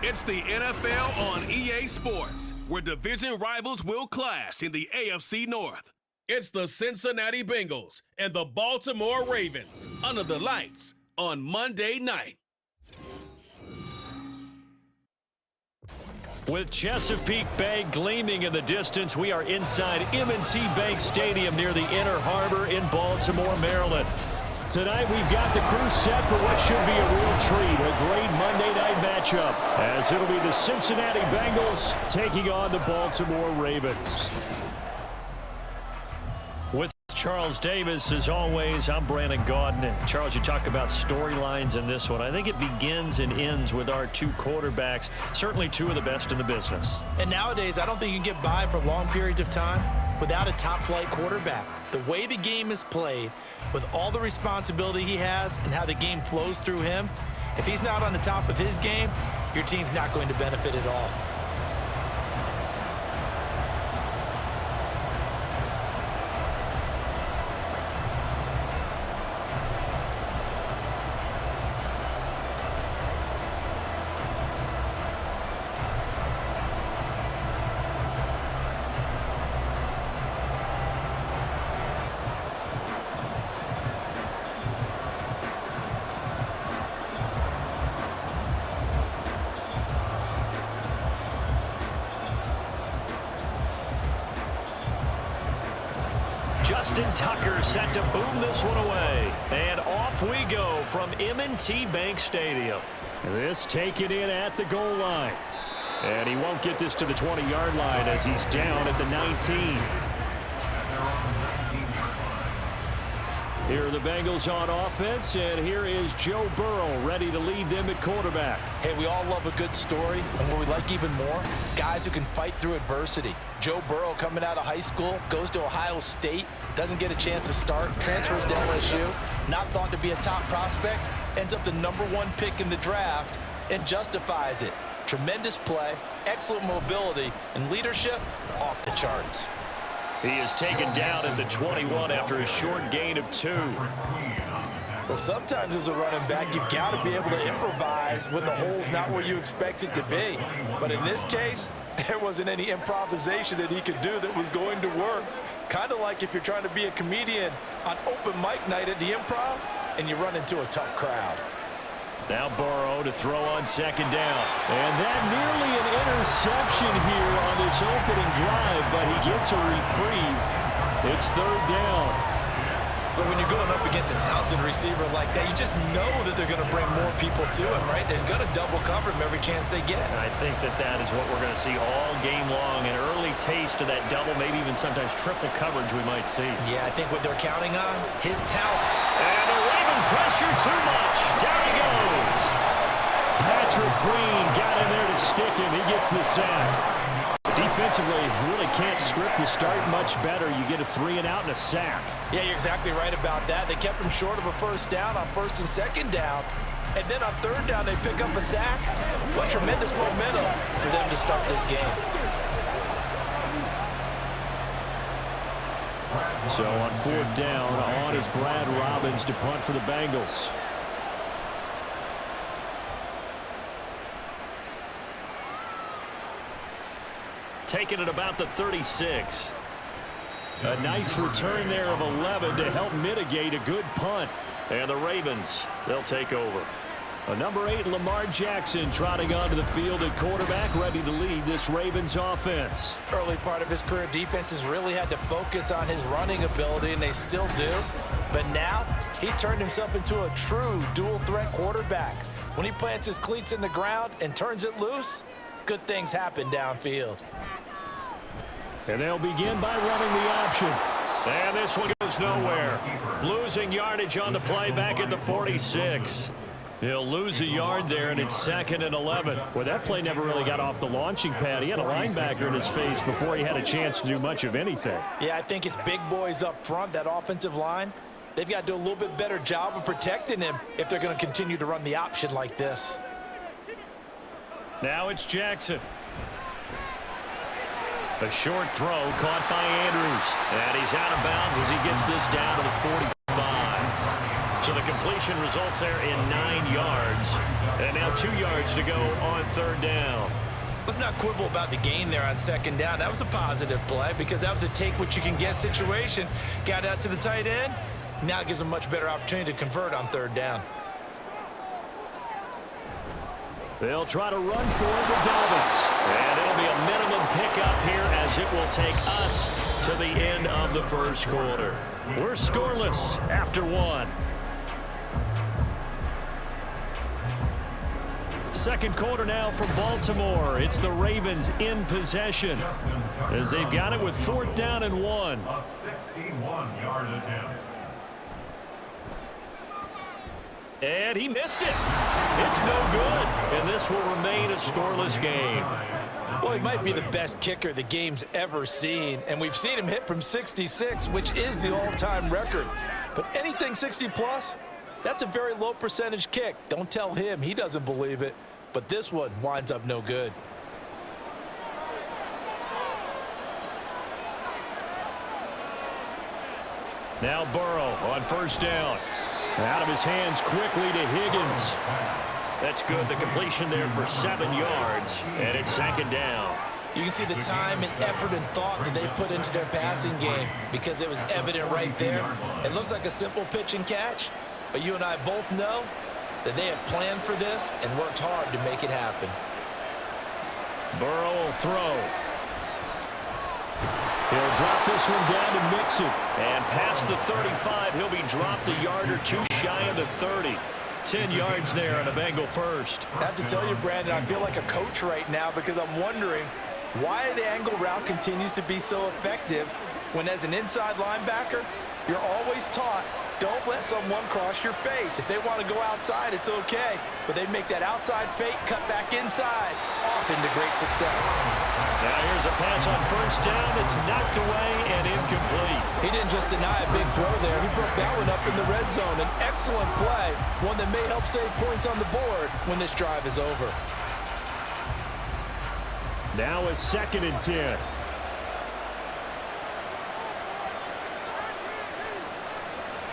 It's the NFL on EA Sports, where division rivals will clash in the AFC North. It's the Cincinnati Bengals and the Baltimore Ravens under the lights on Monday night. With Chesapeake Bay gleaming in the distance, we are inside M&T Bank Stadium near the Inner Harbor in Baltimore, Maryland. Tonight, we've got the crew set for what should be a real treat, a great Monday night matchup, as it'll be the Cincinnati Bengals taking on the Baltimore Ravens. With Charles Davis, as always, I'm Brandon Gaudin. And Charles, you talk about storylines in this one. I think it begins and ends with our two quarterbacks, certainly two of the best in the business. And nowadays, I don't think you can get by for long periods of time without a top-flight quarterback. The way the game is played, with all the responsibility he has and how the game flows through him, if he's not on the top of his game, your team's not going to benefit at all. Justin Tucker set to boom this one away. And off we go from M&T Bank Stadium. This taken in at the goal line. And he won't get this to the 20-yard line as he's down at the 19. Here are the Bengals on offense, and here is Joe Burrow ready to lead them at quarterback. Hey, we all love a good story, and what we like even more, guys who can fight through adversity. Joe Burrow coming out of high school, goes to Ohio State, doesn't get a chance to start, transfers to LSU, not thought to be a top prospect, ends up the #1 pick in the draft, and justifies it. Tremendous play, excellent mobility, and leadership off the charts. He is taken down at the 21 after a short gain of 2. Well, sometimes as a running back, you've got to be able to improvise when the hole's not where you expect it to be. But in this case, there wasn't any improvisation that he could do that was going to work. Kind of like if you're trying to be a comedian on open mic night at the Improv and you run into a tough crowd. Now Burrow to throw on second down. And that nearly an interception here on this opening drive, but he gets a reprieve. It's third down. But when you're going up against a talented receiver like that, you just know that they're going to bring more people to him, right? They're going to double cover him every chance they get. And I think that is what we're going to see all game long, an early taste of that double, maybe even sometimes triple coverage we might see. Yeah, I think what they're counting on, his talent. And the Raven pressure too much. Down he goes. Patrick Queen got in there to stick him. He gets the sack. Defensively, you really can't script the start much better. You get a 3-and-out and a sack. Yeah, you're exactly right about that. They kept him short of a first down on first and second down. And then on third down, they pick up a sack. What tremendous momentum for them to start this game. So on fourth down, on is Brad Robbins to punt for the Bengals. Taking it about the 36. A nice return there of 11 to help mitigate a good punt. And the Ravens, they'll take over. A number 8, Lamar Jackson, trotting onto the field at quarterback, ready to lead this Ravens offense. Early part of his career, defenses really had to focus on his running ability, and they still do. But now, he's turned himself into a true dual-threat quarterback. When he plants his cleats in the ground and turns it loose, good things happen downfield. And they'll begin by running the option. And this one goes nowhere. Losing yardage on the play back at the 46. He'll lose a yard there, and it's 2nd and 11. Well, that play never really got off the launching pad. He had a linebacker in his face before he had a chance to do much of anything. Yeah, I think it's big boys up front, that offensive line. They've got to do a little bit better job of protecting him if they're going to continue to run the option like this. Now it's Jackson. A short throw caught by Andrews. And he's out of bounds as he gets this down to the 45. So the completion results there in 9 yards. And now 2 yards to go on 3rd down. Let's not quibble about the gain there on 2nd down. That was a positive play because that was a take-what-you-can-get situation. Got out to the tight end. Now it gives them a much better opportunity to convert on 3rd down. They'll try to run for it with Dobbins. And it'll be a minimum pickup here as it will take us to the end of the 1st quarter. We're scoreless after 1. 2nd quarter now from Baltimore. It's the Ravens in possession as they've got it with 4th down and 1. A 61-yard attempt. And he missed it. It's no good. And this will remain a scoreless game. Well, he might be the best kicker the game's ever seen. And we've seen him hit from 66, which is the all-time record. But anything 60-plus, that's a very low percentage kick. Don't tell him. He doesn't believe it. But this one winds up no good. Now Burrow on 1st down. Out of his hands quickly to Higgins. That's good. The completion there for 7 yards. And it's 2nd down. You can see the time and effort and thought that they put into their passing game because it was evident right there. It looks like a simple pitch and catch, but you and I both know that they have planned for this and worked hard to make it happen. Burrow will throw. He'll drop this one down to Mixon. And past the 35, he'll be dropped a yard or 2 shy of the 30. 10 yards there on a Bengal first. I have to tell you, Brandon, I feel like a coach right now because I'm wondering why the angle route continues to be so effective when as an inside linebacker, you're always taught, don't let someone cross your face. If they want to go outside, it's okay. But they make that outside fake, cut back inside, off into great success. Now here's a pass on 1st down. It's knocked away and incomplete. He didn't just deny a big throw there. He broke that one up in the red zone. An excellent play, one that may help save points on the board when this drive is over. Now a 2nd and 10.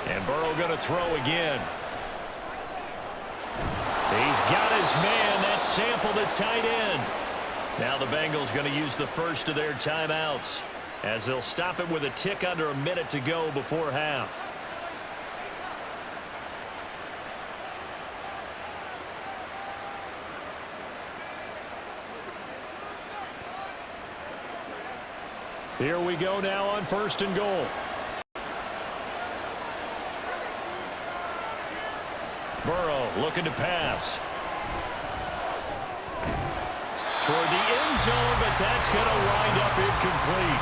And Burrow going to throw again. He's got his man. That's Sample, the tight end. Now the Bengals going to use the first of their timeouts as they'll stop it with a tick under a minute to go before half. Here we go now on 1st and goal. Burrow looking to pass. Toward the end zone, but that's going to wind up incomplete.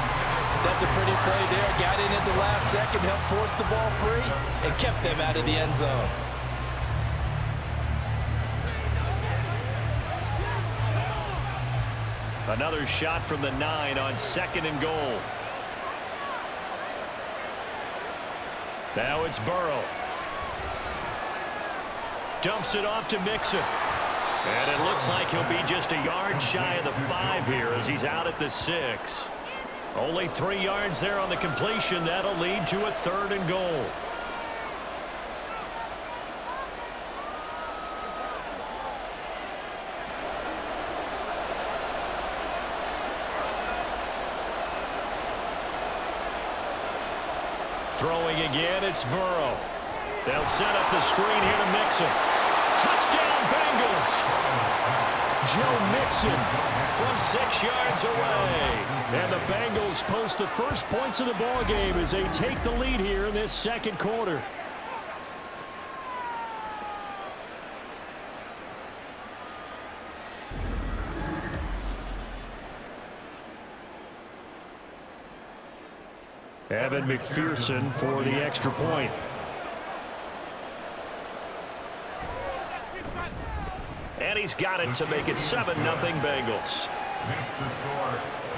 That's a pretty play there. Got in at the last second, helped force the ball free, and kept them out of the end zone. Another shot from the 9 on 2nd and goal. Now it's Burrow. Dumps it off to Mixon. And it looks like he'll be just a yard shy of the 5 here as he's out at the 6. Only 3 yards there on the completion. That'll lead to a 3rd and goal. Throwing again, it's Burrow. They'll set up the screen here to Mixon. Touchdown, Bengals! Joe Mixon from 6 yards away. And the Bengals post the first points of the ball game as they take the lead here in this 2nd quarter. Evan McPherson for the extra point. And he's got it to make it 7-0 Bengals.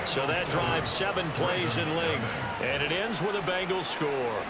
So that drives 7 plays in length. And it ends with a Bengals score.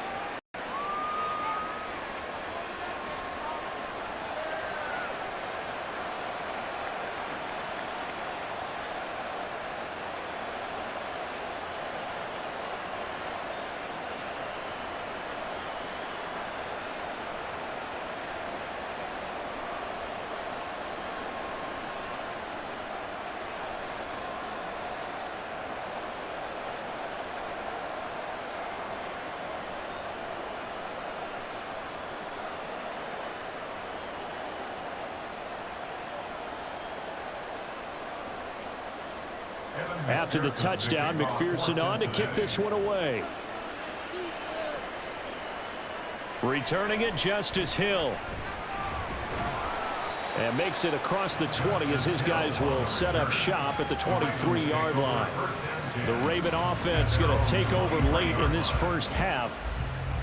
After the touchdown, McPherson on to kick this one away. Returning it, Justice Hill. And makes it across the 20 as his guys will set up shop at the 23-yard line. The Raven offense going to take over late in this first half.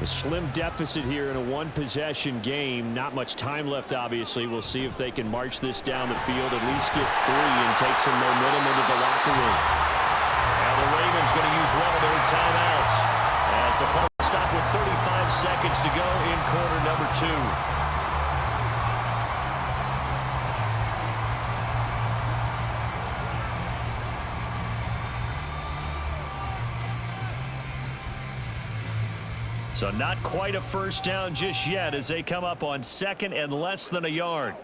A slim deficit here in a one-possession game. Not much time left, obviously. We'll see if they can march this down the field, at least get 3 and take some momentum into the locker room. Now the Ravens going to use one of their timeouts as the clock stopped with 35 seconds to go in quarter number 2. So not quite a first down just yet as they come up on 2nd and less than a yard.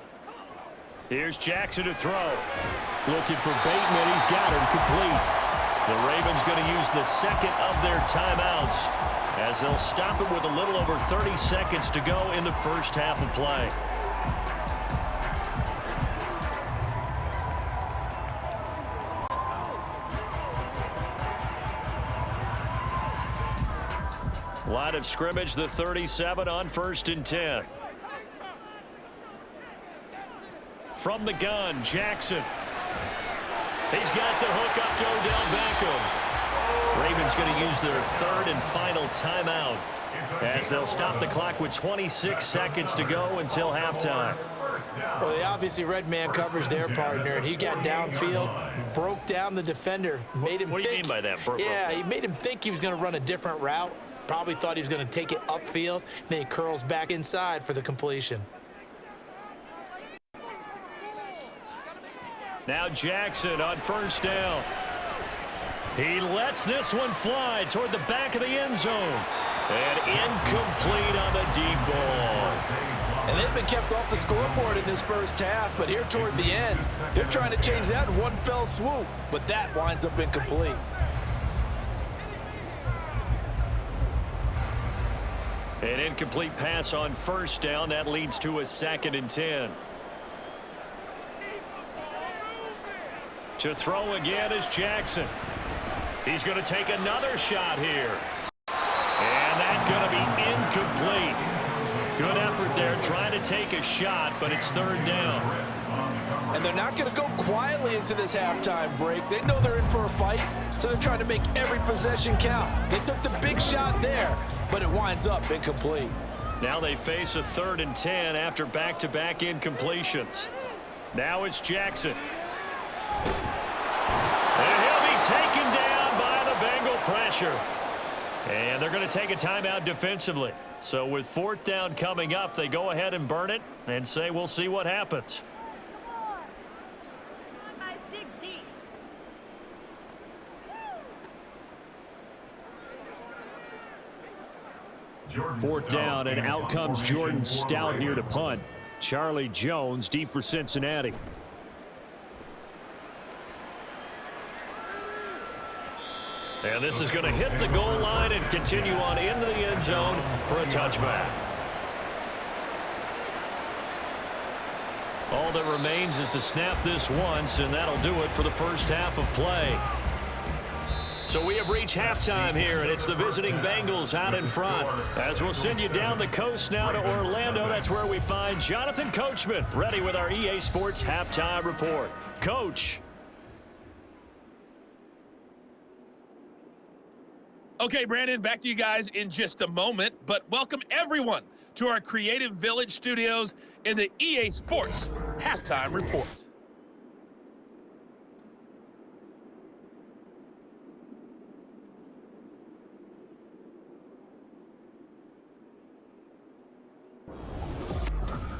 Here's Jackson to throw. Looking for Bateman. He's got him complete. The Ravens going to use the second of their timeouts as they'll stop it with a little over 30 seconds to go in the first half of play. Line of scrimmage, the 37 on 1st and 10. From the gun, Jackson. He's got the hook up to Odell Beckham. Ravens going to use their 3rd and final timeout as they'll stop the clock with 26 seconds to go until halftime. Well, they obviously red man coverage their partner, and he got downfield, broke down the defender, made him What do you mean by that? He made him think he was going to run a different route. Probably thought he was going to take it upfield, and then he curls back inside for the completion. Now Jackson on 1st down. He lets this one fly toward the back of the end zone. And incomplete on the deep ball. And they've been kept off the scoreboard in this first half, but here toward the end, they're trying to change that in one fell swoop, but that winds up incomplete. An incomplete pass on 1st down. That leads to a 2nd and 10. To throw again is Jackson. He's going to take another shot here. And that's going to be incomplete. Good effort there trying to take a shot, but it's 3rd down. And they're not going to go quietly into this halftime break. They know they're in for a fight, so they're trying to make every possession count. They took the big shot there, but it winds up incomplete. Now they face a 3rd and 10 after back-to-back incompletions. Now it's Jackson. And he'll be taken down by the Bengal pressure. And they're going to take a timeout defensively. So with 4th down coming up, they go ahead and burn it and say we'll see what happens. Fourth down, and out comes Jordan Stout here to punt. Charlie Jones deep for Cincinnati. And this is going to hit the goal line and continue on into the end zone for a touchback. All that remains is to snap this once, and that'll do it for the first half of play. So we have reached halftime here, and it's the visiting Bengals out in front. As we'll send you down the coast now to Orlando, that's where we find Jonathan Coachman ready with our EA Sports Halftime Report. Coach. Okay, Brandon, back to you guys in just a moment, but welcome everyone to our Creative Village studios in the EA Sports Halftime Report.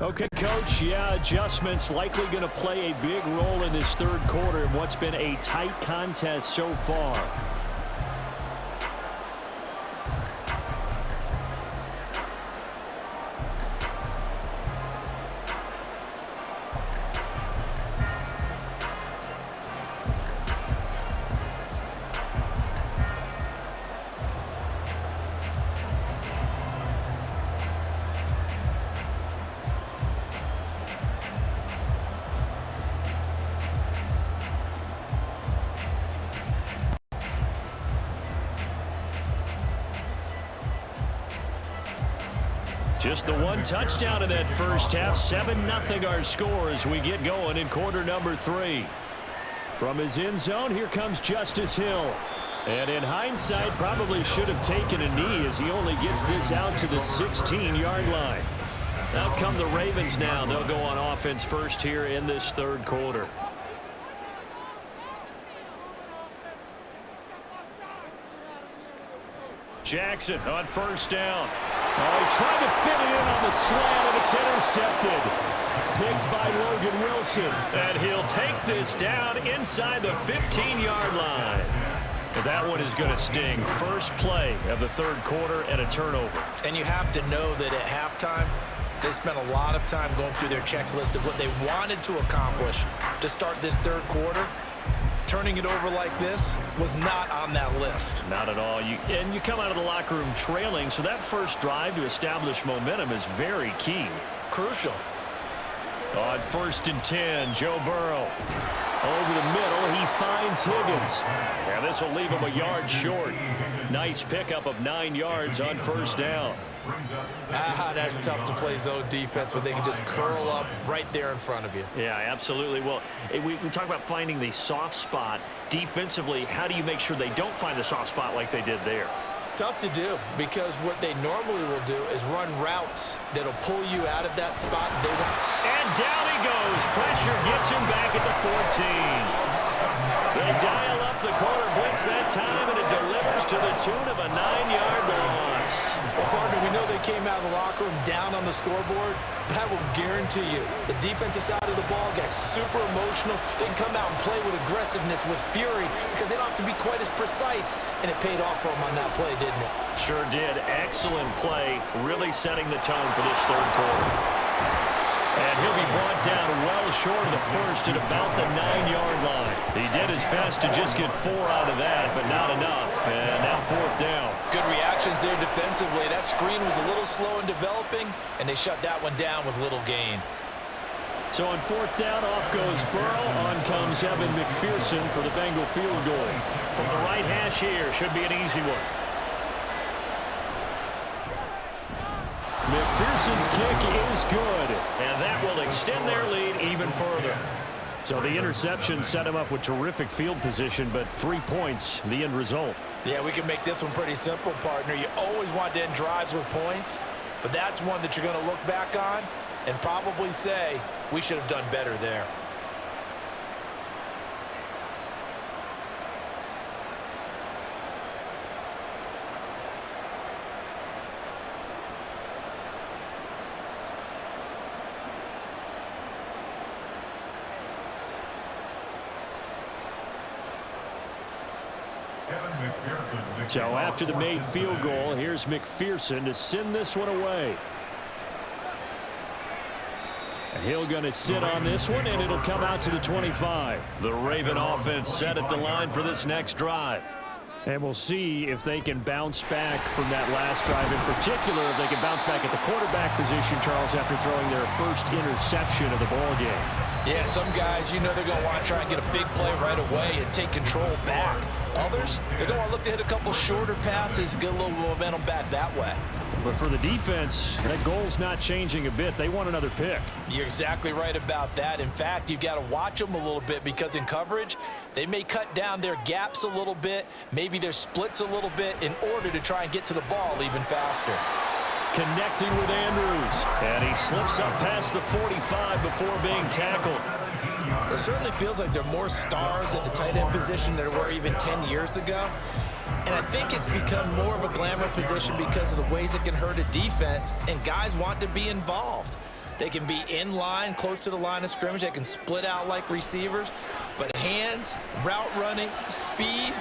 Okay, Coach, adjustments likely going to play a big role in this 3rd quarter in what's been a tight contest so far. Just the one touchdown in that first half. 7-0 our score as we get going in quarter number 3. From his end zone, here comes Justice Hill. And in hindsight, probably should have taken a knee as he only gets this out to the 16-yard line. Out come the Ravens now. They'll go on offense first here in this third quarter. Jackson on first down. Oh, he tried to fit it in on the slant, and it's intercepted. Picked by Logan Wilson. And he'll take this down inside the 15-yard line. That one is going to sting. First play of the third quarter and a turnover. And you have to know that at halftime, they spent a lot of time going through their checklist of what they wanted to accomplish to start this third quarter. Turning it over like this was not on that list. Not at all. And you come out of the locker room trailing, so that first drive to establish momentum is very key. Crucial. On 1st and 10, Joe Burrow. Over the middle, he finds Higgins. And this will leave him a yard short. Nice pickup of 9 yards on first down. That's tough to play zone defense when they can just curl up right there in front of you. Yeah, absolutely. Well, we talk about finding the soft spot. Defensively, how do you make sure they don't find the soft spot like they did there? Tough to do, because what they normally will do is run routes that'll pull you out of that spot. And down he goes. Pressure gets him back at the 14. They dial up the corner blitz that time, and it delivers to the tune of a 9-yard loss. Well, partner, we know they came out of the locker room down on the scoreboard, but I will guarantee you the defensive side of the ball got super emotional. They can come out and play with aggressiveness, with fury, because they don't have to be quite as precise, and it paid off for them on that play, didn't it? Sure did. Excellent play, really setting the tone for this third quarter. And he'll be brought down well short of the first at about the 9-yard line. He did his best to just get 4 out of that, but not enough. And now 4th down. Good reactions there defensively. That screen was a little slow in developing, and they shut that one down with little gain. So on 4th down, off goes Burrow. On comes Evan McPherson for the Bengal field goal. From the right hash here, should be an easy one. McPherson's kick is good, and that will extend their lead even further. So the interception set him up with terrific field position, but 3 points, the end result. Yeah, we can make this one pretty simple, partner. You always want to end drives with points, but that's one that you're going to look back on and probably say, we should have done better there. So after the made field goal, here's McPherson to send this one away. Hill going to sit on this one, and it'll come out to the 25. The Raven offense set at the line for this next drive. And we'll see if they can bounce back from that last drive. In particular, if they can bounce back at the quarterback position, Charles, after throwing their first interception of the ball game. Yeah, some guys, you know they're going to want to try and get a big play right away and take control back. Others, they're going to look to hit a couple shorter passes, get a little momentum back that way. But for the defense, that goal's not changing a bit. They want another pick. You're exactly right about that. In fact, you've got to watch them a little bit, because in coverage, they may cut down their gaps a little bit, maybe their splits a little bit, in order to try and get to the ball even faster. Connecting with Andrews, and he slips up past the 45 before being tackled. It certainly feels like there are more stars at the tight end position than there were even 10 years ago. And I think it's become more of a glamour position because of the ways it can hurt a defense, and guys want to be involved. They can be in line, close to the line of scrimmage. They can split out like receivers. But hands, route running, speed,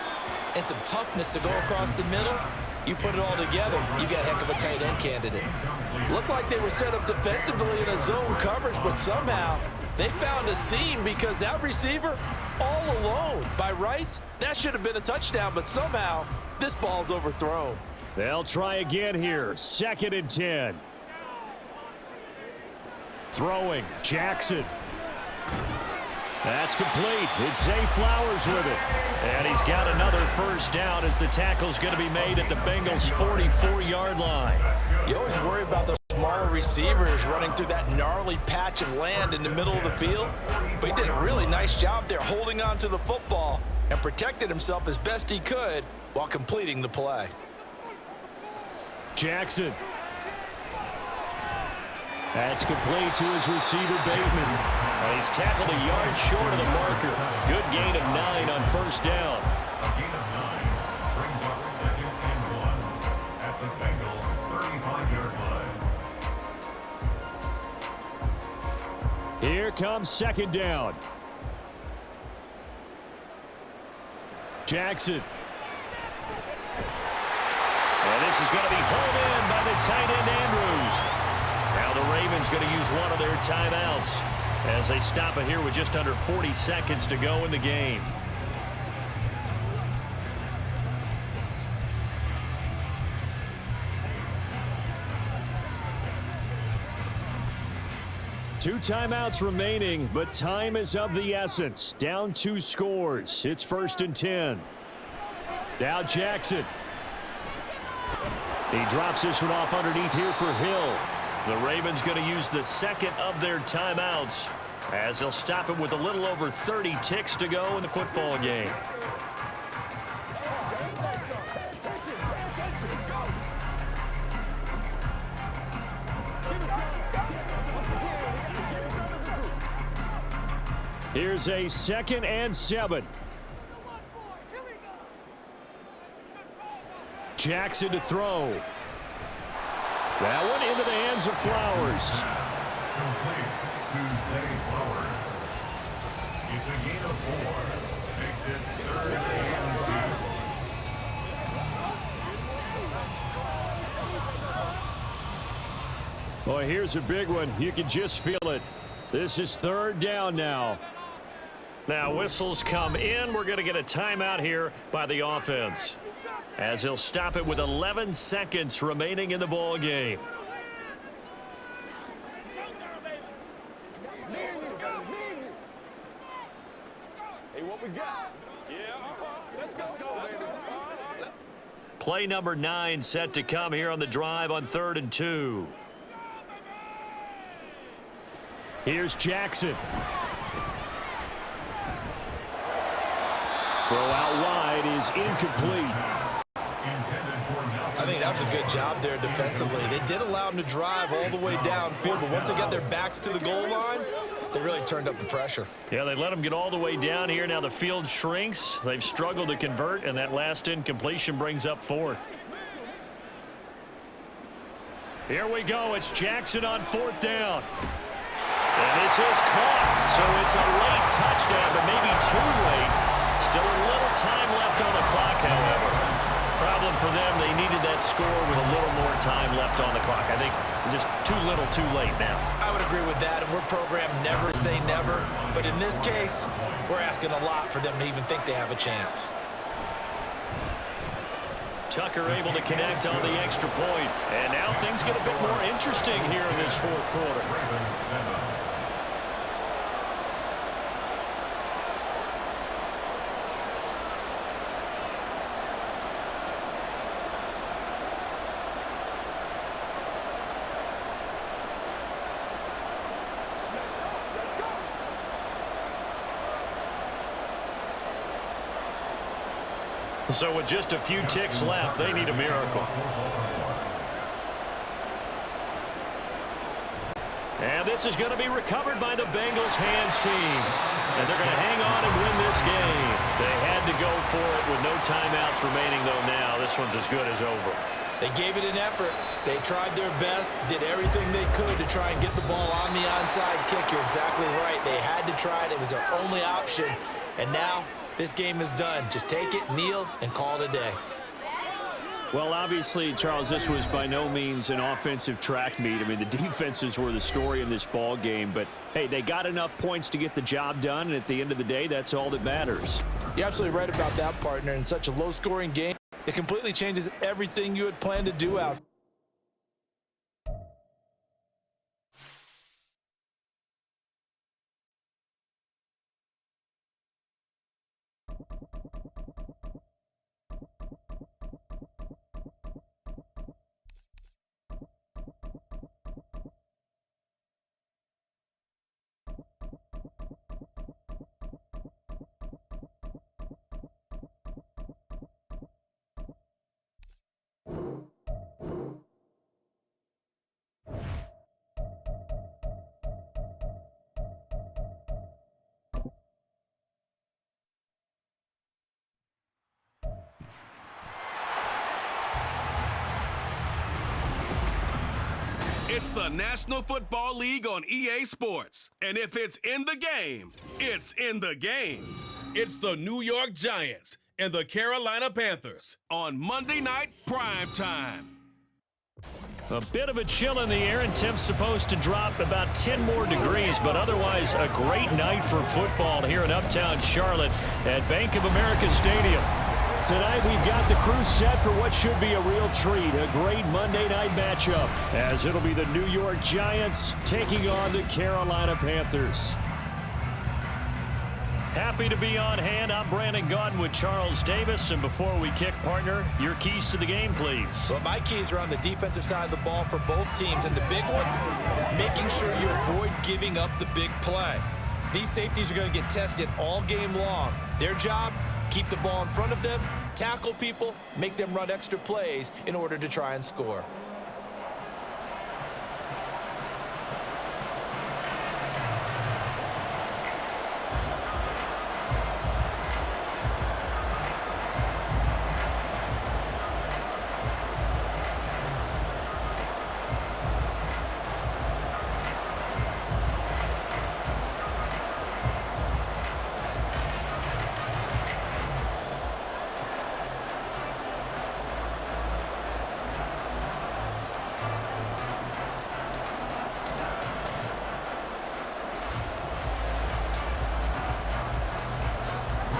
and some toughness to go across the middle, you put it all together, you got a heck of a tight end candidate. Looked like they were set up defensively in a zone coverage, but somehow they found a seam, because that receiver all alone. By rights, that should have been a touchdown, but somehow this ball's overthrown. They'll try again here. 2nd and 10. Throwing, Jackson. That's complete. It's Zay Flowers with it. And he's got another first down as the tackle's going to be made at the Bengals' 44-yard line. You always worry about those Smaller receivers running through that gnarly patch of land in the middle of the field. But he did a really nice job there holding on to the football and protected himself as best he could while completing the play. Jackson. That's complete to his receiver, Bateman. And he's tackled a yard short of the marker. Good gain of 9 on first down. A gain of 9 brings up 2nd and 1 at the Bengals' 35-yard line. Here comes 2nd down. Jackson. And this is going to be hauled in by the tight end, Andrews. Now the Ravens going to use one of their timeouts as they stop it here with just under 40 seconds to go in the game. Two timeouts remaining, but time is of the essence. Down 2 scores. It's 1st and 10. Now Jackson. He drops this one off underneath here for Hill. The Ravens going to use the 2nd of their timeouts as they'll stop it with a little over 30 ticks to go in the football game. Here's a 2nd and 7. Jackson to throw. That one into the hands of Flowers. Complete to Zay Flowers. It's a gain of 4. Makes it 3rd and 2. Boy, here's a big one. You can just feel it. This is 3rd down now. Now whistles come in. We're going to get a timeout here by the offense, as he'll stop it with 11 seconds remaining in the ball game. Hey, what we got? Let's go, baby. Play number 9 set to come here on the drive on 3rd and 2. Here's Jackson. Throw out wide is incomplete. I think that was a good job there defensively. They did allow them to drive all the way downfield, but once they got their backs to the goal line, they really turned up the pressure. Yeah, they let them get all the way down here. Now the field shrinks. They've struggled to convert, and that last incompletion brings up 4th. Here we go. It's Jackson on 4th down. And this is caught. So it's a late touchdown, but maybe too late. Still a little time left on the clock, however. Problem for them, they needed that score with a little more time left on the clock. I think just too little, too late now. I would agree with that, and we're programmed never to say never. But in this case, we're asking a lot for them to even think they have a chance. Tucker able to connect on the extra point. And now things get a bit more interesting here in this 4th quarter. So with just a few ticks left, they need a miracle. And this is going to be recovered by the Bengals hands team. And they're going to hang on and win this game. They had to go for it with no timeouts remaining, though. Now this one's as good as over. They gave it an effort. They tried their best, did everything they could to try and get the ball on the onside kick. You're exactly right. They had to try it. It was their only option. And now this game is done. Just take it, kneel, and call it a day. Well, obviously, Charles, this was by no means an offensive track meet. I mean, the defenses were the story in this ball game. But, hey, they got enough points to get the job done. And at the end of the day, that's all that matters. You're absolutely right about that, partner. In such a low-scoring game, it completely changes everything you had planned to do out. It's the National Football League on EA Sports. And if it's in the game, it's in the game. It's the New York Giants and the Carolina Panthers on Monday Night Primetime. A bit of a chill in the air, and temps supposed to drop about 10 more degrees, but otherwise a great night for football here in uptown Charlotte at Bank of America Stadium. Tonight we've got the crew set for what should be a real treat, a great Monday night matchup, as it'll be the New York Giants taking on the Carolina Panthers. Happy to be on hand. I'm Brandon Gaudin with Charles Davis. And before we kick, partner, your keys to the game, please. Well, my keys are on the defensive side of the ball for both teams. And the big one, making sure you avoid giving up the big play. These safeties are going to get tested all game long. Their job, keep the ball in front of them, tackle people, make them run extra plays in order to try and score.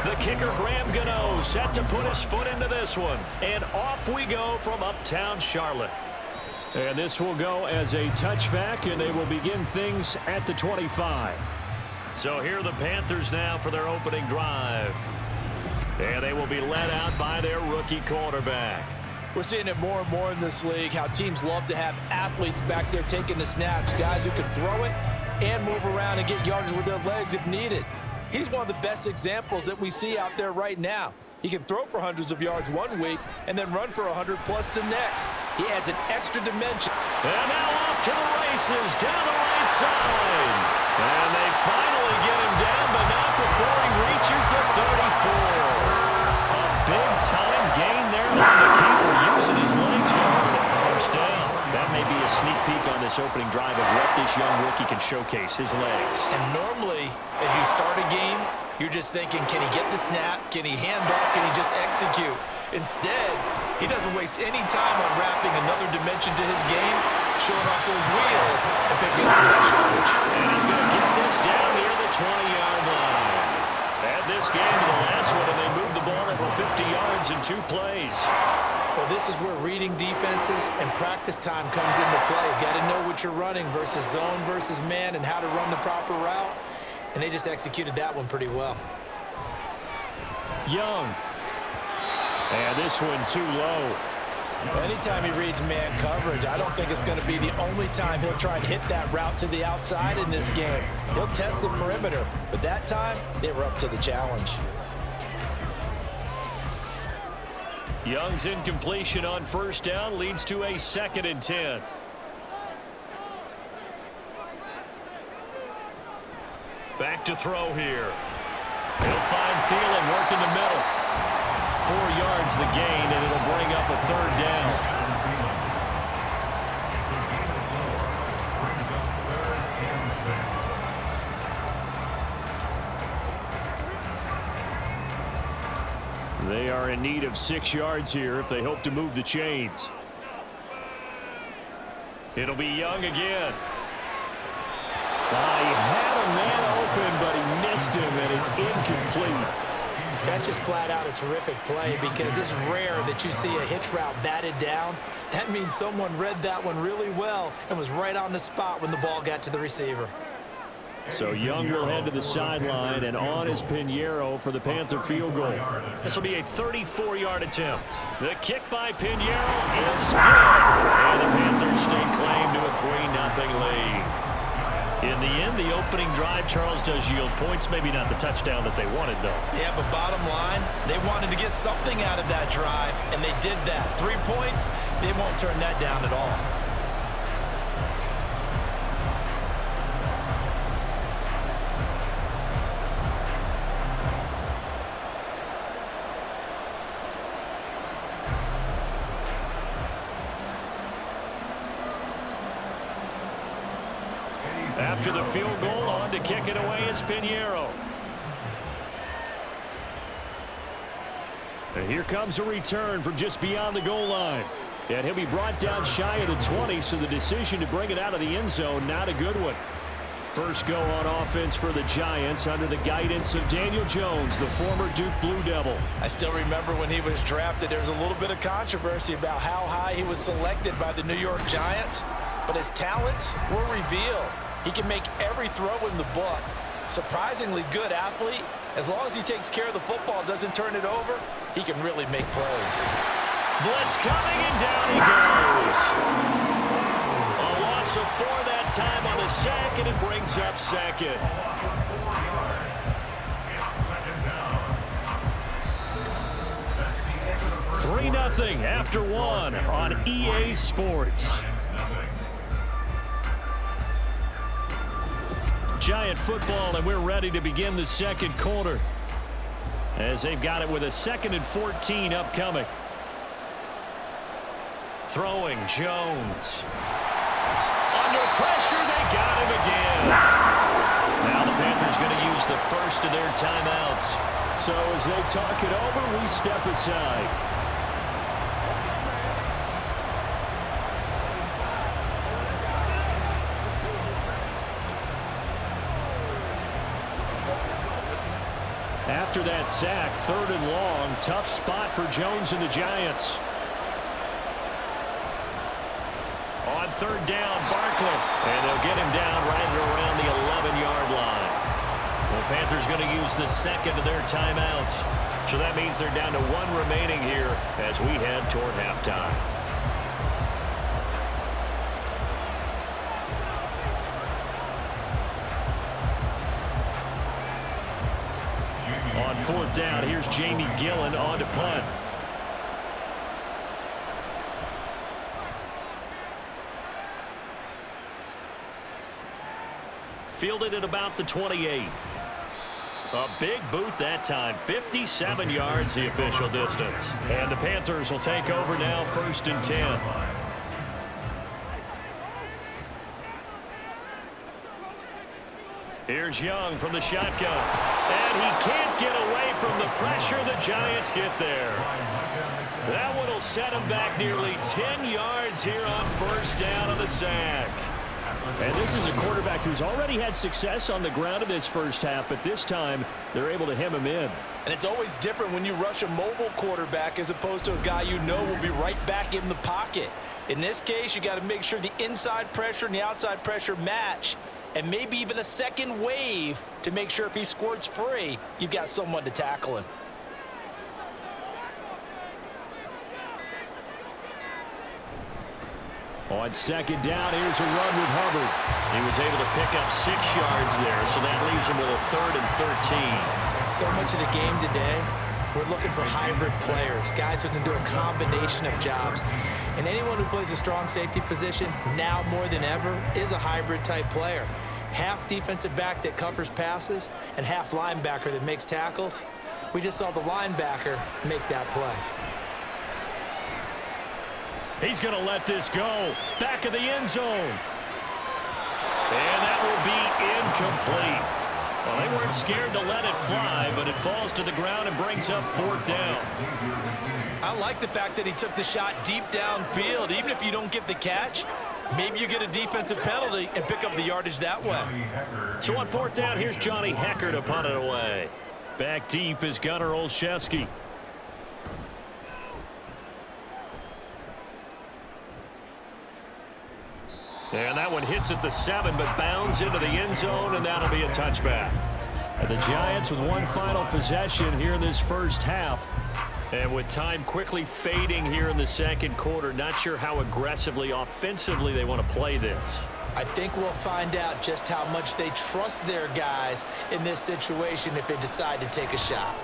The kicker, Graham Gano, set to put his foot into this one. And off we go from uptown Charlotte. And this will go as a touchback, and they will begin things at the 25. So here are the Panthers now for their opening drive. And they will be led out by their rookie quarterback. We're seeing it more and more in this league, how teams love to have athletes back there taking the snaps, guys who can throw it and move around and get yards with their legs if needed. He's one of the best examples that we see out there right now. He can throw for hundreds of yards one week and then run for 100+ the next. He adds an extra dimension. And now off to the races down the right side. And they finally get him down, but not before he reaches the 34. A big-time gain there on the keeper, using his legs to hold it. First down. That may be a sneak peek on this opening drive of what this young rookie can showcase, his legs. And normally, as you start a game, you're just thinking, can he get the snap? Can he hand off? Can he just execute? Instead, he doesn't waste any time on wrapping another dimension to his game, showing off those wheels, and picking up some nice yardage. And he's going to get this down near the 20-yard line. Add this game to the last one, and they moved the ball over 50 yards in 2 plays. Well, this is where reading defenses and practice time comes into play. You've got to know what you're running versus zone versus man and how to run the proper route. And they just executed that one pretty well. Young. And this one too low. Anytime he reads man coverage, I don't think it's going to be the only time he'll try and hit that route to the outside in this game. He'll test the perimeter, but that time they were up to the challenge. Young's incompletion on first down leads to a 2nd and 10. Back to throw here. He'll find Thielen work in the middle. 4 yards the gain, and it'll bring up a 3rd down. They are in need of 6 yards here if they hope to move the chains. It'll be Young again. He had a man open, but he missed him, and it's incomplete. That's just flat out a terrific play because it's rare that you see a hitch route batted down. That means someone read that one really well and was right on the spot when the ball got to the receiver. So Young will head to the sideline, and on is Pinheiro for the Panther field goal. This will be a 34-yard attempt. The kick by Pinheiro is good. And the Panthers stake claim to a 3-0 lead. In the end, the opening drive, Charles, does yield points. Maybe not the touchdown that they wanted, though. Yeah, but bottom line, they wanted to get something out of that drive, and they did that. 3 points, they won't turn that down at all. After the field goal, on to kick it away is Pinheiro. And here comes a return from just beyond the goal line. And he'll be brought down shy of the 20, so the decision to bring it out of the end zone, not a good one. First go on offense for the Giants under the guidance of Daniel Jones, the former Duke Blue Devil. I still remember when he was drafted, there was a little bit of controversy about how high he was selected by the New York Giants, but his talents were revealed. He can make every throw in the book. Surprisingly good athlete. As long as he takes care of the football, doesn't turn it over, he can really make plays. Blitz coming, and down he goes. A loss of 4 that time on the sack, and it brings up second. $3-0 after 1 on EA Sports. Giant football, and we're ready to begin the second quarter as they've got it with a 2nd and 14 upcoming. Throwing Jones. Under pressure, they got him again. Now the Panthers going to use the first of their timeouts. So as they talk it over, we step aside. After that sack, 3rd and long, tough spot for Jones and the Giants. On 3rd down, Barkley, and they'll get him down right around the 11-yard line. The Panthers going to use the 2nd of their timeouts. So that means they're down to 1 remaining here as we head toward halftime. On 4th down, here's Jamie Gillen on to punt. Fielded at about the 28. A big boot that time. 57 yards the official distance. And the Panthers will take over now, 1st and 10. Here's Young from the shotgun. And he can't get away from the pressure. The Giants get there. That one will set him back nearly 10 yards here on 1st down on the sack. And this is a quarterback who's already had success on the ground in this first half, but this time they're able to hem him in. And it's always different when you rush a mobile quarterback as opposed to a guy you know will be right back in the pocket. In this case, you got to make sure the inside pressure and the outside pressure match, and maybe even a second wave to make sure if he squirts free, you've got someone to tackle him. On 2nd down, here's a run with Hubbard. He was able to pick up 6 yards there, so that leaves him with a 3rd and 13. So much of the game today, we're looking for hybrid players, guys who can do a combination of jobs. And anyone who plays a strong safety position, now more than ever, is a hybrid type player. Half defensive back that covers passes and half linebacker that makes tackles. We just saw the linebacker make that play. He's going to let this go. Back of the end zone. And that will be incomplete. Well, they weren't scared to let it fly, but it falls to the ground and brings up 4th down. I like the fact that he took the shot deep downfield. Even if you don't get the catch, maybe you get a defensive penalty and pick up the yardage that way. So on 4th down, here's Johnny Hecker to punt it away. Back deep is Gunnar Olszewski. And that one hits at the 7, but bounds into the end zone, and that'll be a touchback. And the Giants with one final possession here in this first half. And with time quickly fading here in the second quarter, not sure how aggressively, offensively they want to play this. I think we'll find out just how much they trust their guys in this situation if they decide to take a shot.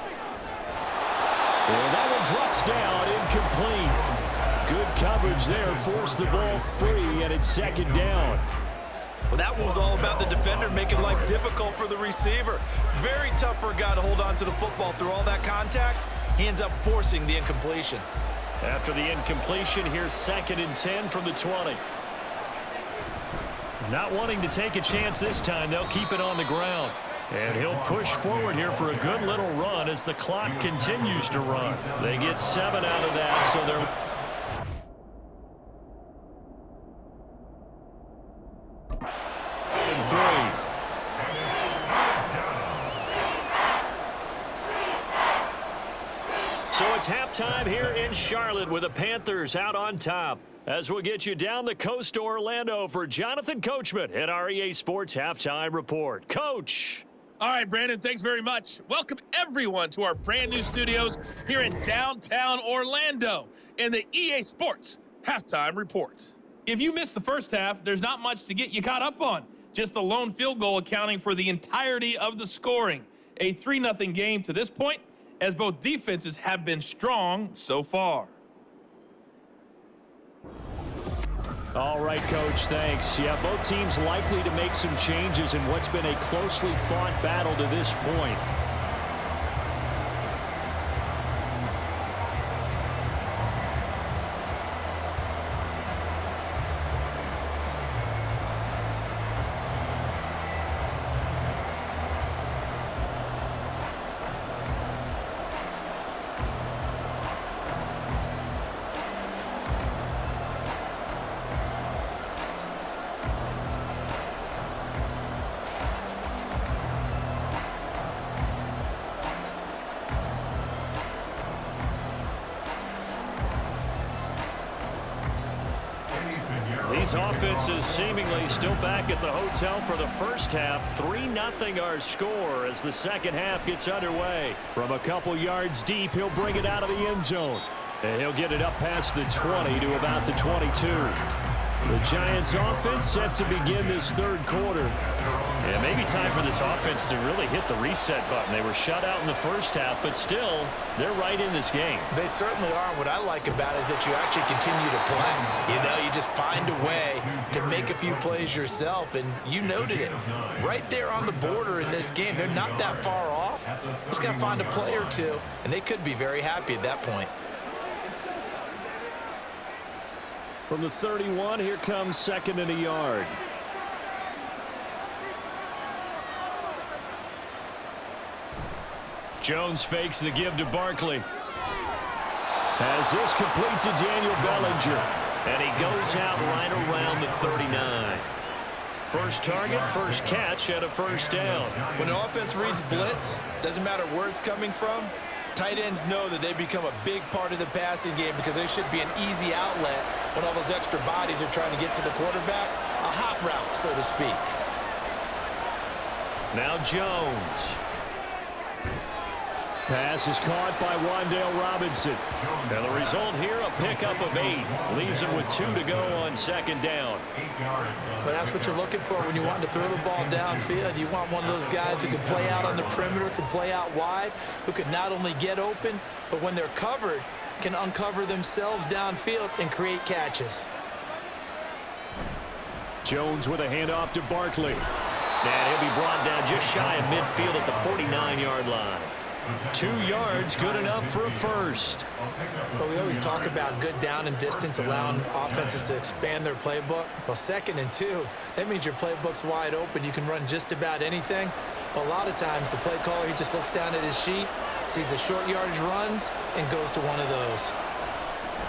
And that one drops down, incomplete. Good coverage there, forced the ball free, and it's 2nd down. Well, that one was all about the defender making life difficult for the receiver. Very tough for a guy to hold on to the football through all that contact. He ends up forcing the incompletion. After the incompletion, here's 2nd and 10 from the 20. Not wanting to take a chance this time, they'll keep it on the ground. And he'll push forward here for a good little run as the clock continues to run. They get 7 out of that, so they're... and 3. So it's halftime here in Charlotte with the Panthers out on top. As we'll get you down the coast to Orlando for Jonathan Coachman at our EA Sports Halftime Report. Coach. All right, Brandon, thanks very much. Welcome, everyone, to our brand new studios here in downtown Orlando in the EA Sports Halftime Report. If you missed the first half, there's not much to get you caught up on. Just the lone field goal accounting for the entirety of the scoring. A 3-0 game to this point, as both defenses have been strong so far. All right, Coach, thanks. Yeah, both teams likely to make some changes in what's been a closely fought battle to this point. These offenses seemingly still back at the hotel for the first half. 3-0 our score as the second half gets underway. From a couple yards deep, he'll bring it out of the end zone. And he'll get it up past the 20 to about the 22. The Giants offense set to begin this third quarter. Yeah, maybe time for this offense to really hit the reset button. They were shut out in the first half, but still, they're right in this game. They certainly are. What I like about it is that you actually continue to play. You know, you just find a way to make a few plays yourself, and you noted it. Right there on the border in this game, they're not that far off. Just got to find a play or two, and they could be very happy at that point. From the 31, here comes 2nd and a yard. Jones fakes the give to Barkley. Has this complete to Daniel Bellinger. And he goes out right around the 39. First target, first catch, and a first down. When the offense reads blitz, doesn't matter where it's coming from, tight ends know that they become a big part of the passing game because they should be an easy outlet when all those extra bodies are trying to get to the quarterback. A hot route, so to speak. Now Jones. Pass is caught by Wan'Dale Robinson. And the result here, a pickup of 8. Leaves him with 2 to go on second down. But that's what you're looking for when you want to throw the ball downfield. You want one of those guys who can play out on the perimeter, can play out wide, who can not only get open, but when they're covered, can uncover themselves downfield and create catches. Jones with a handoff to Barkley. And he'll be brought down just shy of midfield at the 49-yard line. 2 yards, good enough for a first. Well, we always talk about good down and distance, allowing offenses to expand their playbook. Well, 2nd and 2, that means your playbook's wide open. You can run just about anything. But a lot of times, the play caller, he just looks down at his sheet, sees the short yardage runs, and goes to one of those.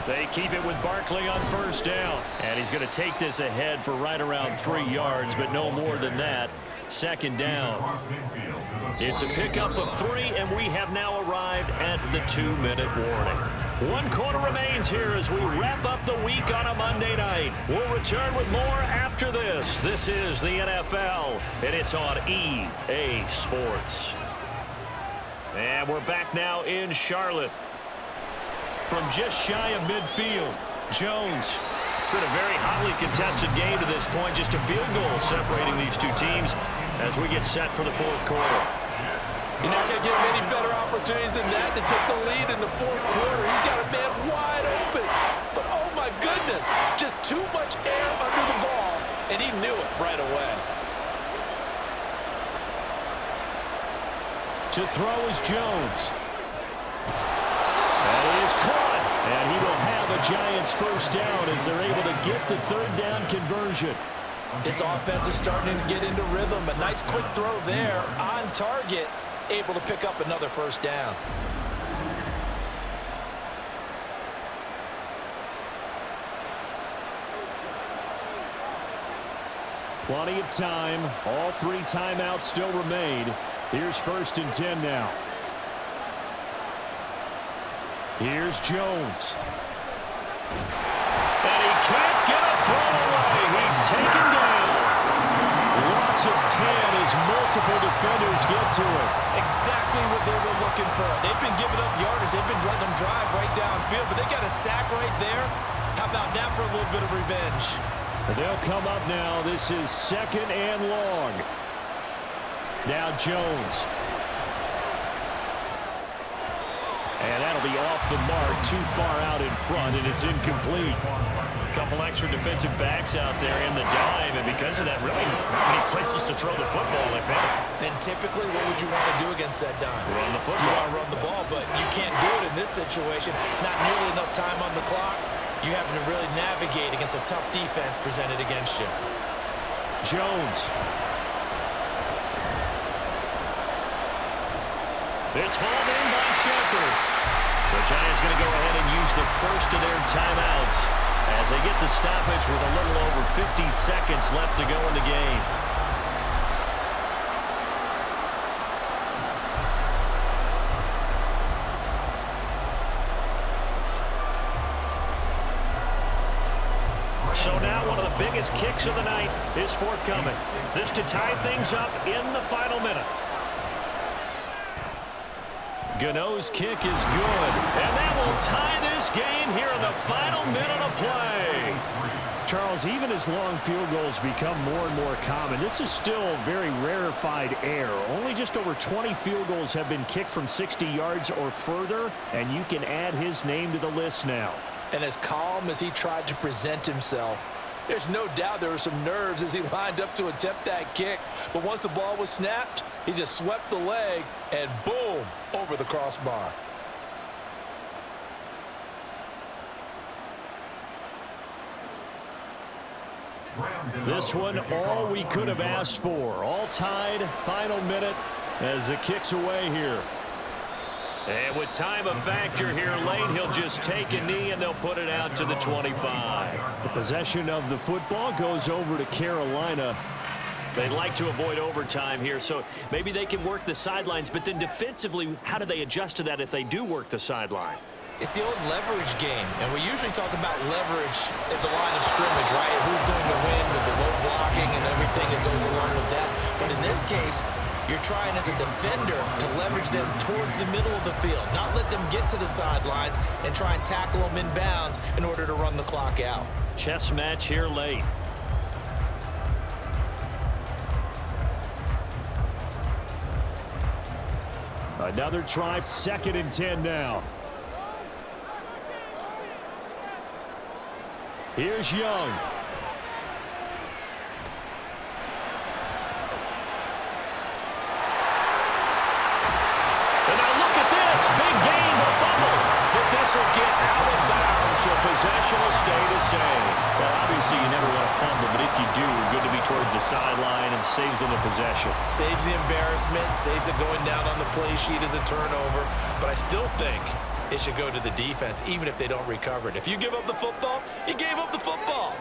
They keep it with Barkley on first down. And he's going to take this ahead for right around 3 yards, but no more than that. Second down. It's a pickup of 3, and we have now arrived at the 2-minute warning. 1 quarter remains here as we wrap up the week on a Monday night. We'll return with more after this. This is the NFL, and it's on EA Sports. And we're back now in Charlotte. From just shy of midfield, Jones. It's been a very hotly contested game to this point. Just a field goal separating these two teams as we get set for the fourth quarter. You're not going to get many better opportunities than that to take the lead in the fourth quarter. He's got a man wide open. But, oh, my goodness, just too much air under the ball, and he knew it right away. To throw is Jones. That is caught, and he will have a Giants first down as they're able to get the third down conversion. This offense is starting to get into rhythm. A nice quick throw there on target, able to pick up another first down. Plenty of time. All 3 timeouts still remain. Here's 1st and 10 now. Here's Jones. And he can't get a throw away. He's taken down. Loss of 10 as multiple defenders get to it. Exactly what they were looking for. They've been giving up yardage. They've been letting them drive right downfield, but they got a sack right there. How about that for a little bit of revenge? They'll come up now. This is 2nd and long. Now Jones. And that'll be off the mark, too far out in front, and it's incomplete. A couple extra defensive backs out there in the dime, and because of that, really not many places to throw the football, if any. And typically, what would you want to do against that dime? Run the football. You want to run the ball, but you can't do it in this situation. Not nearly enough time on the clock. You having to really navigate against a tough defense presented against you. Jones. It's hauled in by Shepard. The Giants going to go ahead and use the first of their timeouts as they get the stoppage with a little over 50 seconds left to go in the game. So now one of the biggest kicks of the night is forthcoming. This to tie things up in the final minute. Gano's kick is good, and that will tie this game here in the final minute of play. Charles, even as long field goals become more and more common, this is still very rarefied air. Only just over 20 field goals have been kicked from 60 yards or further, and you can add his name to the list now. And as calm as he tried to present himself, there's no doubt there were some nerves as he lined up to attempt that kick. But once the ball was snapped, he just swept the leg and boom, over the crossbar. This one, all we could have asked for. All tied, final minute as it kicks away here. And with time a factor here late, he'll just take a knee and they'll put it out to the 25. The possession of the football goes over to Carolina. They'd like to avoid overtime here, so maybe they can work the sidelines, but then defensively, how do they adjust to that if they do work the sideline? It's the old leverage game, and we usually talk about leverage at the line of scrimmage, right? Who's going to win with the low blocking and everything that goes along with that. But in this case, you're trying as a defender to leverage them towards the middle of the field, not let them get to the sidelines and try and tackle them in bounds in order to run the clock out. Chess match here late. Another try, 2nd and 10 now. Here's Young. And now look at this. Big gain, a fumble. But this will get out of bounds, so possession will stay the same. Well, obviously you never want to fumble, but if you do, good to be towards the sideline and saves them the possession. Saves the embarrassment, saves it going down on the play sheet as a turnover. But I still think it should go to the defense, even if they don't recover it. If you give up the football, you gave up the football.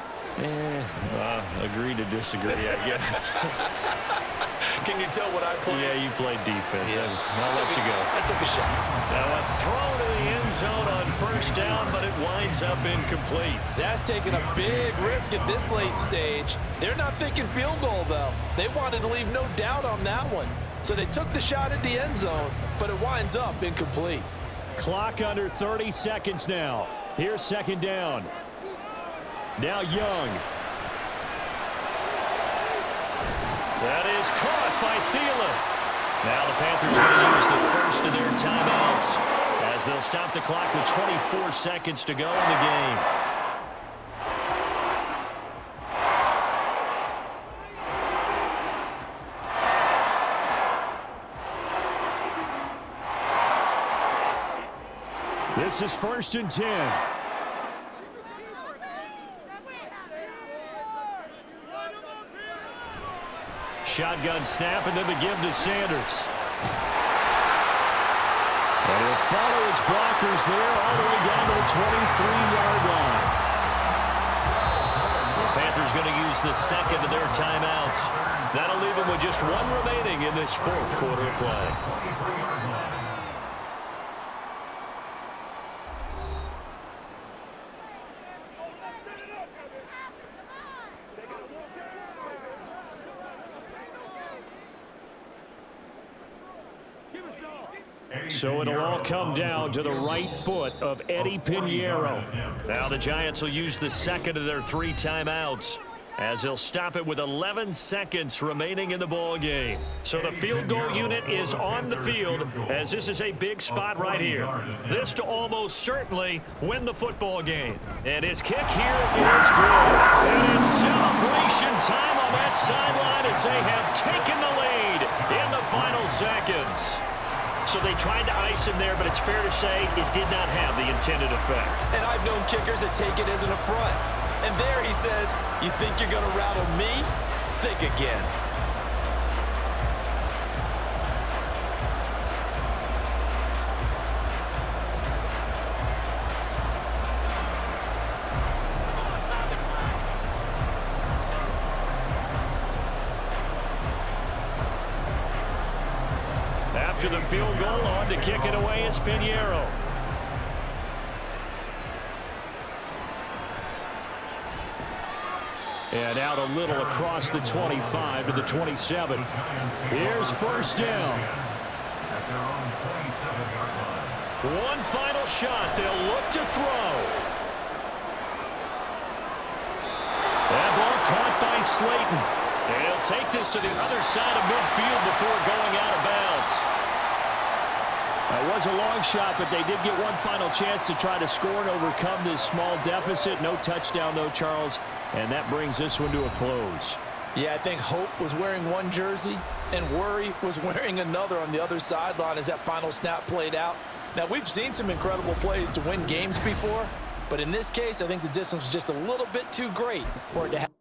Agree to disagree, I guess. Can you tell what I played? Yeah, you played defense. Yeah. I'll let you go. I took a shot. Now a throw to the end zone on 1st down, but it winds up incomplete. That's taking a big risk at this late stage. They're not thinking field goal, though. They wanted to leave no doubt on that one. So they took the shot at the end zone, but it winds up incomplete. Clock under 30 seconds now. Here's 2nd down. Now Young. That is caught by Thielen. Now the Panthers going to use the first of their timeouts as they'll stop the clock with 24 seconds to go in the game. This is 1st and 10. shotgun snap and then the give to Sanders. And he'll follow his blockers there all the way down to the 23-yard line. The Panthers going to use the second of their timeouts. That'll leave them with just one remaining in this fourth quarter of play. So it'll all come down to the right foot of Eddie Pinheiro. Now the Giants will use the second of their 3 timeouts as they'll stop it with 11 seconds remaining in the ball game. So the field goal unit is on the field as this is a big spot right here. This to almost certainly win the football game. And his kick here is good. And it's celebration time on that sideline as they have taken the lead in the final seconds. So they tried to ice him there, but it's fair to say it did not have the intended effect. And I've known kickers that take it as an affront. And there he says, you think you're going to rattle me? Think again. After the field goal, on to kick it away is Pinheiro. And out a little across the 25 to the 27. Here's first down. One final shot. They'll look to throw. That ball caught by Slayton. And he'll take this to the other side of midfield before going out of bounds. It was a long shot, but they did get one final chance to try to score and overcome this small deficit. No touchdown, though, Charles, and that brings this one to a close. Yeah, I think Hope was wearing one jersey and Worry was wearing another on the other sideline as that final snap played out. Now, we've seen some incredible plays to win games before, but in this case, I think the distance was just a little bit too great for it to happen.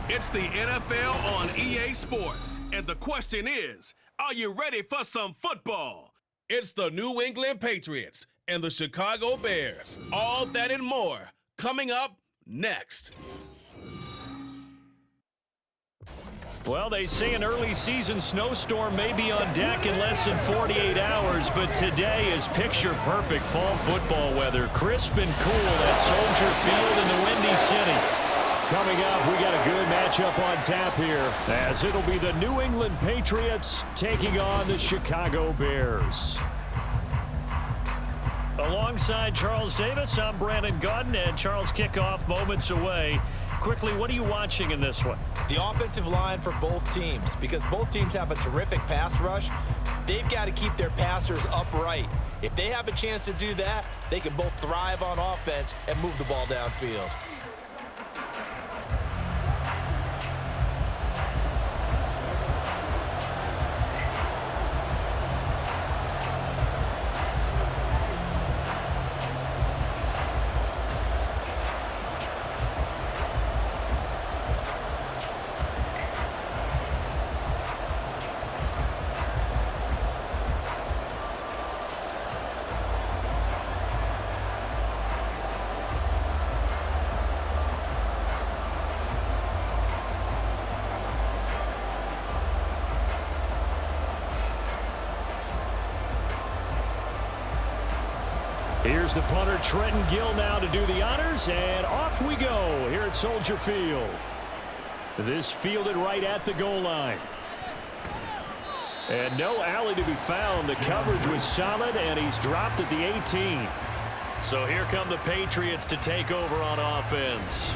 It's the NFL on EA Sports, and the question is, are you ready for some football? It's the New England Patriots and the Chicago Bears. All that and more coming up next. Well, they say an early season snowstorm may be on deck in less than 48 hours, but today is picture-perfect fall football weather. Crisp and cool at Soldier Field in the Windy City. Coming up, we got a good matchup on tap here, as it'll be the New England Patriots taking on the Chicago Bears. Alongside Charles Davis, I'm Brandon Gaudin, and Charles, kickoff moments away. Quickly, what are you watching in this one? The offensive line for both teams, because both teams have a terrific pass rush. They've got to keep their passers upright. If they have a chance to do that, they can both thrive on offense and move the ball downfield. Here's the punter, Trenton Gill, now to do the honors, and off we go here at Soldier Field. This fielded right at the goal line. And no alley to be found. The coverage was solid, and he's dropped at the 18. So here come the Patriots to take over on offense.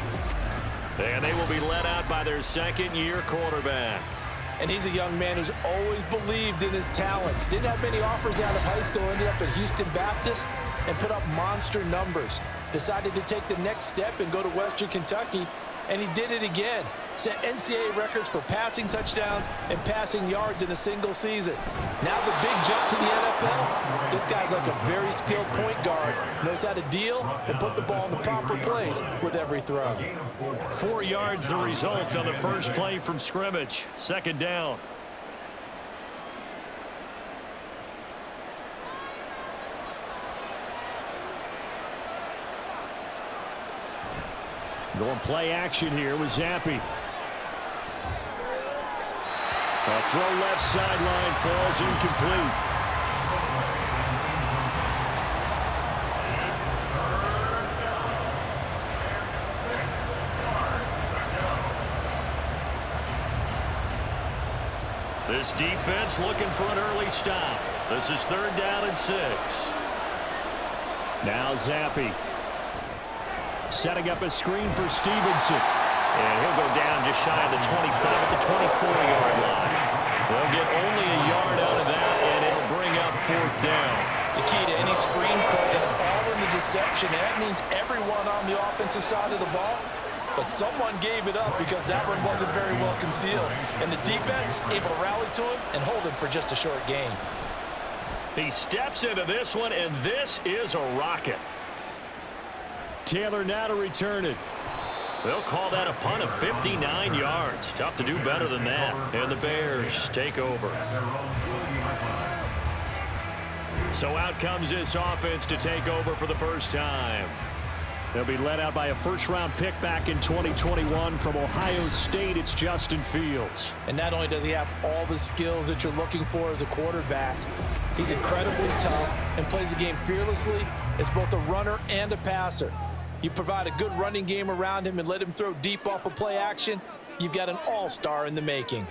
And they will be led out by their second-year quarterback. And he's a young man who's always believed in his talents. Didn't have many offers out of high school, ended up at Houston Baptist and put up monster numbers. Decided to take the next step and go to Western Kentucky, and he did it again. Set NCAA records for passing touchdowns and passing yards in a single season. Now the big jump to the NFL. This guy's like a very skilled point guard. Knows how to deal and put the ball in the proper place with every throw. 4 yards the result on the first play from scrimmage. Second down. Going play action here with Zappi. A throw left sideline falls incomplete. This defense looking for an early stop. This is 3rd down and 6. Now Zappi. Setting up a screen for Stevenson. And he'll go down just shy of the 25 at the 24-yard line. They'll get only a yard out of that, and it'll bring up 4th down. The key to any screen play is all in the deception. And that means everyone on the offensive side of the ball. But someone gave it up because that one wasn't very well concealed. And the defense able to rally to him and hold him for just a short gain. He steps into this one, and this is a rocket. Taylor now to return it. They'll call that a punt of 59 yards. Tough to do better than that. And the Bears take over. So out comes this offense to take over for the first time. They'll be led out by a first-round pick back in 2021 from Ohio State. It's Justin Fields. And not only does he have all the skills that you're looking for as a quarterback, he's incredibly tough and plays the game fearlessly as both a runner and a passer. You provide a good running game around him and let him throw deep off of play action, you've got an all-star in the making.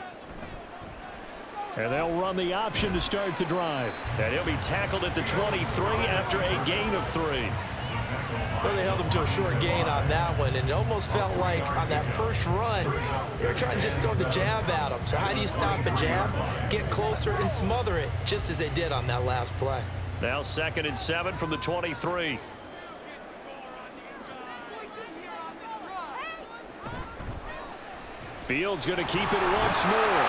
And they'll run the option to start the drive. And he'll be tackled at the 23 after a gain of 3. Well, they held him to a short gain on that one, and it almost felt like on that first run, they were trying to just throw the jab at him. So how do you stop a jab? Get closer and smother it, just as they did on that last play. Now 2nd and 7 from the 23. Fields going to keep it once more.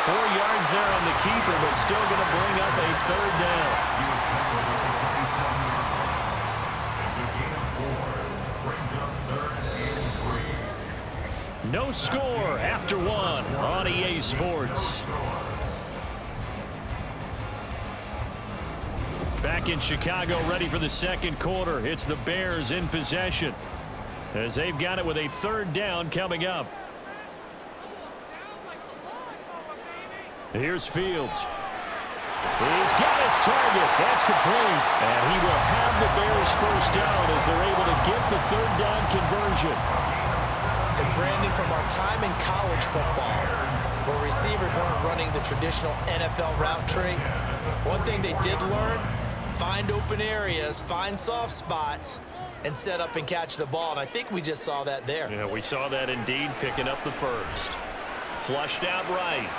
4 yards there on the keeper, but still going to bring up a 3rd down. No score after 1 on EA Sports. Back in Chicago, ready for the second quarter. It's the Bears in possession as they've got it with a 3rd down coming up. Here's Fields. He's got his target. That's complete. And he will have the Bears first down as they're able to get the 3rd down conversion. And Brandon, from our time in college football, where receivers weren't running the traditional NFL route tree, one thing they did learn, find open areas, find soft spots, and set up and catch the ball. And I think we just saw that there. Yeah, we saw that indeed, picking up the first. Flushed out right.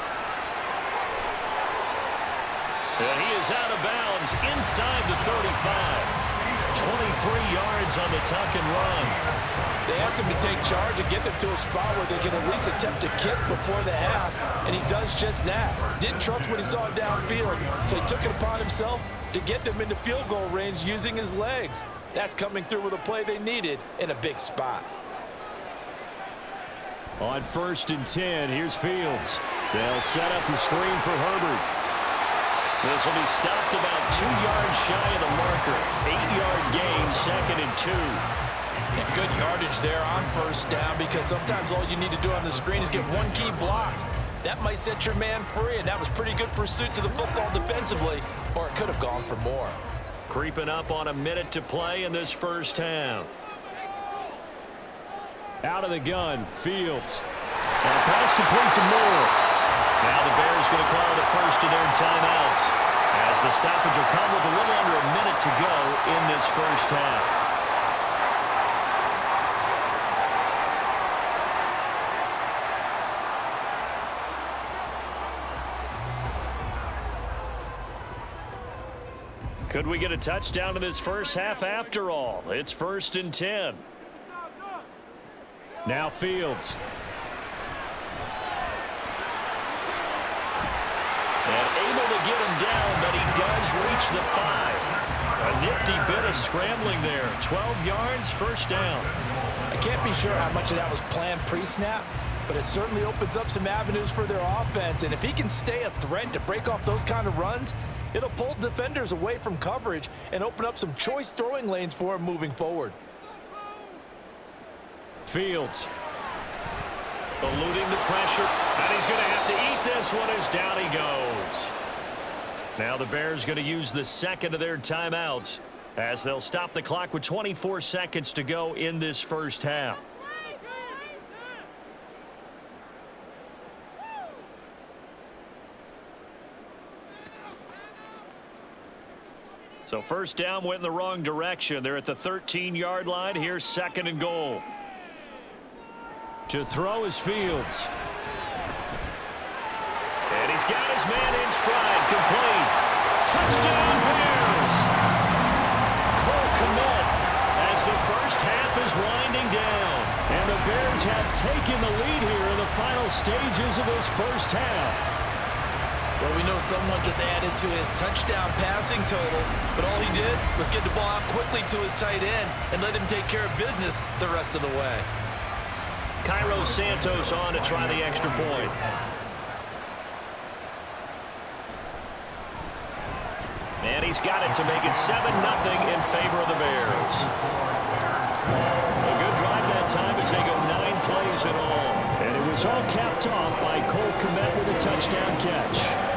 And he is out of bounds inside the 35. 23 yards on the tuck and run. They asked him to take charge and get them to a spot where they can at least attempt to kick before the half, and he does just that. Didn't trust what he saw downfield, so he took it upon himself to get them into field goal range using his legs. That's coming through with a play they needed in a big spot. On 1st and 10, here's Fields. They'll set up the screen for Herbert. This will be stopped about 2 yards shy of the marker. 8-yard gain, 2nd and 2. And good yardage there on 1st down, because sometimes all you need to do on the screen is get one key block. That might set your man free, and that was pretty good pursuit to the football defensively, or it could have gone for more. Creeping up on a minute to play in this first half. Out of the gun, Fields. And a pass complete to Moore. Now the Bears going to call the first of their timeouts, as the stoppage will come with a little under a minute to go in this first half. Could we get a touchdown in this first half after all? It's 1st and 10. Now Fields. And able to get him down, but he does reach the 5. A nifty bit of scrambling there. 12 yards, first down. I can't be sure how much of that was planned pre-snap, but it certainly opens up some avenues for their offense. And if he can stay a threat to break off those kind of runs, it'll pull defenders away from coverage and open up some choice throwing lanes for him moving forward. Fields. Eluding the pressure. And he's going to have to eat this one as down he goes. Now the Bears going to use the second of their timeouts, as they'll stop the clock with 24 seconds to go in this first half. So first down went in the wrong direction. They're at the 13-yard line. Here's 2nd and goal. To throw is Fields. And he's got his man in stride. Complete. Touchdown Bears. Cole Kmet, as the first half is winding down. And the Bears have taken the lead here in the final stages of this first half. Well, we know someone just added to his touchdown passing total, but all he did was get the ball out quickly to his tight end and let him take care of business the rest of the way. Cairo Santos on to try the extra point. And he's got it to make it 7-0 in favor of the Bears. A good drive that time as they go 9 plays in all. And it was all capped off by Cole Kmet with a touchdown catch.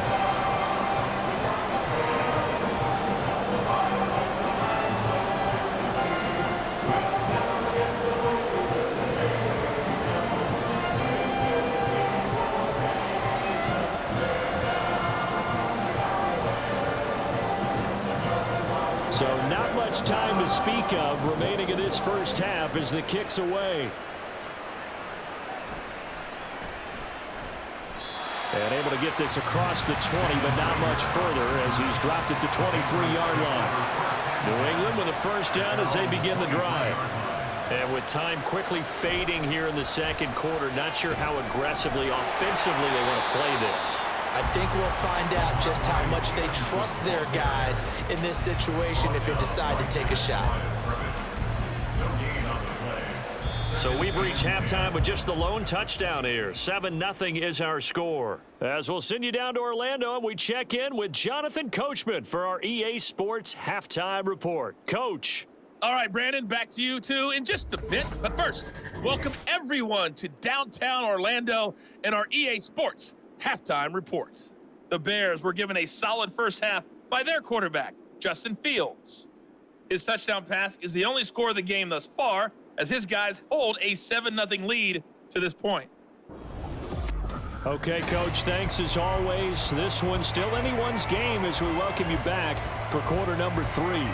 So not much time to speak of remaining in this first half as the kick's away. And able to get this across the 20, but not much further as he's dropped it to 23-yard line. New England with a first down as they begin the drive. And with time quickly fading here in the second quarter, not sure how aggressively, offensively they want to play this. I think we'll find out just how much they trust their guys in this situation if they decide to take a shot. So we've reached halftime with just the lone touchdown here. 7-0 is our score. As we'll send you down to Orlando, and we check in with Jonathan Coachman for our EA Sports Halftime Report. Coach. All right, Brandon, back to you two in just a bit. But first, welcome everyone to downtown Orlando and our EA Sports Halftime Report. The Bears were given a solid first half by their quarterback, Justin Fields. His touchdown pass is the only score of the game thus far, as his guys hold a 7-0 lead to this point. Okay, Coach, thanks as always. This one's still anyone's game as we welcome you back for quarter number 3.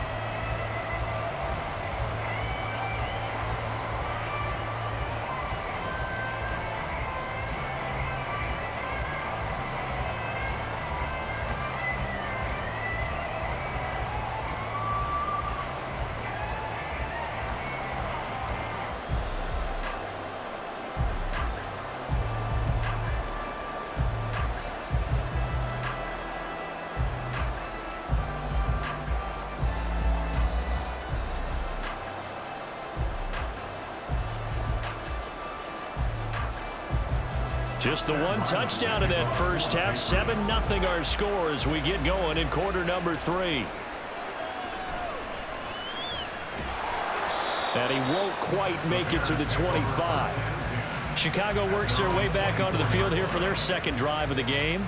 Just the one touchdown in that first half. 7-0 our score as we get going in quarter number 3. And he won't quite make it to the 25. Chicago works their way back onto the field here for their second drive of the game.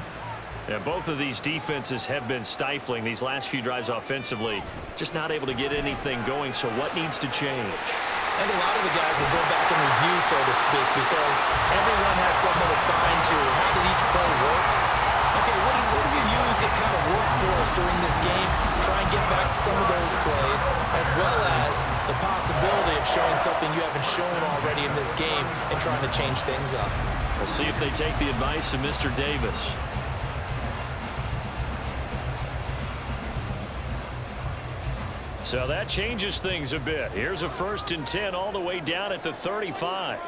Yeah, both of these defenses have been stifling these last few drives offensively. Just not able to get anything going, so what needs to change? I think a lot of the guys will go back and review, so to speak, because everyone has someone assigned to how did each play work. Okay, what did we use that kind of worked for us during this game? Try and get back some of those plays, as well as the possibility of showing something you haven't shown already in this game and trying to change things up. We'll see if they take the advice of Mr. Davis. So that changes things a bit. Here's a 1st and 10 all the way down at the 35.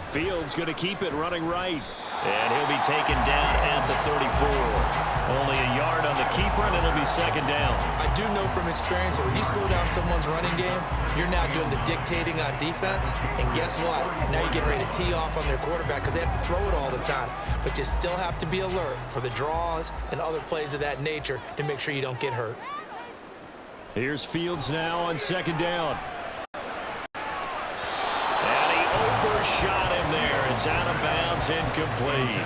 Fields going to keep it running right. And he'll be taken down at the 34. Only a yard on the keeper, and it'll be 2nd down. I do know from experience that when you slow down someone's running game, you're now doing the dictating on defense. And guess what? Now you're getting ready to tee off on their quarterback because they have to throw it all the time. But you still have to be alert for the draws and other plays of that nature to make sure you don't get hurt. Here's Fields now on 2nd down. And he overshot him there. It's out of bounds, incomplete.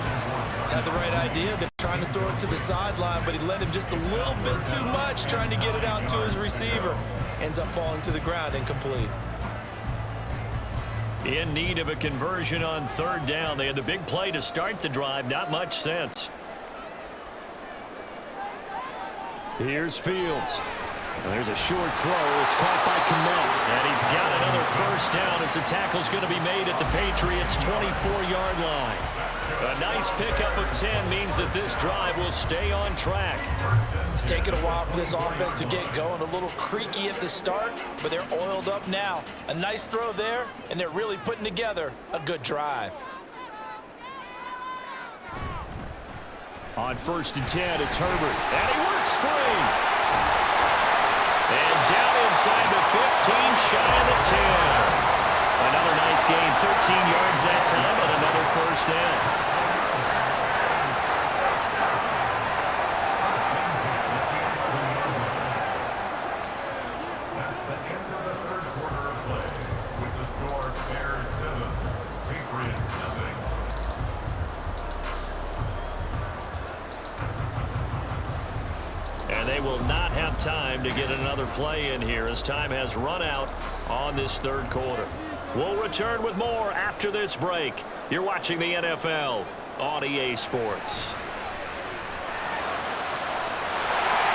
Had the right idea. They're trying to throw it to the sideline, but he led him just a little bit too much trying to get it out to his receiver. Ends up falling to the ground, incomplete. In need of a conversion on 3rd down. They had the big play to start the drive. Not much sense. Here's Fields. There's a short throw. It's caught by Kmet. And he's got another 1st down as the tackle's going to be made at the Patriots' 24-yard line. A nice pickup of 10 means that this drive will stay on track. It's taken a while for this offense to get going. A little creaky at the start, but they're oiled up now. A nice throw there, and they're really putting together a good drive. On 1st and 10, it's Herbert. And he works free. And down inside the 15, shy of the 10. Another nice gain, 13 yards that time, and another 1st down. That's the end of the 3rd quarter of play, with the score Bears 7, Patriots 0. And they will not have time to get another play in here as time has run out on this 3rd quarter. We'll return with more after this break. You're watching the NFL on EA Sports.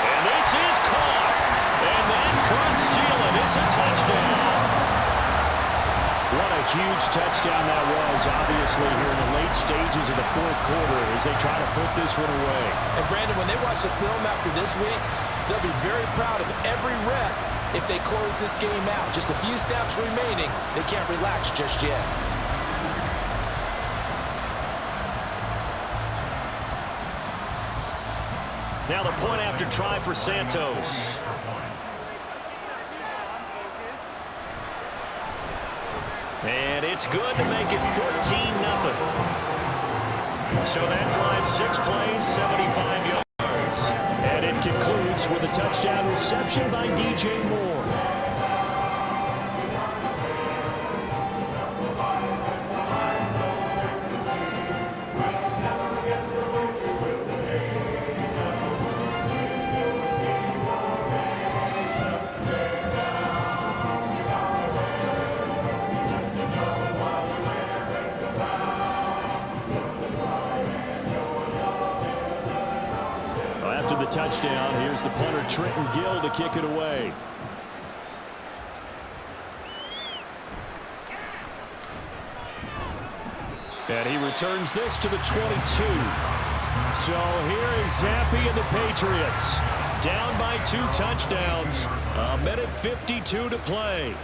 And this is caught. And that could seal it. It's a touchdown. What a huge touchdown that was, obviously, here in the late stages of the 4th quarter as they try to put this one away. And, Brandon, when they watch the film after this week, they'll be very proud of every rep if they close this game out. Just a few snaps remaining. They can't relax just yet. Now the point after try for Santos. And it's good to make it 14-0. So that drives 6 plays, 75 yards. And it concludes with a touchdown reception by DJ Moore. Touchdown. Here's the punter, Trenton Gill, to kick it away. And he returns this to the 22. So here is Zappe and the Patriots. Down by 2 touchdowns. A minute 52 to play.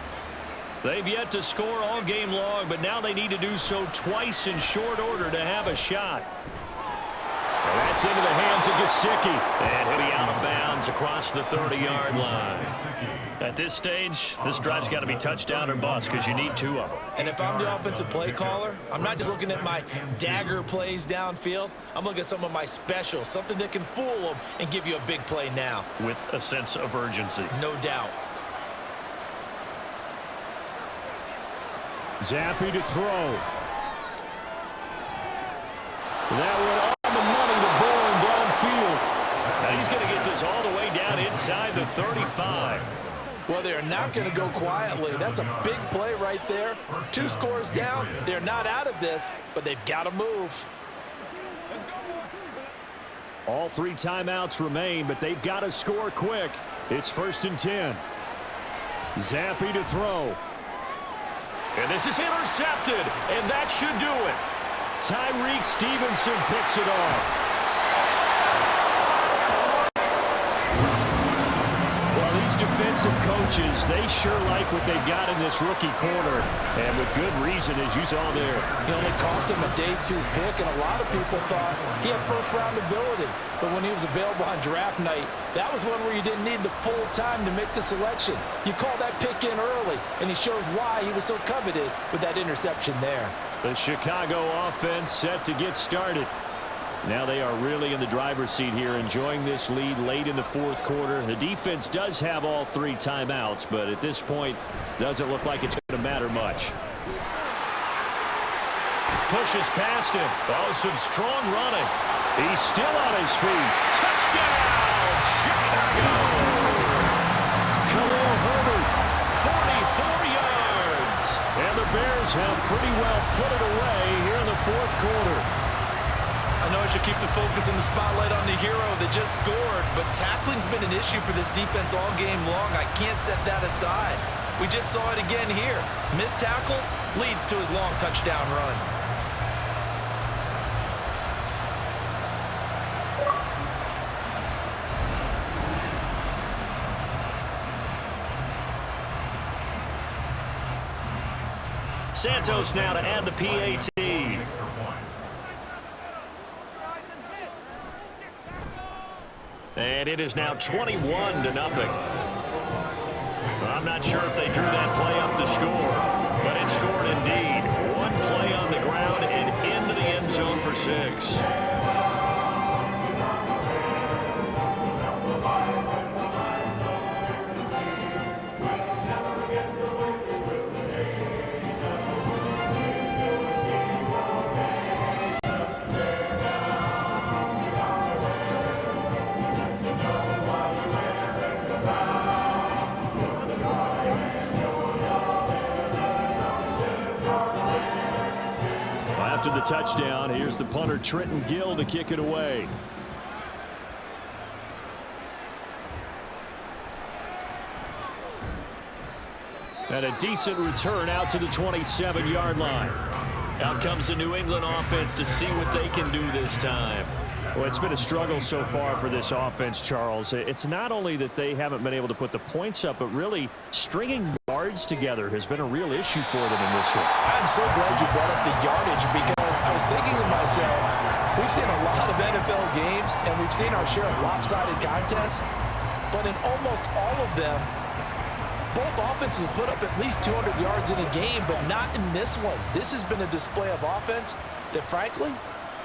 They've yet to score all game long, but now they need to do so twice in short order to have a shot. And that's into the hands of Gesicki. And he'll be out of bounds across the 30-yard line. At this stage, this drive's got to be touchdown or bust because you need 2 of them. And if I'm the offensive play caller, I'm not just looking at my dagger plays downfield. I'm looking at some of my specials, something that can fool them and give you a big play now. With a sense of urgency. No doubt. Zappe to throw. That went on the money to Bourne downfield. Now he's going to get this all the way down inside the 35. Well, they're not going to go quietly. That's a big play right there. 2 scores down. They're not out of this, but they've got to move. All 3 timeouts remain, but they've got to score quick. It's 1st and 10. Zappi to throw. And this is intercepted, and that should do it. Tyreek Stevenson picks it off. Well, these defensive coaches, they sure like what they've got in this rookie corner, and with good reason, as you saw there. He only cost him a day 2 pick, and a lot of people thought he had first-round ability. But when he was available on draft night, that was one where you didn't need the full time to make the selection. You call that pick in early, and he shows why he was so coveted with that interception there. The Chicago offense set to get started. Now they are really in the driver's seat here, enjoying this lead late in the 4th quarter. The defense does have all 3 timeouts, but at this point, doesn't look like it's going to matter much. Pushes past him. Oh, some strong running. He's still on his feet. Touchdown, Chicago! Khalil Herbert, 44 yards. And the Bears have pretty well put it away here in the 4th quarter. I know I should keep the focus and the spotlight on the hero that just scored, but tackling's been an issue for this defense all game long. I can't set that aside. We just saw it again here. Missed tackles leads to his long touchdown run. Santos now to add the PAT. And it is now 21-0. I'm not sure if they drew that play up to score, but it scored indeed. 1 play on the ground and into the end zone for 6. After the touchdown, here's the punter Trenton Gill to kick it away. And a decent return out to the 27-yard line. Out comes the New England offense to see what they can do this time. Well, it's been a struggle so far for this offense, Charles. It's not only that they haven't been able to put the points up, but really stringing yards together has been a real issue for them in this one. I'm so glad you brought up the yardage because I was thinking to myself, we've seen a lot of NFL games and we've seen our share of lopsided contests, but in almost all of them, both offenses have put up at least 200 yards in a game, but not in this one. This has been a display of offense that, frankly,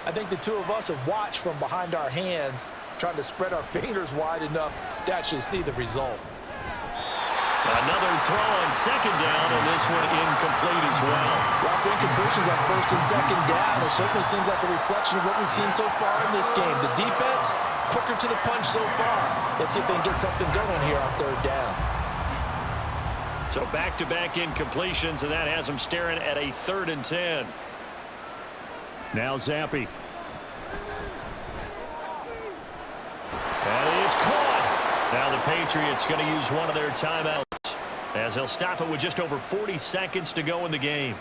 I think the 2 of us have watched from behind our hands, trying to spread our fingers wide enough to actually see the result. Another throw on 2nd down, and this one incomplete as well. Well, for incompletions on 1st and 2nd down, it certainly seems like a reflection of what we've seen so far in this game. The defense, quicker to the punch so far. Let's see if they can get something going here on 3rd down. So back-to-back incompletions, and that has them staring at a 3rd and 10. Now Zappi. That is caught. Now the Patriots going to use one of their timeouts as they'll stop it with just over 40 seconds to go in the game.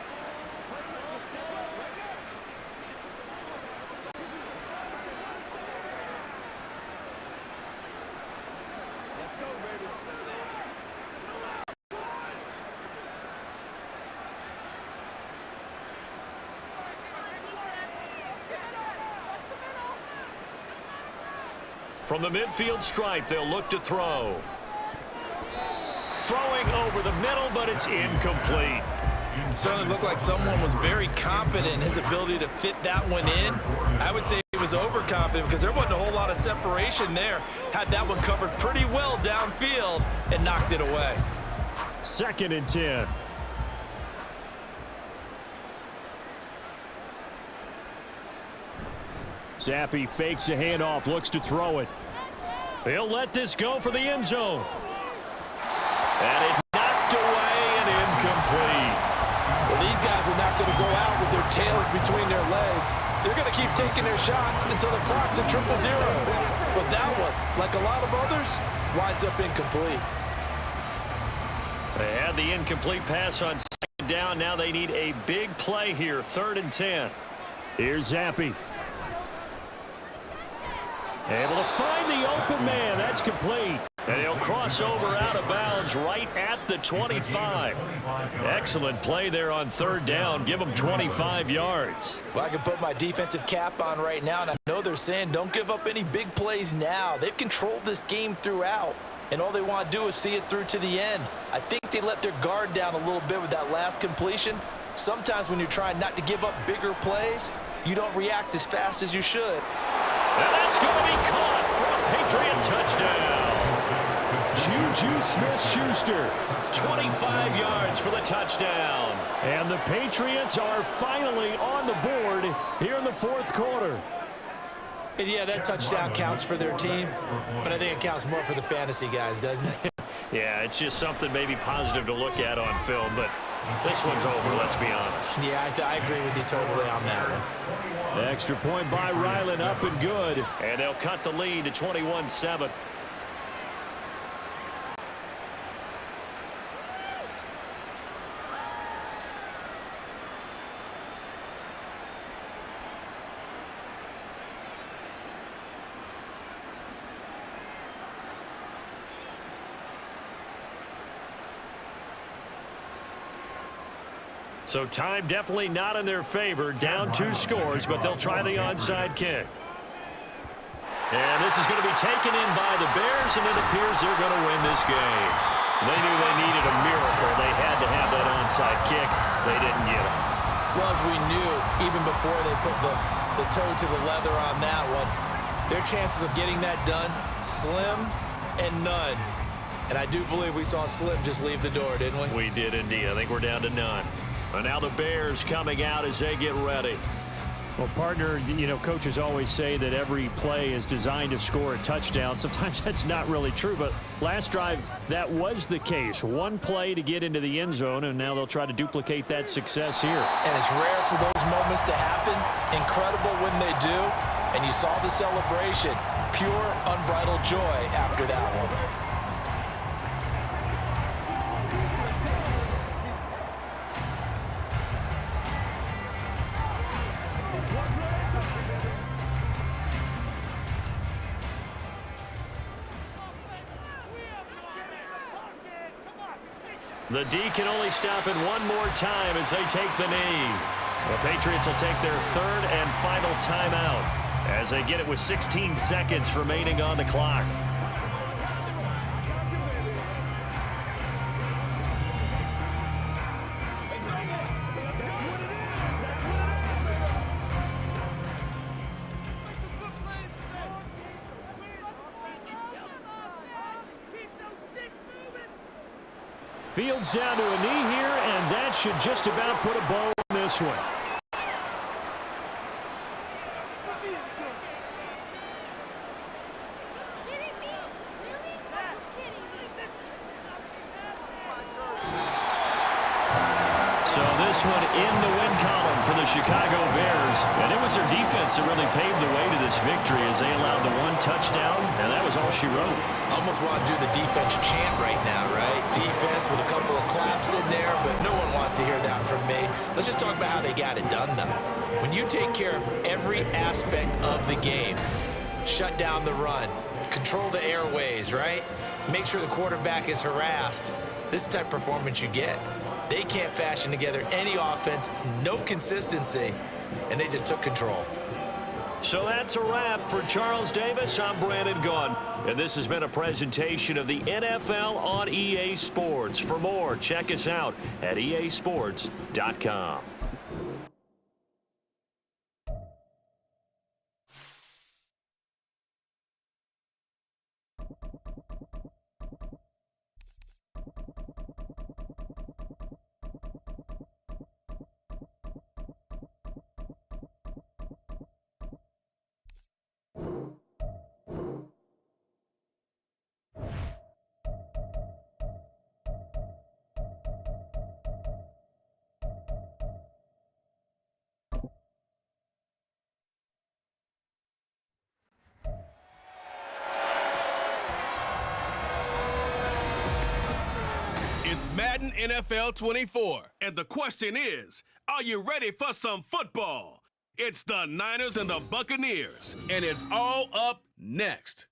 From the midfield stripe, they'll look to throw. Throwing over the middle, but it's incomplete. Certainly looked like someone was very confident in his ability to fit that one in. I would say he was overconfident because there wasn't a whole lot of separation there. Had that one covered pretty well downfield and knocked it away. 2nd and 10. Zappi fakes a handoff, looks to throw it. He'll let this go for the end zone. And it's knocked away and incomplete. Well, these guys are not going to go out with their tails between their legs. They're going to keep taking their shots until the clock's at triple zeros. But that one, like a lot of others, winds up incomplete. They had the incomplete pass on second down. Now they need a big play here, 3rd and 10. Here's Zappi. Able to find the open man. That's complete. And he'll cross over out of bounds right at the 25. Excellent play there on 3rd down. Give them 25 yards. Well, I can put my defensive cap on right now, and I know they're saying don't give up any big plays now. They've controlled this game throughout, and all they want to do is see it through to the end. I think they let their guard down a little bit with that last completion. Sometimes when you're trying not to give up bigger plays, you don't react as fast as you should. And that's going to be caught for a Patriot touchdown. Juju Smith-Schuster, 25 yards for the touchdown. And the Patriots are finally on the board here in the 4th quarter. And yeah, that touchdown counts for their team, but I think it counts more for the fantasy guys, doesn't it? Yeah, it's just something maybe positive to look at on film, but this one's over, let's be honest. Yeah, I agree with you totally on that one. Extra point by Ryland, up and good. And they'll cut the lead to 21-7. So time definitely not in their favor. Down 2 scores, but they'll try the onside kick. And this is going to be taken in by the Bears, and it appears they're going to win this game. They knew they needed a miracle. They had to have that onside kick. They didn't get it. Well, as we knew, even before they put the toe to the leather on that one, their chances of getting that done, slim and none. And I do believe we saw Slim just leave the door, didn't we? We did indeed. I think we're down to none. And now the Bears coming out as they get ready. Well, partner, you know, coaches always say that every play is designed to score a touchdown. Sometimes that's not really true, but last drive, that was the case. One play to get into the end zone, and now they'll try to duplicate that success here. And it's rare for those moments to happen. Incredible when they do. And you saw the celebration. Pure, unbridled joy after that one. The D can only stop it one more time as they take the knee. The Patriots will take their 3rd and final timeout as they get it with 16 seconds remaining on the clock. Fields down to a knee here, and that should just about put a bow on this one. So this one in the win column for the Chicago Bears. And it was their defense that really paved the way to this victory as they allowed the 1 touchdown, and that was all she wrote. Almost want to do the defense chant right now, right? Defense with a couple of claps in there, but no one wants to hear that from me. Let's just talk about how they got it done, though. When you take care of every aspect of the game, shut down the run, control the airways, right? Make sure the quarterback is harassed. This is the type of performance you get. They can't fashion together any offense, no consistency, and they just took control. So that's a wrap for Charles Davis. I'm Brandon Gaudin, and this has been a presentation of the NFL on EA Sports. For more, check us out at easports.com. It's Madden NFL24, and the question is, are you ready for some football? It's the Niners and the Buccaneers, and it's all up next.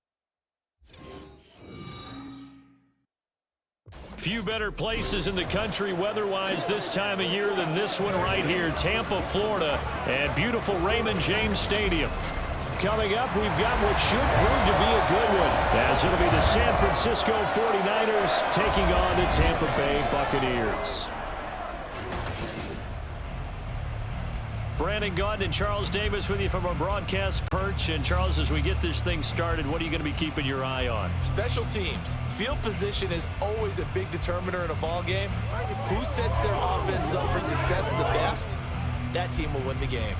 Few better places in the country weather-wise this time of year than this one right here, Tampa, Florida, at beautiful Raymond James Stadium. Coming up, we've got what should prove to be a good one, as it'll be the San Francisco 49ers taking on the Tampa Bay Buccaneers. Brandon Gaudin and Charles Davis with you from our broadcast perch. And Charles, as we get this thing started, what are you going to be keeping your eye on? Special teams. Field position is always a big determiner in a ball game. Who sets their offense up for success the best, that team will win the game.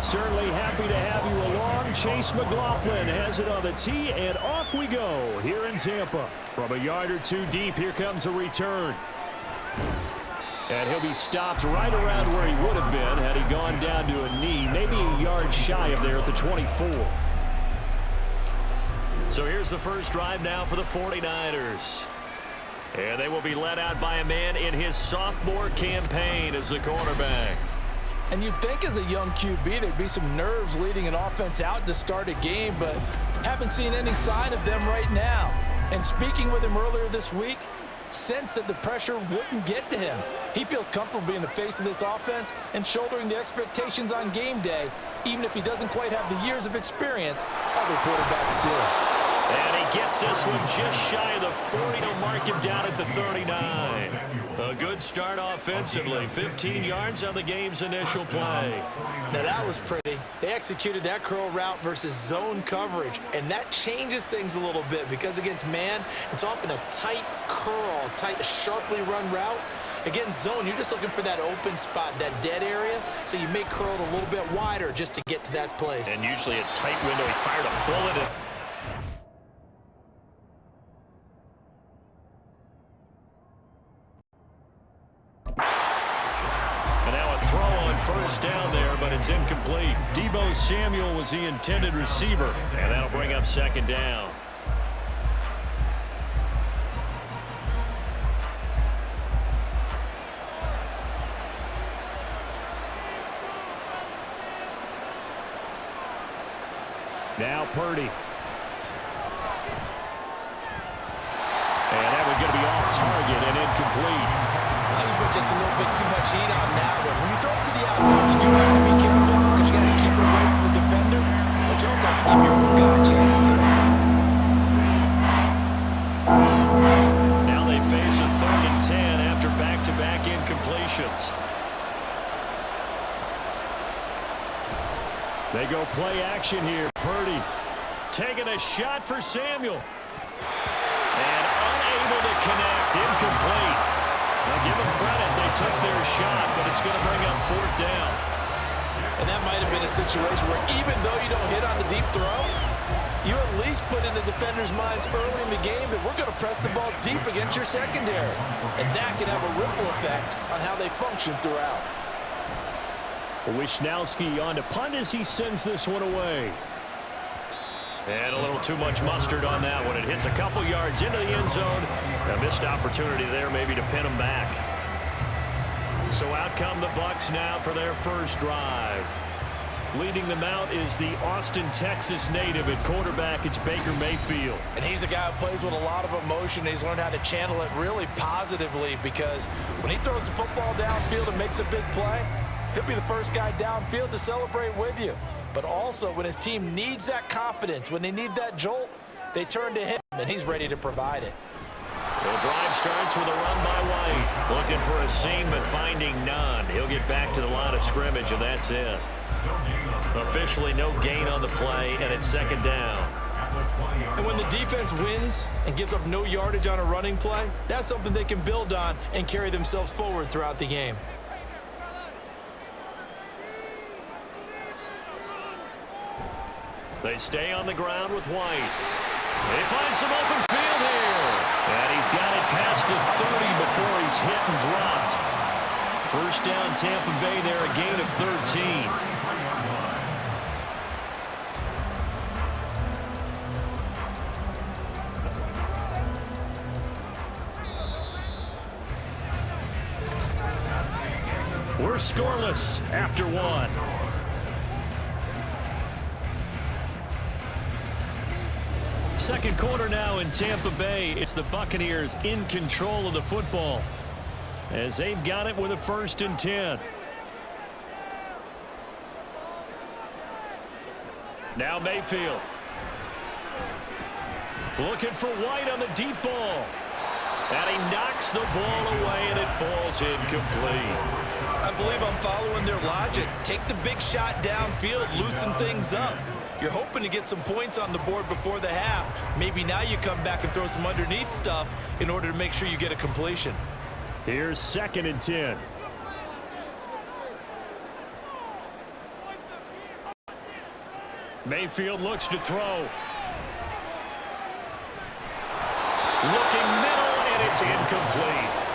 Certainly happy to have you along. Chase McLaughlin has it on the tee, and off we go here in Tampa. From a yard or two deep, here comes a return. And he'll be stopped right around where he would have been had he gone down to a knee, maybe a yard shy of there at the 24. So here's the first drive now for the 49ers. And they will be led out by a man in his sophomore campaign as the quarterback. And you'd think as a young QB there'd be some nerves leading an offense out to start a game, but haven't seen any sign of them right now. And speaking with him earlier this week, sensed that the pressure wouldn't get to him. He feels comfortable being the face of this offense and shouldering the expectations on game day, even if he doesn't quite have the years of experience other quarterbacks do. And he gets this one just shy of the 40. He'll mark him down at the 39. A good start offensively. 15 yards on the game's initial play. Now that was pretty. They executed that curl route versus zone coverage, and that changes things a little bit because against man, it's often a tight curl, tight, sharply run route. Against zone, you're just looking for that open spot, that dead area, so you may curl it a little bit wider just to get to that place. And usually a tight window. He fired a bullet at first down there, but it's incomplete. Deebo Samuel was the intended receiver, and that'll bring up second down. Now Purdy. And that one's going to be off target and incomplete. You put just a little bit too much heat on that one. When you throw it to the outside, you do have to be careful because you got to keep it away from the defender. But you also have to give your own guy a chance to. Now they face a 3rd and 10 after back-to-back incompletions. They go play action here. Purdy taking a shot for Samuel. And unable to connect. Incomplete. Now give them credit. They took their shot, but it's going to bring up 4th down. And that might have been a situation where even though you don't hit on the deep throw, you at least put in the defenders' minds early in the game that we're going to press the ball deep against your secondary. And that can have a ripple effect on how they function throughout. Wishnowski on to punt as he sends this one away. And a little too much mustard on that one. It hits a couple yards into the end zone. A missed opportunity there maybe to pin them back. So out come the Bucs now for their first drive. Leading them out is the Austin, Texas native at quarterback. It's Baker Mayfield. And he's a guy who plays with a lot of emotion. He's learned how to channel it really positively because when he throws the football downfield and makes a big play, he'll be the first guy downfield to celebrate with you. But also when his team needs that confidence, when they need that jolt, they turn to him. and he's ready to provide it. The drive starts with a run by White. Looking for a seam, but finding none. He'll get back to the line of scrimmage, and that's it. Officially no gain on the play, and it's second down. And when the defense wins and gives up no yardage on a running play, that's something they can build on and carry themselves forward throughout the game. They stay on the ground with White. They find some open field here. And he's got it past the 30 before he's hit and dropped. First down Tampa Bay there, a gain of 13. We're scoreless after one. Second quarter now in Tampa Bay. It's the Buccaneers in control of the football as they've got it with a 1st and 10. Now Mayfield. Looking for White on the deep ball. And he knocks the ball away, and it falls incomplete. I believe I'm following their logic. Take the big shot downfield, loosen things up. You're hoping to get some points on the board before the half. Maybe now you come back and throw some underneath stuff in order to make sure you get a completion. Here's 2nd and 10. Mayfield looks to throw. Looking middle, and it's incomplete.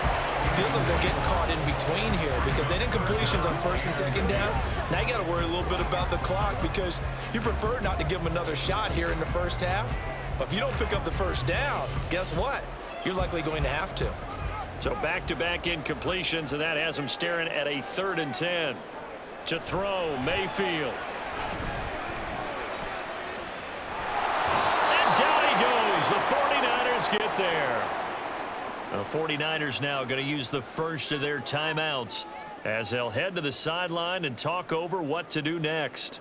Feels like they're getting caught in between here because they didn't completions on 1st and 2nd down. Now you got to worry a little bit about the clock because you prefer not to give them another shot here in the first half. But if you don't pick up the 1st down, guess what? You're likely going to have to. So back-to-back incompletions, and that has them staring at a 3rd and 10. To throw, Mayfield. And down he goes. The 49ers get there. The 49ers now going to use the first of their timeouts as they'll head to the sideline and talk over what to do next.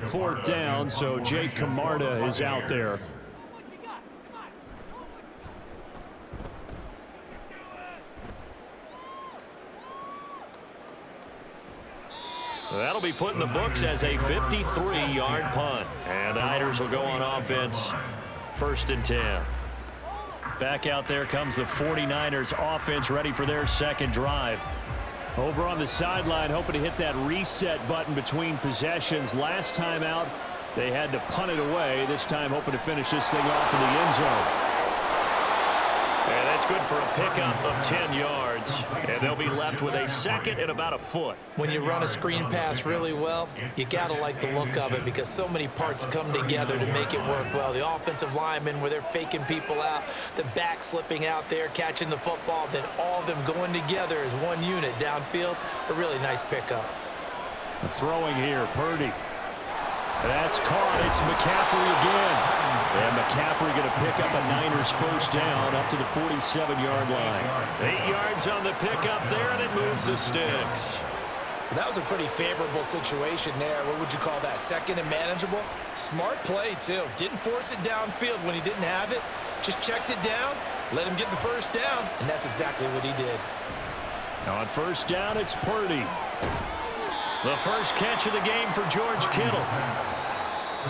Fourth down, so Jake Camarda is out there. That'll be put in the books as a 53-yard punt. And the Niners will go on offense. 1st and 10. Back out there comes the 49ers offense ready for their second drive. Over on the sideline, hoping to hit that reset button between possessions. Last time out, they had to punt it away. This time, hoping to finish this thing off in the end zone. And that's good for a pickup of 10 yards. And they'll be left with a 2nd and about a foot. When you run a screen pass really well, you got to like the look of it because so many parts come together to make it work well. The offensive linemen where they're faking people out, the back slipping out there, catching the football, then all of them going together as one unit downfield. A really nice pickup. Throwing here, Purdy. That's caught. It's McCaffrey again. And McCaffrey going to pick up a Niners 1st down up to the 47-yard line. 8 yards on the pickup there, and it moves the sticks. That was a pretty favorable situation there. What would you call that? 2nd and manageable? Smart play, too. Didn't force it downfield when he didn't have it. Just checked it down, let him get the 1st down, and that's exactly what he did. Now on 1st down, it's Purdy. The first catch of the game for George Kittle.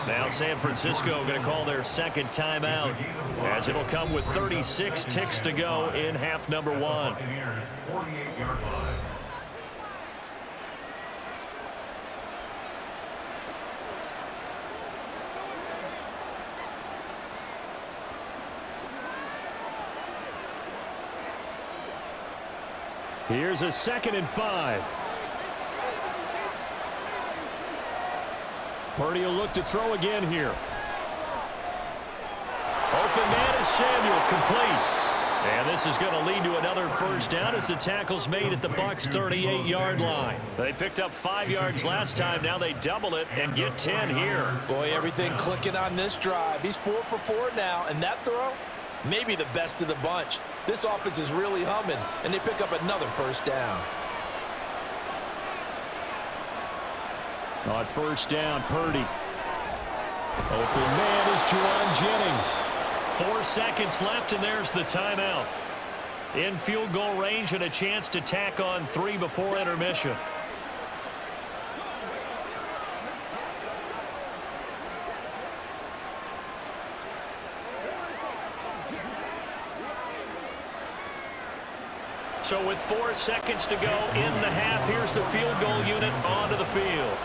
Now San Francisco going to call their 2nd timeout as it'll come with 36 ticks to go in half number 1. Here's a 2nd and 5. Purdy will look to throw again here. Open man is Samuel, complete. And this is going to lead to another 1st down as the tackle's made at the Bucs' 38-yard line. They picked up 5 yards last time. Now they double it and get 10 here. Boy, everything clicking on this drive. He's 4 for 4 now, and that throw, maybe the best of the bunch. This offense is really humming, and they pick up another 1st down. On first down, Purdy. Open man is Juwan Jennings. 4 seconds left, and there's the timeout. In field goal range and a chance to tack on 3 before intermission. So with 4 seconds to go in the half, here's the field goal unit onto the field.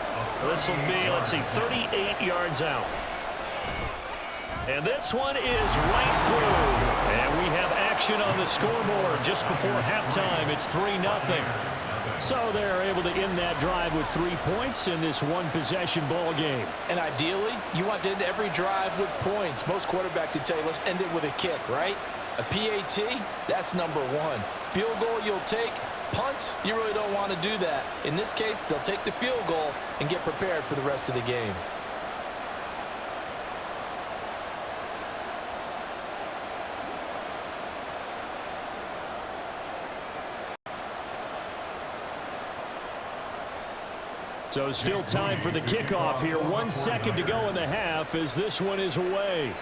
This will be, let's see, 38 yards out. And this one is right through. And we have action on the scoreboard just before halftime. It's 3-0. So they're able to end that drive with 3 points in this one-possession ball game. And ideally, you want to end every drive with points. Most quarterbacks would tell you, let's end it with a kick, right? A PAT, that's number 1. Field goal you'll take. Punts, you really don't want to do that. In this case, they'll take the field goal and get prepared for the rest of the game. So still time for the kickoff here. 1 second to go in the half as this one is away.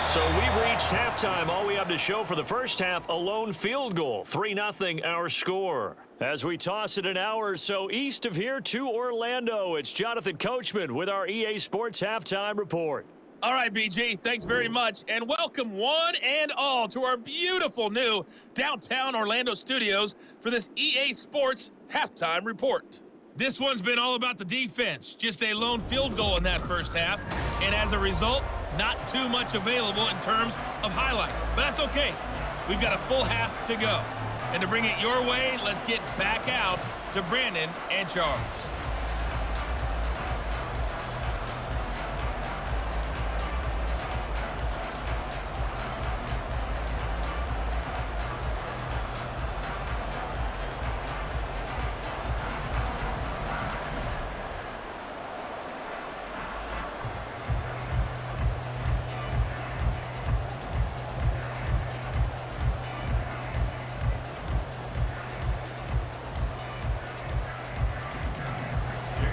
So we've reached halftime. All we have to show for the first half, a lone field goal. 3-0 our score. As we toss it an hour or so east of here to Orlando, it's Jonathan Coachman with our EA Sports Halftime Report. All right, BG, thanks very much. And welcome one and all to our beautiful new downtown Orlando studios for this EA Sports Halftime Report. This one's been all about the defense. Just a lone field goal in that first half. And as a result, not too much available in terms of highlights. But that's okay. We've got a full half to go. And to bring it your way, let's get back out to Brandon and Charles.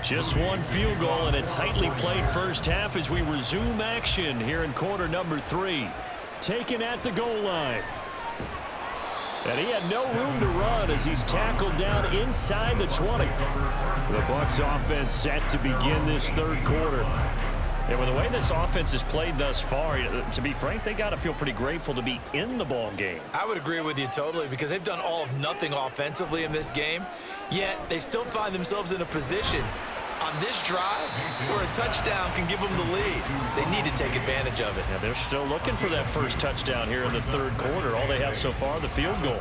Just one field goal and a tightly played first half as we resume action here in quarter number 3. Taken at the goal line. And he had no room to run as he's tackled down inside the 20. The Bucs offense set to begin this third quarter. And with the way this offense has played thus far, to be frank, they got to feel pretty grateful to be in the ball game. I would agree with you totally because they've done all of nothing offensively in this game, yet they still find themselves in a position on this drive where a touchdown can give them the lead. They need to take advantage of it. Yeah, they're still looking for that first touchdown here in the third quarter. All they have so far, the field goal.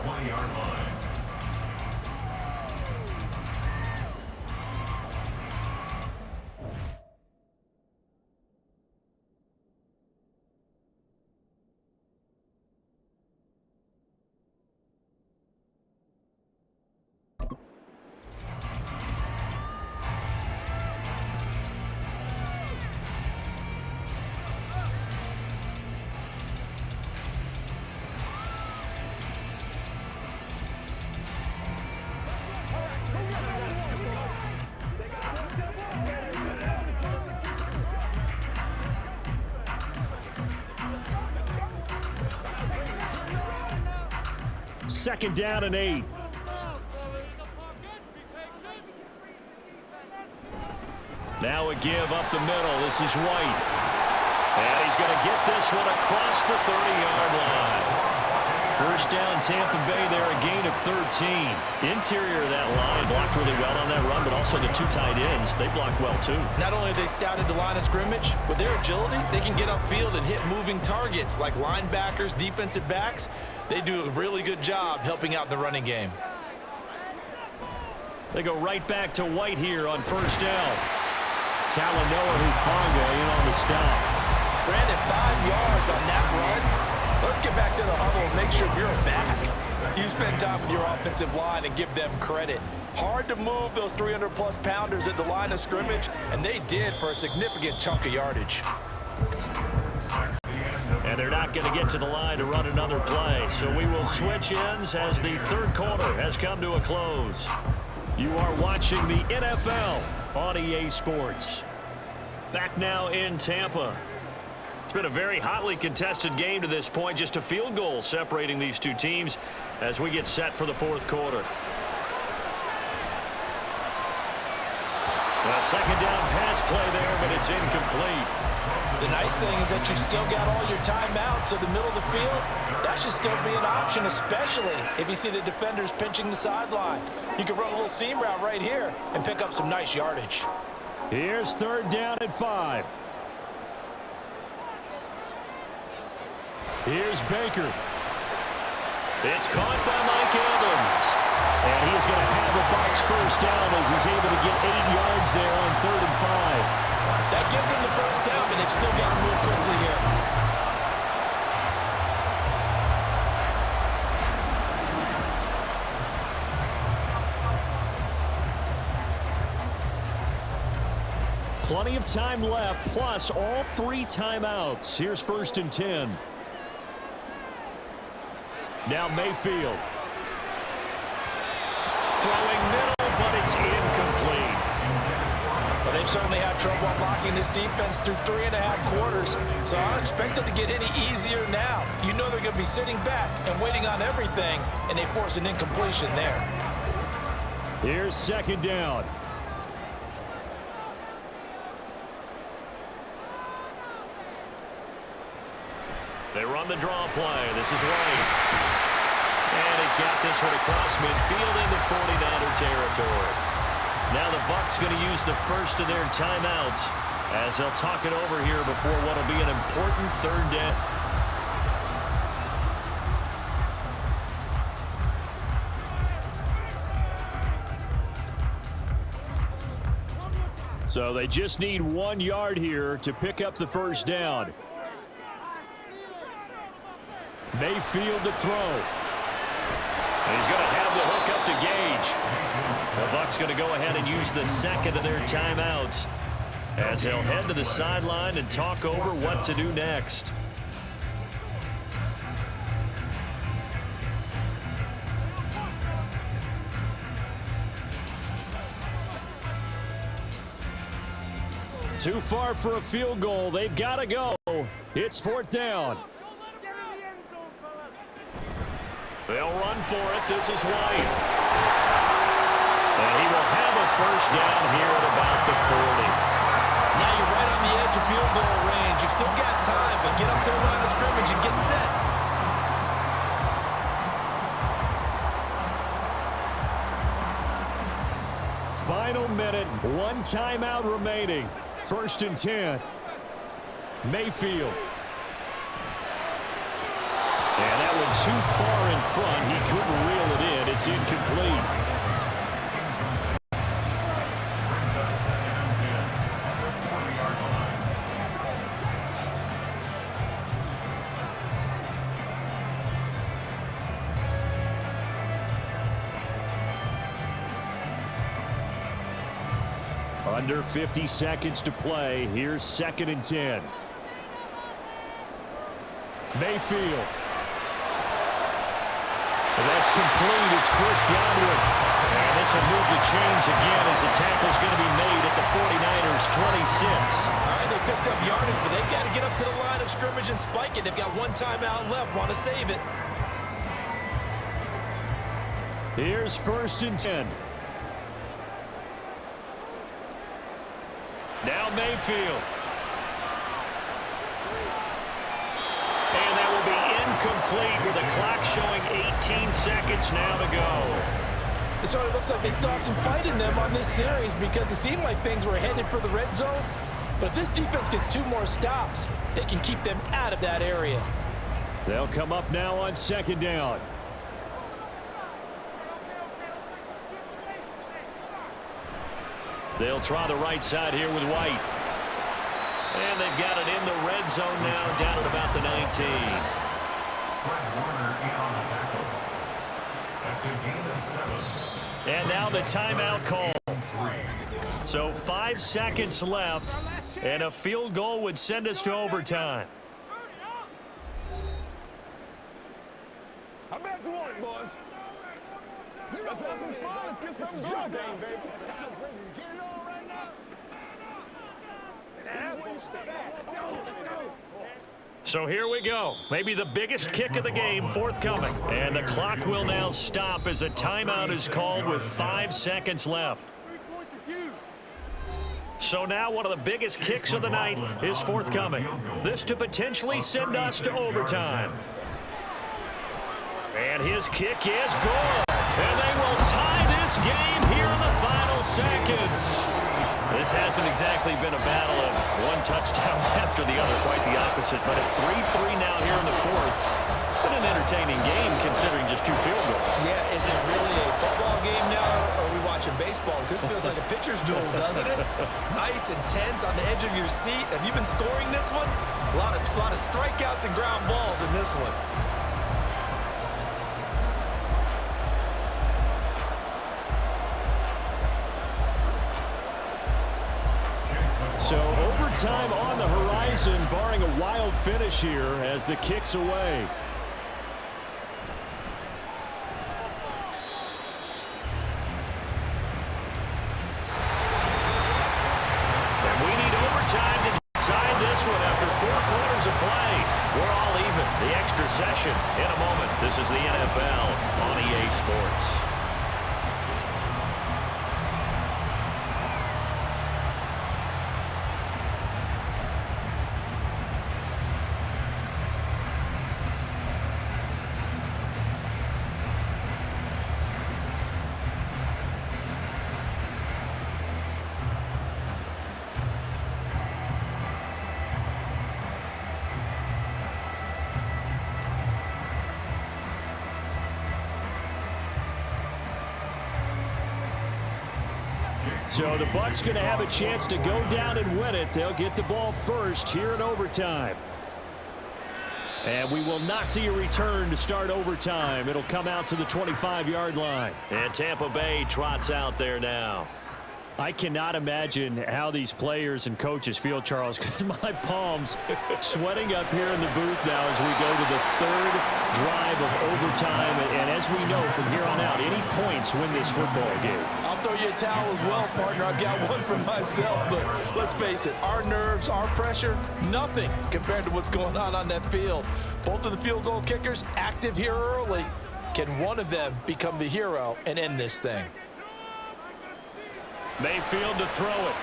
Second down and 8. Now a give up the middle. This is White. And he's going to get this one across the 30-yard line. First down, Tampa Bay there, a gain of 13. Interior of that line blocked really well on that run, but also the 2 tight ends, they blocked well too. Not only have they scouted the line of scrimmage, with their agility, they can get upfield and hit moving targets like linebackers, defensive backs. They do a really good job helping out the running game. They go right back to White here on first down. Talanoa Hufanga in on the stop. Brandon, 5 yards on that run. Let's get back to the huddle and make sure you're back. You spend time with your offensive line and give them credit. Hard to move those 300-plus pounders at the line of scrimmage, and they did for a significant chunk of yardage. And they're not going to get to the line to run another play. So we will switch ends as the third quarter has come to a close. You are watching the NFL on EA Sports. Back now in Tampa. It's been a very hotly contested game to this point. Just a field goal separating these two teams as we get set for the fourth quarter. A second down pass play there, but it's incomplete. The nice thing is that you've still got all your timeouts in the middle of the field. That should still be an option, especially if you see the defenders pinching the sideline. You can run a little seam route right here and pick up some nice yardage. Here's third down at 5. Here's Baker. It's caught by Mike Evans. And he's going to have a box first down as he's able to get 8 yards there on 3rd and 5. That gives them the first down, but they've still got to move quickly here. Plenty of time left, plus all 3 timeouts. Here's 1st and 10. Now Mayfield. Throwing middle, but it's incomplete. Well, they've certainly had trouble unlocking this defense through 3.5 quarters, so I don't expect it to get any easier now. You know they're going to be sitting back and waiting on everything, and they force an incompletion there. Here's 2nd down. They run the draw play. This is White. And he's got this one across midfield into 49er territory. Now the Bucs going to use the first of their timeouts as they'll talk it over here before what will be an important 3rd down. So they just need 1 yard here to pick up the first down. Mayfield to throw. He's going to have the hook up to Gage. The Bucs going to go ahead and use the second of their timeouts as they'll head to the sideline and talk over what to do next. Too far for a field goal. They've got to go. It's 4th down. They'll run for it. This is White. And he will have a first down here at about the 40. Now you're right on the edge of field goal range. You've still got time, but get up to the line of scrimmage and get set. Final minute, 1 timeout remaining. 1st and 10. Mayfield. And that one too far in front. He couldn't reel it in. It's incomplete. Under 50 seconds to play. Here's 2nd and 10. Mayfield. That's complete. It's Chris Godwin. And this will move the chains again as the tackle's going to be made at the 49ers' 26. All right, they picked up yardage, but they've got to get up to the line of scrimmage and spike it. They've got 1 timeout left. Want to save it. Here's 1st and 10. Now Mayfield. And that will be incomplete with the clock showing 18 seconds now to go. It sort of looks like they still have some fight in them on this series because it seemed like things were headed for the red zone. But if this defense gets 2 more stops, they can keep them out of that area. They'll come up now on 2nd down. They'll try the right side here with White. And they've got it in the red zone now, down at about the 19. And now the timeout call. So 5 seconds left, and a field goal would send us to overtime. How bad you want it, boys? Let's have some fun. Let's get some job game, baby. Guys ready to get it on right now? That's where you step at. Let's go. Let's go. So here we go. Maybe the biggest kick of the game forthcoming. And the clock will now stop as a timeout is called with 5 seconds left. So now one of the biggest kicks of the night is forthcoming. This to potentially send us to overtime. And his kick is good. And they will tie this game here in the final seconds. This hasn't exactly been a battle of one touchdown after the other, quite the opposite. But at 3-3 now here in the fourth, it's been an entertaining game considering just 2 field goals. Yeah, is it really a football game now, or are we watching baseball? This feels like a pitcher's duel, doesn't it? Nice and tense on the edge of your seat. Have you been scoring this one? A lot of strikeouts and ground balls in this one. So overtime on the horizon, barring a wild finish here as the kick's away. And we need overtime to decide this one after 4 quarters of play. We're all even. The extra session in a moment. This is the NFL on EA Sports. So the Bucs going to have a chance to go down and win it. They'll get the ball first here in overtime. And we will not see a return to start overtime. It'll come out to the 25-yard line. And Tampa Bay trots out there now. I cannot imagine how these players and coaches feel, Charles, because my palms sweating up here in the booth now as we go to the 3rd drive of overtime. And as we know from here on out, any points win this football game. I'll throw you a towel as well, partner. I've got one for myself, but let's face it, our nerves, our pressure, nothing compared to what's going on that field. Both of the field goal kickers active here early. Can one of them become the hero and end this thing? Mayfield to throw it.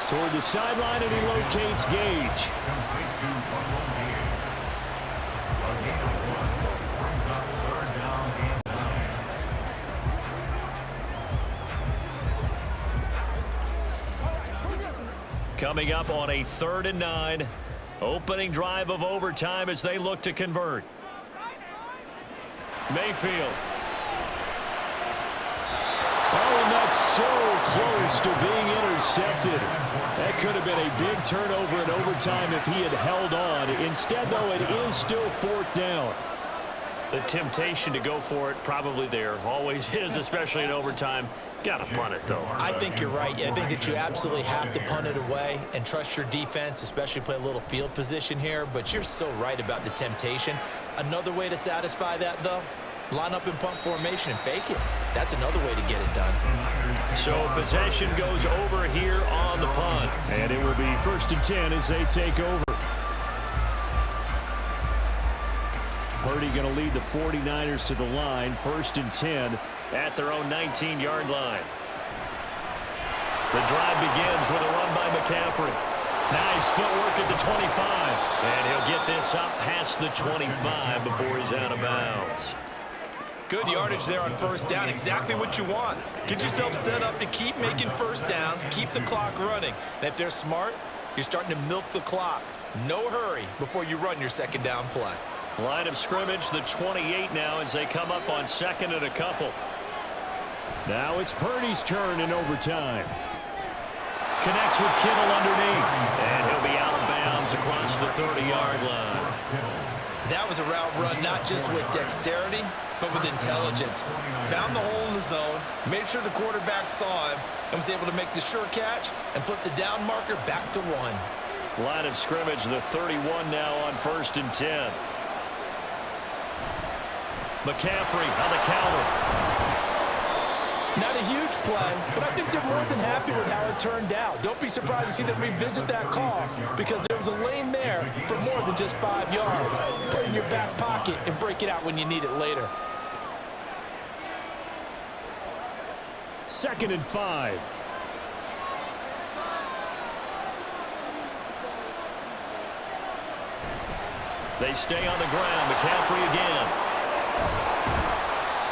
Toward the sideline, and he locates Gage. Coming up on a 3rd and 9. Opening drive of overtime as they look to convert. Mayfield. Oh, and that's so close to being intercepted. That could have been a big turnover in overtime if he had held on. Instead, though, it is still 4th down. The temptation to go for it probably there. Always is, especially in overtime. Got to punt it, though. I think you're right. I think that you absolutely have to punt it away and trust your defense, especially play a little field position here. But you're so right about the temptation. Another way to satisfy that, though, line up in punt formation and fake it. That's another way to get it done. So possession goes over here on the punt. And it will be 1st and 10 as they take over. Purdy going to lead the 49ers to the line. 1st and 10 at their own 19-yard line. The drive begins with a run by McCaffrey. Nice footwork at the 25. And he'll get this up past the 25 before he's out of bounds. Good yardage there on 1st down. Exactly what you want. Get yourself set up to keep making 1st downs, keep the clock running. And if they're smart, you're starting to milk the clock. No hurry before you run your 2nd down play. Line of scrimmage, the 28 now as they come up on 2nd and a couple. Now it's Purdy's turn in overtime. Connects with Kittle underneath. And he'll be out of bounds across the 30-yard line. That was a route run not just with dexterity, but with intelligence. Found the hole in the zone, made sure the quarterback saw him, and was able to make the sure catch and flip the down marker back to 1. Line of scrimmage, the 31 now on 1st and 10. McCaffrey on the counter. Not a huge play, but I think they're more than happy with how it turned out. Don't be surprised to see them revisit that call because there was a lane there for more than just 5 yards. Put it in your back pocket and break it out when you need it later. 2nd and 5. They stay on the ground. McCaffrey again.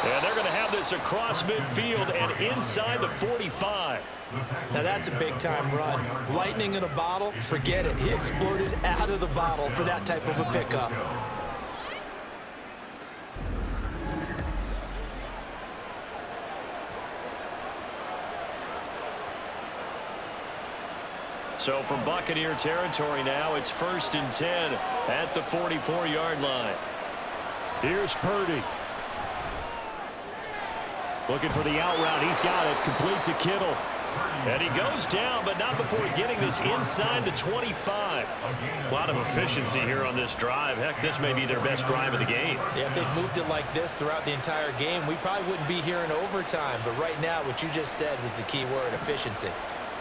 And they're going to have this across midfield and inside the 45. Now that's a big-time run. Lightning in a bottle, forget it. He exploded out of the bottle for that type of a pickup. So from Buccaneer territory now, it's 1st and 10 at the 44-yard line. Here's Purdy. Looking for the out route. He's got it. Complete to Kittle. And he goes down, but not before getting this inside the 25. A lot of efficiency here on this drive. Heck, this may be their best drive of the game. Yeah, if they'd moved it like this throughout the entire game, we probably wouldn't be here in overtime. But right now, what you just said was the key word, efficiency.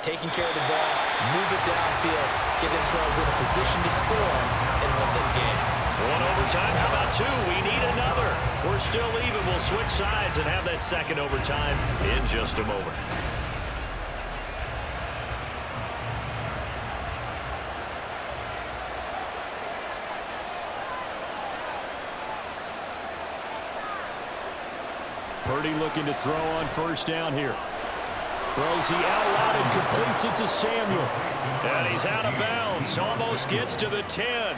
Taking care of the ball, move it downfield, get themselves in a position to score, and win this game. One overtime. How about 2? We need another. We're still even. We'll switch sides and have that second overtime in just a moment. Purdy looking to throw on 1st down here. Throws the out route and completes it to Samuel. And he's out of bounds. Almost gets to the 10.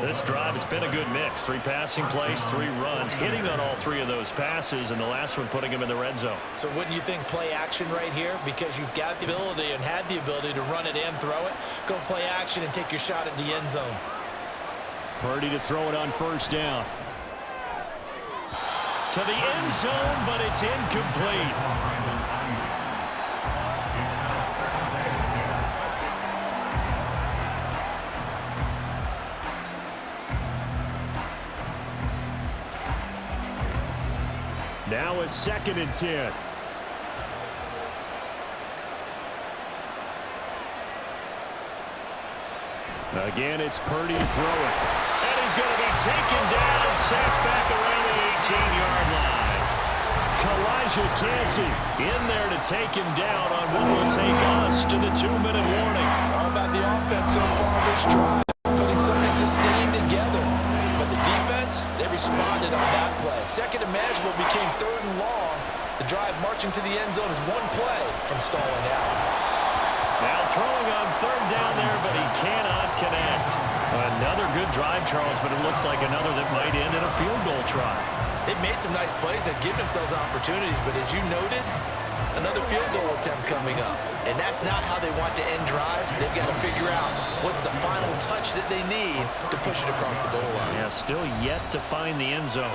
This drive, it's been a good mix. 3 passing plays, 3 runs, hitting on all 3 of those passes, and the last one putting him in the red zone. So wouldn't you think play action right here? Because you've got the ability and had the ability to run it and throw it. Go play action and take your shot at the end zone. Purdy to throw it on 1st down. To the end zone, but it's incomplete. Now it's 2nd and 10. Again, it's Purdy to throw it. And he's going to be taken down, sacked back around the 18-yard line. Kalijah Cansey in there to take him down on what will take us to the 2-minute warning. All about the offense so far this drive, putting something sustained together. But the defense, they responded on that play. 2nd and manageable became 3rd and long. The drive marching to the end zone is 1 play from stalling out. Now throwing on 3rd down there, but he cannot connect. Another good drive, Charles, but it looks like another that might end in a field goal try. They've made some nice plays that give themselves opportunities, but as you noted, another field goal attempt coming up. And that's not how they want to end drives. They've got to figure out what's the final touch that they need to push it across the goal line. Yeah, still yet to find the end zone.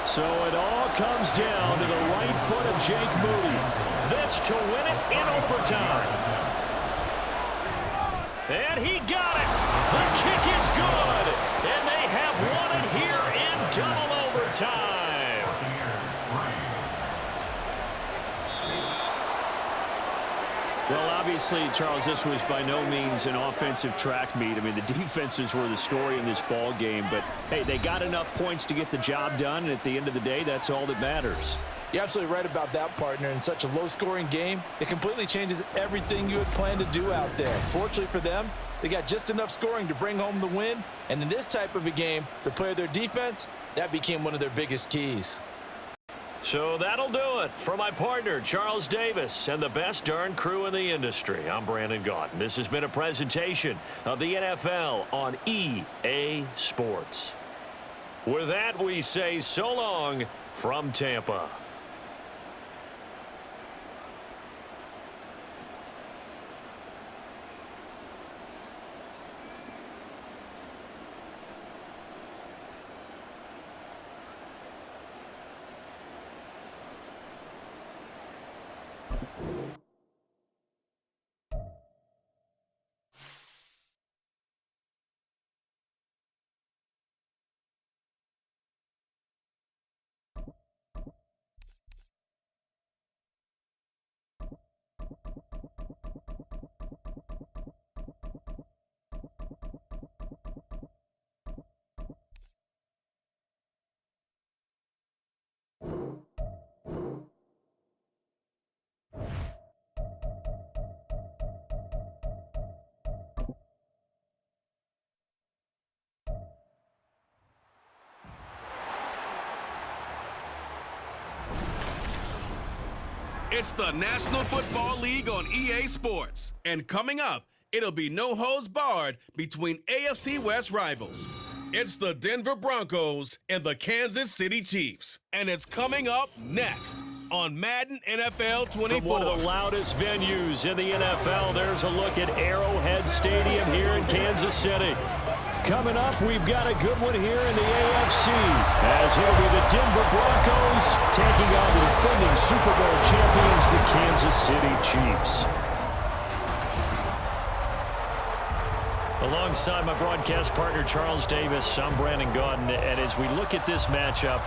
So it all comes down to the right foot of Jake Moody. This to win it in overtime. And he got it. The kick is good. And they have won it here in double overtime. Well, obviously, Charles, this was by no means an offensive track meet. I mean, the defenses were the story in this ball game. But, hey, they got enough points to get the job done. And at the end of the day, that's all that matters. You're absolutely right about that, partner. In such a low-scoring game, it completely changes everything you had planned to do out there. Fortunately for them, they got just enough scoring to bring home the win. And in this type of a game, to play their defense, that became one of their biggest keys. So that'll do it for my partner, Charles Davis, and the best darn crew in the industry. I'm Brandon Gaudin. This has been a presentation of the NFL on EA Sports. With that, we say so long from Tampa. It's the National Football League on EA Sports. And coming up, it'll be no holds barred between AFC West rivals. It's the Denver Broncos and the Kansas City Chiefs. And it's coming up next on Madden NFL24. From one of the loudest venues in the NFL, there's a look at Arrowhead Stadium here in Kansas City. Coming up, we've got a good one here in the AFC, as it'll be the Denver Broncos taking on the defending Super Bowl champions, the Kansas City Chiefs. Alongside my broadcast partner, Charles Davis, I'm Brandon Gaudin, and as we look at this matchup,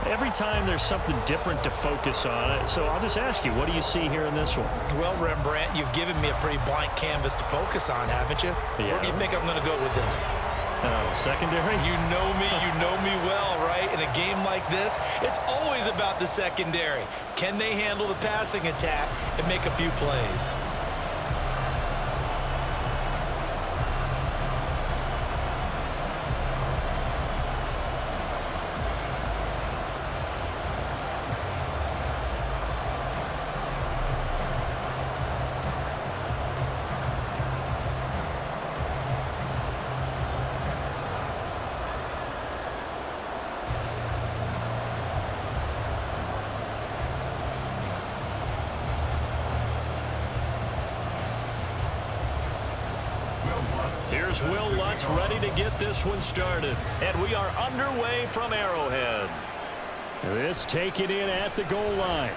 every time there's something different to focus on. So I'll just ask you, what do you see here in this one? Well, Rembrandt, you've given me a pretty blank canvas to focus on, haven't you? Yeah. Where do you think I'm going to go with this? Secondary? You know me well, right? In a game like this, it's always about the secondary. Can they handle the passing attack and make a few plays? Here's Will Lutz ready to get this one started. And we are underway from Arrowhead. This taken in at the goal line.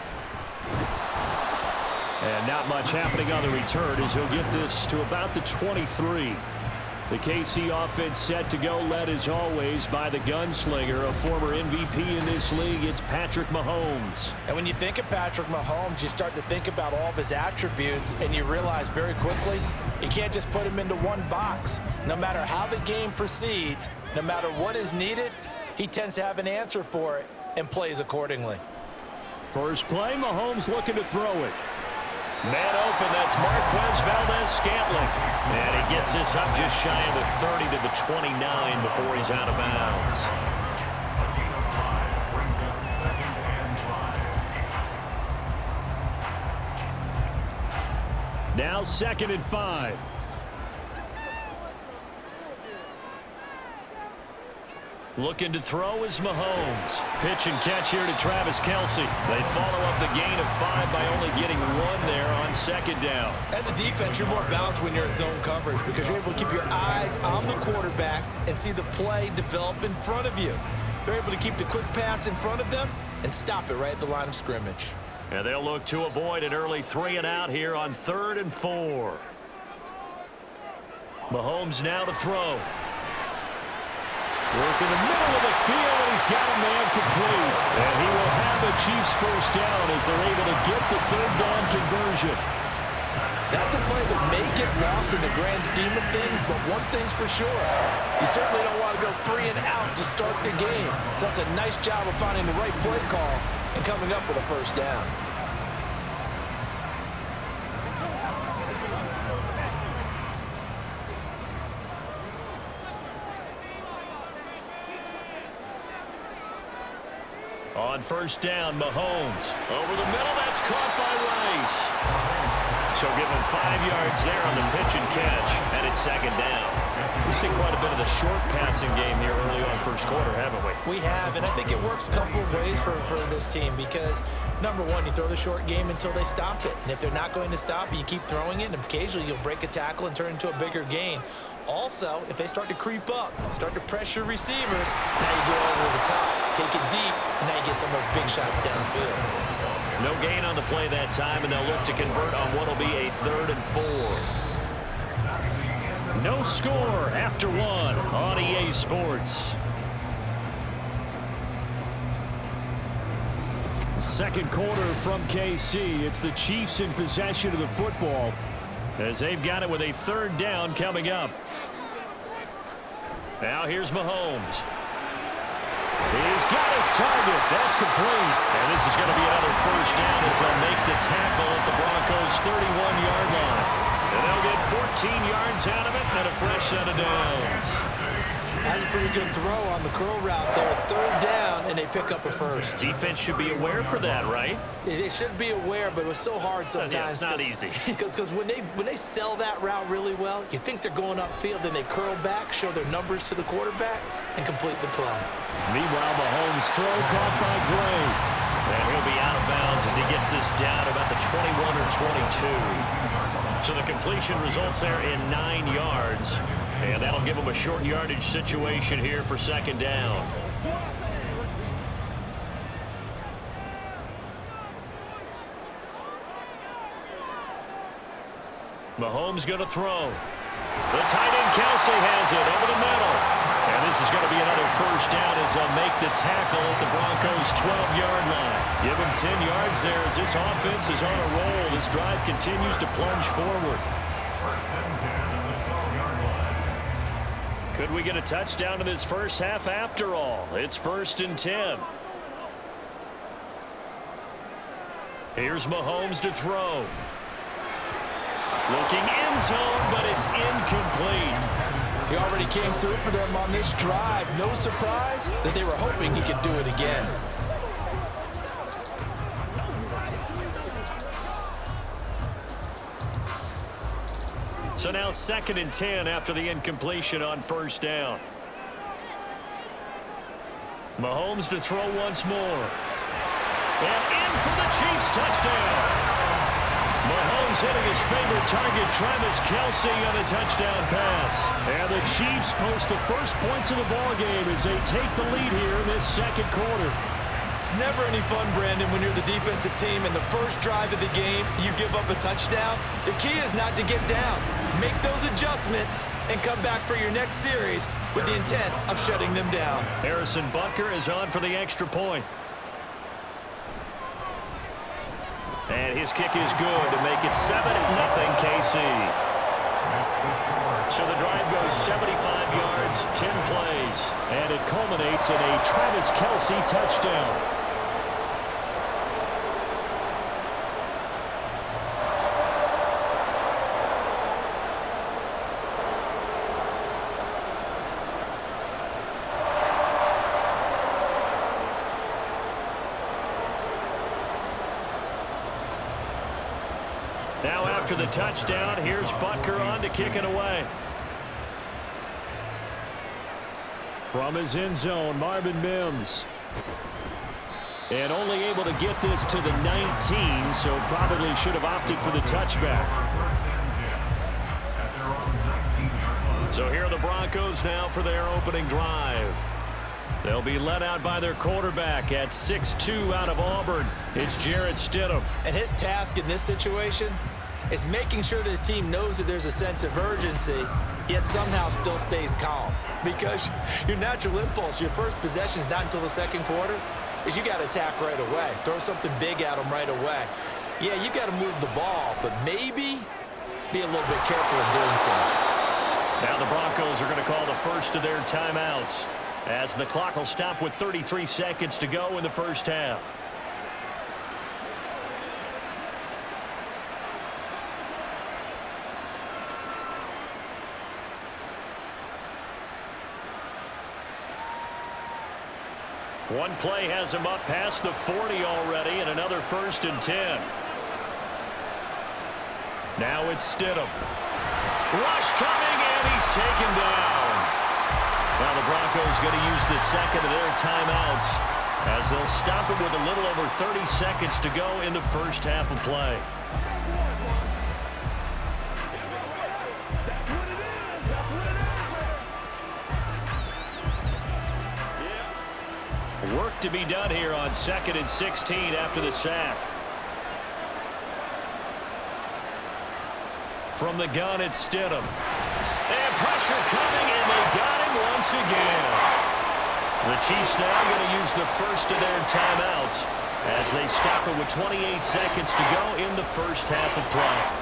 And not much happening on the return as he'll get this to about the 23. The KC offense set to go, led as always by the gunslinger, a former MVP in this league. It's Patrick Mahomes. And when you think of Patrick Mahomes, you start to think about all of his attributes, and you realize very quickly you can't just put him into one box. No matter how the game proceeds, no matter what is needed, he tends to have an answer for it and plays accordingly. First play, Mahomes looking to throw it. Man open, that's Marquez Valdez-Scantling. And he gets this up just shy of the 30 to the 29 before he's out of bounds. A gain of 5 brings up 2nd and 5. Now 2nd and 5. Looking to throw is Mahomes. Pitch and catch here to Travis Kelce. They follow up the gain of 5 by only getting 1 there on 2nd down. As a defense, you're more balanced when you're in zone coverage because you're able to keep your eyes on the quarterback and see the play develop in front of you. They're able to keep the quick pass in front of them and stop it right at the line of scrimmage. And they'll look to avoid an early 3 and out here on 3rd and 4. Mahomes now to throw. Work in the middle of the field, and he's got a man complete. And he will have the Chiefs first down as they're able to get the 3rd down conversion. That's a play that may get lost in the grand scheme of things, but one thing's for sure. You certainly don't want to go 3 and out to start the game. So that's a nice job of finding the right play call and coming up with a first down. On first down, Mahomes. Over the middle, that's caught by Rice. So give him 5 yards there on the pitch and catch, and it's 2nd down. We've seen quite a bit of the short passing game here early on first quarter, haven't we? We have, and I think it works a couple of ways for this team because, number one, you throw the short game until they stop it. And if they're not going to stop it, you keep throwing it, and occasionally you'll break a tackle and turn it into a bigger gain. Also, if they start to creep up, start to pressure receivers, now you go over the top, take it deep, and now you get some of those big shots downfield. No gain on the play that time, and they'll look to convert on what will be a 3rd and 4. No score after 1 on EA Sports. Second quarter from KC. It's the Chiefs in possession of the football as they've got it with a 3rd down coming up. Now here's Mahomes. He's got his target. That's complete. And this is going to be another first down as they'll make the tackle at the Broncos' 31-yard line. And they'll get 14 yards out of it and a fresh set of downs. That's a pretty good throw on the curl route there. Third down, and they pick up a first. Defense should be aware for that, right? They should be aware, but it was so hard sometimes. Yeah, it's not easy. Because when they sell that route really well, you think they're going upfield, then they curl back, show their numbers to the quarterback, and complete the play. Meanwhile, Mahomes' throw caught by Gray. And he'll be out of bounds as he gets this down about the 21 or 22. So the completion results there in 9 yards. And that'll give him a short yardage situation here for second down. Mahomes going to throw. The tight end Kelsey has it over the middle. And this is going to be another first down as they'll make the tackle at the Broncos' 12-yard line. Give him 10 yards there as this offense is on a roll. This drive continues to plunge forward. First and 10 on the 12-yard line. Could we get a touchdown in this first half after all? It's first and 10. Here's Mahomes to throw. Looking end zone, but it's incomplete. He already came through for them on this drive. No surprise that they were hoping he could do it again. So now second and 10 after the incompletion on first down. Mahomes to throw once more. And in for the Chiefs touchdown. Mahomes hitting his favorite target, Travis Kelsey, on a touchdown pass. And the Chiefs post the first points of the ballgame as they take the lead here in this second quarter. It's never any fun, Brandon, when you're the defensive team and the first drive of the game, you give up a touchdown. The key is not to get down. Make those adjustments and come back for your next series with the intent of shutting them down. Harrison Butker is on for the extra point. And his kick is good to make it 7-0 KC. So the drive goes 75 yards, 10 plays. And it culminates in a Travis Kelsey touchdown. Now after the touchdown, here's Butker on to kick it away. From his end zone, Marvin Mims. And only able to get this to the 19, so probably should have opted for the touchback. So here are the Broncos now for their opening drive. They'll be led out by their quarterback at 6'2" out of Auburn. It's Jarrett Stidham. And his task in this situation is making sure this team knows that there's a sense of urgency, yet somehow still stays calm. Because your natural impulse, your first possession is not until the second quarter, is you got to attack right away. Throw something big at them right away. Yeah, you got to move the ball, but maybe be a little bit careful in doing so. Now the Broncos are going to call the first of their timeouts, as the clock will stop with 33 seconds to go in the first half. One play has him up past the 40 already, and another first and 10. Now it's Stidham. Rush coming, and he's taken down. Now the Broncos going to use the second of their timeouts as they'll stop it with a little over 30 seconds to go in the first half of play. Work to be done here on 2nd and 16 after the sack. From the gun, it's Stidham. And pressure coming, and they got him once again. The Chiefs now going to use the first of their timeouts as they stop it with 28 seconds to go in the first half of play.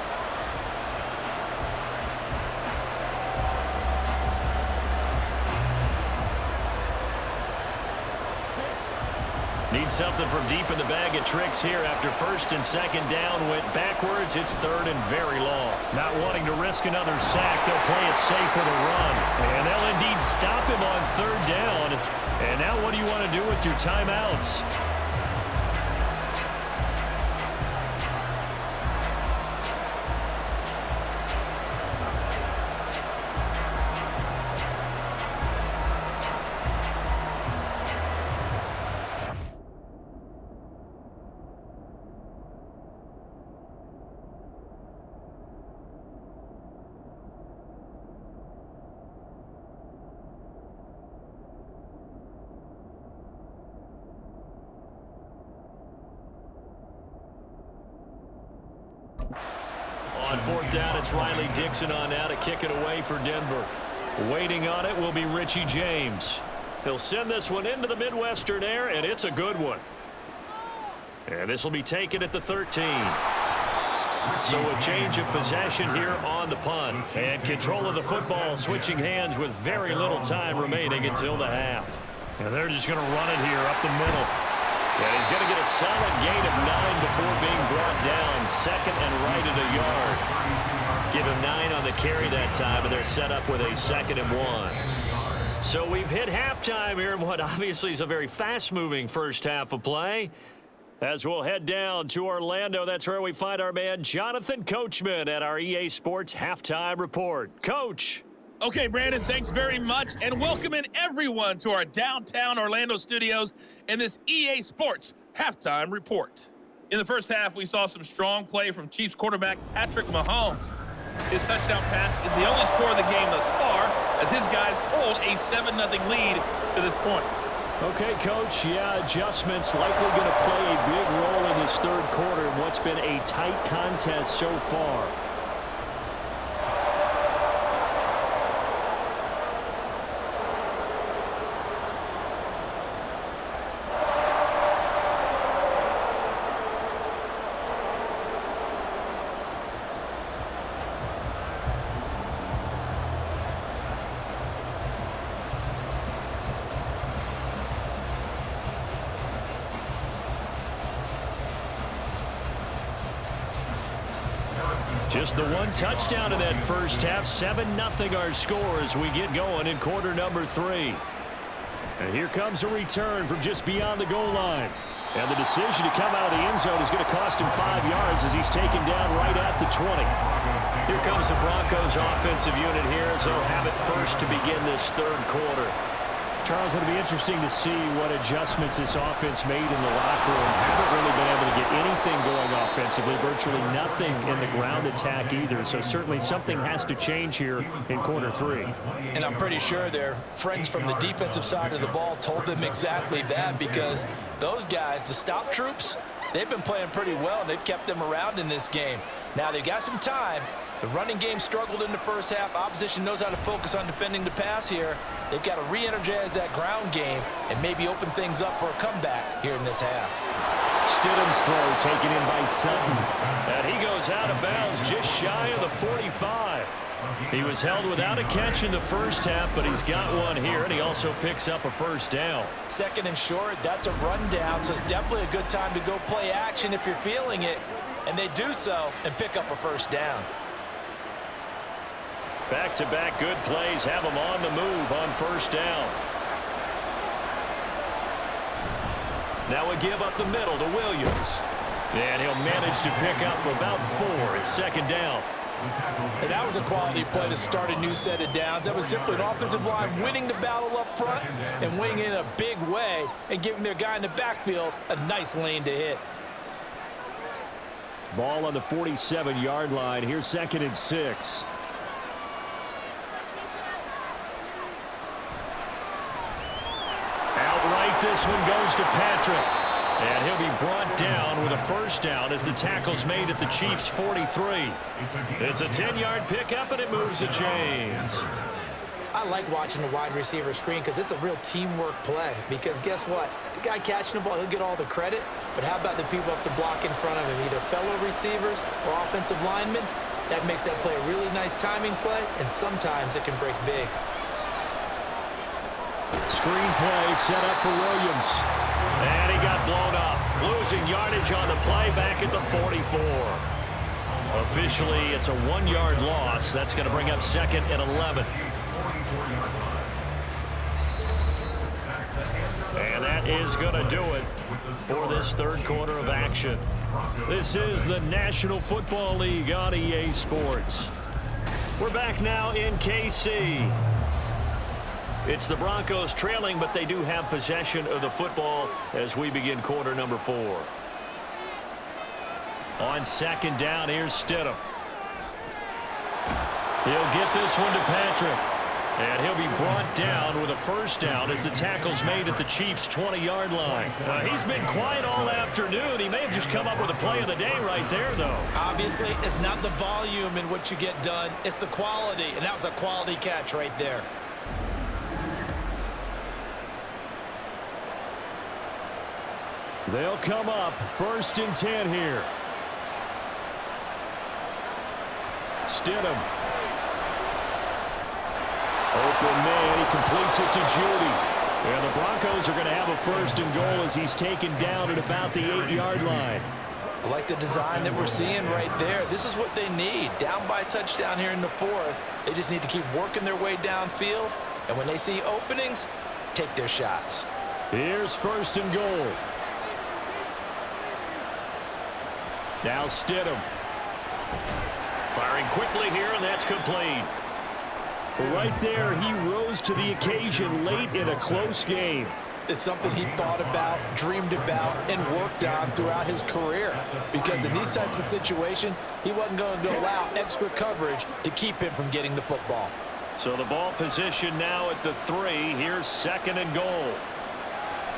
Need something from deep in the bag of tricks here after first and second down went backwards. It's third and very long. Not wanting to risk another sack, they'll play it safe with a run. And they'll indeed stop him on third down. And now what do you want to do with your timeouts? On fourth down, it's Riley Dixon on now to kick it away for Denver. Waiting on it will be Richie James. He'll send this one into the Midwestern air, and it's a good one. And this will be taken at the 13. So a change of possession here on the punt. And control of the football switching hands with very little time remaining until the half. And they're just going to run it here up the middle. And he's going to get a solid gain of 9 before being brought down. Second and right at a yard. Give him 9 on the carry that time, and they're set up with a 2nd and 1. So we've hit halftime here in what obviously is a very fast-moving first half of play. As we'll head down to Orlando, that's where we find our man Jonathan Coachman at our EA Sports Halftime Report. Coach. Okay, Brandon, thanks very much, and welcome in everyone to our downtown Orlando studios in this EA Sports Halftime Report. In the first half, we saw some strong play from Chiefs quarterback Patrick Mahomes. His touchdown pass is the only score of the game thus far, as his guys hold a 7-0 lead to this point. Okay, Coach, yeah, adjustments likely going to play a big role in this third quarter in what's been a tight contest so far. Just the one touchdown in that first half. 7-0 our score as we get going in quarter number 3. And here comes a return from just beyond the goal line. And the decision to come out of the end zone is going to cost him 5 yards as he's taken down right at the 20. Here comes the Broncos offensive unit here as they'll have it first to begin this third quarter. Charles, it'll be interesting to see what adjustments this offense made in the locker room. Haven't really been able to get anything going offensively, virtually nothing in the ground attack either. So certainly something has to change here in quarter 3. And I'm pretty sure their friends from the defensive side of the ball told them exactly that, because those guys, the stop troops, they've been playing pretty well, and they've kept them around in this game. Now they've got some time. The running game struggled in the first half. Opposition knows how to focus on defending the pass here. They've got to re-energize that ground game and maybe open things up for a comeback here in this half. Stidham's throw taken in by Sutton. And he goes out of bounds just shy of the 45. He was held without a catch in the first half, but he's got one here, and he also picks up a first down. Second and short, that's a rundown, so it's definitely a good time to go play action if you're feeling it. And they do so and pick up a first down. Back-to-back good plays have him on the move on first down. Now a give up the middle to Williams. And he'll manage to pick up about 4. It's second down. And that was a quality play to start a new set of downs. That was simply an offensive line winning the battle up front and winning in a big way and giving their guy in the backfield a nice lane to hit. Ball on the 47-yard line. Here's second and 6. Outright, this one goes to Patrick. And he'll be brought down with a first down as the tackle's made at the Chiefs' 43. It's a 10-yard pickup, and it moves to James. I like watching the wide receiver screen because it's a real teamwork play. Because guess what? The guy catching the ball, he'll get all the credit. But how about the people up to block in front of him, either fellow receivers or offensive linemen? That makes that play a really nice timing play, and sometimes it can break big. Screen play set up for Williams. And he got blown up. Losing yardage on the play back at the 44. Officially, it's a 1-yard loss. That's going to bring up 2nd and 11. And that is going to do it for this third quarter of action. This is the National Football League on EA Sports. We're back now in KC. It's the Broncos trailing, but they do have possession of the football as we begin quarter number 4. On 2nd down, here's Stidham. He'll get this one to Patrick. And he'll be brought down with a first down as the tackle's made at the Chiefs' 20-yard line. He's been quiet all afternoon. He may have just come up with a play of the day right there, though. Obviously, it's not the volume in what you get done. It's the quality, and that was a quality catch right there. They'll come up 1st and 10 here. Stidham. Open man, he completes it to Judy. And the Broncos are going to have a 1st and goal as he's taken down at about the 8-yard line. I like the design that we're seeing right there. This is what they need. Down by a touchdown here in the 4th. They just need to keep working their way downfield. And when they see openings, take their shots. Here's 1st and goal. Now Stidham. Firing quickly here, and that's complete. Right there, he rose to the occasion late in a close game. It's something he thought about, dreamed about, and worked on throughout his career. Because in these types of situations, he wasn't going to allow extra coverage to keep him from getting the football. So the ball position now at the 3. Here's 2nd and goal.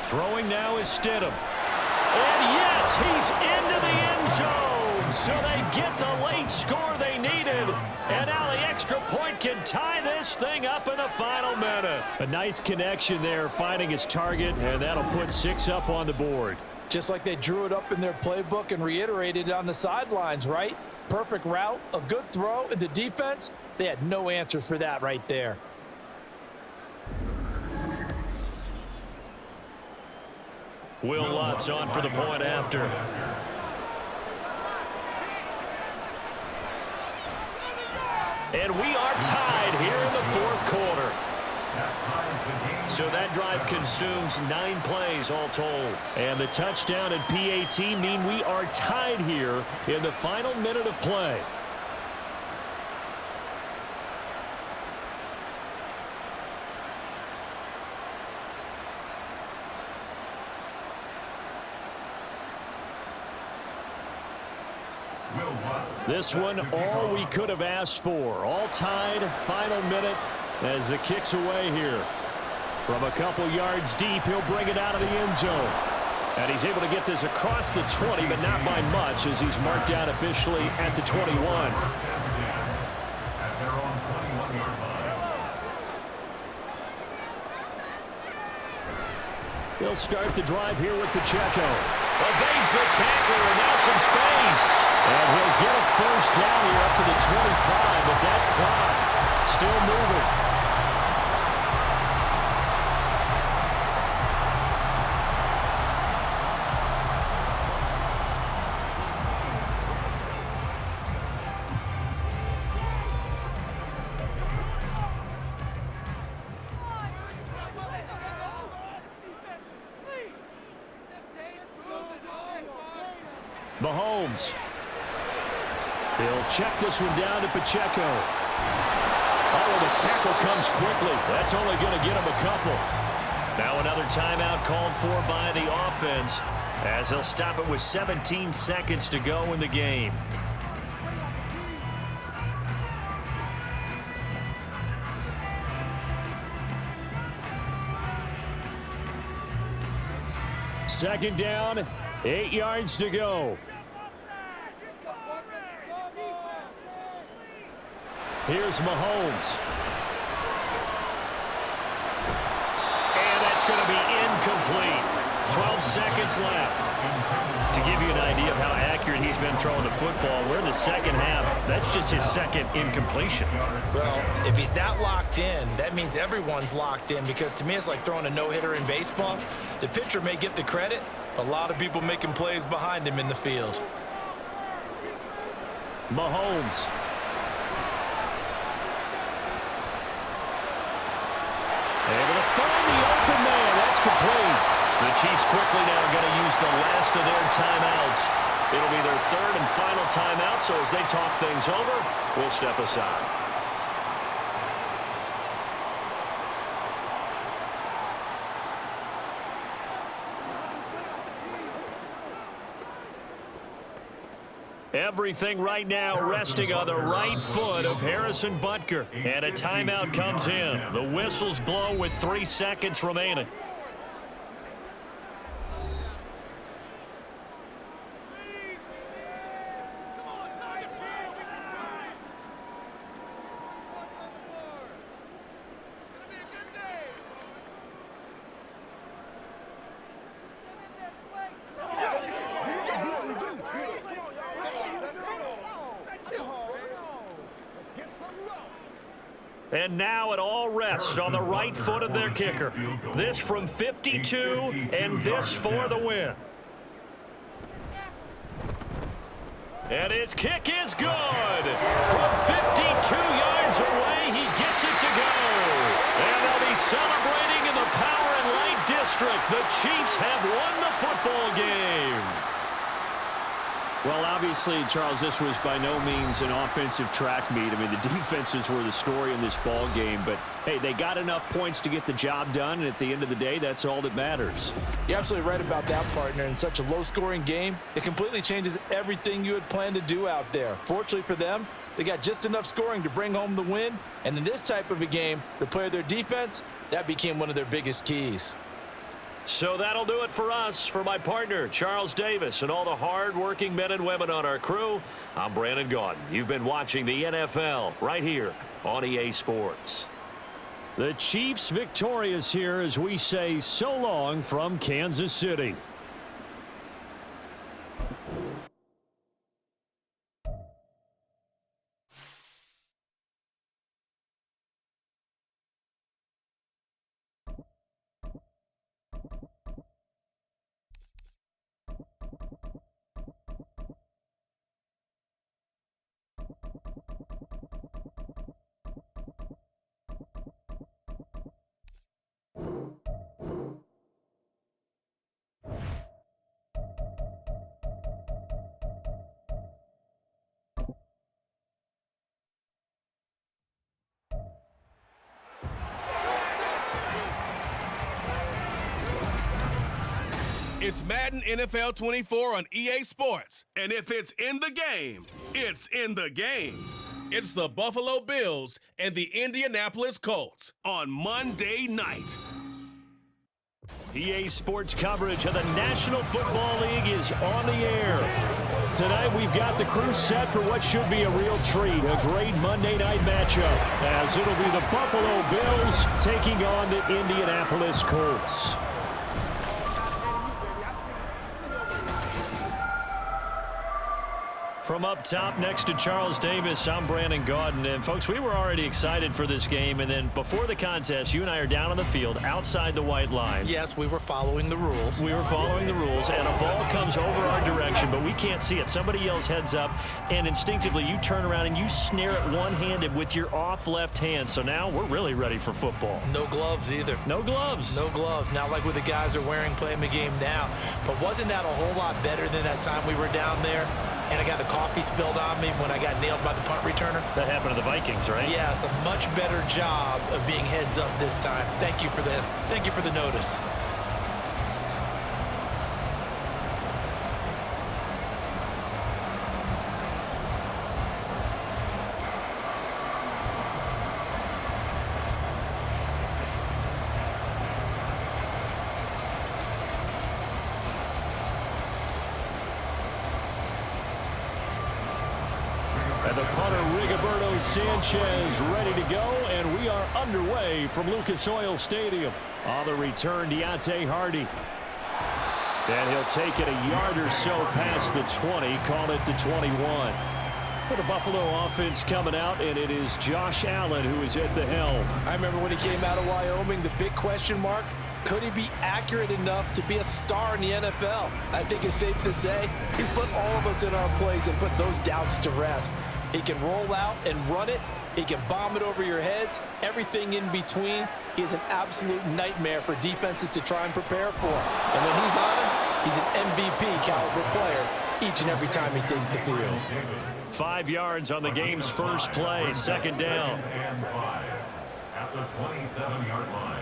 Throwing now is Stidham. And yes, he's into the end zone. So they get the late score they needed. And now the extra point can tie this thing up in the final minute. A nice connection there, finding his target, and that'll put 6 up on the board. Just like they drew it up in their playbook and reiterated it on the sidelines, right? Perfect route, a good throw, and the defense, they had no answer for that right there. Will Lutz on for the point after. And we are tied here in the 4th quarter. So that drive consumes 9 plays all told. And the touchdown and PAT mean we are tied here in the final minute of play. This one, all we could have asked for. All tied, final minute as the kick's away here. From a couple yards deep, he'll bring it out of the end zone. And he's able to get this across the 20, but not by much as he's marked down officially at the 21. He'll start the drive here with Pacheco. Evades the tackler, and now some space. And he'll get a first down here up to the 25, but that clock still moving. Mahomes. He'll check this one down to Pacheco. Oh, the tackle comes quickly. That's only going to get him a couple. Now another timeout called for by the offense as they'll stop it with 17 seconds to go in the game. Second down, 8 yards to go. Here's Mahomes. And that's going to be incomplete. 12 seconds left. To give you an idea of how accurate he's been throwing the football, we're in the second half. That's just his second incompletion. Well, if he's that locked in, that means everyone's locked in, because to me it's like throwing a no-hitter in baseball. The pitcher may get the credit, but a lot of people making plays behind him in the field. Mahomes. Able to find the open man. That's complete. The Chiefs quickly now going to use the last of their timeouts. It'll be their third and final timeout, so as they talk things over, we'll step aside. Everything right now resting on the right foot of Harrison Butker. And a timeout comes in. The whistles blow with 3 seconds remaining. And now it all rests on the right foot of their kicker. This from 52, and this for the win. And his kick is good. From 52 yards away, he gets it to go. And they'll be celebrating in the Power and Light District. The Chiefs have won the football game. Well, obviously, Charles, this was by no means an offensive track meet. I mean, the defenses were the story in this ball game. But, hey, they got enough points to get the job done, and at the end of the day, that's all that matters. You're absolutely right about that, partner. In such a low-scoring game, it completely changes everything you had planned to do out there. Fortunately for them, they got just enough scoring to bring home the win. And in this type of a game, to play their defense, that became one of their biggest keys. So that'll do it for us. For my partner, Charles Davis, and all the hard-working men and women on our crew, I'm Brandon Gaudin. You've been watching the NFL right here on EA Sports. The Chiefs victorious here as we say so long from Kansas City. It's Madden NFL24 on EA Sports. And if it's in the game, it's in the game. It's the Buffalo Bills and the Indianapolis Colts on Monday night. EA Sports coverage of the National Football League is on the air. Tonight we've got the crew set for what should be a real treat, a great Monday night matchup, as it'll be the Buffalo Bills taking on the Indianapolis Colts. From up top next to Charles Davis, I'm Brandon Gaudin. And, folks, we were already excited for this game. And then before the contest, you and I are down on the field outside the white lines. Yes, we were following the rules. We were following the rules, and a ball comes over our direction, but we can't see it. Somebody yells heads up, and instinctively you turn around and you snare it one-handed with your off left hand. So now we're really ready for football. No gloves either. No gloves. No gloves. Not like what the guys are wearing playing the game now. But wasn't that a whole lot better than that time we were down there? And I got the coffee spilled on me when I got nailed by the punt returner. That happened to the Vikings, right? Yes, a much better job of being heads up this time. Thank you for the notice. And the punter, Rigoberto Sanchez, ready to go, and we are underway from Lucas Oil Stadium. On the return, Deontay Hardy. And he'll take it a yard or so past the 20, call it the 21. For the Buffalo offense coming out, and it is Josh Allen who is at the helm. I remember when he came out of Wyoming, the big question mark, could he be accurate enough to be a star in the NFL? I think it's safe to say he's put all of us in our place and put those doubts to rest. He can roll out and run it. He can bomb it over your heads. Everything in between. He is an absolute nightmare for defenses to try and prepare for. And when he's on him, he's an MVP caliber player each and every time he takes the field. 5 yards on the game's first play, second down. And 5 at the 27-yard line.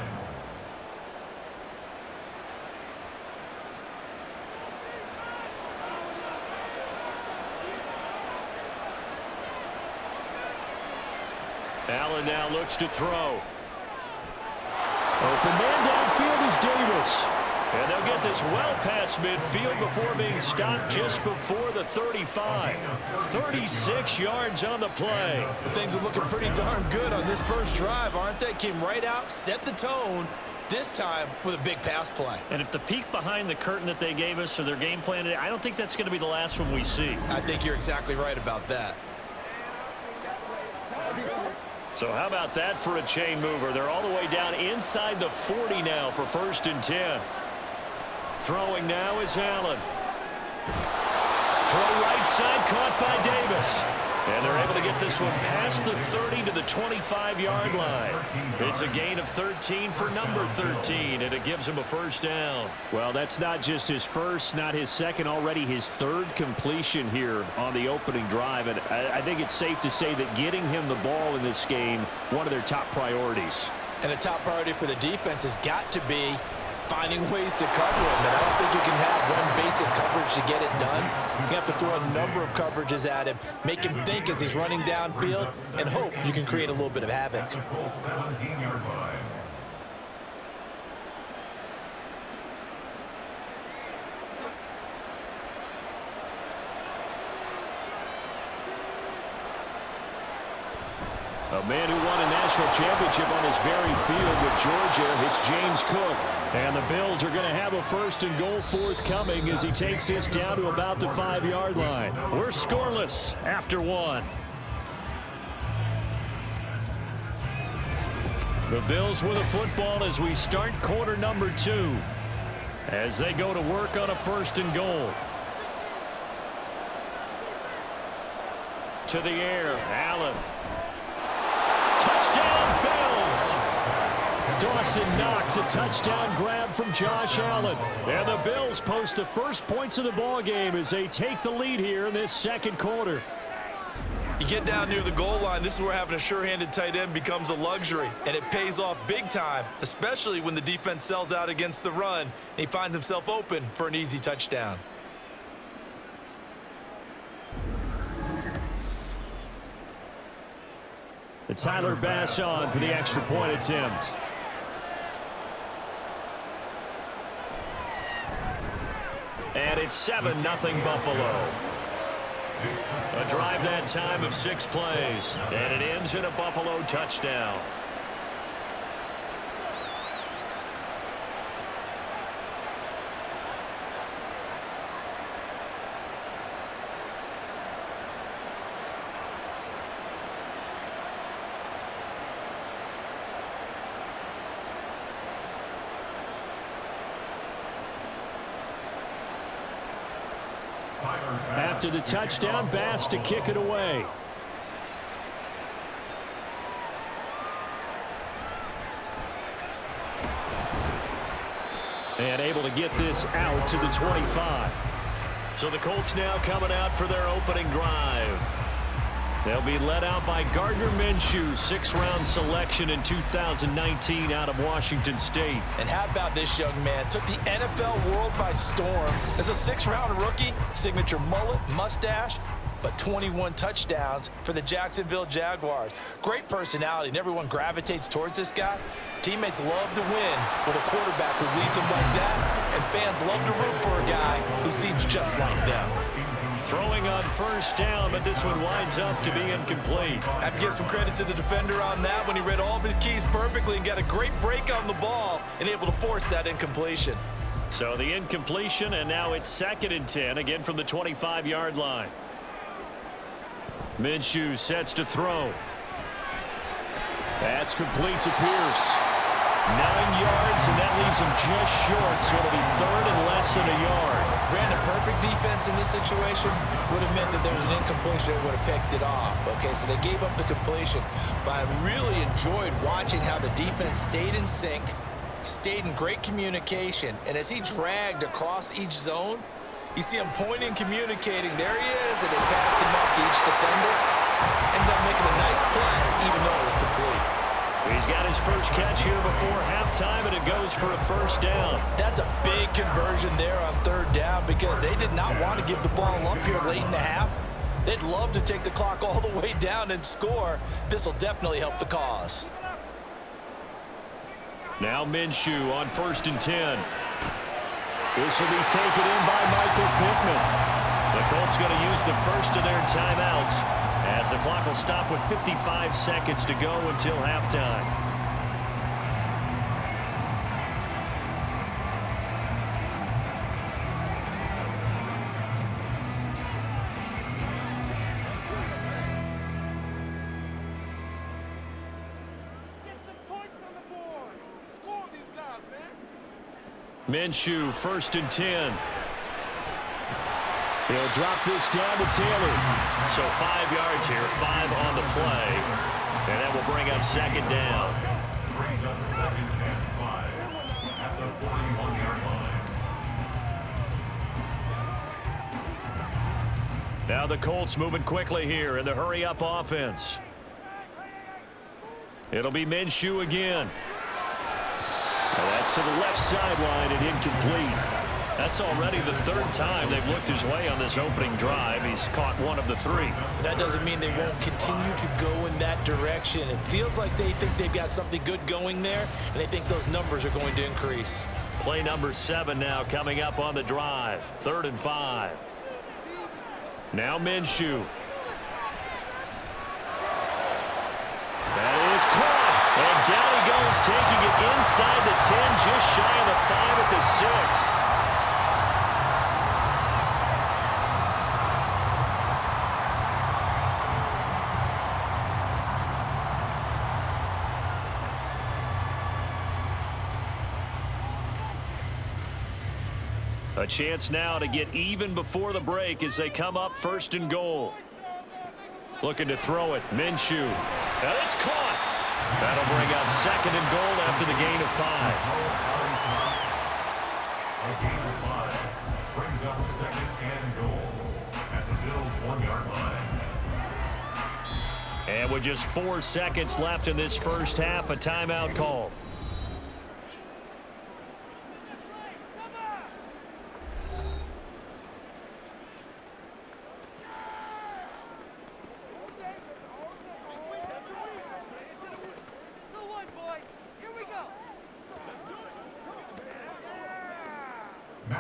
Allen now looks to throw. Open man downfield is Davis. And they'll get this well past midfield before being stopped just before the 35. 36 yards on the play. Things are looking pretty darn good on this first drive, aren't they? Came right out, set the tone, this time with a big pass play. And if the peek behind the curtain that they gave us or their game plan today, I don't think that's going to be the last one we see. I think you're exactly right about that. So how about that for a chain mover? They're all the way down inside the 40 now for 1st and 10. Throwing now is Allen. Throw right side, caught by Davis. And they're able to get this one past the 30 to the 25-yard line. It's a gain of 13 for number 13, and it gives him a first down. Well, that's not just his first, not his second, already his third completion here on the opening drive. And I think it's safe to say that getting him the ball in this game, one of their top priorities. And a top priority for the defense has got to be finding ways to cover him. And I don't think you can have one basic coverage to get it done. You have to throw a number of coverages at him, make him think as he's running downfield, and hope you can create a little bit of havoc. 17-yard line. A man who won a national championship on this very field with Georgia, it's James Cook. And the Bills are going to have a 1st and goal forthcoming as he takes this down to about the 5-yard line. We're scoreless after 1. The Bills with a football as we start quarter number 2. As they go to work on a 1st and goal. To the air, Allen. Touchdown, Bills! Dawson Knox, a touchdown grab from Josh Allen. And the Bills post the first points of the ball game as they take the lead here in this second quarter. You get down near the goal line, this is where having a sure-handed tight end becomes a luxury, and it pays off big time, especially when the defense sells out against the run, and he finds himself open for an easy touchdown. Tyler Bass on for the extra point attempt. And it's 7-0 Buffalo. A drive that time of 6 plays. And it ends in a Buffalo touchdown. After the touchdown, Bass to kick it away. And able to get this out to the 25. So the Colts now coming out for their opening drive. They'll be led out by Gardner Minshew, 6th-round selection in 2019 out of Washington State. And how about this young man? Took the NFL world by storm. As a 6th-round rookie, signature mullet, mustache, but 21 touchdowns for the Jacksonville Jaguars. Great personality, and everyone gravitates towards this guy. Teammates love to win with a quarterback who leads them like that, and fans love to root for a guy who seems just like them. Throwing on 1st down, but this one winds up to be incomplete. I have to give some credit to the defender on that when he read all of his keys perfectly and got a great break on the ball and able to force that incompletion. So the incompletion, and now it's 2nd and 10, again from the 25-yard line. Minshew sets to throw. That's complete to Pierce. 9 yards, and that leaves him just short, so it'll be 3rd and less than a yard. Brandon, perfect defense in this situation would have meant that there was an incompletion that would have picked it off. Okay, so they gave up the completion, but I really enjoyed watching how the defense stayed in sync, stayed in great communication, and as he dragged across each zone, you see him pointing, communicating. There he is, and they passed him up to each defender. Ended up making a nice play, even though it was complete. He's got his first catch here before halftime, and it goes for a 1st down. That's a big conversion there on 3rd down because they did not want to give the ball up here late in the half. They'd love to take the clock all the way down and score. This will definitely help the cause. Now Minshew on 1st and 10. This will be taken in by Michael Pittman. The Colts going to use the first of their timeouts as the clock will stop with 55 seconds to go until halftime. Get some points on the board. Score these guys, man. Minshew, 1st and 10. He'll drop this down to Taylor. So 5 yards here, 5 on the play. And that will bring up 2nd down. Brings up 2nd and 5 at the 41-yard line. Now the Colts moving quickly here in the hurry-up offense. It'll be Minshew again. Well, that's to the left sideline and incomplete. That's already the 3rd time they've looked his way on this opening drive. He's caught 1 of the 3. That doesn't mean they won't continue to go in that direction. It feels like they think they've got something good going there, and they think those numbers are going to increase. Play number 7 now coming up on the drive. 3rd and 5. Now Minshew. That is caught. And down he goes, taking it inside the 10, just shy of the 5 at the 6. A chance now to get even before the break as they come up 1st and goal. Looking to throw it. Minshew. Now it's caught. That'll bring up 2nd and goal after the gain of 5. A gain of 5 brings up 2nd and goal at the Bills' 1-yard line. And with just 4 seconds left in this first half, a timeout call.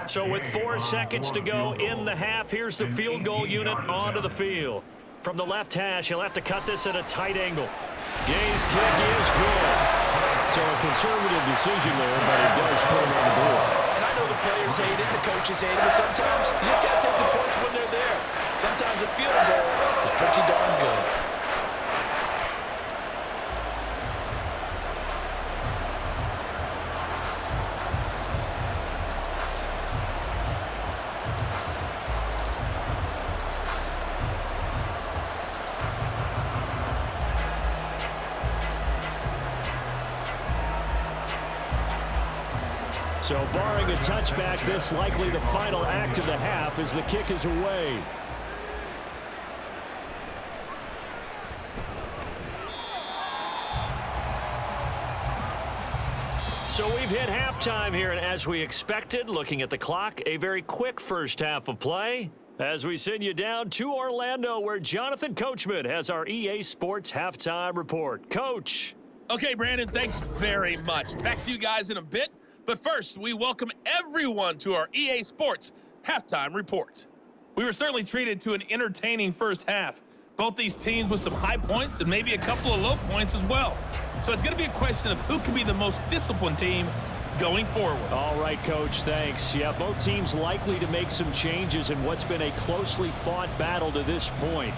So with 4 seconds to go in the half, here's the field goal unit onto the field. From the left hash, he'll have to cut this at a tight angle. Gay's kick is good. So a conservative decision there, but it does put him on the board. And I know the players hate it, the coaches hate it, but sometimes you just got to take the points when they're there. Sometimes a field goal is pretty darn good. So barring a touchback, this likely the final act of the half as the kick is away. So we've hit halftime here, and as we expected, looking at the clock, a very quick first half of play as we send you down to Orlando, where Jonathan Coachman has our EA Sports halftime report. Coach. Okay, Brandon, thanks very much. Back to you guys in a bit. But first, we welcome everyone to our EA Sports halftime report. We were certainly treated to an entertaining first half. Both these teams with some high points and maybe a couple of low points as well. So it's going to be a question of who can be the most disciplined team going forward. All right, Coach, thanks. Yeah, both teams likely to make some changes in what's been a closely fought battle to this point.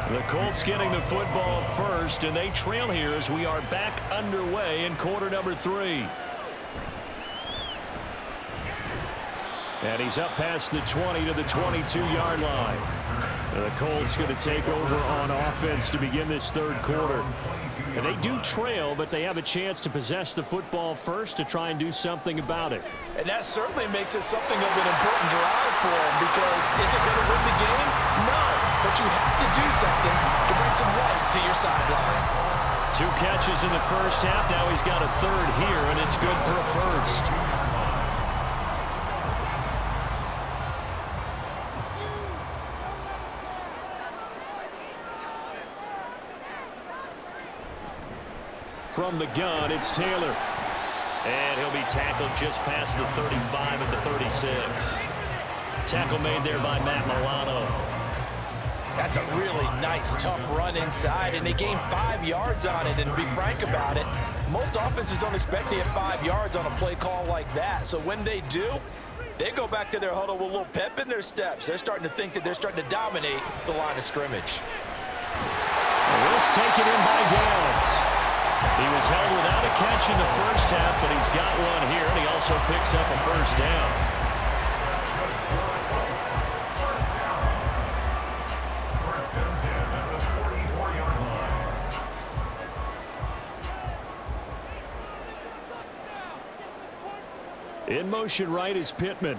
The Colts getting the football first, and they trail here as we are back underway in quarter number 3. And he's up past the 20 to the 22-yard line. And the Colts going to take over on offense to begin this third quarter. And they do trail, but they have a chance to possess the football first to try and do something about it. And that certainly makes it something of an important drive for him, because is it going to win the game? No, but you have to do something to bring some life to your sideline. 2 catches in the first half. Now he's got a third here, and it's good for a first. From the gun, it's Taylor. And he'll be tackled just past the 35 at the 36. Tackle made there by Matt Milano. That's a really nice, tough run inside, and they gained 5 yards on it. And to be frank about it, most offenses don't expect to get 5 yards on a play call like that. So when they do, they go back to their huddle with a little pep in their steps. They're starting to think that they're starting to dominate the line of scrimmage. Risk taken in by Downs. He was held without a catch in the first half, but he's got one here, and he also picks up a first down. First and 10 at the 44-yard line. In motion right is Pittman.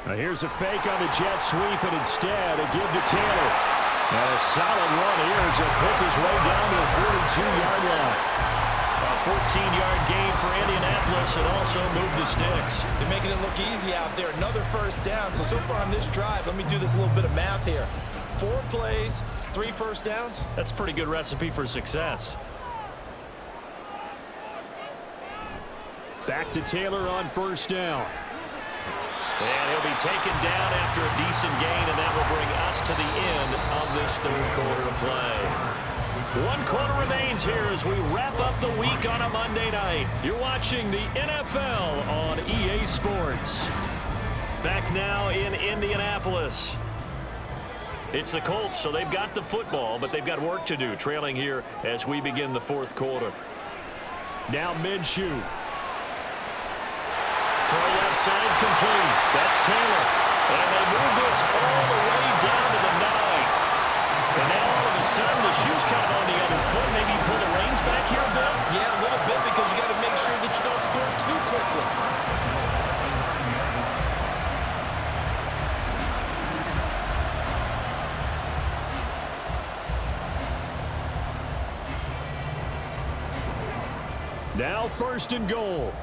Now here's a fake on the jet sweep, and instead a give to Taylor. And a solid run here as he'll pick his way down to the 42-yard line. A 14-yard gain for Indianapolis, and also move the sticks. They're making it look easy out there. Another first down. So far on this drive, let me do this little bit of math here. 4 plays, 3 first downs. That's a pretty good recipe for success. Back to Taylor on first down. And he'll be taken down after a decent gain, and that will bring us to the end of this third quarter of play. 1 quarter remains here as we wrap up the week on a Monday night. You're watching the NFL on EA Sports. Back now in Indianapolis. It's the Colts, so they've got the football, but they've got work to do, trailing here as we begin the fourth quarter. Now Minshew. Throw left side complete. That's Taylor. And they move this all the way down to the 9. And now all of a sudden the shoe's kind of on the other foot. Maybe pull the reins back here a bit? Yeah, a little bit, because you got to make sure that you don't score too quickly. Now first and goal.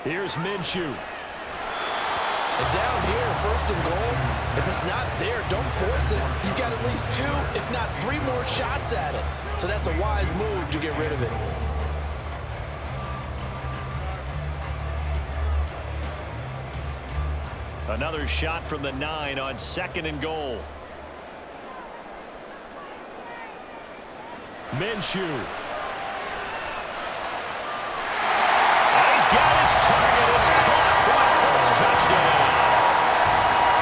Here's Minshew. And down here, first and goal, if it's not there, don't force it. You've got at least 2, if not 3 more shots at it. So that's a wise move to get rid of it. Another shot from the 9 on second and goal. Minshew. Got his target. It's caught for a Colts touchdown.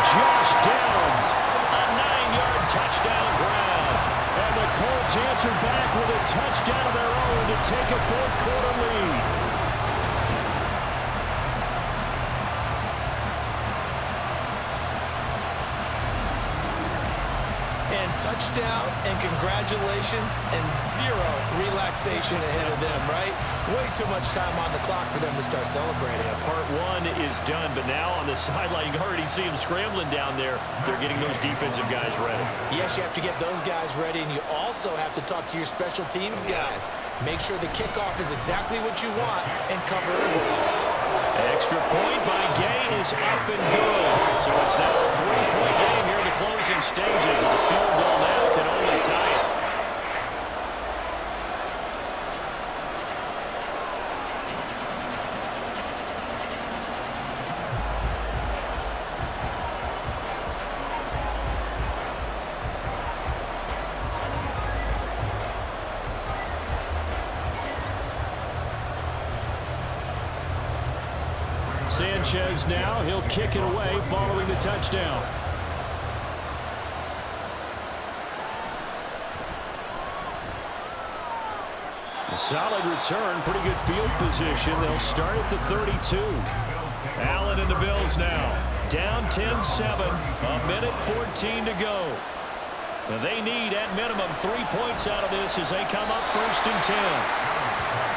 Josh Downs, a 9-yard touchdown grab. And the Colts answer back with a touchdown of their own to take a fourth quarter lead. And touchdown and congratulations and zero relaxation ahead of them, right? Way too much time on the clock for them to start celebrating. Yeah, part one is done, but now on the sideline, you can already see them scrambling down there. They're getting those defensive guys ready. Yes, you have to get those guys ready, and you also have to talk to your special teams guys. Make sure the kickoff is exactly what you want and cover it well. Extra point by Gay is up and good. So it's now a 3-point game here in the closing stages as a field goal now can only tie it. Sanchez now, he'll kick it away following the touchdown. A solid return, pretty good field position. They'll start at the 32. Allen and the Bills now. Down 10-7, a minute 14 to go. Now they need, at minimum, 3 points out of this as they come up 1st and 10.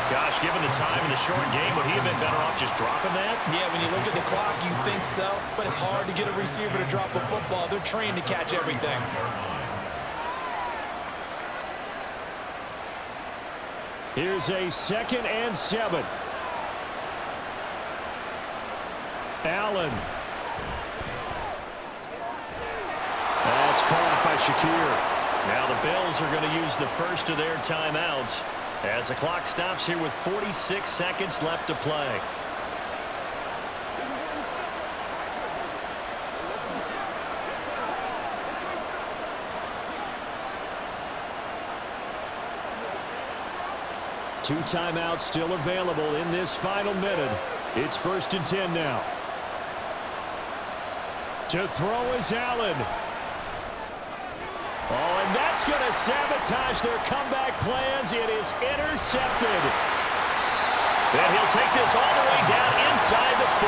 Gosh, given the time in the short game, would he have been better off just dropping that? Yeah, when you look at the clock, you think so. But it's hard to get a receiver to drop a football. They're trained to catch everything. Here's a 2nd and 7. Allen. That's caught by Shakir. Now the Bills are going to use the first of their timeouts as the clock stops here with 46 seconds left to play. Two timeouts still available in this final minute. It's 1st and 10 now. To throw is Allen. Oh, and that's going to sabotage their comeback plans. It is intercepted. And he'll take this all the way down inside the 40.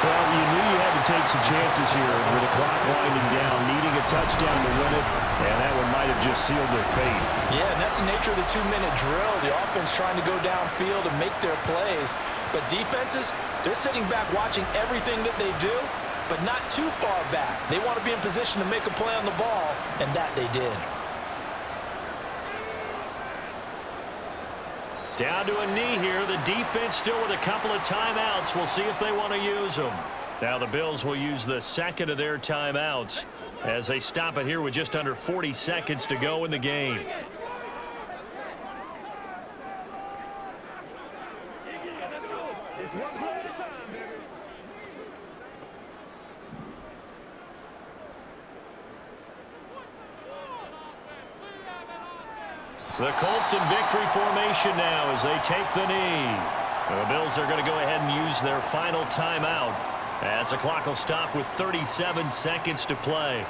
Well, you knew you had to take some chances here with the clock winding down, needing a touchdown to win it, and that one might have just sealed their fate. Yeah, and that's the nature of the 2-minute drill. The offense trying to go downfield and make their plays. But defenses, they're sitting back watching everything that they do, but not too far back. They want to be in position to make a play on the ball, and that they did. Down to a knee here. The defense still with a couple of timeouts. We'll see if they want to use them. Now the Bills will use the second of their timeouts as they stop it here with just under 40 seconds to go in the game. It's one play at a time, baby. The Colts in victory formation now as they take the knee. The Bills are going to go ahead and use their final timeout as the clock will stop with 37 seconds to play.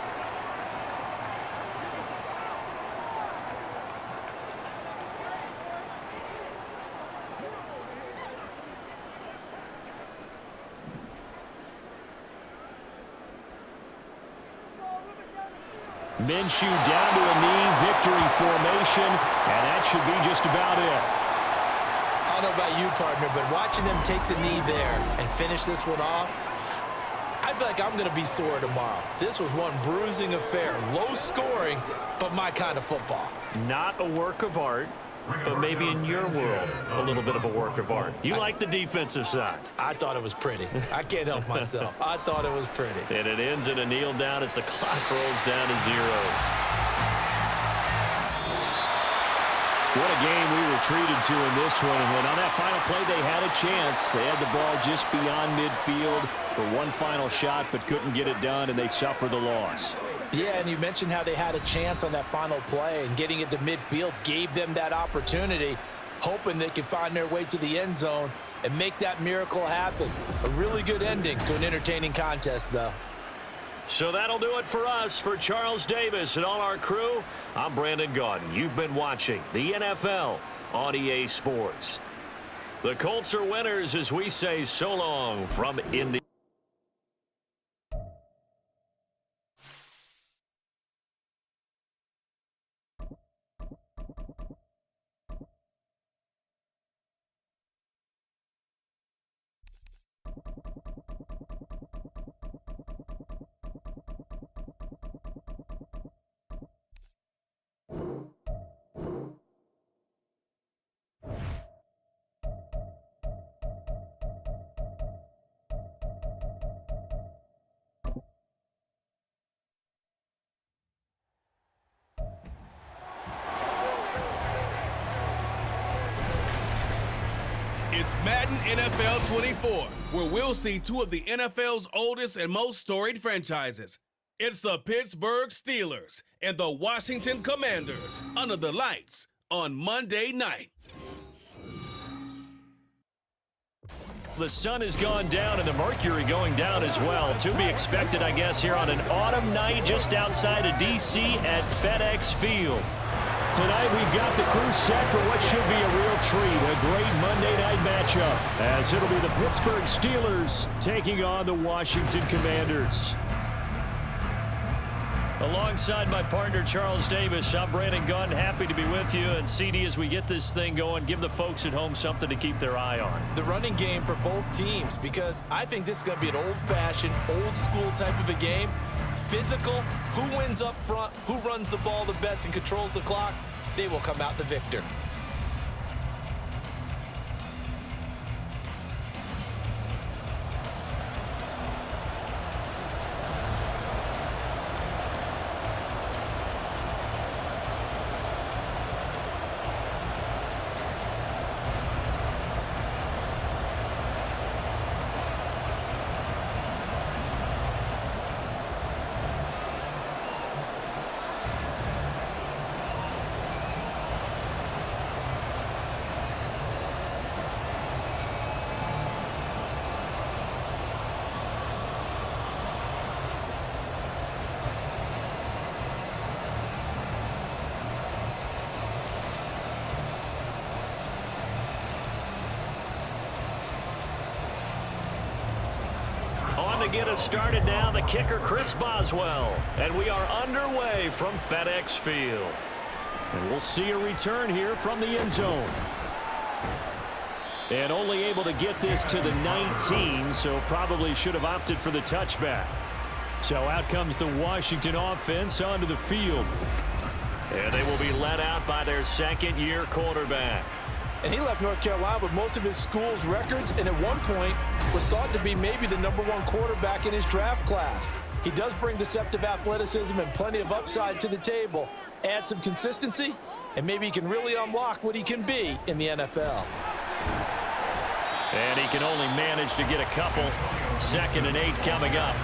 Minshew down to a knee, victory formation, and that should be just about it. I don't know about you, partner, but watching them take the knee there and finish this one off, I feel like I'm going to be sore tomorrow. This was one bruising affair. Low scoring, but my kind of football. Not a work of art, but maybe in your world, a little bit of a work of art. You like the defensive side. I thought it was pretty. I can't help myself. I thought it was pretty. And it ends in a kneel down as the clock rolls down to zeros. What a game we were treated to in this one. And on that final play, they had a chance. They had the ball just beyond midfield for one final shot, but couldn't get it done, and they suffer the loss. Yeah, and you mentioned how they had a chance on that final play, and getting it to midfield gave them that opportunity, hoping they could find their way to the end zone and make that miracle happen. A really good ending to an entertaining contest, though. So that'll do it for us. For Charles Davis and all our crew, I'm Brandon Gaudin. You've been watching the NFL on EA Sports. The Colts are winners as we say so long from Indy. It's Madden NFL 24, where we'll see two of the NFL's oldest and most storied franchises. It's the Pittsburgh Steelers and the Washington Commanders under the lights on Monday night. The sun has gone down and the mercury going down as well. To be expected, I guess, here on an autumn night just outside of D.C. at FedEx Field. Tonight, we've got the crew set for what should be a real treat, a great Monday night matchup, as it'll be the Pittsburgh Steelers taking on the Washington Commanders. Alongside my partner, Charles Davis, I'm Brandon Gunn, happy to be with you. And CD, as we get this thing going, give the folks at home something to keep their eye on. The running game for both teams, because I think this is going to be an old-fashioned, old-school type of a game. Physical, who wins up front, who runs the ball the best and controls the clock, they will come out the victor. To get us started now, the kicker, Chris Boswell. And we are underway from FedEx Field. And we'll see a return here from the end zone. And only able to get this to the 19, so probably should have opted for the touchback. So out comes the Washington offense onto the field. And they will be led out by their second-year quarterback. And he left North Carolina with most of his school's records, and at one point was thought to be maybe the #1 quarterback in his draft class. He does bring deceptive athleticism and plenty of upside to the table. Add some consistency, and maybe he can really unlock what he can be in the NFL. And he can only manage to get a couple. 2nd and 8 coming up.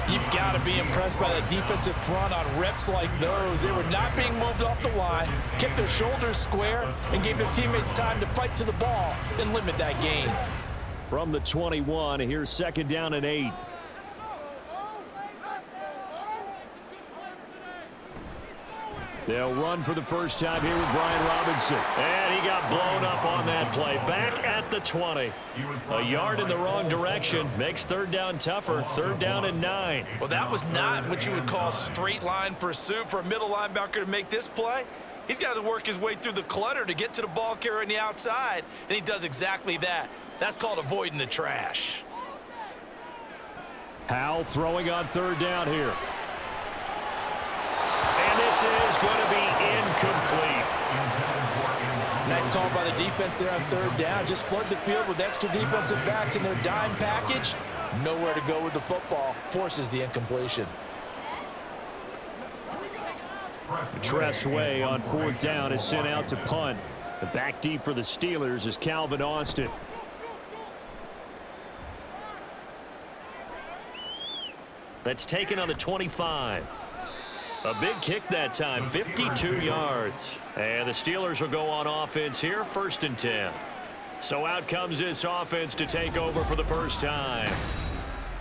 You've got to be impressed by the defensive front on reps like those. They were not being moved off the line, kept their shoulders square, and gave their teammates time to fight to the ball and limit that gain. From the 21, here's 2nd down and 8. They'll run for the first time here with Brian Robinson. And he got blown up on that play. Back at the 20. A yard in the wrong direction. Makes 3rd down tougher. 3rd down and 9. Well, that was not what you would call straight line pursuit for a middle linebacker to make this play. He's got to work his way through the clutter to get to the ball carrier on the outside, and he does exactly that. That's called avoiding the trash. Howell throwing on 3rd down here. And this is going to be incomplete. Nice call by the defense there on 3rd down. Just flood the field with extra defensive backs in their dime package. Nowhere to go with the football. Forces the incompletion. Tressway on 4th down is sent out to punt. The back deep for the Steelers is Calvin Austin. That's taken on the 25. A big kick that time, 52 yards. And the Steelers will go on offense here, 1st and 10. So out comes this offense to take over for the first time.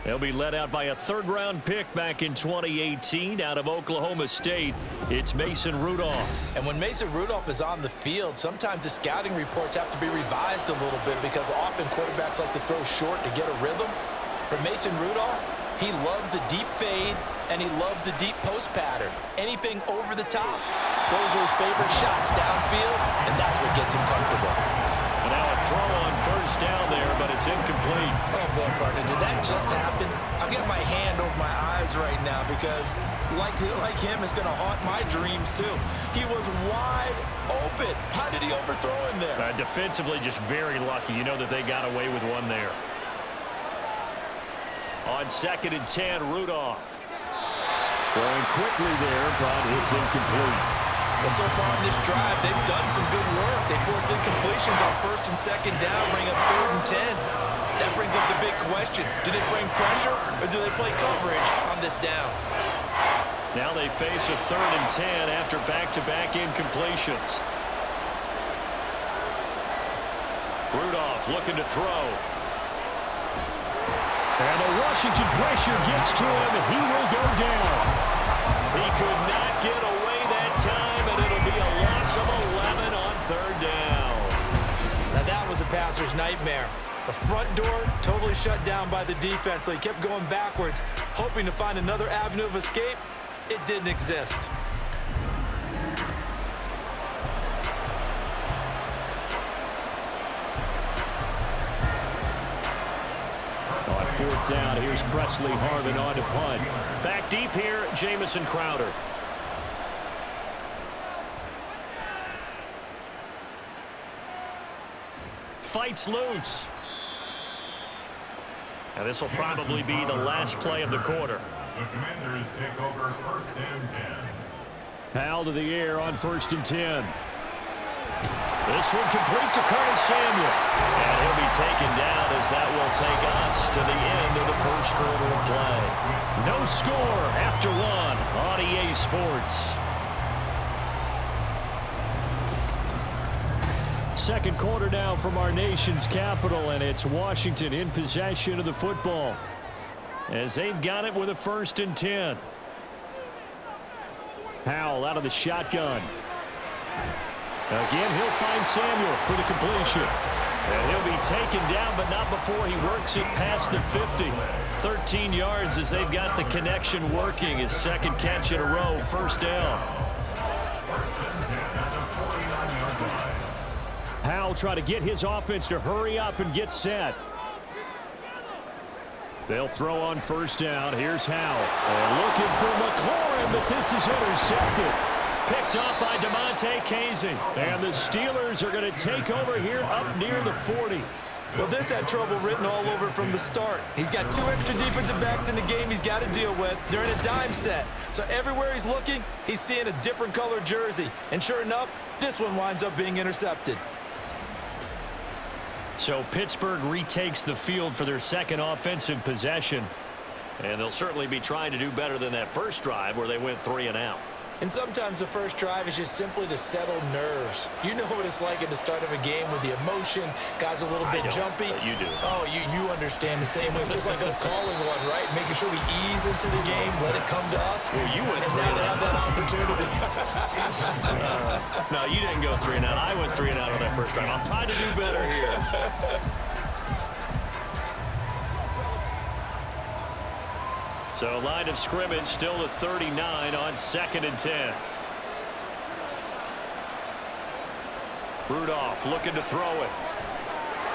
They'll be led out by a 3rd-round pick back in 2018 out of Oklahoma State. It's Mason Rudolph. And when Mason Rudolph is on the field, sometimes the scouting reports have to be revised a little bit because often quarterbacks like to throw short to get a rhythm. For Mason Rudolph, he loves the deep fade, and he loves the deep post pattern. Anything over the top, those are his favorite shots downfield, and that's what gets him comfortable. And now a throw on 1st down there, but it's incomplete. Oh, boy, partner, did that just happen? I've got my hand over my eyes right now because, like him, it's going to haunt my dreams, too. He was wide open. How did he overthrow him there? Defensively, just very lucky. You know that they got away with one there. On 2nd and 10, Rudolph. Throwing quickly there, but it's incomplete. But so far in this drive, they've done some good work. They force incompletions on 1st and 2nd down, bring up 3rd and 10. That brings up the big question. Do they bring pressure or do they play coverage on this down? Now they face a 3rd and 10 after back-to-back incompletions. Rudolph looking to throw. And the Washington pressure gets to him. He will go down. He could not get away that time, and it'll be a loss of 11 on 3rd down. Now that was a passer's nightmare. The front door totally shut down by the defense, so he kept going backwards, hoping to find another avenue of escape. It didn't exist. On 4th down, here's Presley Harvin on to punt. Back deep here, Jamison Crowder. Fights loose. And this will probably be the last play of the quarter. The Commanders take over 1st and 10. Hal to the air on 1st and 10. This one complete to Curtis Samuel. And he'll be taken down as that will take us to the end of the 1st quarter of play. No score after 1 on EA Sports. 2nd quarter now from our nation's capital, and it's Washington in possession of the football as they've got it with a 1st and 10. Howell out of the shotgun. Again, he'll find Samuel for the completion. And he'll be taken down, but not before he works it past the 50. 13 yards as they've got the connection working. His 2nd catch in a row, 1st down. Howell try to get his offense to hurry up and get set. They'll throw on 1st down. Here's Howell. And looking for McLaurin, but this is intercepted. Picked up by DeMonte Casey. And the Steelers are going to take over here up near the 40. Well, this had trouble written all over it from the start. He's got 2 extra defensive backs in the game he's got to deal with. They're in a dime set. So everywhere he's looking, he's seeing a different color jersey. And sure enough, this one winds up being intercepted. So Pittsburgh retakes the field for their 2nd offensive possession. And they'll certainly be trying to do better than that first drive where they went 3 and out. And sometimes the first drive is just simply to settle nerves. You know what it's like at the start of a game with the emotion. Guys a little bit jumpy. But you do. Oh, you understand the same way. It's just like us calling one, right? Making sure we ease into the game, let it come to us. Well, you went and 3 now and they out. have that opportunity. No, you didn't go 3 and out. I went 3 and out on that first drive. I'm trying to do better here. So line of scrimmage still the 39 on 2nd and 10. Rudolph looking to throw it.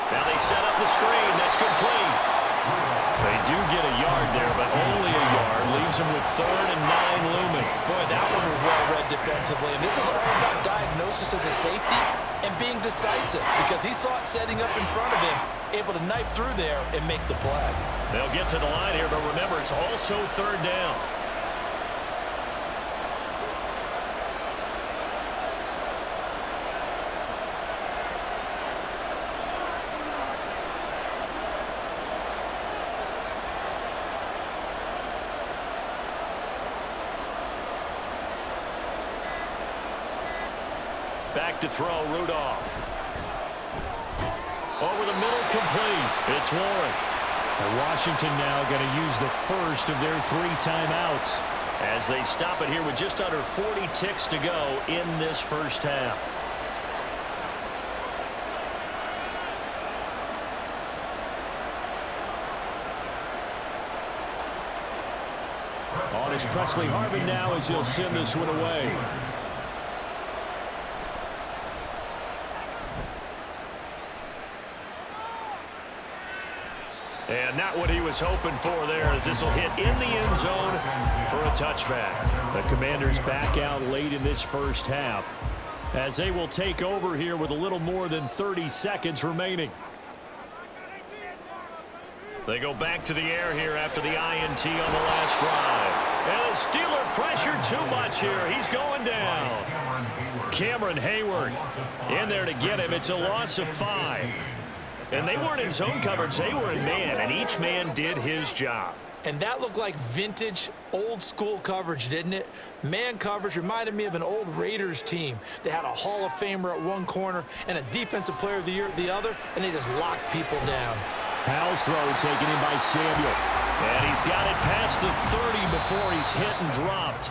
Now they set up the screen. That's complete. They do get a yard there, but only a yard. Leaves them with 3rd and 9 looming. Boy, that one was well read defensively. And this is all about diagnosis as a safety and being decisive because he saw it setting up in front of him, able to knife through there and make the play. They'll get to the line here, but remember, it's also 3rd down. Back to throw, Rudolph. Over the middle, complete. It's Warren. And Washington now going to use the first of their 3 timeouts as they stop it here with just under 40 ticks to go in this first half. On is Presley Harvin now as he'll send this one away. And not what he was hoping for there as this will hit in the end zone for a touchback. The Commanders back out late in this first half as they will take over here with a little more than 30 seconds remaining. They go back to the air here after the INT on the last drive. And the Steeler pressure too much here. He's going down. Cameron Hayward in there to get him. It's a loss of 5. And they weren't in zone coverage. They were in man, and each man did his job. And that looked like vintage, old-school coverage, didn't it? Man coverage reminded me of an old Raiders team. They had a Hall of Famer at one corner and a Defensive Player of the Year at the other, and they just locked people down. Howell's throw taken in by Samuel. And he's got it past the 30 before he's hit and dropped.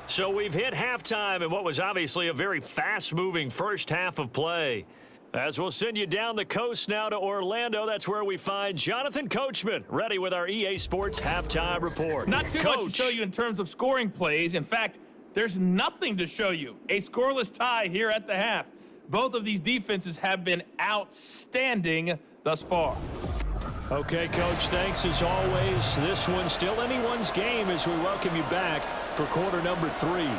So we've hit halftime in what was obviously a very fast-moving first half of play. As we'll send you down the coast now to Orlando, that's where we find Jonathan Coachman, ready with our EA Sports Halftime Report. Not too much to show you in terms of scoring plays. In fact, there's nothing to show you. A scoreless tie here at the half. Both of these defenses have been outstanding thus far. Okay, Coach, thanks as always. This one's still anyone's game as we welcome you back for quarter number 3.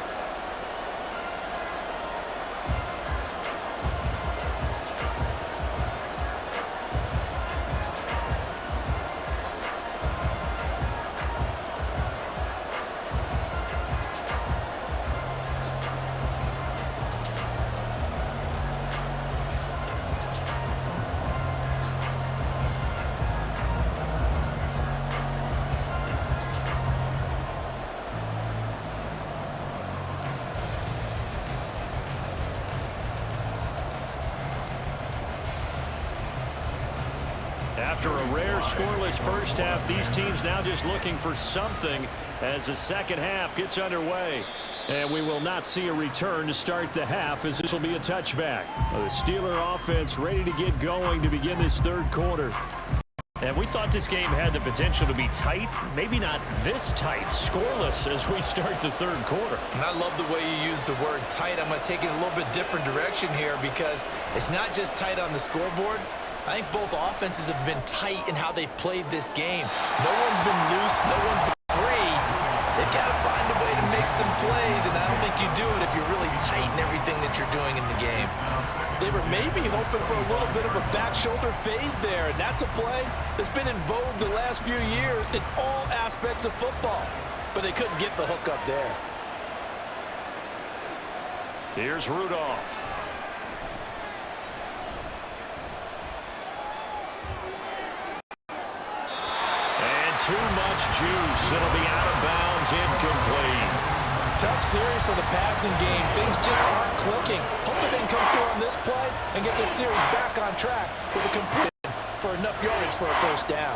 After a rare scoreless first half, these teams now just looking for something as the second half gets underway. And we will not see a return to start the half as this will be a touchback. The Steeler offense ready to get going to begin this third quarter. And we thought this game had the potential to be tight, maybe not this tight, scoreless as we start the third quarter. And I love the way you use the word tight. I'm going to take it a little bit different direction here because it's not just tight on the scoreboard. I think both offenses have been tight in how they've played this game. No one's been loose. No one's been free. They've got to find a way to make some plays, and I don't think you do it if you're really tight in everything that you're doing in the game. They were maybe hoping for a little bit of a back shoulder fade there, and that's a play that's been in vogue the last few years in all aspects of football. But they couldn't get the hook up there. Here's Rudolph. Too much juice. It'll be out of bounds, incomplete. Tough series for the passing game. Things just aren't clicking. Hoping they can come through on this play and get this series back on track with a completion for enough yardage for a first down.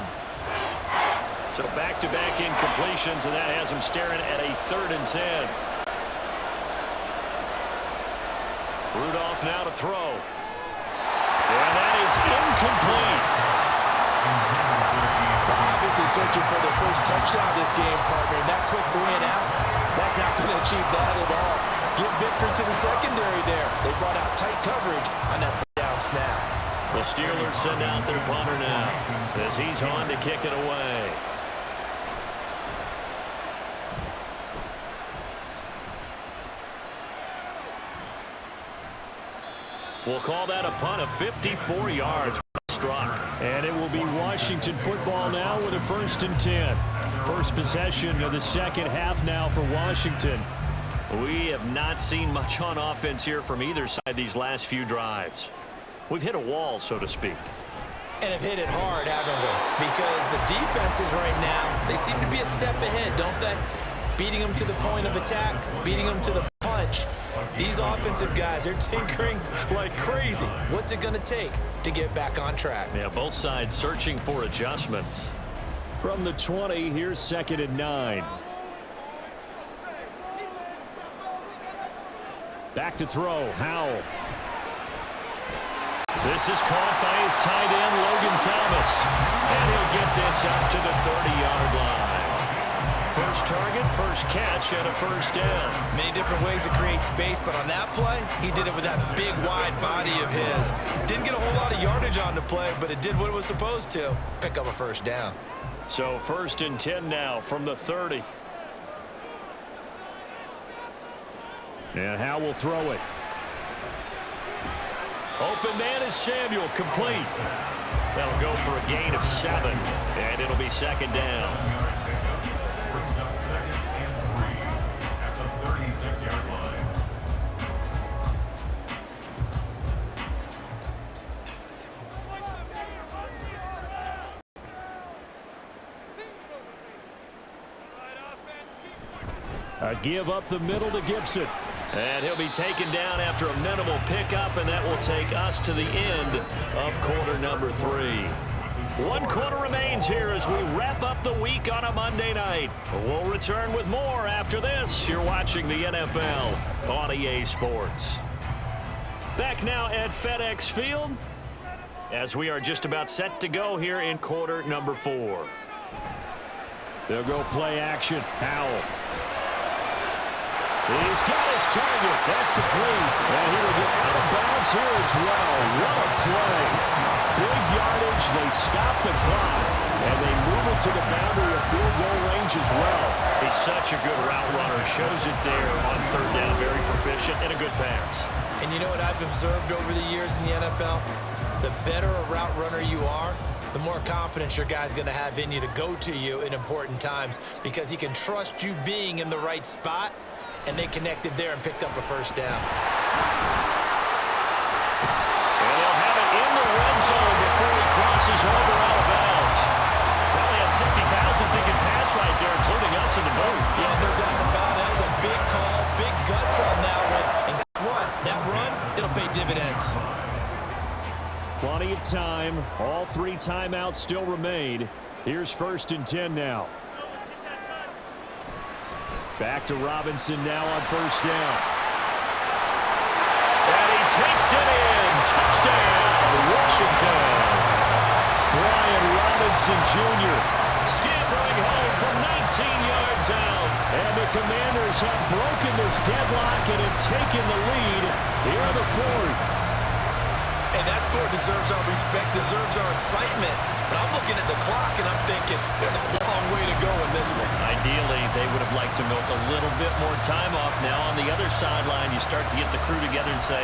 So back-to-back incompletions, and that has them staring at a 3rd and 10. Rudolph now to throw. And that is incomplete. Obviously searching for their first touchdown this game, partner. And that quick 3 and out, that's not going to achieve that at all. Give victory to the secondary there. They brought out tight coverage on that down snap. The Steelers send out their punter now as he's on to kick it away. We'll call that a punt of 54 yards. Struck. And it will be Washington football now with a 1st and 10. First possession of the second half now for Washington. We have not seen much on offense here from either side these last few drives. We've hit a wall, so to speak. And have hit it hard, haven't we? Because the defenses right now, they seem to be a step ahead, don't they? Beating them to the point of attack, beating them to the punch. These offensive guys, they're tinkering like crazy. What's it going to take to get back on track? Yeah, both sides searching for adjustments. From the 20, here's 2nd and 9. Back to throw, Howell. This is caught by his tight end, Logan Thomas. And he'll get this up to the 30-yard line. First target, first catch, and a first down. Many different ways to create space, but on that play, he did it with that big, wide body of his. Didn't get a whole lot of yardage on the play, but it did what it was supposed to. Pick up a first down. So 1st and 10 now from the 30. And Howell will throw it. Open man is Samuel, complete. That'll go for a gain of 7, and it'll be 2nd down. A give up the middle to Gibson. And he'll be taken down after a minimal pickup, and that will take us to the end of quarter number 3. 1 quarter remains here as we wrap up the week on a Monday night. We'll return with more after this. You're watching the NFL on EA Sports. Back now at FedEx Field as we are just about set to go here in quarter number 4. They'll go play action. Howell. He's got his target. That's complete. And he will get out of bounds here as well. What a play. Big yardage. They stop the clock. And they move it to the boundary of field goal range as well. He's such a good route runner. Shows it there on 3rd down. Very proficient and a good pass. And you know what I've observed over the years in the NFL? The better a route runner you are, the more confidence your guy's going to have in you to go to you in important times because he can trust you being in the right spot. And they connected there and picked up a 1st down. And they'll have it in the red zone before he crosses over out of bounds. Probably had 60,000 thinking pass right there, including us in the booth. Yeah, no doubt about it. That was a big call, big guts on that one. And guess what? That run, it'll pay dividends. Plenty of time. All 3 timeouts still remain. Here's 1st and 10 now. Back to Robinson now on 1st down. And he takes it in. Touchdown, Washington. Brian Robinson Jr. scampering home from 19 yards out. And the Commanders have broken this deadlock and have taken the lead here in the 4th. Hey, that score deserves our respect, deserves our excitement. But I'm looking at the clock, and I'm thinking there's a long way to go in this one. Ideally, they would have liked to milk a little bit more time off. Now on the other sideline, you start to get the crew together and say,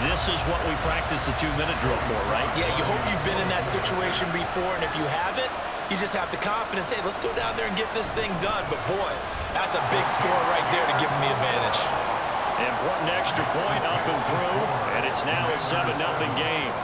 this is what we practiced the 2-minute drill for, right? Yeah, you hope you've been in that situation before, and if you haven't, you just have the confidence, hey, let's go down there and get this thing done. But, boy, that's a big score right there to give them the advantage. Important extra point up and through, and it's now a 7-0 game.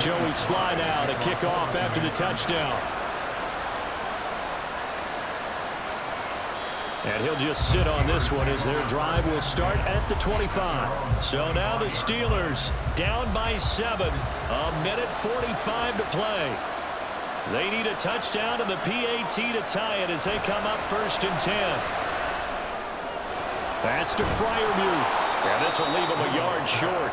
Joey slide out, a kickoff after the touchdown. And he'll just sit on this one as their drive will start at the 25. So now the Steelers down by 7. A minute 45 to play. They need a touchdown and the PAT to tie it as they come up 1st and 10. That's to Freiermuth. And this will leave them a yard short.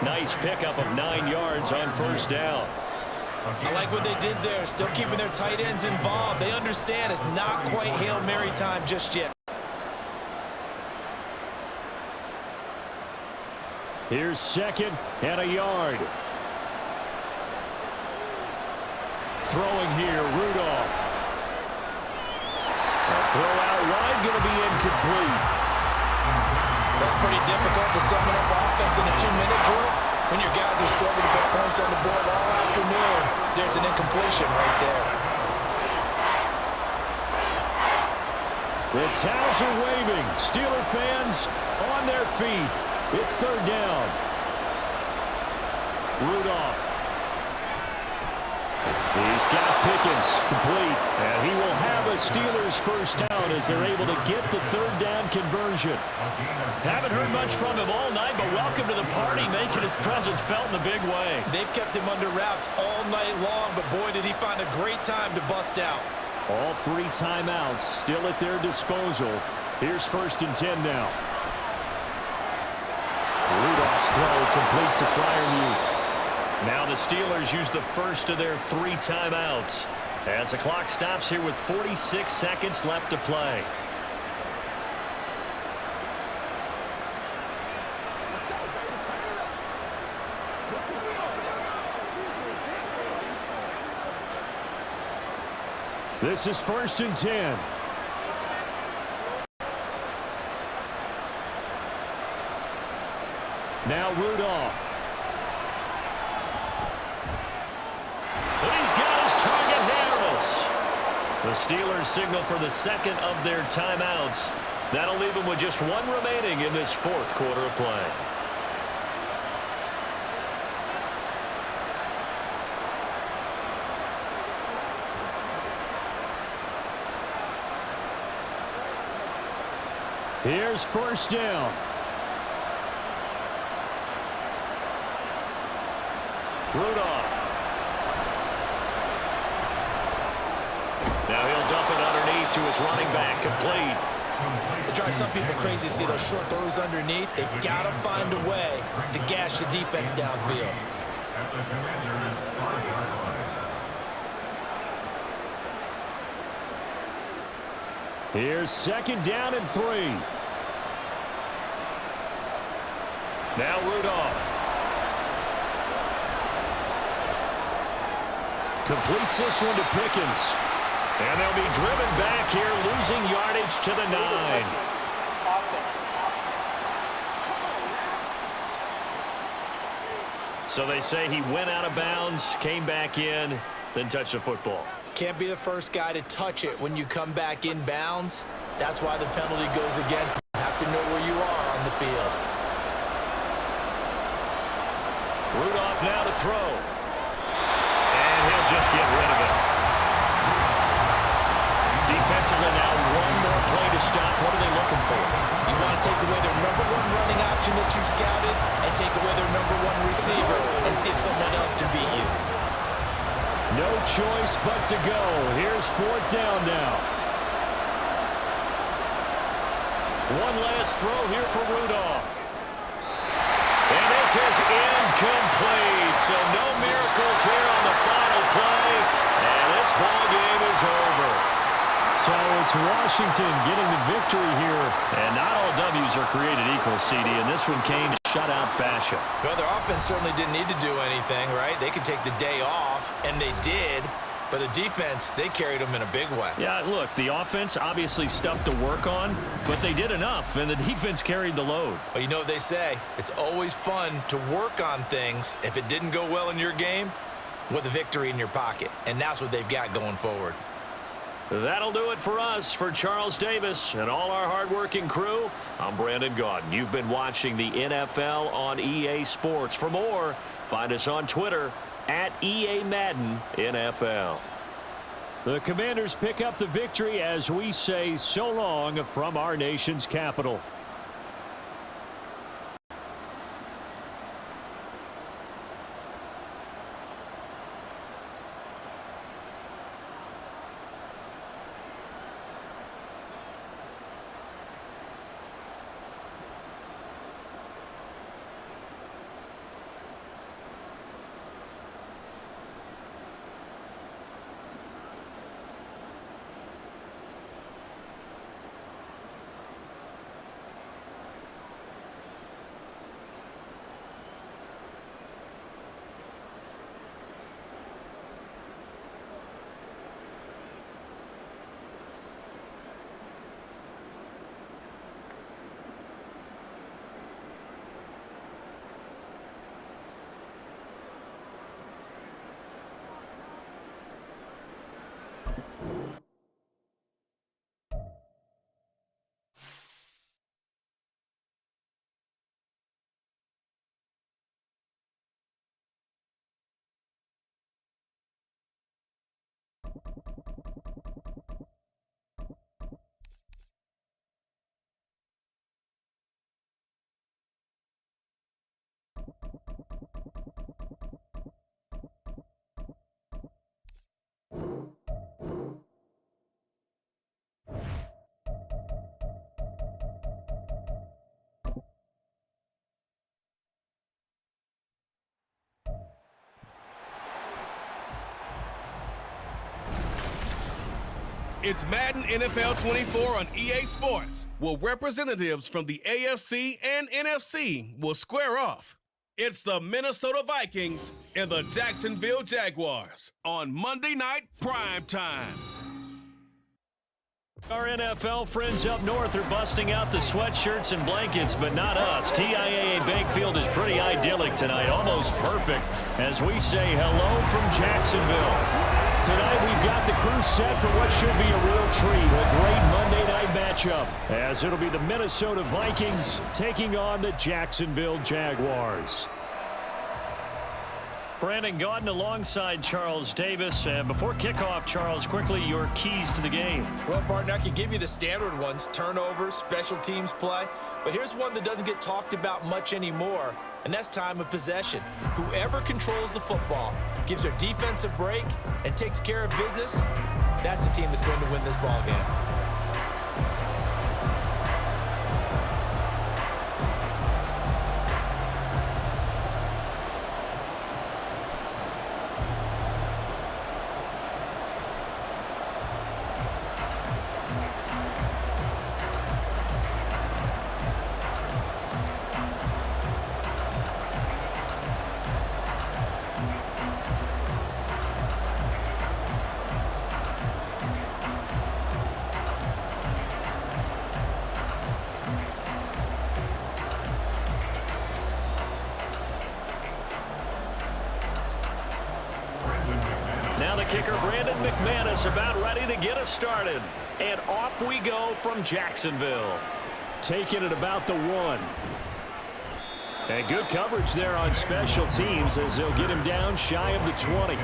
Nice pickup of 9 yards on 1st down. I like what they did there, still keeping their tight ends involved. They understand it's not quite Hail Mary time just yet. Here's 2nd and a yard. Throwing here, Rudolph. A throw out wide, going to be incomplete. That's pretty difficult to sum up offense in a 2-minute drill. When your guys have struggled to put points on the board all afternoon, there's an incompletion right there. The towels are waving. Steeler fans on their feet. It's 3rd down. Rudolph. He's got Pickens complete. And he will have a Steelers 1st down as they're able to get the 3rd down conversion. Haven't heard much from him all night, but welcome to the party, making his presence felt in a big way. They've kept him under wraps all night long, but boy, did he find a great time to bust out. All 3 timeouts still at their disposal. Here's 1st and 10 now. Rudolph's throw complete to Freiermuth. Now the Steelers use the first of their 3 timeouts as the clock stops here with 46 seconds left to play. This is 1st and 10. Now Rudolph. And he's got his target, Harris. The Steelers signal for the second of their timeouts. That'll leave them with just one remaining in this fourth quarter of play. Here's first down. Rudolph. Now he'll dump it underneath to his running back, complete. It drives some people crazy to see those short throws underneath. They've got to find a way to gash the defense downfield. At the Commanders' 5-yard line. Here's second down and 3. Now Rudolph. Completes this one to Pickens. And they'll be driven back here, losing yardage to the 9. So they say he went out of bounds, came back in, then touched the football. Can't be the first guy to touch it when you come back in bounds. That's why the penalty goes against. You have to know where you are on the field. Rudolph now to throw. And he'll just get rid of it. Defensively now, one more play to stop. What are they looking for? You want to take away their number one running option that you've scouted and take away their number one receiver and see if someone else can beat you. No choice but to go. Here's fourth down now. One last throw here for Rudolph. And this is incomplete. So no miracles here on the final play. And this ball game is over. So it's Washington getting the victory here. And not all W's are created equal, CD, and this one came in shutout fashion. Well, their offense certainly didn't need to do anything, right? They could take the day off, and they did. But the defense, they carried them in a big way. Yeah, look, the offense obviously stuff to work on, but they did enough, and the defense carried the load. Well, you know what they say. It's always fun to work on things. If it didn't go well in your game, with a victory in your pocket. And that's what they've got going forward. That'll do it for us. For Charles Davis and all our hardworking crew, I'm Brandon Gaudin. You've been watching the NFL on EA Sports. For more, find us on Twitter at EA Madden NFL. The Commanders pick up the victory as we say so long from our nation's capital. It's Madden NFL24 on EA Sports, where representatives from the AFC and NFC will square off. It's the Minnesota Vikings and the Jacksonville Jaguars on Monday Night Prime Time. Our NFL friends up north are busting out the sweatshirts and blankets, but not us. TIAA Bank Field is pretty idyllic tonight, almost perfect, as we say hello from Jacksonville. Tonight we've got the crew set for what should be a real treat, a great Monday night matchup, as it'll be the Minnesota Vikings taking on the Jacksonville Jaguars. Brandon Gaudin alongside Charles Davis. And before kickoff, Charles, quickly your keys to the game. Well, partner, I could give you the standard ones, turnovers, special teams play. But here's one that doesn't get talked about much anymore, and that's time of possession. Whoever controls the football, gives their defense a break, and takes care of business, that's the team that's going to win this ball game. Now the kicker, Brandon McManus, about ready to get us started. And off we go from Jacksonville. Taking it about the 1. And good coverage there on special teams as they'll get him down shy of the 20.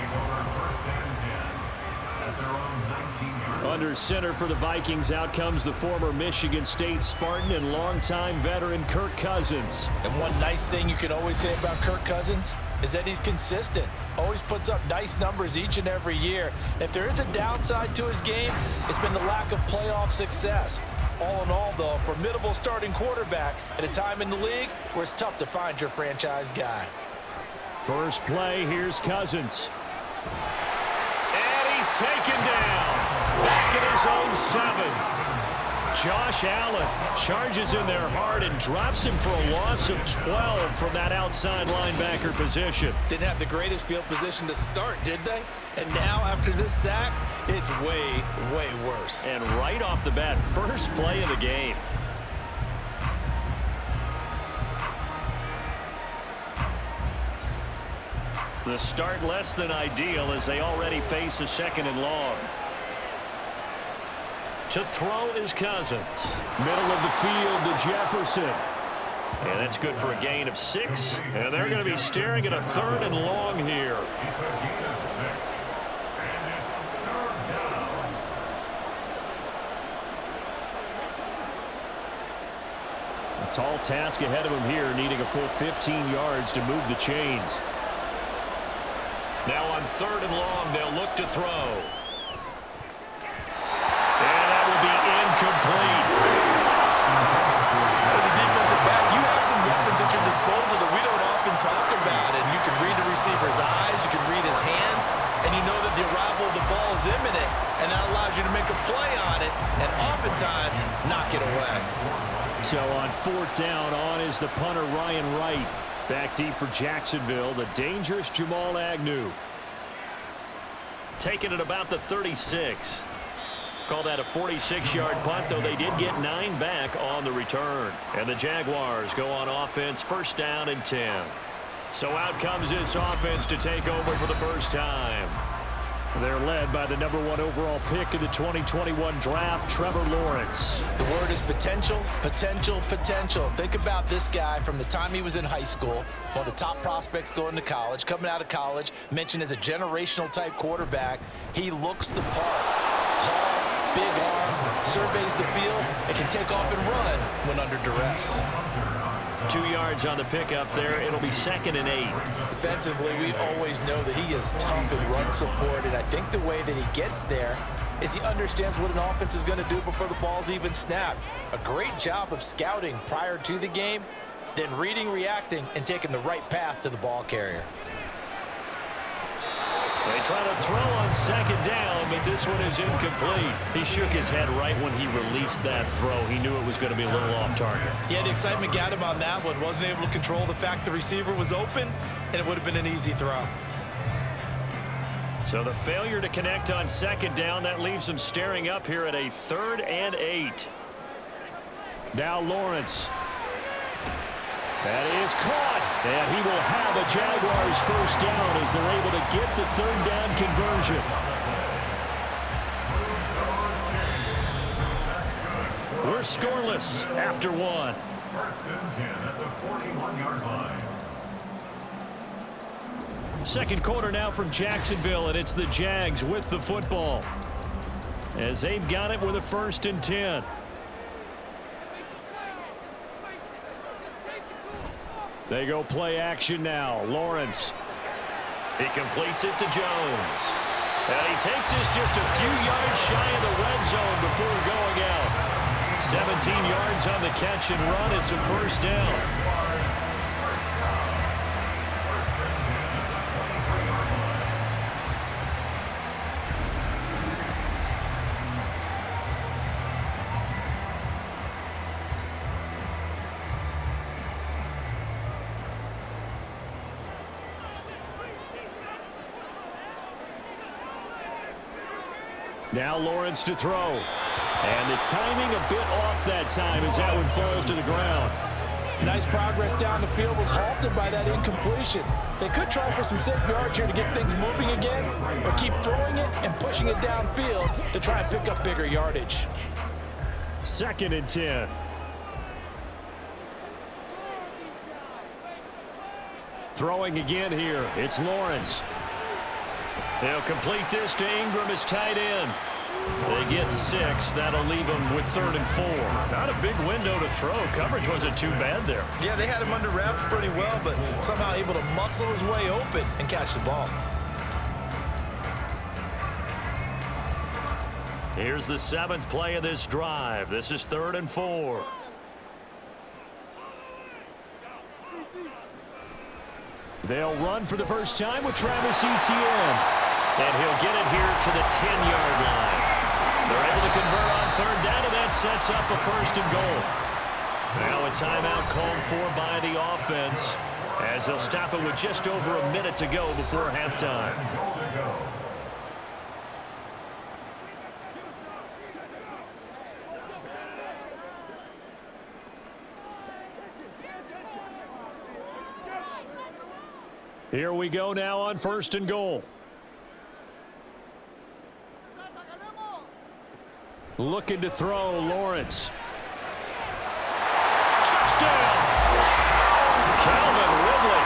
Under center for the Vikings, out comes the former Michigan State Spartan and longtime veteran Kirk Cousins. And one nice thing you can always say about Kirk Cousins is that he's consistent. Always puts up nice numbers each and every year. If there is a downside to his game, it's been the lack of playoff success. All in all, though, a formidable starting quarterback at a time in the league where it's tough to find your franchise guy. First play, here's Cousins. And he's taken down. Back at his own 7. Josh Allen charges in there hard and drops him for a loss of 12 from that outside linebacker position. Didn't have the greatest field position to start, did they? And now, after this sack, it's way, way worse. And right off the bat, first play of the game. The start less than ideal as they already face a 2nd and long. To throw is Cousins. Middle of the field to Jefferson. And that's good for a gain of 6. And they're going to be staring at a 3rd and long here. It's a gain of 6. And it's 3rd down. A tall task ahead of him here, needing a full 15 yards to move the chains. Now on 3rd and long, they'll look to throw. Incomplete. As a defensive back, you have some weapons at your disposal that we don't often talk about, and you can read the receiver's eyes, you can read his hands, and you know that the arrival of the ball is imminent, and that allows you to make a play on it, and oftentimes knock it away. So on 4th down, on is the punter Ryan Wright. Back deep for Jacksonville, the dangerous Jamal Agnew. Taking it about the 36. Call that a 46-yard punt, though they did get 9 back on the return. And the Jaguars go on offense, 1st down and 10. So out comes this offense to take over for the first time. They're led by the #1 overall pick in the 2021 draft, Trevor Lawrence. The word is potential, potential, potential. Think about this guy from the time he was in high school, one of the top prospects going to college, coming out of college, mentioned as a generational type quarterback. He looks the part. Tall, big arm, surveys the field, and can take off and run when under duress. 2 yards on the pickup there. It'll be 2nd and 8. Defensively, we always know that he is tough in run support, and I think the way that he gets there is he understands what an offense is going to do before the ball's even snapped. A great job of scouting prior to the game, then reading, reacting, and taking the right path to the ball carrier. They try to throw on 2nd down, but this one is incomplete. He shook his head right when he released that throw. He knew it was going to be a little off target. Yeah, the excitement got him on that one. Wasn't able to control the fact the receiver was open, and it would have been an easy throw. So the failure to connect on 2nd down, that leaves him staring up here at a 3rd and 8. Now Lawrence. That is caught, and he will have a Jaguars 1st down as they're able to get the 3rd down conversion. We're scoreless after one. First and 10 at the 41-yard line. Second quarter now from Jacksonville, and it's the Jags with the football, as they've got it with a 1st and 10. They go play action now. Lawrence. He completes it to Jones. And he takes this just a few yards shy of the red zone before going out. 17 yards on the catch and run. It's a 1st down. Now Lawrence to throw. And the timing a bit off that time as that one falls to the ground. Nice progress down the field was halted by that incompletion. They could try for some safe yards here to get things moving again, or keep throwing it and pushing it downfield to try and pick up bigger yardage. 2nd and 10. Throwing again here. It's Lawrence. They'll complete this to Ingram as tight end. They get 6. That'll leave them with 3rd and 4. Not a big window to throw. Coverage wasn't too bad there. Yeah, they had him under wraps pretty well, but somehow able to muscle his way open and catch the ball. Here's the 7th play of this drive. This is 3rd and 4. They'll run for the first time with Travis Etienne. And he'll get it here to the 10-yard line. They're able to convert on 3rd down, and that sets up a 1st and goal. Now a timeout called for by the offense, as they'll stop it with just over a minute to go before halftime. Here we go now on 1st and goal. Looking to throw, Lawrence. Touchdown! Calvin Ridley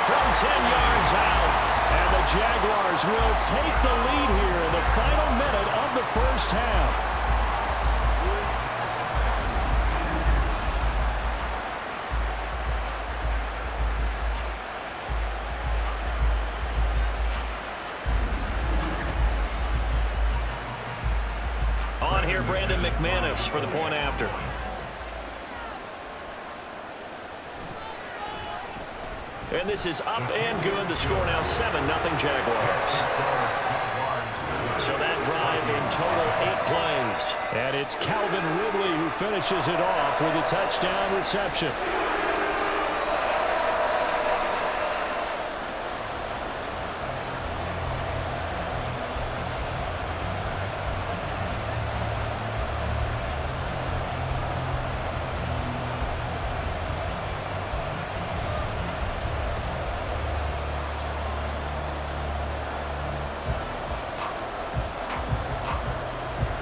from 10 yards out. And the Jaguars will take the lead here in the final minute of the first half. McManus for the point after. And this is up and good. The score now 7-0 Jaguars. So that drive in total 8 plays. And it's Calvin Ridley who finishes it off with a touchdown reception.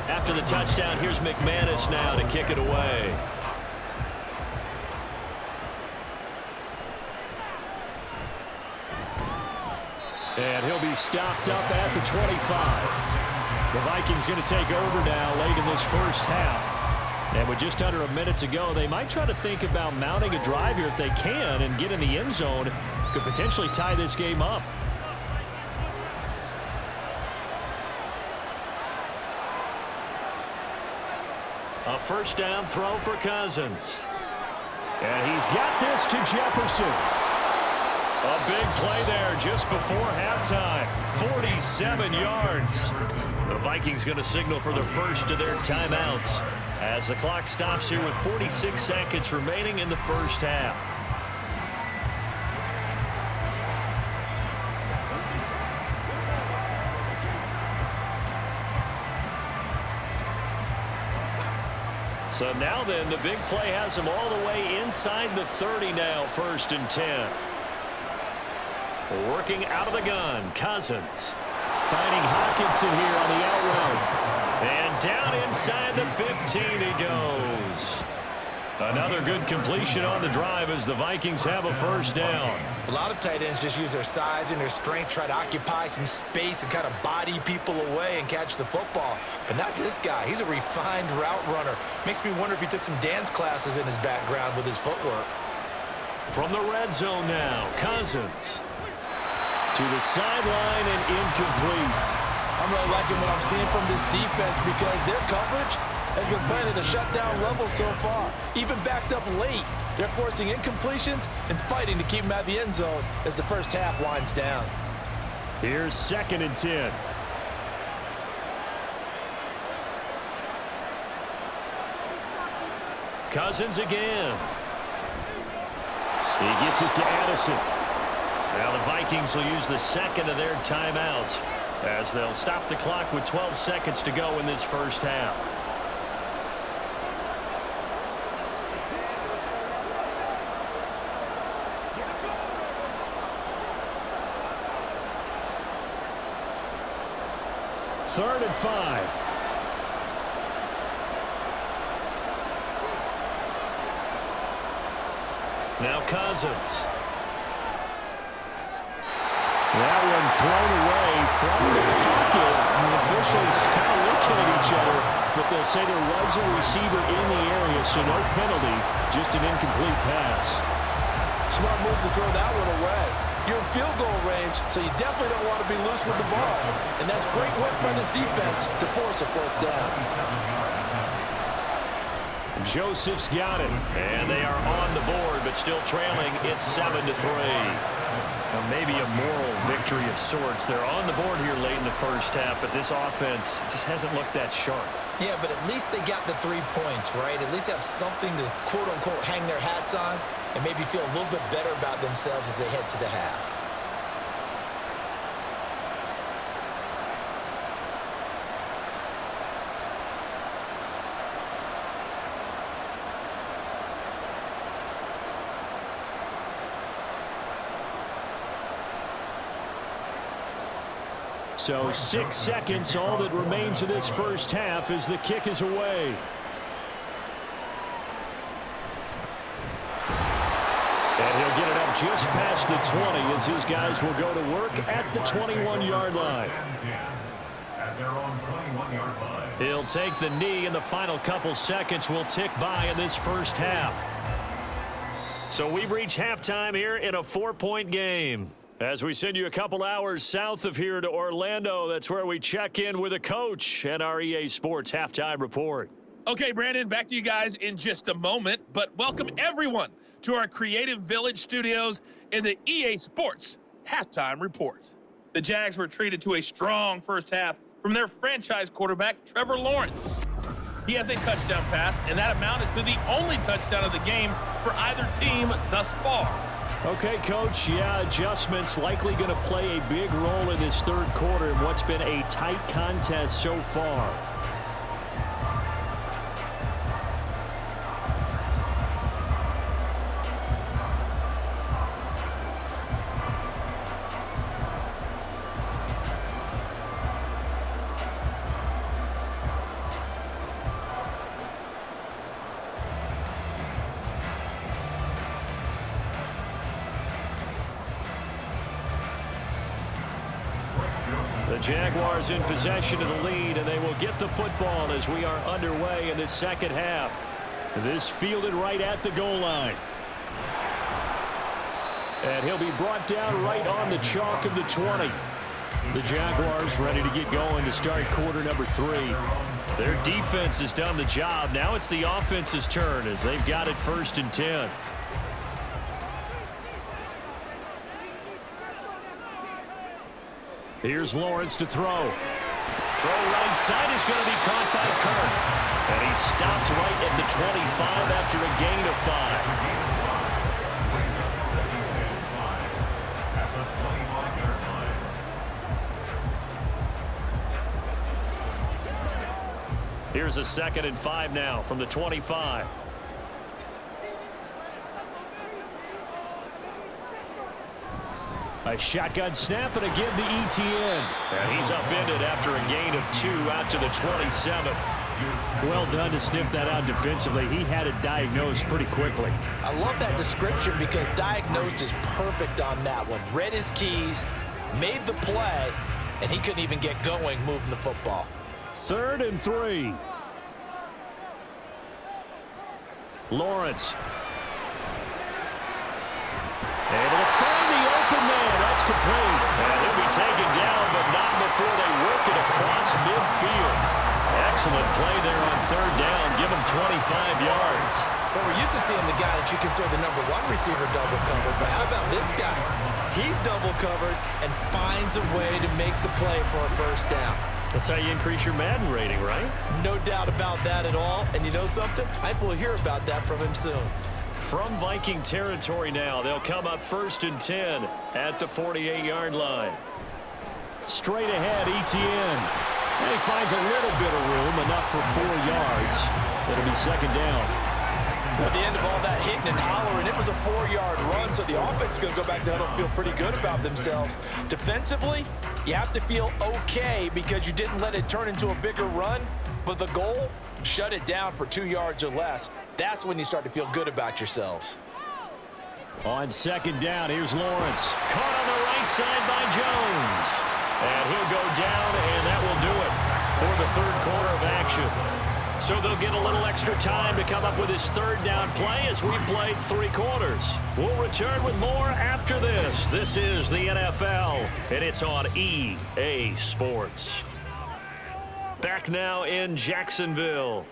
After the touchdown, here's McManus now to kick it away. And he'll be stopped up at the 25. The Vikings going to take over now late in this first half. And with just under a minute to go, they might try to think about mounting a drive here if they can and get in the end zone. Could potentially tie this game up. A first down throw for Cousins. And he's got this to Jefferson. A big play there just before halftime. 47 yards. The Vikings going to signal for the first of their timeouts as the clock stops here with 46 seconds remaining in the first half. So now then, the big play has them all the way inside the 30 now, 1st and 10. Working out of the gun, Cousins. Finding Hawkinson here on the out route. And down inside the 15 he goes. Another good completion on the drive as the Vikings have a first down. A lot of tight ends just use their size and their strength, try to occupy some space and kind of body people away and catch the football. But not this guy. He's a refined route runner. Makes me wonder if he took some dance classes in his background with his footwork. From the red zone now, Cousins. To the sideline and incomplete. I'm really liking what I'm seeing from this defense because their coverage has been playing at a shutdown level so far. Even backed up late, they're forcing incompletions and fighting to keep them out of the end zone as the first half winds down. Here's 2nd and 10. Cousins again. He gets it to Addison. Now the Vikings will use the second of their timeouts as they'll stop the clock with 12 seconds to go in this first half. Third and 5. Now Cousins. That one thrown away from the pocket. The officials kind of looking at each other, but they'll say there was a receiver in the area, so no penalty, just an incomplete pass. Smart move to throw that one away. You're in field goal range, so you definitely don't want to be loose with the ball. And that's great work by this defense to force a fourth down. Joseph's got it, and they are on the board, but still trailing. It's 7-3. Well, maybe a moral victory of sorts. They're on the board here late in the first half, but this offense just hasn't looked that sharp. Yeah, but at least they got the 3 points, right? At least have something to, quote-unquote, hang their hats on and maybe feel a little bit better about themselves as they head to the half. So 6 seconds, all that remains of this first half as the kick is away. And he'll get it up just past the 20 as his guys will go to work at the 21-yard line. At their own 21-yard line. He'll take the knee, and the final couple seconds will tick by in this first half. So we've reached halftime here in a 4-point game. As we send you a couple hours south of here to Orlando, that's where we check in with a coach and our EA Sports Halftime Report. Okay, Brandon, back to you guys in just a moment, but welcome everyone to our Creative Village studios in the EA Sports Halftime Report. The Jags were treated to a strong first half from their franchise quarterback, Trevor Lawrence. He has a touchdown pass, and that amounted to the only touchdown of the game for either team thus far. Okay, Coach, yeah, adjustments likely going to play a big role in this third quarter in what's been a tight contest so far. The Jaguars in possession of the lead, and they will get the football as we are underway in the second half. This fielded right at the goal line. And he'll be brought down right on the chalk of the 20. The Jaguars ready to get going to start quarter number 3. Their defense has done the job. Now it's the offense's turn as they've got it 1st and 10. Here's Lawrence to throw. Throw right side is going to be caught by Kirk. And he stopped right at the 25 after a gain of 5. Here's a 2nd and 5 now from the 25. A shotgun snap and again to ETN. And he's upended after a gain of 2 out to the 27. Well done to sniff that out defensively. He had it diagnosed pretty quickly. I love that description because diagnosed is perfect on that one. Read his keys, made the play, and he couldn't even get going moving the football. 3rd and 3. Lawrence. Able to find the open man. That's complete. And he'll be taken down, but not before they work it across midfield. Excellent play there on 3rd down. Give him 25 yards. Well, we're used to seeing the guy that you consider the #1 receiver double covered, but how about this guy? He's double covered and finds a way to make the play for a 1st down. That's how you increase your Madden rating, right? No doubt about that at all. And you know something? I will hear about that from him soon. From Viking territory now, they'll come up 1st and 10 at the 48-yard line. Straight ahead, ETN. And he finds a little bit of room, enough for 4 yards. It'll be 2nd down. At the end of all that hitting and hollering, it was a 4-yard run, so the offense is going to go back to huddle and feel pretty good about themselves. Defensively, you have to feel okay because you didn't let it turn into a bigger run, but the goal, shut it down for 2 yards or less. That's when you start to feel good about yourselves. On 2nd down, here's Lawrence. Caught on the right side by Jones. And he'll go down, and that will do it for the 3rd quarter of action. So they'll get a little extra time to come up with his 3rd down play as we played 3 quarters. We'll return with more after this. This is the NFL, and it's on EA Sports. Back now in Jacksonville.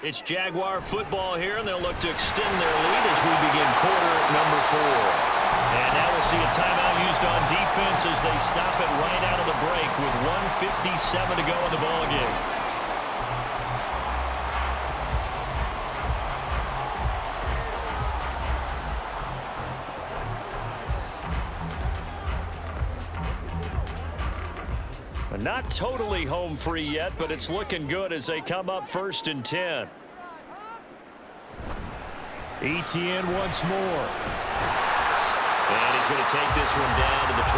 It's Jaguar football here, and they'll look to extend their lead as we begin quarter number 4. And now we'll see a timeout used on defense as they stop it right out of the break with 1:57 to go in the ballgame. Not totally home free yet, but it's looking good as they come up 1st and 10. ETN once more. And he's going to take this one down to the 25.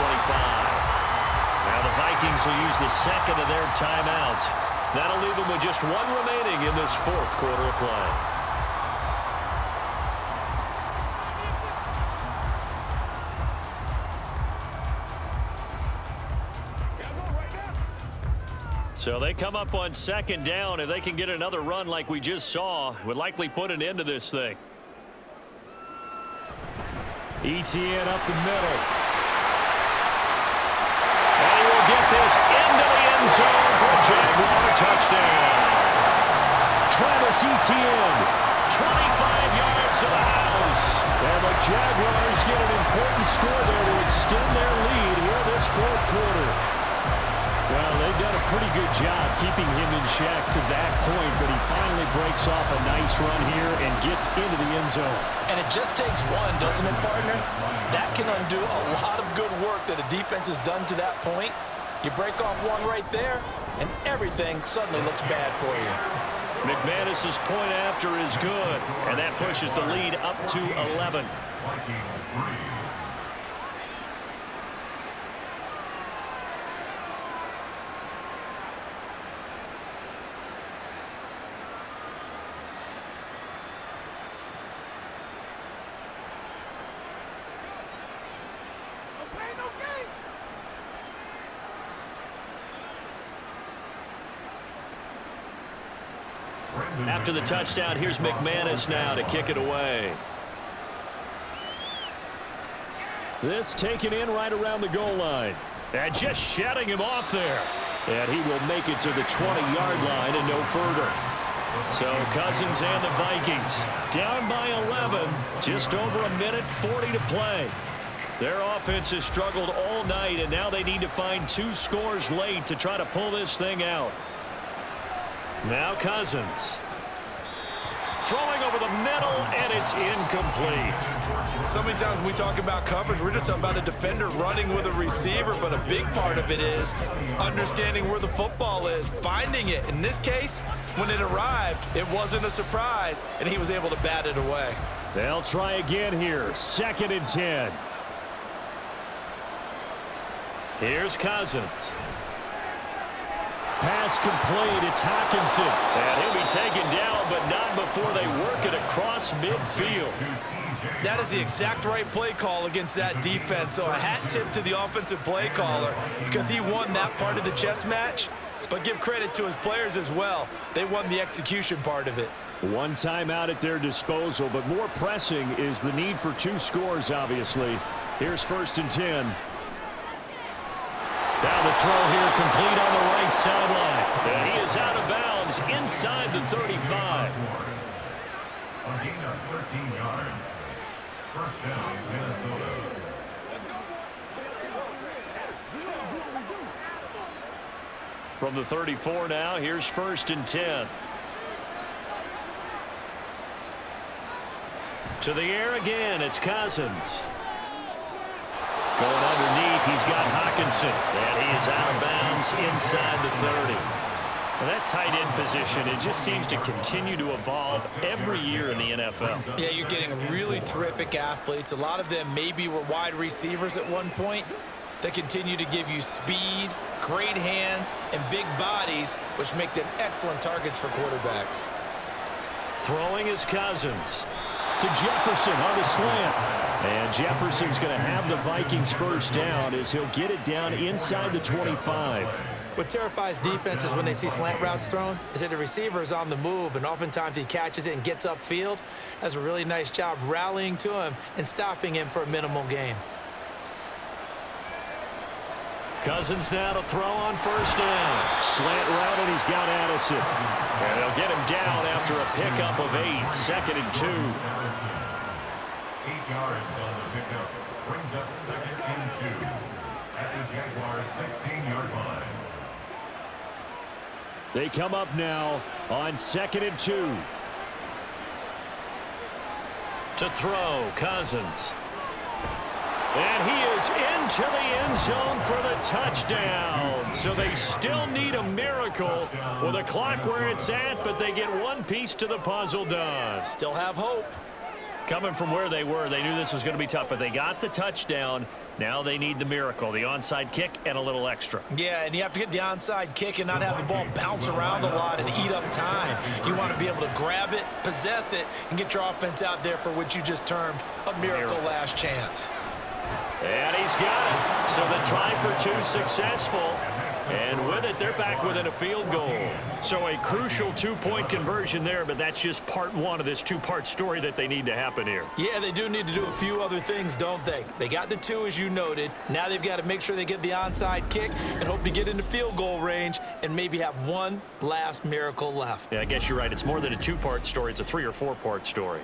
Now the Vikings will use the 2nd of their timeouts. That'll leave them with just 1 remaining in this 4th quarter of play. So they come up on 2nd down. If they can get another run like we just saw, would likely put an end to this thing. ETN up the middle. And he will get this into the end zone for a Jaguar touchdown. Travis Etienne, 25 yards to the house. And the Jaguars get an important score there to extend their lead here this 4th quarter. Well, they've done a pretty good job keeping him in check to that point, but he finally breaks off a nice run here and gets into the end zone. And it just takes one, doesn't it, partner? That can undo a lot of good work that a defense has done to that point. You break off one right there, and everything suddenly looks bad for you. McManus's point after is good, and that pushes the lead up to 11. After the touchdown, here's McManus now to kick it away. This taken in right around the goal line. And just shutting him off there. And he will make it to the 20-yard line and no further. So Cousins and the Vikings down by 11. Just over a minute 40 to play. Their offense has struggled all night, and now they need to find 2 scores late to try to pull this thing out. Now Cousins. Throwing over the middle, and it's incomplete. So many times when we talk about coverage, we're just about a defender running with a receiver, but a big part of it is understanding where the football is, finding it. In this case, when it arrived, it wasn't a surprise, and he was able to bat it away. They'll try again here. 2nd and 10. Here's Cousins. pass complete. It's Hockenson. And he'll be taken down, but not before they work it across midfield. That is the exact right play call against that defense. So a hat tip to the offensive play caller because he won that part of the chess match. But give credit to his players as well. They won the execution part of it. One timeout at their disposal, but more pressing is the need for 2 scores, obviously. Here's 1st and 10. Now the throw here complete on the right sideline. And he is out of bounds inside the 35. A gain of 13 yards. First down, Minnesota. From the 34 now, here's 1st and 10. To the air again, it's Cousins. Going underneath, he's got Hockenson. And he is out of bounds inside the 30. Well, that tight end position, it just seems to continue to evolve every year in the NFL. Yeah, you're getting really terrific athletes. A lot of them maybe were wide receivers at one point. They continue to give you speed, great hands, and big bodies, which make them excellent targets for quarterbacks. Throwing is Cousins to Jefferson on the slant. And Jefferson's going to have the Vikings first down as he'll get it down inside the 25. What terrifies defenses when they see slant routes thrown is that the receiver is on the move, and oftentimes he catches it and gets upfield. Does a really nice job rallying to him and stopping him for a minimal gain. Cousins now to throw on first down. Slant route, and he's got Addison. And they'll get him down after a pickup of 8. 2nd and 2. 8 yards on the pickup. Brings up 2nd and 2 at the Jaguars' 16-yard line. They come up now on 2nd and 2. To throw, Cousins. And he is into the end zone for the touchdown. So they still need a miracle with a clock where it's at, but they get one piece to the puzzle done. Still have hope. Coming from where they were, they knew this was going to be tough, but they got the touchdown. Now they need the miracle, the onside kick and a little extra. Yeah, and you have to get the onside kick and not have the ball bounce around a lot and eat up time. You want to be able to grab it, possess it, and get your offense out there for what you just termed a miracle last chance. And he's got it. So the try for 2 successful. And with it, they're back within a field goal. So a crucial 2-point conversion there, but that's just part 1 of this 2-part story that they need to happen here. Yeah, they do need to do a few other things, don't they? They got the 2, as you noted. Now they've got to make sure they get the onside kick and hope to get into field goal range and maybe have one last miracle left. Yeah, I guess you're right. It's more than a 2-part story. It's a 3- or 4-part story.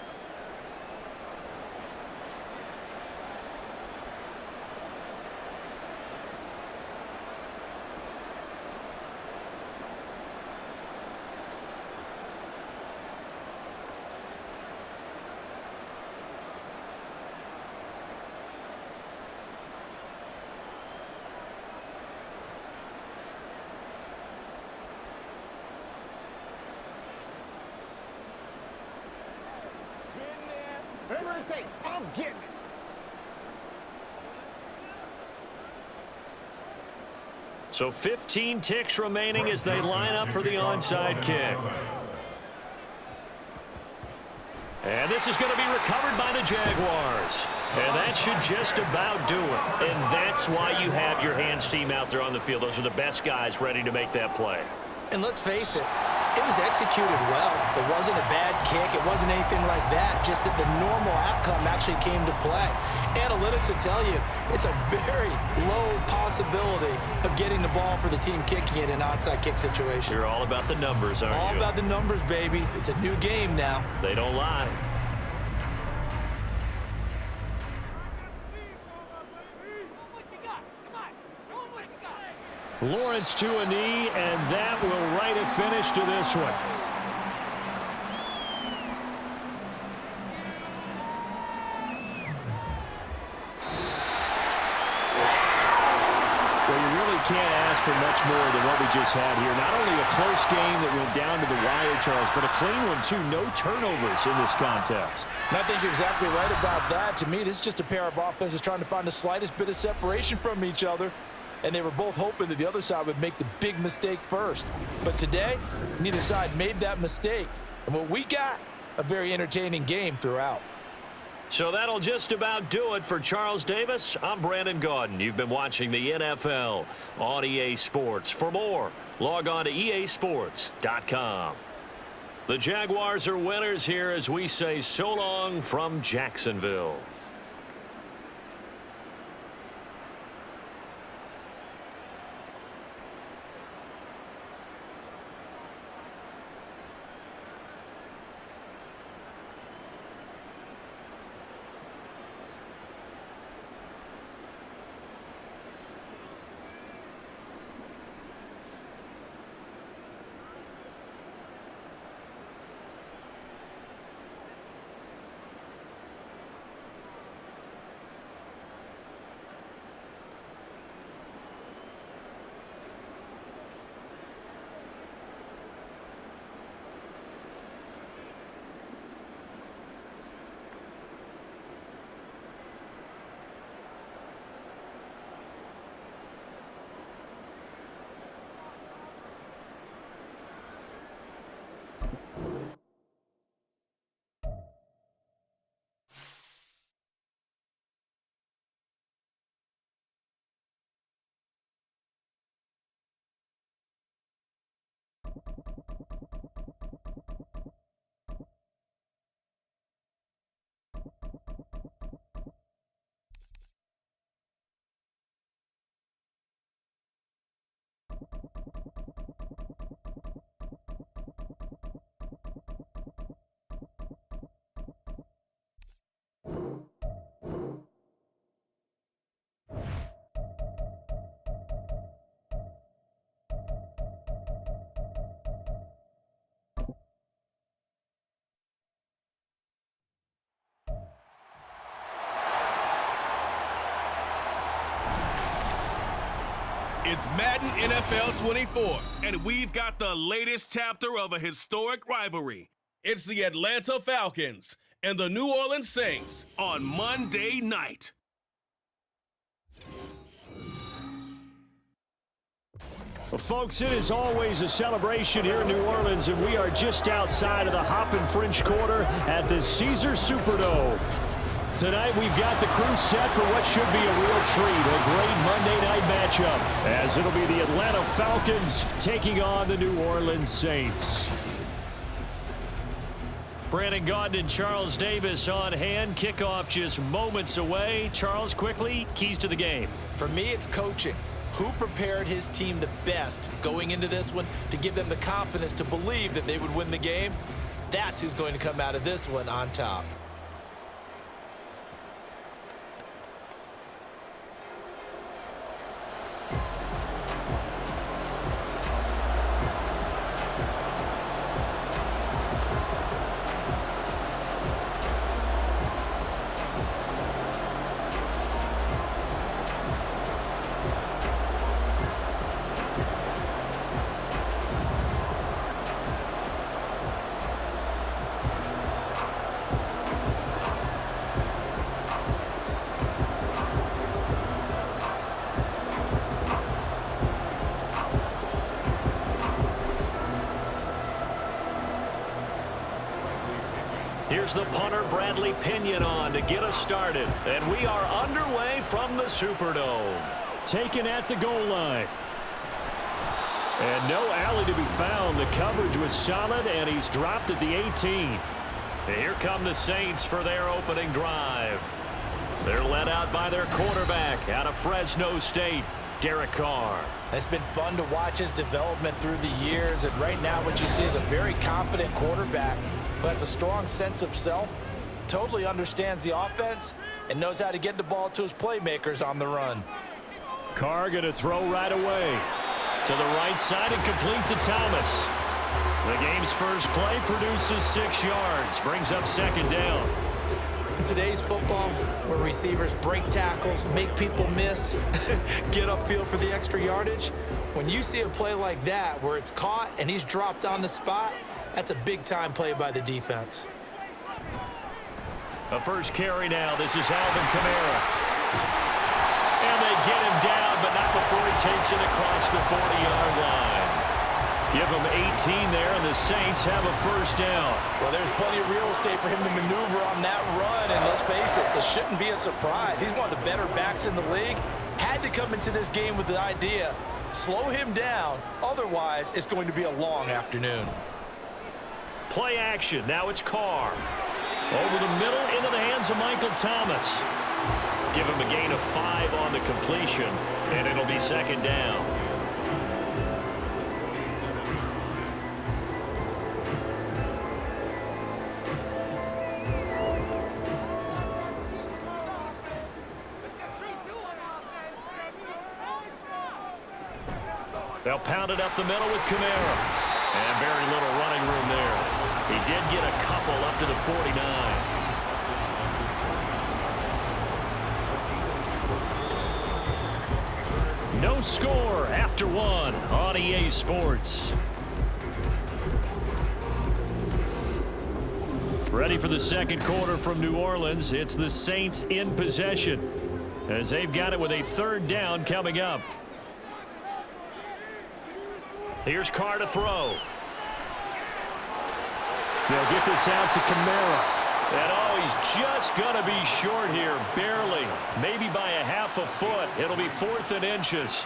Whatever it takes, I'm getting it. So 15 ticks remaining as they line up for the onside kick. And this is going to be recovered by the Jaguars. And that should just about do it. And that's why you have your hands team out there on the field. Those are the best guys ready to make that play. And let's face it, it was executed well. It wasn't a bad kick. It wasn't anything like that. Just that the normal outcome actually came to play. Analytics will tell you it's a very low possibility of getting the ball for the team kicking it in an onside kick situation. You're all about the numbers, aren't you? All about the numbers, baby. It's a new game now. They don't lie. Lawrence to a knee, and that will write a finish to this one. Well, you really can't ask for much more than what we just had here. Not only a close game that went down to the wire, Charles, but a clean one, too. No turnovers in this contest. And I think you're exactly right about that. To me, this is just a pair of offenses trying to find the slightest bit of separation from each other. and they were both hoping that the other side would make the big mistake first. But today, neither side made that mistake. And what we got, a very entertaining game throughout. So that'll just about do it for Charles Davis. I'm Brandon Gaudin. You've been watching the NFL on EA Sports. For more, log on to easports.com. The Jaguars are winners here as we say so long from Jacksonville. It's Madden NFL 24, and we've got the latest chapter of a historic rivalry. It's the Atlanta Falcons and the New Orleans Saints on Monday night. Well, folks, it is always a celebration here in New Orleans, and we are just outside of the Hoppin' French Quarter at the Caesars Superdome. Tonight, we've got the crew set for what should be a real treat, a great Monday night matchup, as it'll be the Atlanta Falcons taking on the New Orleans Saints. Brandon Gaudin and Charles Davis on hand. Kickoff just moments away. Charles, quickly, keys to the game. For me, it's coaching. Who prepared his team the best going into this one to give them the confidence to believe that they would win the game? That's who's going to come out of this one on top. Here's the punter, Bradley Pinion, on to get us started. And we are underway from the Superdome. Taken at the goal line. And no alley to be found. The coverage was solid, and he's dropped at the 18. And here come the Saints for their opening drive. They're led out by their quarterback out of Fresno State, Derek Carr. It's been fun to watch his development through the years, and right now what you see is a very confident quarterback who has a strong sense of self, totally understands the offense, and knows how to get the ball to his playmakers on the run. Carr going to throw right away. To the right side and complete to Thomas. The game's first play produces 6 yards, brings up second down. In today's football, where receivers break tackles, make people miss, get upfield for the extra yardage, when you see a play like that where it's caught and he's dropped on the spot, that's a big-time play by the defense. A first carry now. This is Alvin Kamara. And they get him down, but not before he takes it across the 40-yard line. Give him 18 there, and the Saints have a first down. Well, there's plenty of real estate for him to maneuver on that run, and let's face it, it shouldn't be a surprise. He's one of the better backs in the league. Had to come into this game with the idea, slow him down, otherwise it's going to be a long afternoon. Play action, now it's Carr. Over the middle, into the hands of Michael Thomas. Give him a gain of 5 on the completion, and it'll be second down. They'll pound it up the middle with Kamara. And very little running room there. He did get a couple up to the 49. No score after 1 on EA Sports. Ready for the second quarter from New Orleans. It's the Saints in possession as they've got it with a third down coming up. Here's Carr to throw. They'll get this out to Kamara. And oh, he's just going to be short here, barely. Maybe by a half a foot. It'll be 4th and inches.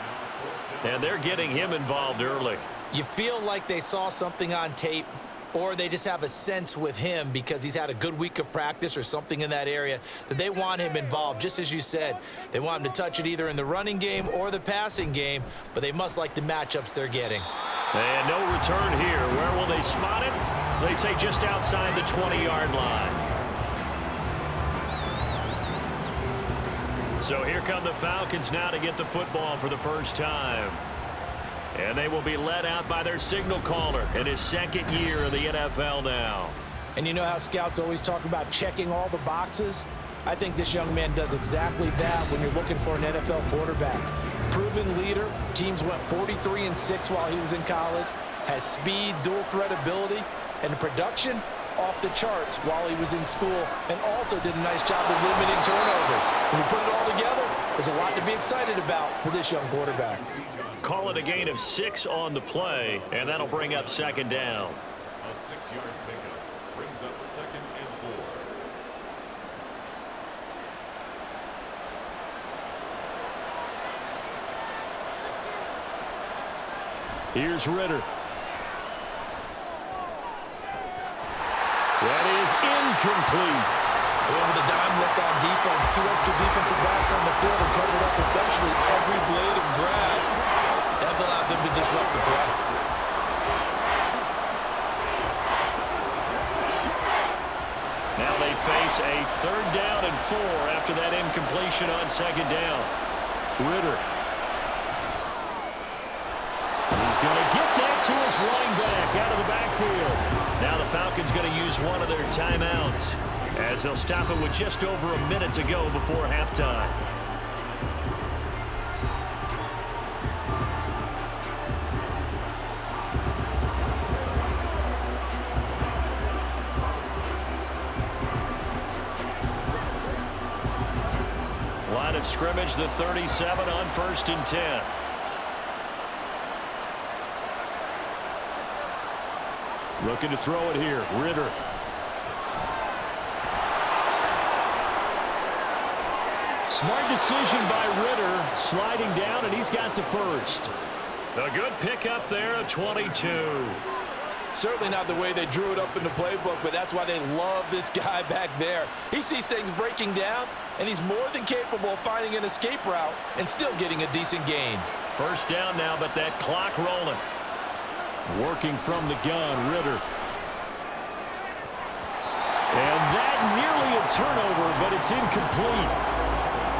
And they're getting him involved early. You feel like they saw something on tape, or they just have a sense with him because he's had a good week of practice or something in that area that they want him involved. Just as you said, they want him to touch it either in the running game or the passing game, but they must like the matchups they're getting. And no return here. Where will they spot it? They say just outside the 20-yard line. So here come the Falcons now to get the football for the first time. And they will be led out by their signal caller in his second year of the NFL now. And you know how scouts always talk about checking all the boxes? I think this young man does exactly that when you're looking for an NFL quarterback. Proven leader. Teams went 43-6 while he was in college. Has speed, dual threat ability, and the production off the charts while he was in school, and also did a nice job of limiting turnovers. When you put it all together, there's a lot to be excited about for this young quarterback. Call it a gain of 6 on the play, and that'll bring up second down. A 6-yard pickup brings up 2nd and 4. Here's Ritter. That is incomplete. With a dime look on defense, 2 extra defensive backs on the field and covered up essentially every blade of grass. That allowed them to disrupt the play. Now they face a 3rd down and 4 after that incompletion on second down. Ritter. He's going to get that to his running back out of the backfield. Now the Falcons going to use one of their timeouts as they'll stop it with just over a minute to go before halftime. Line of scrimmage, the 37 on 1st and 10. Looking to throw it here. Ritter. Smart decision by Ritter, sliding down, and he's got the first. A good pickup there, a 22. Certainly not the way they drew it up in the playbook, but that's why they love this guy back there. He sees things breaking down, and he's more than capable of finding an escape route and still getting a decent gain. First down now, but that clock rolling. Working from the gun, Ritter. And that nearly a turnover, but it's incomplete.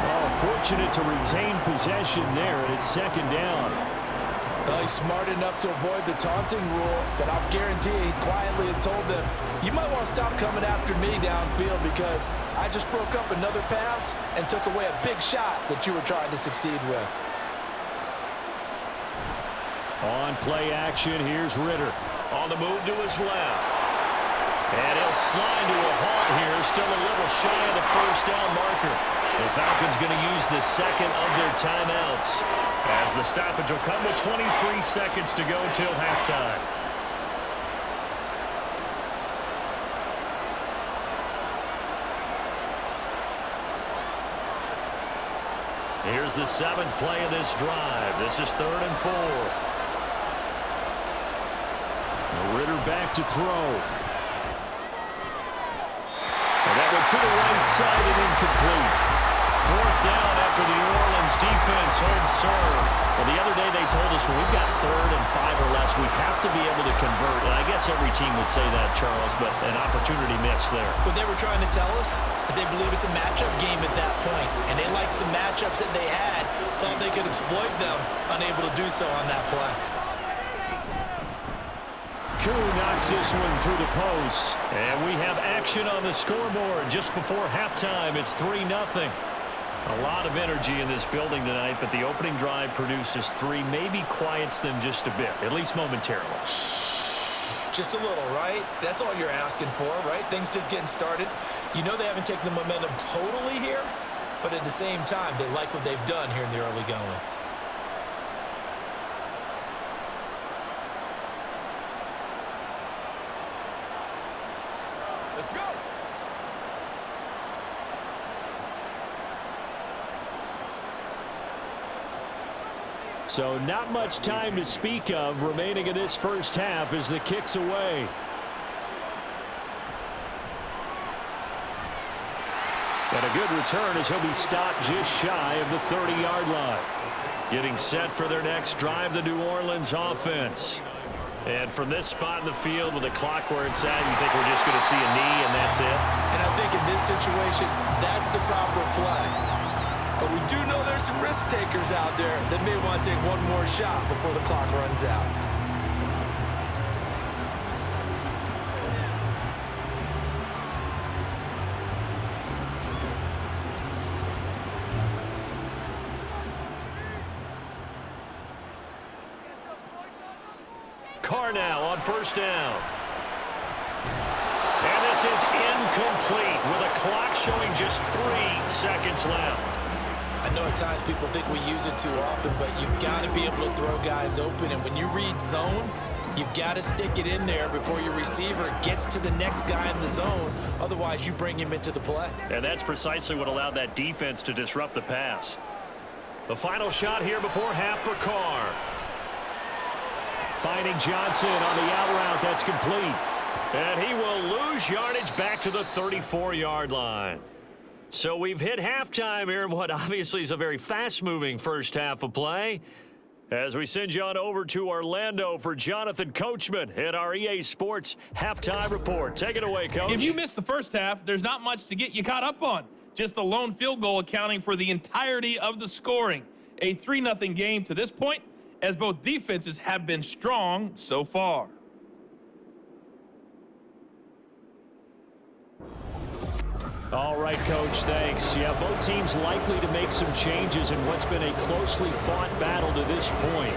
Oh, fortunate to retain possession there, and it's second down. Well, he's smart enough to avoid the taunting rule, but I'll guarantee he quietly has told them, you might want to stop coming after me downfield because I just broke up another pass and took away a big shot that you were trying to succeed with. On play action, here's Ritter. On the move to his left. And he'll slide to a halt here, still a little shy of the first down marker. The Falcons going to use the second of their timeouts, as the stoppage will come with 23 seconds to go till halftime. Here's the 7th play of this drive. This is 3rd and 4. Ritter back to throw. And that went to the right side and incomplete. 4th down after the New Orleans defense holds serve. Well, the other day they told us when we've got 3rd and 5 or less, we have to be able to convert. And I guess every team would say that, Charles, but an opportunity missed there. What they were trying to tell us is they believe it's a matchup game at that point, and they liked some matchups that they had, thought they could exploit them, unable to do so on that play. Koo knocks this one through the post, and we have action on the scoreboard just before halftime. It's 3-0. A lot of energy in this building tonight, but the opening drive produces 3, maybe quiets them just a bit, at least momentarily. Just a little, right? That's all you're asking for, right? Things just getting started. You know they haven't taken the momentum totally here, but at the same time, they like what they've done here in the early going. Let's go. So not much time to speak of remaining in this first half as the kick's away. And a good return as he'll be stopped just shy of the 30-yard line. Getting set for their next drive, the New Orleans offense. And from this spot in the field with the clock where it's at, you think we're just going to see a knee and that's it? And I think in this situation, that's the proper play. But we do know there's some risk takers out there that may want to take one more shot before the clock runs out. Carr now on 1st down. And this is incomplete with a clock showing just 3 seconds left. I know at times people think we use it too often, but you've got to be able to throw guys open. And when you read zone, you've got to stick it in there before your receiver gets to the next guy in the zone. Otherwise, you bring him into the play. And that's precisely what allowed that defense to disrupt the pass. The final shot here before half for Carr. Finding Johnson on the out route. That's complete. And he will lose yardage back to the 34-yard line. So we've hit halftime here in what obviously is a very fast-moving first half of play. As we send you on over to Orlando for Jonathan Coachman at our EA Sports Halftime Report. Take it away, Coach. If you missed the first half, there's not much to get you caught up on. Just the lone field goal accounting for the entirety of the scoring. A 3-0 game to this point, as both defenses have been strong so far. All right, Coach, thanks. Yeah, both teams likely to make some changes in what's been a closely fought battle to this point.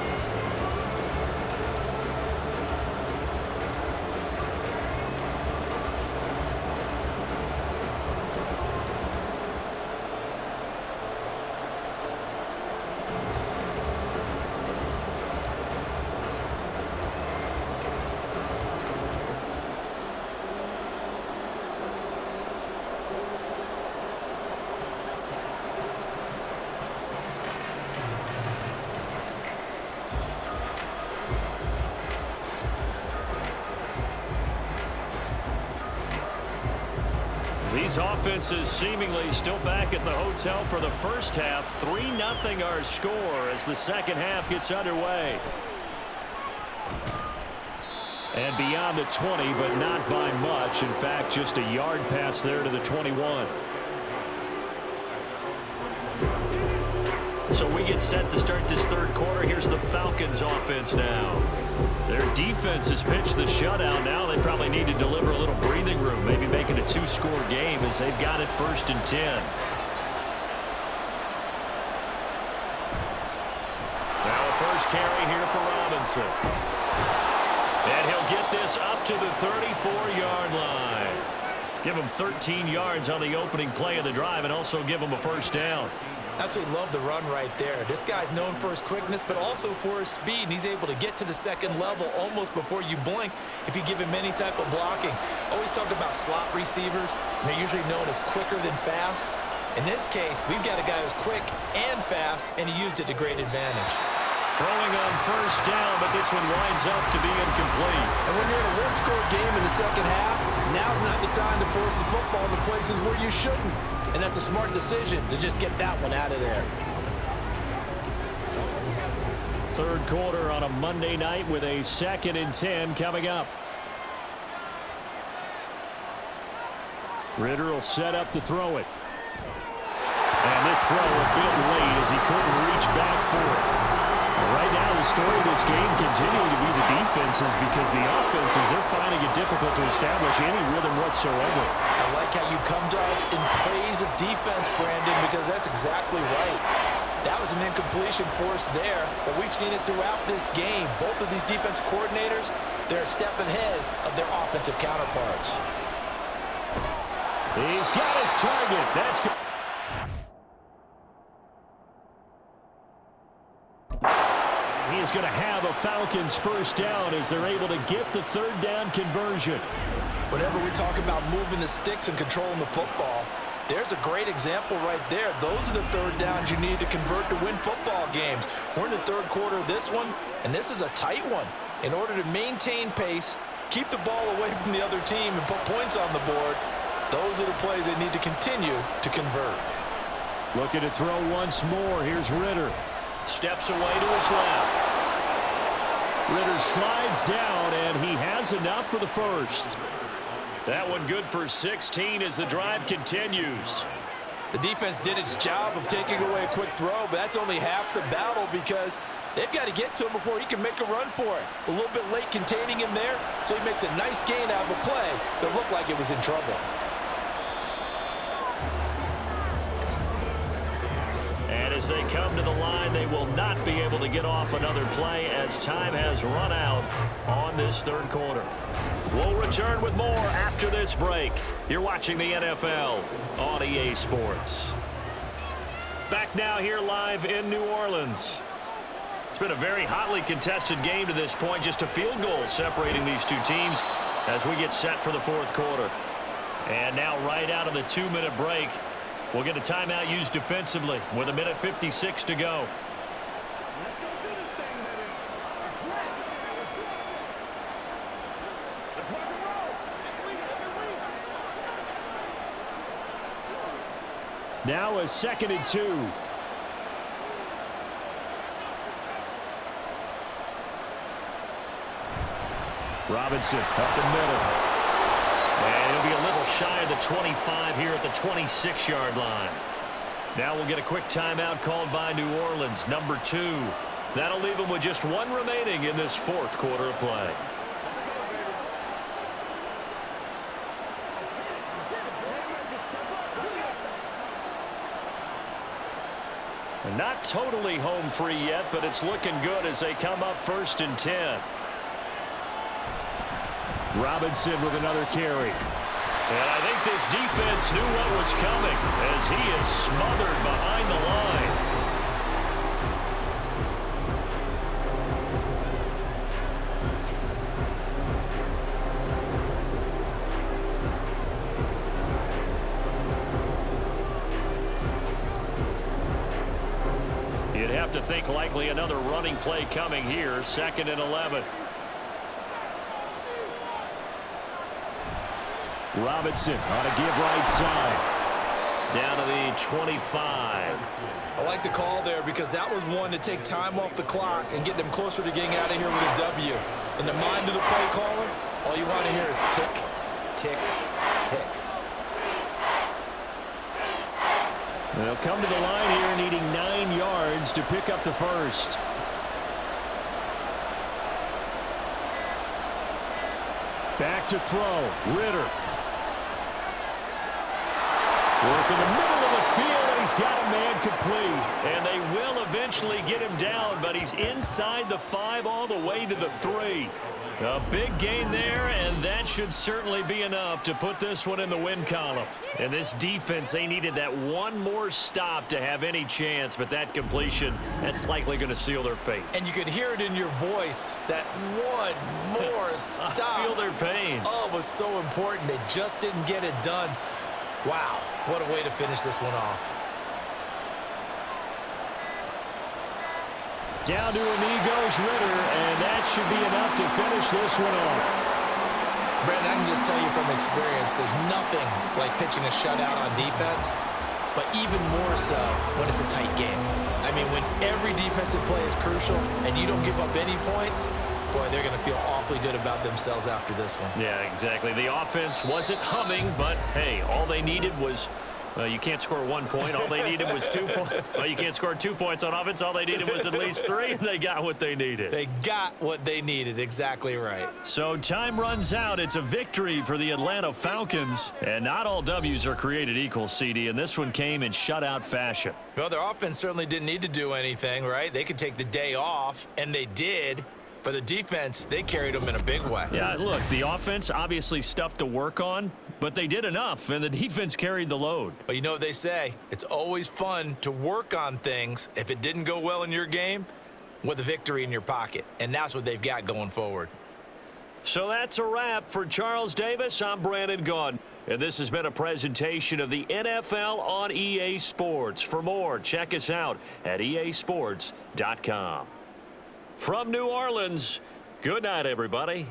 These offenses seemingly still back at the hotel for the first half. 3-0 our score as the second half gets underway. And beyond the 20, but not by much. In fact, just a yard pass there to the 21. So we get set to start this third quarter. Here's the Falcons offense now. Their defense has pitched the shutout. Now they probably need to deliver a little breathing room, maybe make it a 2-score game as they've got it 1st and 10. Now a first carry here for Robinson. And he'll get this up to the 34-yard line. Give him 13 yards on the opening play of the drive and also give him a first down. Absolutely love the run right there. This guy's known for his quickness, but also for his speed, and he's able to get to the second level almost before you blink if you give him any type of blocking. Always talk about slot receivers, and they're usually known as quicker than fast. In this case, we've got a guy who's quick and fast, and he used it to great advantage. Throwing on first down, but this one winds up to be incomplete. And when you're in a one-score game in the second half, now's not the time to force the football to places where you shouldn't. And that's a smart decision to just get that one out of there. Third quarter on a Monday night with a 2nd and 10 coming up. Ritter will set up to throw it. And this throw a bit late as he couldn't reach back for it. Right now, the story of this game continuing to be the defenses because the offenses, they're finding it difficult to establish any rhythm whatsoever. I like how you come to us in praise of defense, Brandon, because that's exactly right. That was an incompletion for us there, but we've seen it throughout this game. Both of these defense coordinators, they're a step ahead of their offensive counterparts. He's got his target. That's good. He's going to have a Falcons first down as they're able to get the third down conversion. Whenever we talk about moving the sticks and controlling the football, there's a great example right there. Those are the third downs you need to convert to win football games. We're in the third quarter of this one, and this is a tight one. In order to maintain pace, keep the ball away from the other team, and put points on the board, those are the plays they need to continue to convert. Looking to throw once more. Here's Ritter. Steps away to his left. Ritter slides down, and he has enough for the first. That one good for 16 as the drive continues. The defense did its job of taking away a quick throw, but that's only half the battle because they've got to get to him before he can make a run for it. A little bit late containing him there, so he makes a nice gain out of a play that looked like it was in trouble. And as they come to the line, they will not be able to get off another play as time has run out on this third quarter. We'll return with more after this break. You're watching the NFL on EA Sports. Back now here live in New Orleans. It's been a very hotly contested game to this point. Just a field goal separating these two teams as we get set for the fourth quarter. And now right out of the 2-minute break, we'll get a timeout used defensively with 1:56 to go. Let's go do this thing, baby. Let's rock. Let's do it. Let's rock and roll. Now a 2nd and 2. Robinson up the middle. And he'll be a little shy of the 25 here at the 26-yard line. Now we'll get a quick timeout called by New Orleans, number 2. That'll leave them with just one remaining in this fourth quarter of play. And not totally home free yet, but it's looking good as they come up 1st and 10. Robinson with another carry. And I think this defense knew what was coming as he is smothered behind the line. You'd have to think likely another running play coming here, 2nd and 11. Robinson on a give right side. Down to the 25. I like the call there because that was one to take time off the clock and get them closer to getting out of here with a W. In the mind of the play caller, all you want to hear is tick, tick, tick. They'll come to the line here needing 9 yards to pick up the first. Back to throw. Ritter. Work in the middle of the field, and he's got a man complete. And they will eventually get him down, but he's inside the 5 all the way to the 3. A big gain there, and should certainly be enough to put this one in the win column. And this defense, they needed that one more stop to have any chance, but that completion, that's likely going to seal their fate. And you could hear it in your voice, that one more stop. I feel their pain. Oh, it was so important. They just didn't get it done. Wow, what a way to finish this one off. Down to a knee goes Ritter, and that should be enough to finish this one off. Brandon, I can just tell you from experience, there's nothing like pitching a shutout on defense, but even more so when it's a tight game. I mean, when every defensive play is crucial and you don't give up any points, boy, they're going to feel awfully good about themselves after this one. Yeah, exactly. The offense wasn't humming, but, hey, all they needed was you can't score 1 point. All they needed was 2 points. Well, you can't score 2 points on offense. All they needed was at least 3, and they got what they needed. They got what they needed. Exactly right. So time runs out. It's a victory for the Atlanta Falcons. And not all W's are created equal, CD, and this one came in shutout fashion. Well, their offense certainly didn't need to do anything, right? They could take the day off, and they did. But the defense, they carried them in a big way. Yeah, look, the offense, obviously stuff to work on, but they did enough, and the defense carried the load. But you know what they say, it's always fun to work on things if it didn't go well in your game with a victory in your pocket, and that's what they've got going forward. So that's a wrap for Charles Davis. I'm Brandon Gaudin, and this has been a presentation of the NFL on EA Sports. For more, check us out at easports.com. From New Orleans, good night, everybody.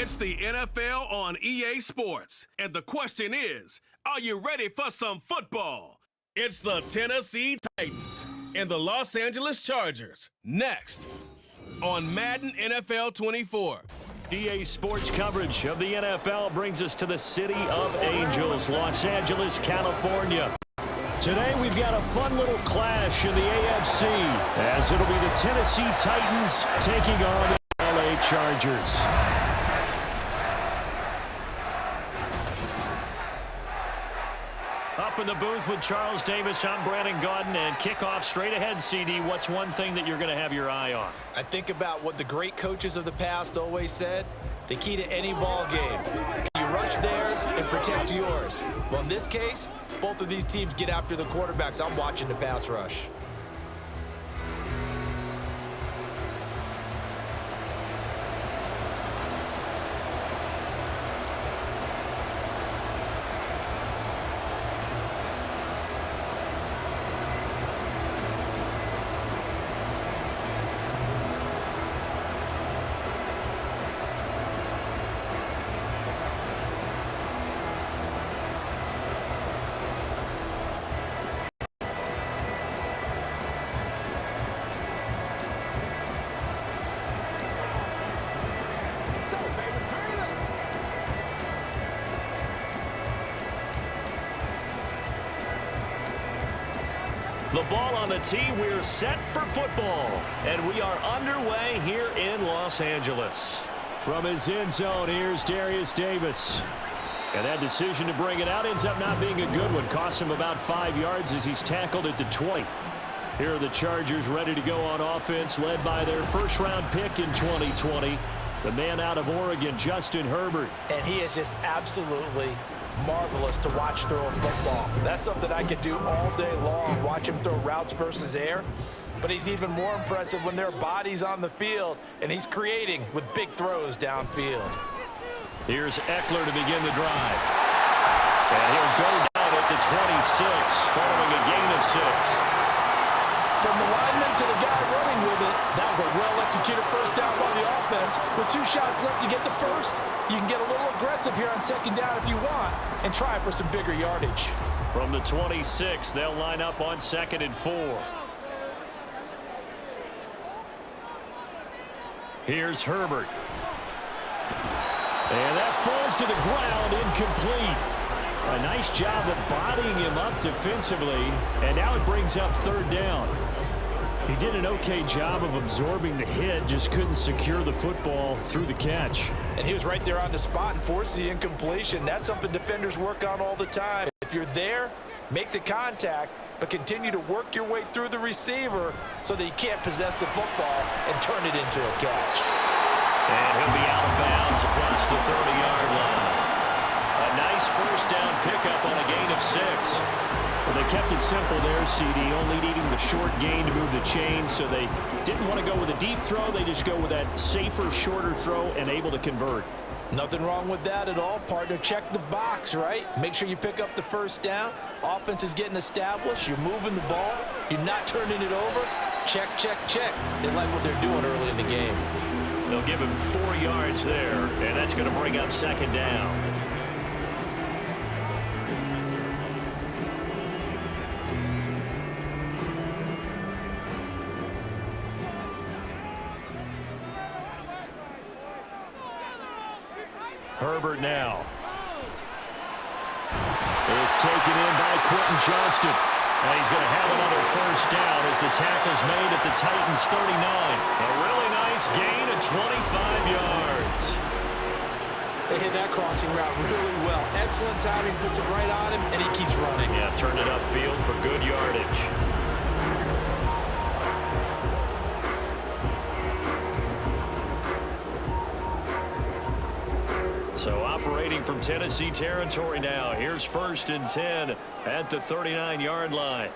It's the NFL on EA Sports, and the question is, are you ready for some football? It's the Tennessee Titans and the Los Angeles Chargers. Next on Madden NFL24. EA Sports coverage of the NFL brings us to the City of Angels, Los Angeles, California. Today we've got a fun little clash in the AFC, as it'll be the Tennessee Titans taking on the LA Chargers. Up in the booth with Charles Davis, I'm Brandon Gaudin, and kickoff straight ahead, CD. What's one thing that you're going to have your eye on? I think about what the great coaches of the past always said. The key to any ball game. You rush theirs and protect yours. Well, in this case, both of these teams get after the quarterbacks. I'm watching the pass rush. The ball on the tee, we're set for football, and we are underway here in Los Angeles. From his end zone, here's Darius Davis. And that decision to bring it out ends up not being a good one. Cost him about 5 yards as he's tackled at the 20. Here are the Chargers ready to go on offense, led by their first-round pick in 2020, the man out of Oregon, Justin Herbert. And he is just absolutely marvelous to watch throw a football. That's something I could do all day long, watch him throw routes versus air. but he's even more impressive when there are bodies on the field, and he's creating with big throws downfield. Here's Eckler to begin the drive. And he'll go down at the 26, following a gain of 6. From the lineman to the guy running with it, that was a well-executed first down by the offense. With 2 shots left to get the first, you can get a little aggressive here on second down if you want and try for some bigger yardage. From the 26, they'll line up on 2nd and 4. Here's Herbert. And that falls to the ground, incomplete. A nice job of bodying him up defensively, and now it brings up 3rd down. He did an okay job of absorbing the hit, just couldn't secure the football through the catch. And he was right there on the spot and forced the incompletion. That's something defenders work on all the time. If you're there, make the contact, but continue to work your way through the receiver so that he can't possess the football and turn it into a catch. And he'll be out of bounds across the 30-yard line. A nice first down pickup on a gain of 6. Well, they kept it simple there, CD, only needing the short gain to move the chain, so they didn't want to go with a deep throw. They just go with that safer, shorter throw and able to convert. Nothing wrong with that at all, partner. Check the box, right? Make sure you pick up the first down. Offense is getting established. You're moving the ball. You're not turning it over. Check, check, check. They like what they're doing early in the game. They'll give him 4 yards there, and that's going to bring up 2nd down. Herbert now. It's taken in by Quentin Johnston. And he's going to have another first down as the tackle's made at the Titans' 39. A really nice gain of 25 yards. They hit that crossing route really well. Excellent timing, puts it right on him, and he keeps running. Yeah, turned it upfield for good yardage. So operating from Tennessee territory now. Here's 1st and 10 at the 39-yard line.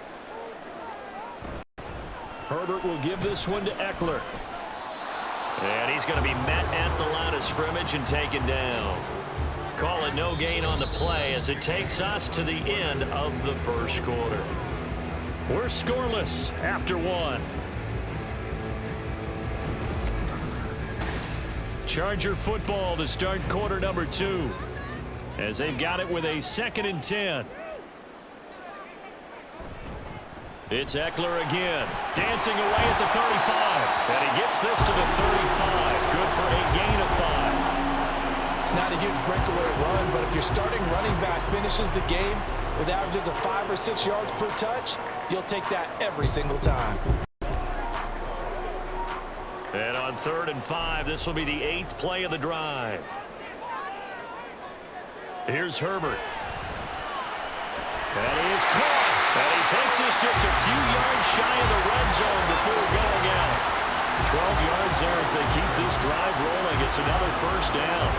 Herbert will give this one to Eckler. And he's going to be met at the line of scrimmage and taken down. Call it no gain on the play as it takes us to the end of the first quarter. We're scoreless after 1. Charger football to start quarter number 2 as they've got it with a 2nd and 10. It's Eckler again, dancing away at the 35, and he gets this to the 35. Good for a gain of 5. It's not a huge breakaway run, but if your starting running back finishes the game with averages of 5 or 6 yards per touch, you'll take that every single time. And on 3rd and 5, this will be the 8th play of the drive. Here's Herbert. And he is caught. And he takes us just a few yards shy of the red zone before going out. 12 yards there as they keep this drive rolling. It's another first down.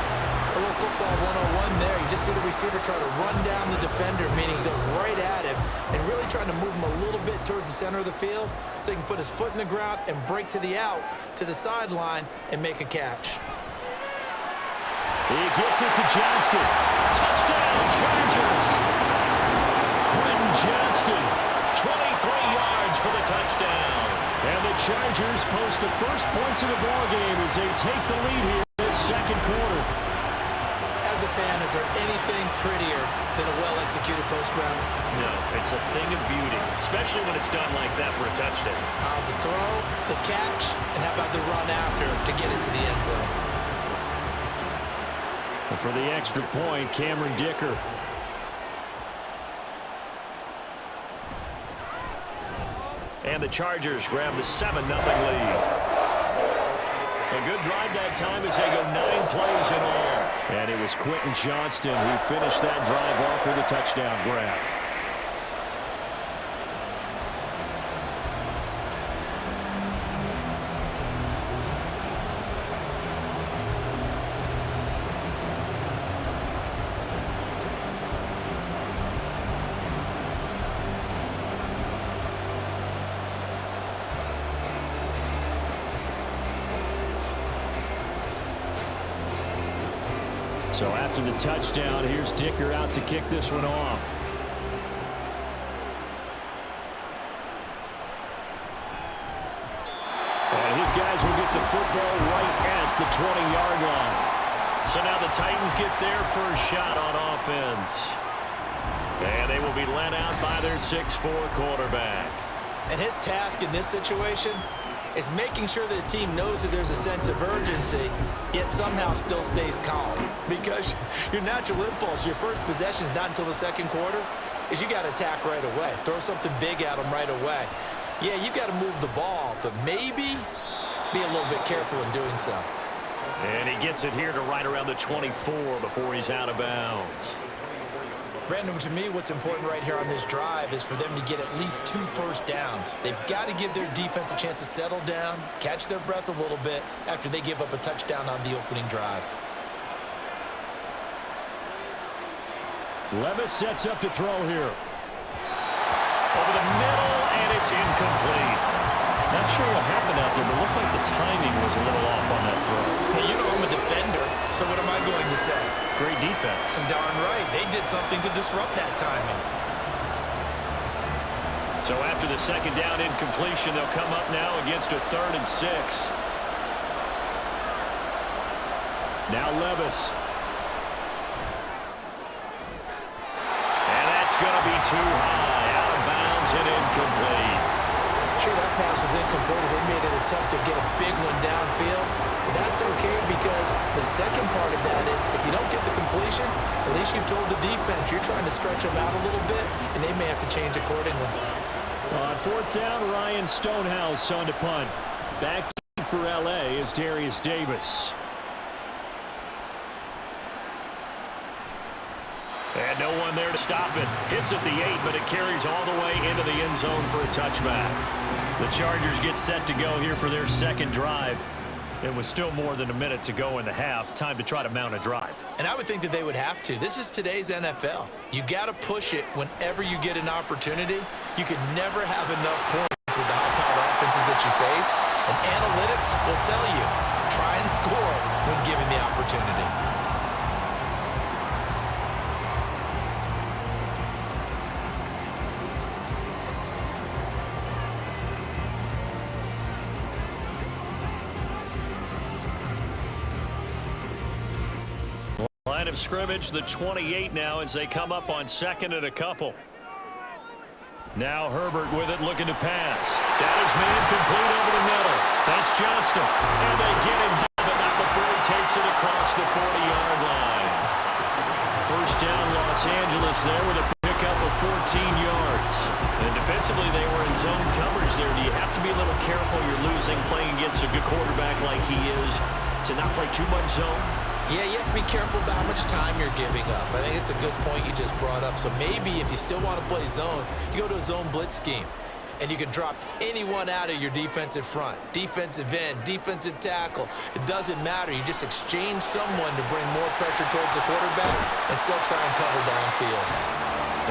A little football 101 there. You just see the receiver try to run down the defender, meaning he goes right at him and really trying to move him a little bit towards the center of the field so he can put his foot in the ground and break to the out, to the sideline, and make a catch. He gets it to Johnston. Touchdown, Chargers. Quentin Johnston, 23 yards for the touchdown. And the Chargers post the first points of the ballgame as they take the lead here in the second quarter. As a fan, is there anything prettier than a well-executed post route? No, it's a thing of beauty, especially when it's done like that for a touchdown. The throw, the catch, and how about the run after to get into the end zone? And for the extra point, Cameron Dicker. And the Chargers grab the 7-0 lead. A good drive that time as they go 9 plays in all. And it was Quentin Johnston who finished that drive off with a touchdown grab. So after the touchdown, here's Dicker out to kick this one off. And his guys will get the football right at the 20-yard line. So now the Titans get their first shot on offense. And they will be led out by their 6'4" quarterback. And his task in this situation is making sure that his team knows that there's a sense of urgency, yet somehow still stays calm. Because your natural impulse, your first possession is not until the second quarter, is you got to attack right away. Throw something big at them right away. Yeah, you got to move the ball, but maybe be a little bit careful in doing so. And he gets it here to right around the 24 before he's out of bounds. Brandon, to me, what's important right here on this drive is for them to get at least 2 first downs. They've got to give their defense a chance to settle down, catch their breath a little bit after they give up a touchdown on the opening drive. Levis sets up to throw here. Over the middle, and it's incomplete. Not sure what happened out there, but it looked like the timing was a little off on that throw. Hey, you know I'm a defender, so what am I going to say? Great defense. Darn right. They did something to disrupt that timing. So after the second down incompletion, they'll come up now against a 3rd and 6. Now Levis. And that's going to be too high. Out of bounds and incomplete. Sure, that pass was incomplete as they made an attempt to get a big one downfield. But that's okay because the second part of that is if you don't get the completion, at least you've told the defense you're trying to stretch them out a little bit, and they may have to change accordingly. On 4th down, Ryan Stonehouse on to punt. Back for L.A. is Darius Davis. And no one there to stop it. Hits at the 8, but it carries all the way into the end zone for a touchback. The Chargers get set to go here for their second drive. It was still more than a minute to go in the half. Time to try to mount a drive. And I would think that they would have to. This is today's NFL. You got to push it whenever you get an opportunity. You can never have enough points with the high-powered offenses that you face. And analytics will tell you, try and score when given the opportunity. Line of scrimmage, the 28 now as they come up on 2nd and a couple. Now Herbert with it, looking to pass. Got his man complete over the middle. That's Johnston. And they get him down, but not before he takes it across the 40-yard line. First down, Los Angeles there with a pickup of 14 yards. And defensively, they were in zone coverage there. Do you have to be a little careful? You're losing, playing against a good quarterback like he is, to not play too much zone? Yeah, you have to be careful about how much time you're giving up. I think it's a good point you just brought up. So maybe if you still want to play zone, you go to a zone blitz scheme. And you can drop anyone out of your defensive front. Defensive end, defensive tackle. It doesn't matter. You just exchange someone to bring more pressure towards the quarterback and still try and cover downfield.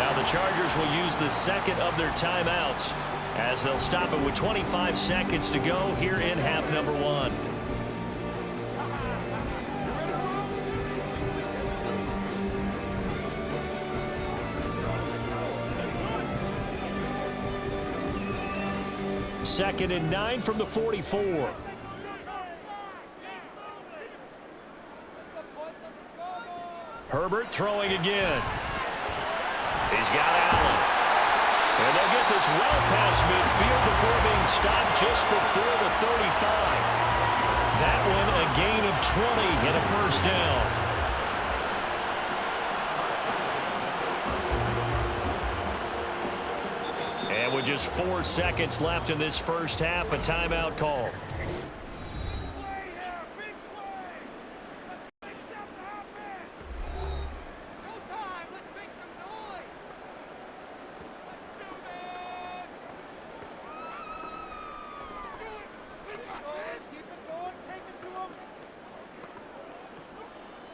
Now the Chargers will use the second of their timeouts as they'll stop it with 25 seconds to go here in half number 1. Second and 9 from the 44. Herbert throwing again. He's got Allen. And they'll get this well past midfield before being stopped just before the 35. That one a gain of 20 and a first down. And with just 4 seconds left in this first half, a timeout call.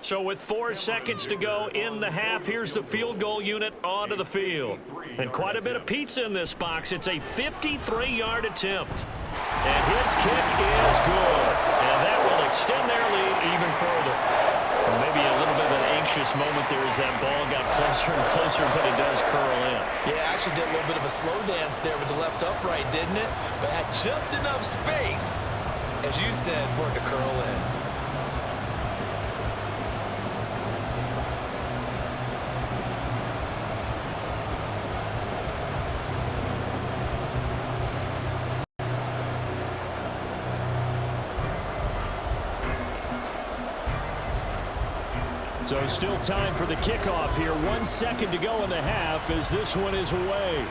So with 4 seconds to go in the half, here's the field goal unit onto the field. And quite a bit of pizza in this box. It's a 53-yard attempt. And his kick is good. And that will extend their lead even further. Or maybe a little bit of an this moment there as that ball got closer and closer, but it does curl in. Yeah, actually did a little bit of a slow dance there with the left upright, didn't it? But had just enough space, as you said, for it to curl in. So still time for the kickoff here. 1 second to go in the half as this one is away.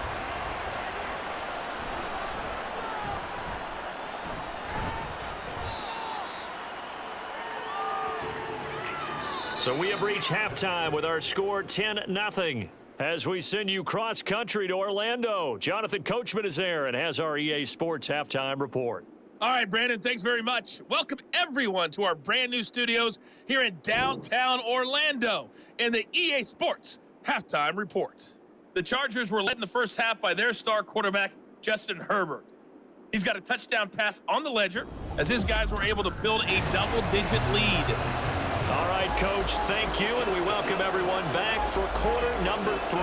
So we have reached halftime with our score 10-0. As we send you cross-country to Orlando, Jonathan Coachman is there and has our EA Sports halftime report. All right, Brandon, thanks very much. Welcome, everyone, to our brand new studios here in downtown Orlando in the EA Sports Halftime Report. The Chargers were led in the first half by their star quarterback, Justin Herbert. He's got a touchdown pass on the ledger as his guys were able to build a double-digit lead. All right, Coach, thank you, and we welcome everyone back for quarter number 3.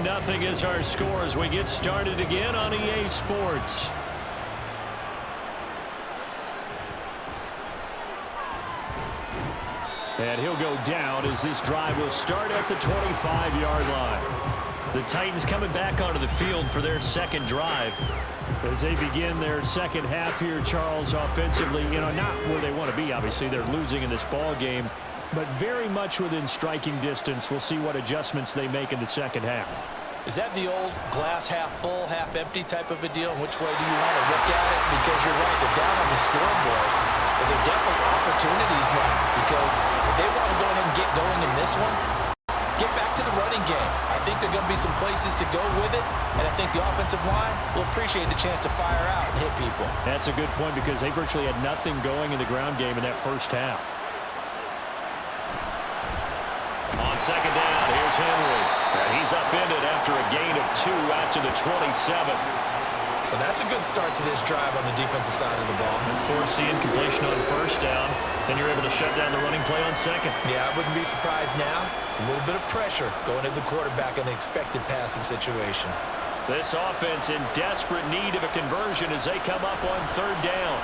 Nothing is our score as we get started again on EA Sports. And he'll go down as this drive will start at the 25-yard line. The Titans coming back onto the field for their second drive as they begin their second half here, Charles, offensively. You know, not where they want to be, obviously. They're losing in this ball game, but very much within striking distance. We'll see what adjustments they make in the second half. Is that the old glass half full, half empty type of a deal? Which way do you want to look at it? Because you're right, they're down on the scoreboard, but they're definitely opportunities now. Because if they want to go ahead and get going in this one, get back to the running game. I think there are going to be some places to go with it, and I think the offensive line will appreciate the chance to fire out and hit people. That's a good point because they virtually had nothing going in the ground game in that first half. On second down, here's Henry. And he's upended after a gain of 2 out to the 27. Well, that's a good start to this drive on the defensive side of the ball. Force the incompletion on first down. Then you're able to shut down the running play on second. Yeah, I wouldn't be surprised now. A little bit of pressure going at the quarterback in an expected passing situation. This offense in desperate need of a conversion as they come up on third down.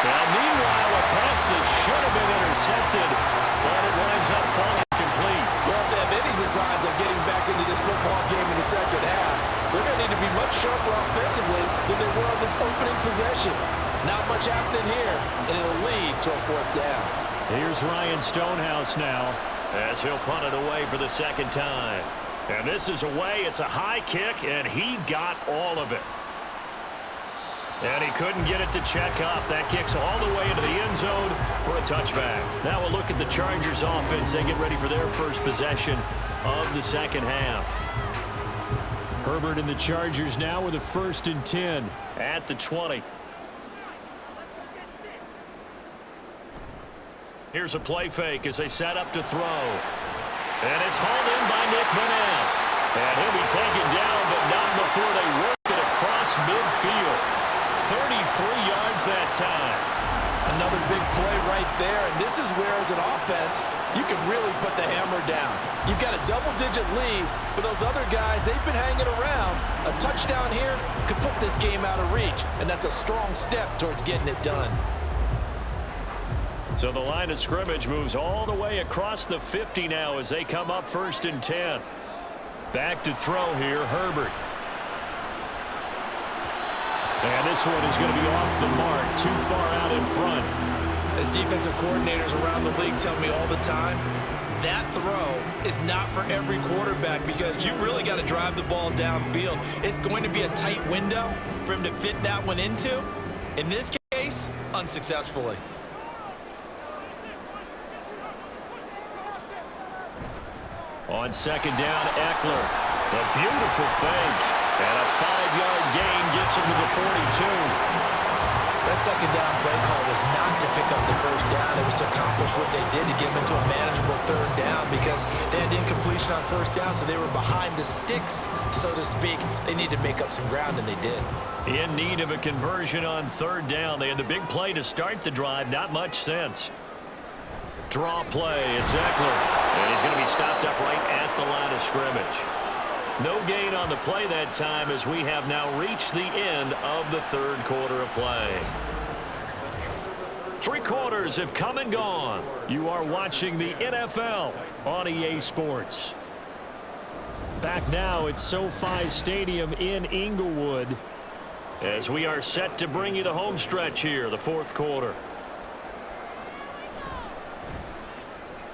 Now, meanwhile, a pass that should have been intercepted, but it winds up falling complete. Well, if they have any designs of getting back into this football game in the second half, they're going to need to be much sharper offensively than they were on this opening possession. Not much happening here, and it'll lead to a fourth down. Here's Ryan Stonehouse now as he'll punt it away for the second time. And this is away. It's a high kick, and he got all of it. And he couldn't get it to check up. That kicks all the way into the end zone for a touchback. Now we'll look at the Chargers offense. They get ready for their first possession of the second half. Herbert and the Chargers now with a 1st and 10 at the 20. Here's a play fake as they set up to throw. And it's hauled in by Nick Vanell. And he'll be taken down, but not before they work it across midfield. 33 yards that time. Another big play right there, and this is where, as an offense, you can really put the hammer down. You've got a double-digit lead, but those other guys, they've been hanging around. A touchdown here could put this game out of reach, and that's a strong step towards getting it done. So the line of scrimmage moves all the way across the 50 now as they come up 1st and 10. Back to throw here, Herbert. And this one is going to be off the mark, too far out in front. As defensive coordinators around the league tell me all the time, that throw is not for every quarterback because you've really got to drive the ball downfield. It's going to be a tight window for him to fit that one into. In this case, unsuccessfully. On second down, Eckler. A beautiful fake. And a 5-yard gain gets him to the 42. That second down play call was not to pick up the first down. It was to accomplish what they did to get him into a manageable third down because they had incompletion on first down, so they were behind the sticks, so to speak. They needed to make up some ground, and they did. In need of a conversion on third down. They had the big play to start the drive. Not much sense. Draw play. It's Eckler. And he's going to be stopped up right at the line of scrimmage. No gain on the play that time as we have now reached the end of the third quarter of play. 3 quarters have come and gone. You are watching the NFL on EA Sports. Back now at SoFi Stadium in Inglewood as we are set to bring you the home stretch here, the fourth quarter.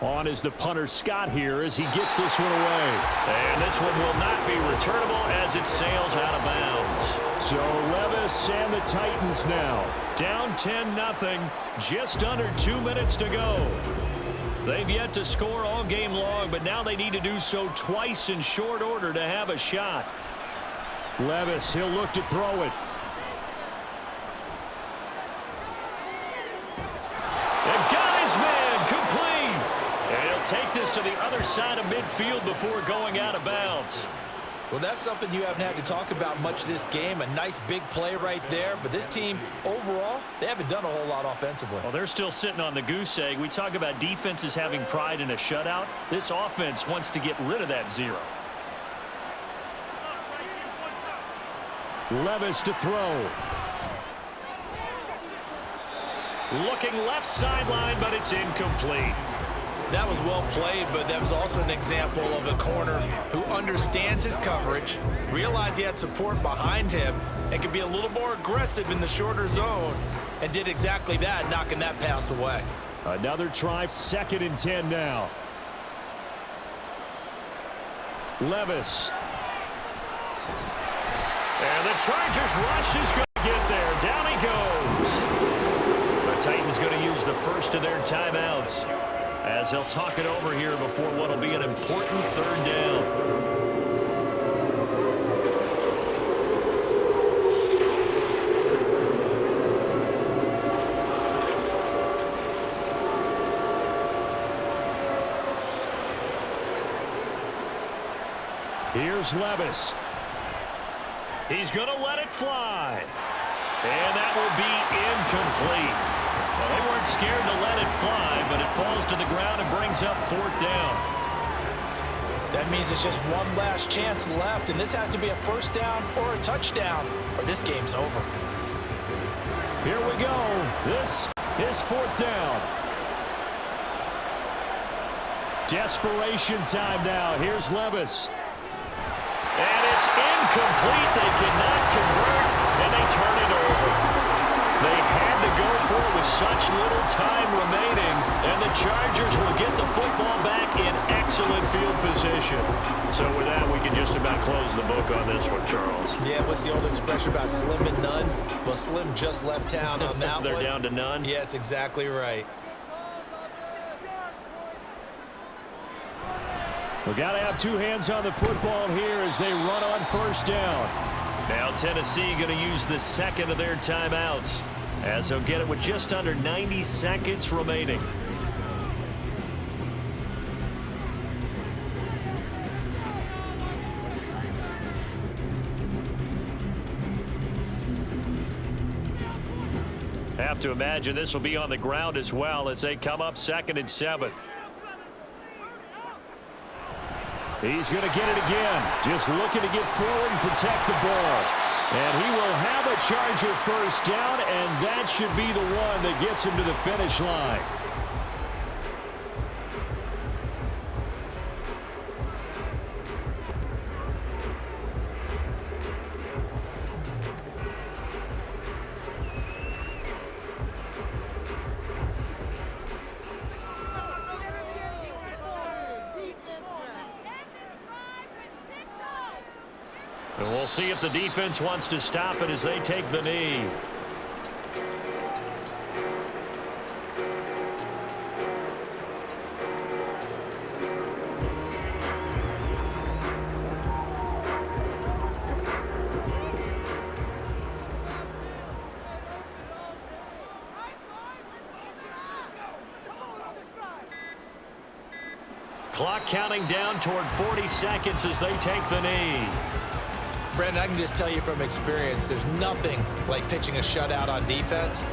On is the punter Scott here as he gets this one away. And this one will not be returnable as it sails out of bounds. So Levis and the Titans now down 10-0. Just under 2 minutes to go. They've yet to score all game long, but now they need to do so twice in short order to have a shot. Levis, he'll look to throw it. And guy's man complete. And he'll take this to the other side of midfield before going out of bounds. Well, that's something you haven't had to talk about much this game. A nice big play right there. But this team, overall, they haven't done a whole lot offensively. Well, they're still sitting on the goose egg. We talk about defenses having pride in a shutout. This offense wants to get rid of that 0. Levis to throw. Looking left sideline, but it's incomplete. That was well played, but that was also an example of a corner who understands his coverage, realized he had support behind him, and could be a little more aggressive in the shorter zone, and did exactly that, knocking that pass away. Another try, 2nd and 10 now. Levis. And the Chargers rush is going to get there. Down he goes. The Titans going to use the first of their timeouts as they'll talk it over here before what will be an important third down. Here's Levis. He's going to let it fly. And that will be incomplete. Well, they weren't scared to let it fly, but it falls to the ground and brings up 4th down. That means it's just one last chance left, and this has to be a first down or a touchdown, or this game's over. Here we go. This is 4th down. Desperation time now. Here's Levis. And it's incomplete. They cannot convert, and they turn it over. They had to go for it with such little time remaining, and the Chargers will get the football back in excellent field position. So with that, we can just about close the book on this one, Charles. Yeah, what's the old expression about slim and none? Well, Slim just left town on that They're one. down to none? Yes, exactly right. We got to have 2 hands on the football here as they run on first down. Now Tennessee going to use the 2nd of their timeouts as they'll get it with just under 90 seconds remaining. Have to imagine this will be on the ground as well as they come up 2nd and 7. He's going to get it again. Just looking to get forward and protect the ball. And he will have a Charger first down, and that should be the one that gets him to the finish line. And we'll see if the defense wants to stop it as they take the knee. Clock counting down toward 40 seconds as they take the knee. Brandon, I can just tell you from experience, there's nothing like pitching a shutout on defense,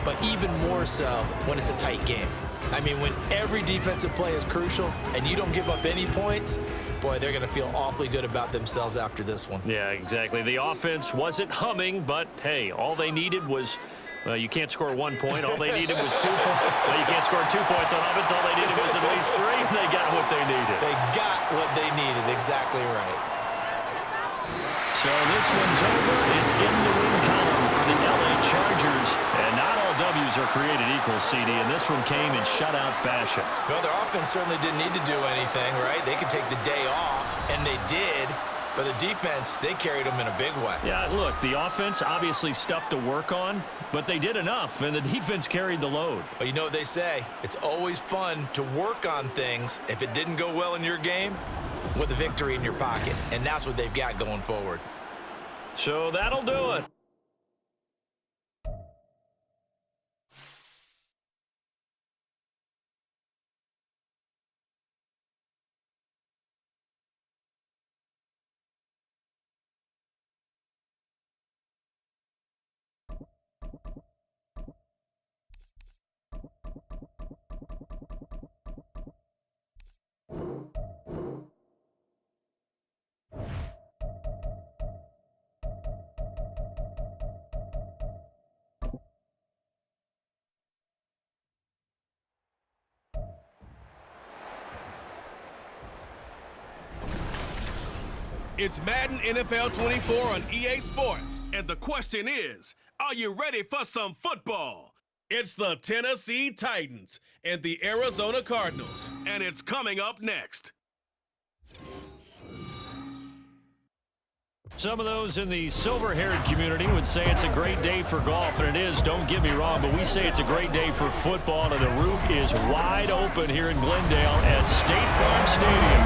but even more so when it's a tight game. I mean, when every defensive play is crucial and you don't give up any points, boy, they're going to feel awfully good about themselves after this one. Yeah, exactly. The offense wasn't humming, but, hey, all they needed was you can't score 1 point. All they needed was 2 points. Well, you can't score 2 points on offense. All they needed was at least 3, and they got what they needed. They got what they needed. Exactly right. So this one's over. It's in the win column for the LA Chargers. And not all W's are created equal, CD, and this one came in shutout fashion. Well, their offense certainly didn't need to do anything, right? They could take the day off, and they did. But the defense, they carried them in a big way. Yeah, look, the offense obviously stuff to work on, but they did enough, and the defense carried the load. Well, you know what they say. It's always fun to work on things if it didn't go well in your game with a victory in your pocket, and that's what they've got going forward. So that'll do it. It's Madden NFL24 on EA Sports, and the question is, are you ready for some football? It's the Tennessee Titans and the Arizona Cardinals, and it's coming up next. Some of those in the silver-haired community would say it's a great day for golf, and it is, don't get me wrong, but we say it's a great day for football, and the roof is wide open here in Glendale at State Farm Stadium.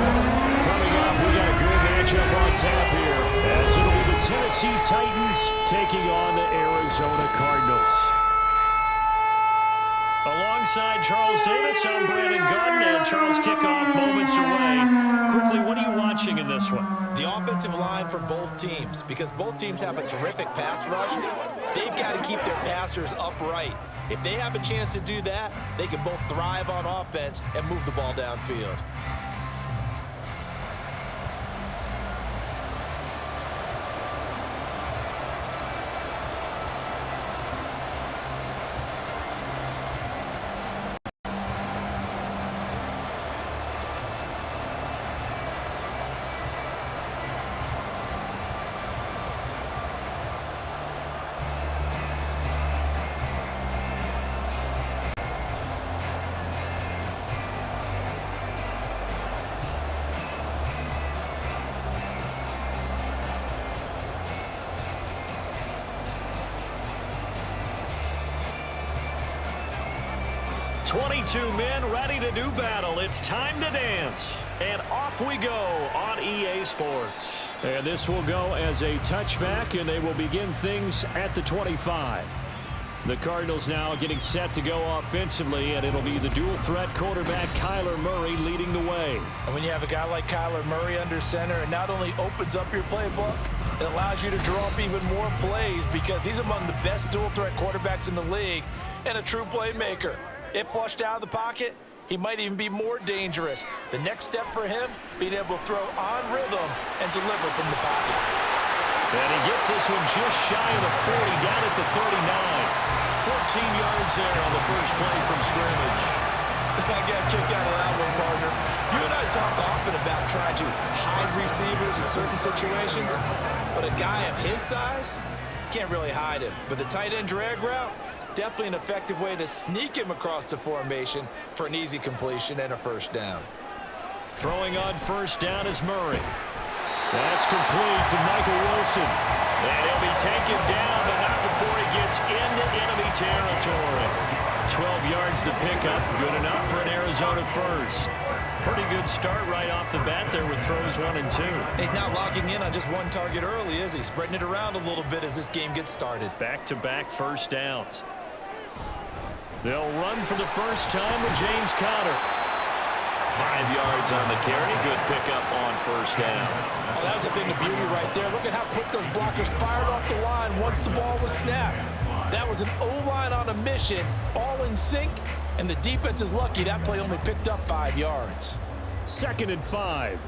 Coming up, we got a good matchup on tap here, as it'll be the Tennessee Titans taking on the Arizona Cardinals. Alongside Charles Davis, I'm Brandon Gunn, and Charles, kickoff moments away. Quickly, what are you watching in this one? The offensive line for both teams, because both teams have a terrific pass rush, they've got to keep their passers upright. If they have a chance to do that, they can both thrive on offense and move the ball downfield. Two men ready to do battle. It's time to dance. And off we go on EA Sports. And this will go as a touchback, and they will begin things at the 25. The Cardinals now getting set to go offensively, and it'll be the dual-threat quarterback Kyler Murray leading the way. And when you have a guy like Kyler Murray under center, it not only opens up your playbook, it allows you to draw up even more plays because he's among the best dual-threat quarterbacks in the league and a true playmaker. If flushed out of the pocket, he might even be more dangerous. The next step for him, being able to throw on rhythm and deliver from the pocket. And he gets this one just shy of the 40, down at the 39. 14 yards there on the first play from scrimmage. I got a kick out of that one, partner. You and I talk often about trying to hide receivers in certain situations, but a guy of his size can't really hide him. But the tight end drag route, definitely an effective way to sneak him across the formation for an easy completion and a first down. Throwing on first down is Murray. That's complete to Michael Wilson. And he'll be taken down, but not before he gets into enemy territory. 12 yards to pick up. Good enough for an Arizona first. Pretty good start right off the bat there with throws 1 and 2. He's not locking in on just one target early, is he? Spreading it around a little bit as this game gets started. Back-to-back first downs. They'll run for the first time with James Conner. 5 yards on the carry. Good pickup on first down. Oh, that was a thing of beauty right there. Look at how quick those blockers fired off the line once the ball was snapped. That was an O-line on a mission, all in sync, and the defense is lucky that play only picked up 5 yards. 2nd and 5.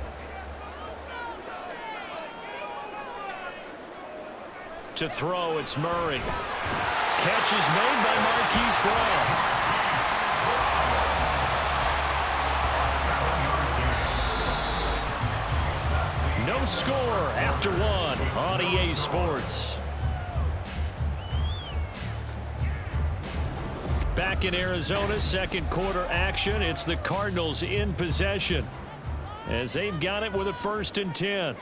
To throw, it's Murray. Catch is made by Marquise Brown. No score after 1 on EA Sports. Back in Arizona, second quarter action. It's the Cardinals in possession as they've got it with a 1st and 10.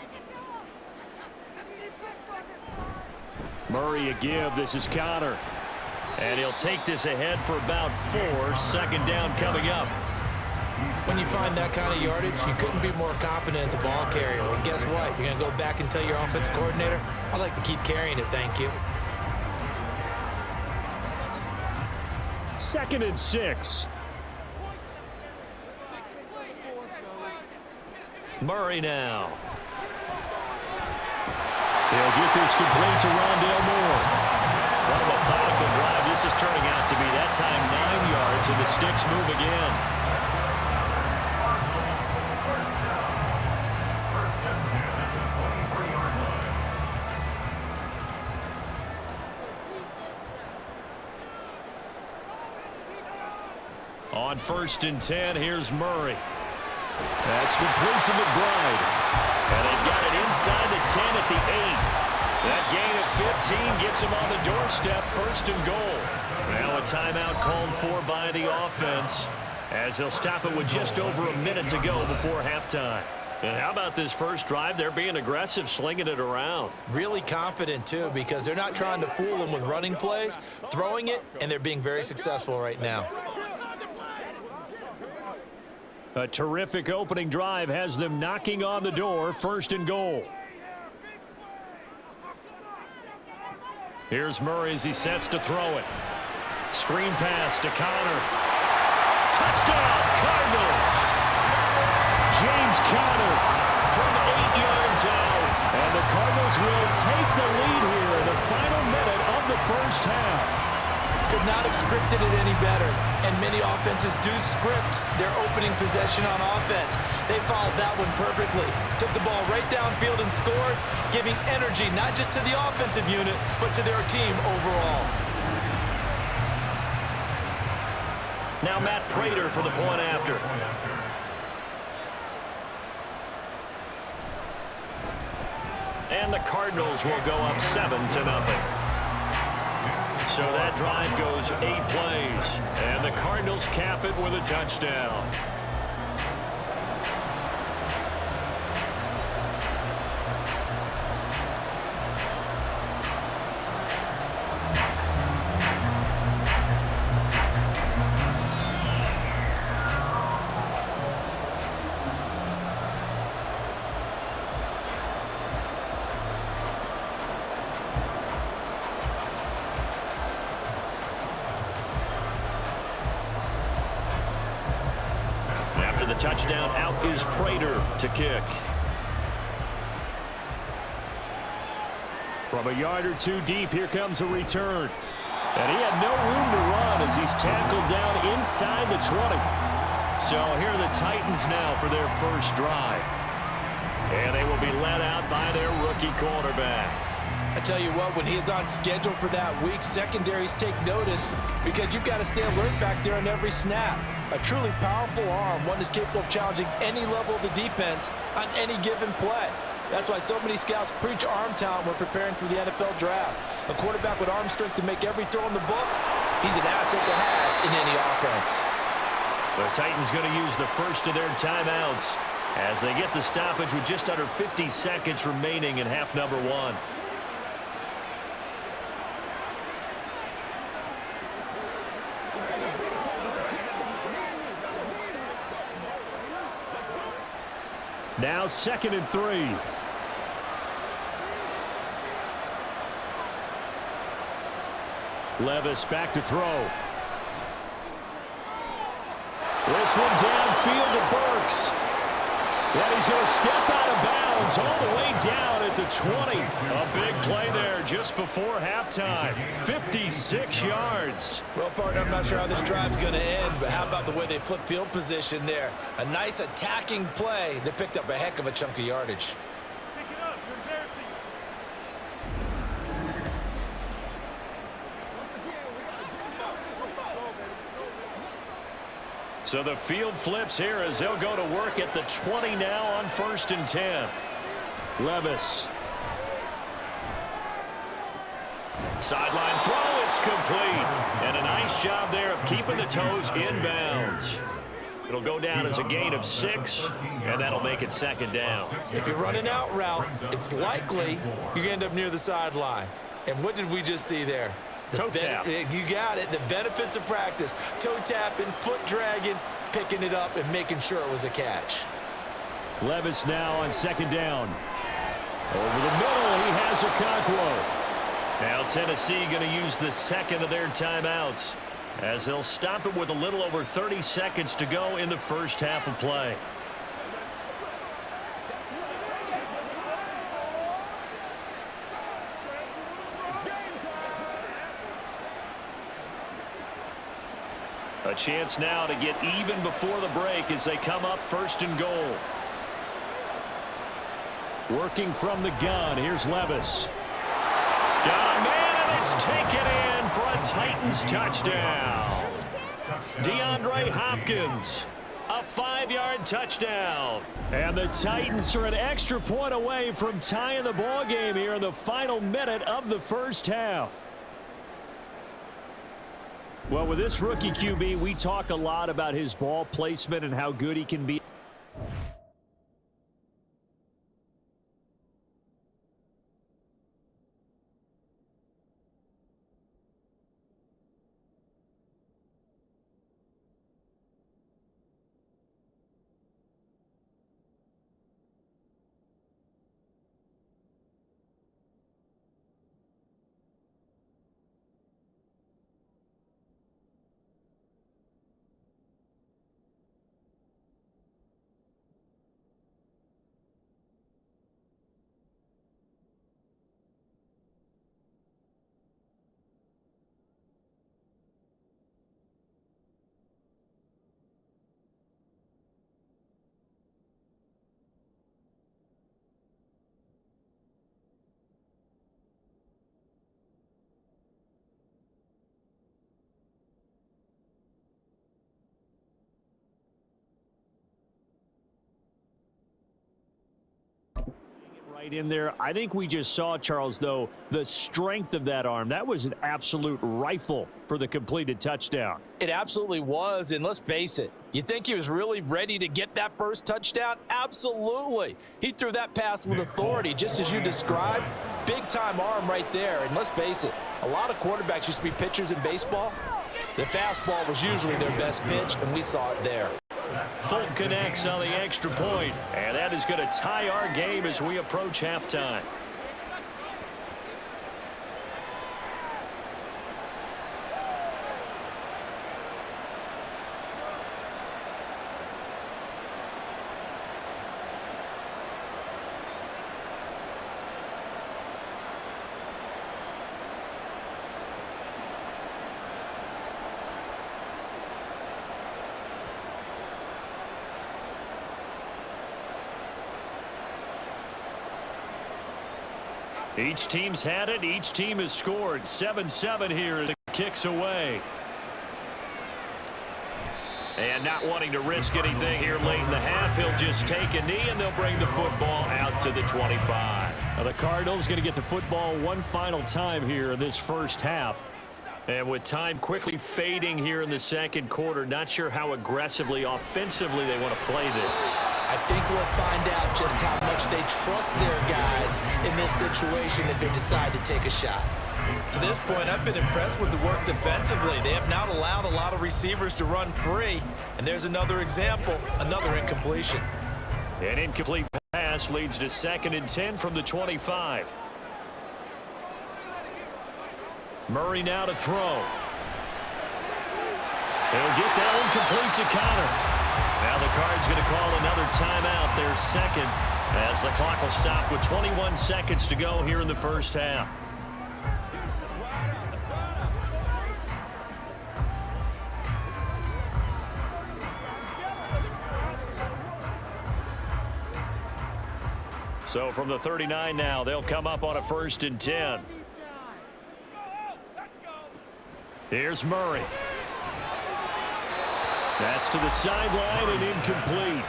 Murray a give. This is Conner. And he'll take this ahead for about 4. 2nd down coming up. When you find that kind of yardage, you couldn't be more confident as a ball carrier. And guess what? You're going to go back and tell your offensive coordinator, I'd like to keep carrying it, thank you. 2nd and 6. Murray now. He'll get this complete to Rondale Moore. What a methodical drive this is turning out to be. That time 9 yards, and the sticks move again. On 1st and 10, here's Murray. That's complete to McBride. And they've got it inside the 10 at the 8. That gain of 15 gets him on the doorstep, 1st and goal. Now a timeout called for by the offense as they'll stop it with just over a minute to go before halftime. And how about this first drive? They're being aggressive, slinging it around. Really confident, too, because they're not trying to fool them with running plays, throwing it, and they're being very successful right now. A terrific opening drive has them knocking on the door, 1st and goal. Here's Murray as he sets to throw it. Screen pass to Conner. Touchdown, Cardinals! James Conner from 8 yards out. And the Cardinals will take the lead here in the final minute of the first half. Could not have scripted it any better. And many offenses do script their opening possession on offense. They followed that one perfectly. Took the ball right downfield and scored, giving energy not just to the offensive unit, but to their team overall. Now Matt Prater for the point after. And the Cardinals will go up 7-0. So that drive goes 8 plays, and the Cardinals cap it with a touchdown. The touchdown, out is Prater to kick. From a yard or 2 deep, here comes a return. And he had no room to run as he's tackled down inside the 20. So here are the Titans now for their first drive. And they will be led out by their rookie quarterback. I tell you what, when he is on schedule for that week, secondaries take notice because you've got to stay alert back there on every snap. A truly powerful arm, one that's capable of challenging any level of the defense on any given play. That's why so many scouts preach arm talent when preparing for the NFL draft. A quarterback with arm strength to make every throw in the book, he's an asset to have in any offense. The Titans going to use the first of their timeouts. as they get the stoppage with just under 50 seconds remaining in half number one. Now 2nd and 3. Levis back to throw. This one downfield to Burks. And he's going to step out of bounds all the way down at the 20. A big play there just before halftime. 56 yards. Well, partner, I'm not sure how this drive's going to end, but how about the way they flip field position there? A nice attacking play that picked up a heck of a chunk of yardage. Pick it up. You're embarrassing. So the field flips here as they'll go to work at the 20 now on 1st and 10. Levis. Sideline throw, it's complete. And a nice job there of keeping the toes in bounds. It'll go down as a gain of 6, and that'll make it 2nd down. If you run an out route, it's likely you're going to end up near the sideline. And what did we just see there? Toe tap. You got it. The benefits of practice. Toe tapping, foot dragging, picking it up, and making sure it was a catch. Levis now on 2nd down. Over the middle, he has Okonkwo. Now Tennessee going to use the 2nd of their timeouts as they'll stop it with a little over 30 seconds to go in the first half of play. A chance now to get even before the break as they come up 1st and goal. Working from the gun, here's Levis. Got a man, and it's taken in for a Titans touchdown. DeAndre Hopkins, a 5-yard touchdown. And the Titans are an extra point away from tying the ball game here in the final minute of the first half. Well, with this rookie QB, we talk a lot about his ball placement and how good he can be. Right in there. I think we just saw, Charles, though, the strength of that arm. That was an absolute rifle for the completed touchdown. It absolutely was, and let's face it, you think he was really ready to get that first touchdown? Absolutely. He threw that pass with authority, just as you described. Big-time arm right there, and let's face it, a lot of quarterbacks used to be pitchers in baseball. The fastball was usually their best pitch, and we saw it there. Fulton connects on the extra point, and that is going to tie our game as we approach halftime. Each team's had it. Each team has scored. 7-7 here as it kicks away. And not wanting to risk anything here late in the half, he'll just take a knee, and they'll bring the football out to the 25. Now the Cardinals going to get the football one final time here in this first half. And with time quickly fading here in the second quarter, not sure how aggressively, offensively they want to play this. I think we'll find out just how much they trust their guys in this situation if they decide to take a shot. To this point, I've been impressed with the work defensively. They have not allowed a lot of receivers to run free. And there's another example, another incompletion. An incomplete pass leads to 2nd and 10 from the 25. Murray now to throw. He'll get that one complete to Connor. Now the Cards going to call another timeout, their second, as the clock will stop with 21 seconds to go here in the first half. So from the 39 now, they'll come up on a 1st and 10. Here's Murray. That's to the sideline and incomplete.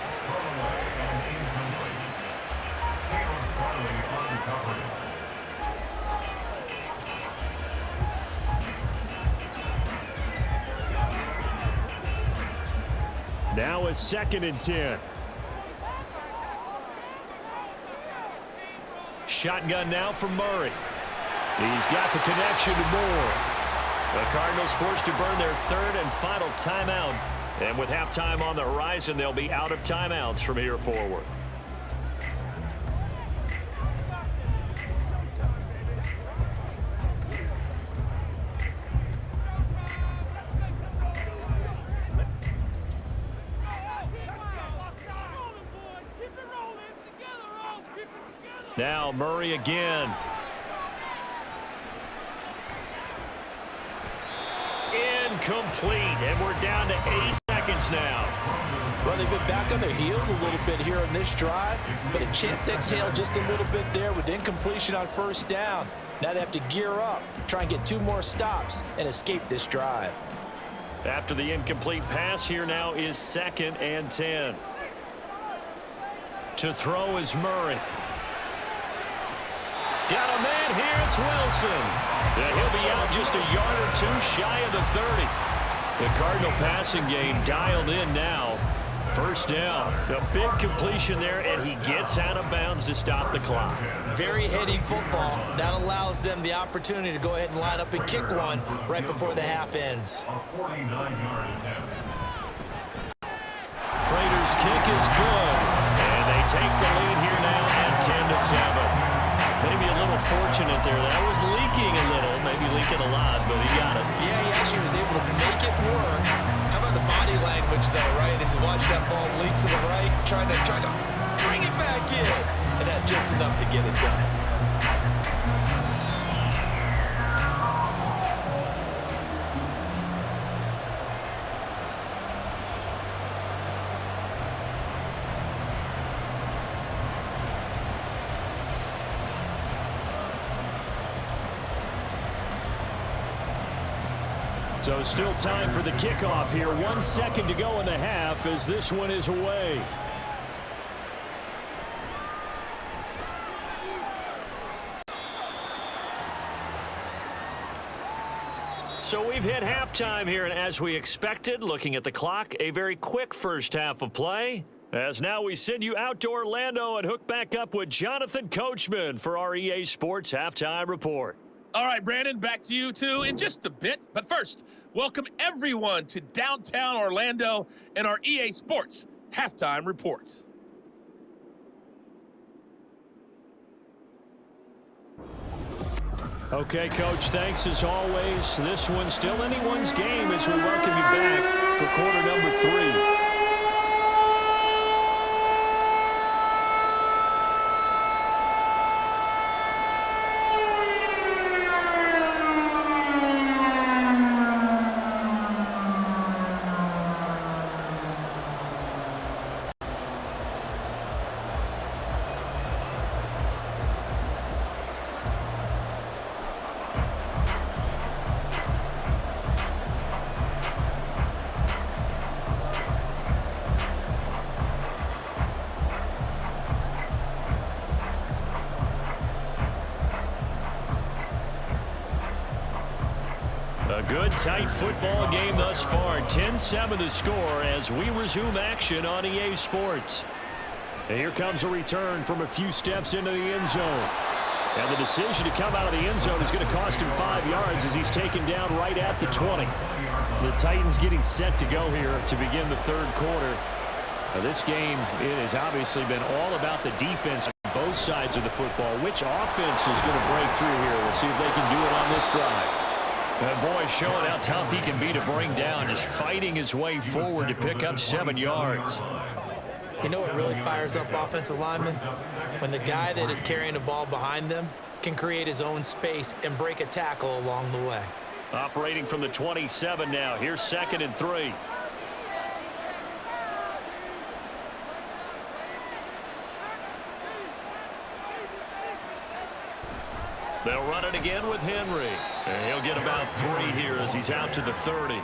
Now a 2nd and 10. Shotgun now from Murray. He's got the connection to Moore. The Cardinals forced to burn their 3rd and final timeout. And with halftime on the horizon, they'll be out of timeouts from here forward. Now Murray again. Incomplete, and we're down to 8 seconds now. Well, they've been back on their heels a little bit here on this drive, but a chance to exhale just a little bit there with incompletion on 1st down. Now they have to gear up, try and get 2 more stops, and escape this drive. After the incomplete pass, here now is 2nd and 10. To throw is Murray. Got a man here, it's Wilson. He'll be out just a yard or 2 shy of the 30. The Cardinal passing game dialed in now. 1st down. A big completion there, and he gets out of bounds to stop the clock. Very heady football. That allows them the opportunity to go ahead and line up and kick one right before the half ends. A 49-yard attempt. Prater's kick is good, and they take the lead here now at 10-7. Maybe a little fortunate there. That was leaking a little, maybe leaking a lot, but he got it. Yeah, he actually was able to make it work. How about the body language, though, right? As he watched that ball leak to the right, trying to bring it back in, and had just enough to get it done. So still time for the kickoff here. 1 second to go in the half as this one is away. So we've hit halftime here, and as we expected, looking at the clock, a very quick first half of play. As now we send you out to Orlando and hook back up with Jonathan Coachman for our EA Sports Halftime Report. All right, Brandon, back to you, too, in just a bit. But first, welcome everyone to downtown Orlando and our EA Sports Halftime Report. Okay, Coach, thanks as always. This one's still anyone's game as we welcome you back for quarter number 3. A good, tight football game thus far. 10-7 the score as we resume action on EA Sports. And here comes a return from a few steps into the end zone. And the decision to come out of the end zone is going to cost him 5 yards as he's taken down right at the 20. The Titans getting set to go here to begin the third quarter. Now this game, it has obviously been all about the defense on both sides of the football. Which offense is going to break through here? We'll see if they can do it on this drive. And boy, showing how tough he can be to bring down, just fighting his way forward to pick up 7 yards. You know what really fires up offensive linemen? When the guy that is carrying the ball behind them can create his own space and break a tackle along the way. Operating from the 27 now. Here's 2nd and 3. They'll run it again with Henry. And he'll get about 3 here as he's out to the 30.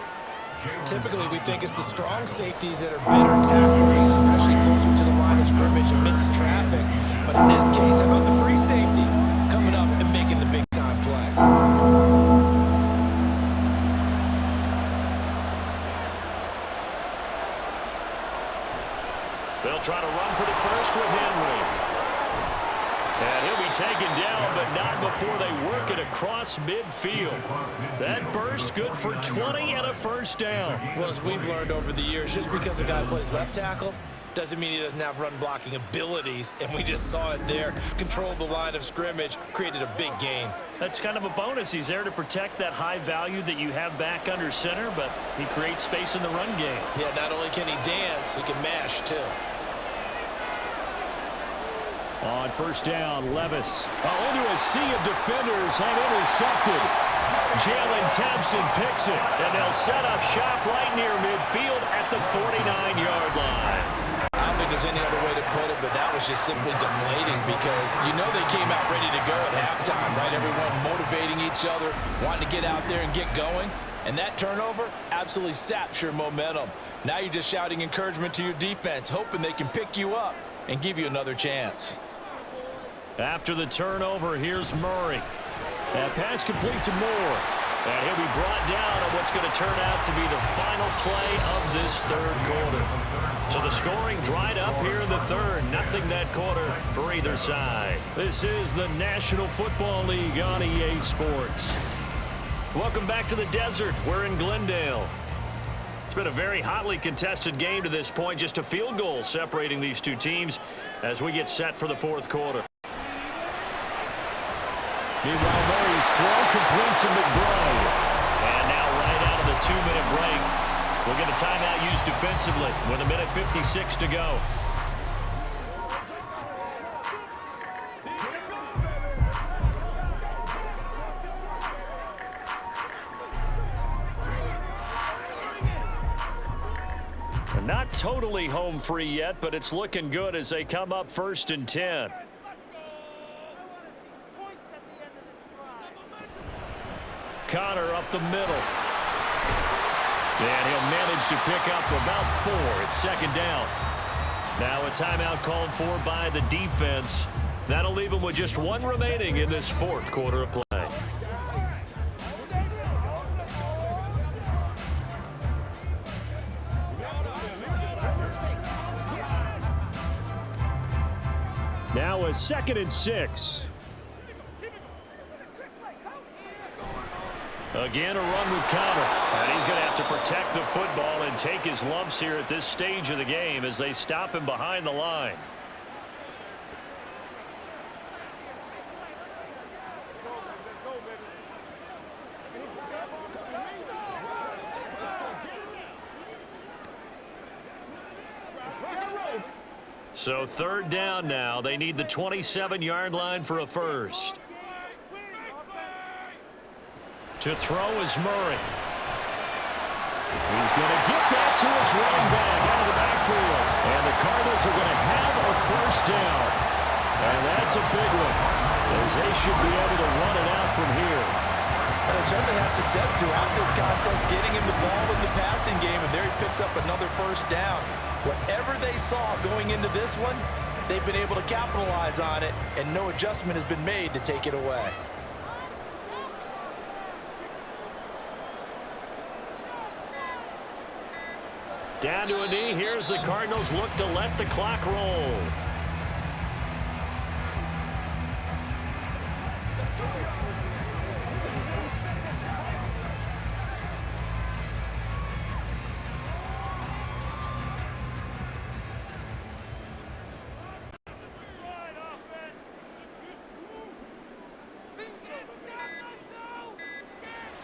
Typically, we think it's the strong safeties that are better tacklers, especially closer to the line of scrimmage amidst traffic. But in this case, how about the free safety coming up and making the big-time play? They'll try to run for the first with Henry. And he'll be taken down, but not before they work it across midfield. That burst good for 20 and a first down. Well, as we've learned over the years, just because a guy plays left tackle doesn't mean he doesn't have run-blocking abilities, and we just saw it there. Controlled the line of scrimmage, created a big gain. That's kind of a bonus. He's there to protect that high value that you have back under center, but he creates space in the run game. Yeah, not only can he dance, he can mash, too. On first down, Levis. Into a sea of defenders and intercepted. Jalen Thompson picks it, and they'll set up shop right near midfield at the 49-yard line. I don't think there's any other way to put it, but that was just simply deflating because you know they came out ready to go at halftime, right? Everyone motivating each other, wanting to get out there and get going. And that turnover absolutely saps your momentum. Now you're just shouting encouragement to your defense, hoping they can pick you up and give you another chance. After the turnover, here's Murray. That pass complete to Moore. And he'll be brought down on what's going to turn out to be the final play of this third quarter. So the scoring dried up here in the third. Nothing that quarter for either side. This is the National Football League on EA Sports. Welcome back to the desert. We're in Glendale. It's been a very hotly contested game to this point. Just a field goal separating these two teams as we get set for the fourth quarter. Meanwhile, Murray's throw complete to McBride. And now right out of the 2-minute break, we'll get a timeout used defensively with 1:56 to go. Not totally home free yet, but it's looking good as they come up 1st and 10. Connor up the middle. And he'll manage to pick up about 4. It's 2nd down. Now a timeout called for by the defense. That'll leave him with just 1 remaining in this fourth quarter of play. Now a 2nd and 6. Again, a run with Connor. And he's going to have to protect the football and take his lumps here at this stage of the game as they stop him behind the line. So 3rd down now. They need the 27-yard line for a first. To throw is Murray. He's going to get that to his running back out of the backfield. And the Cardinals are going to have a first down. And that's a big one, as they should be able to run it out from here. Well, they certainly had success throughout this contest, getting him the ball in the passing game, and there he picks up another first down. Whatever they saw going into this one, they've been able to capitalize on it, and no adjustment has been made to take it away. Down to a knee. Here's the Cardinals look to let the clock roll.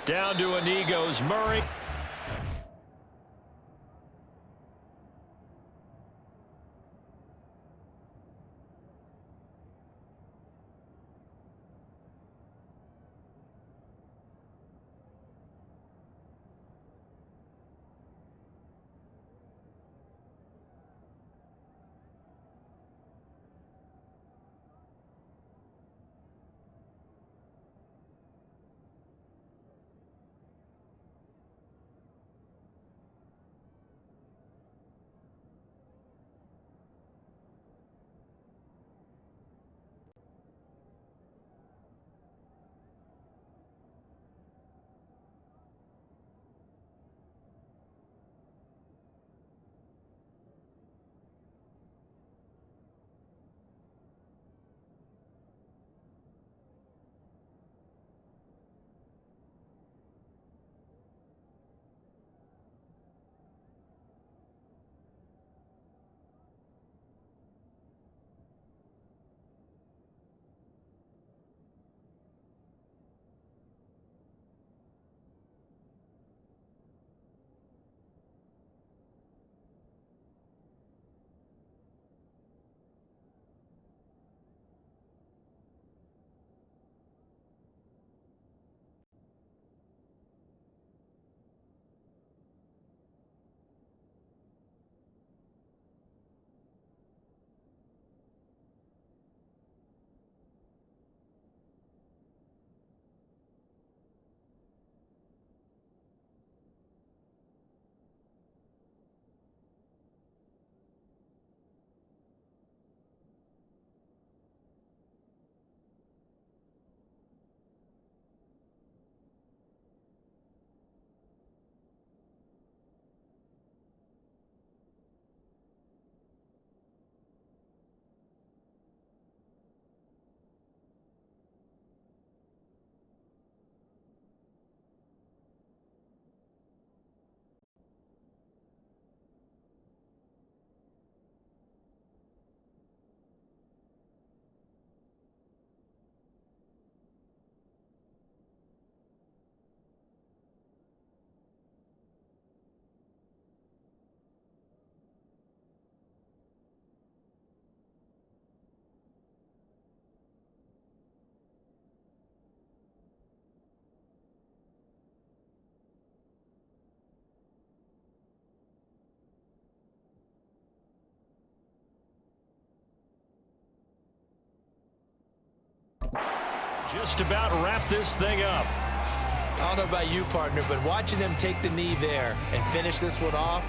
Down to a knee goes Murray. Just about wrap this thing up. I don't know about you, partner, but watching them take the knee there and finish this one off,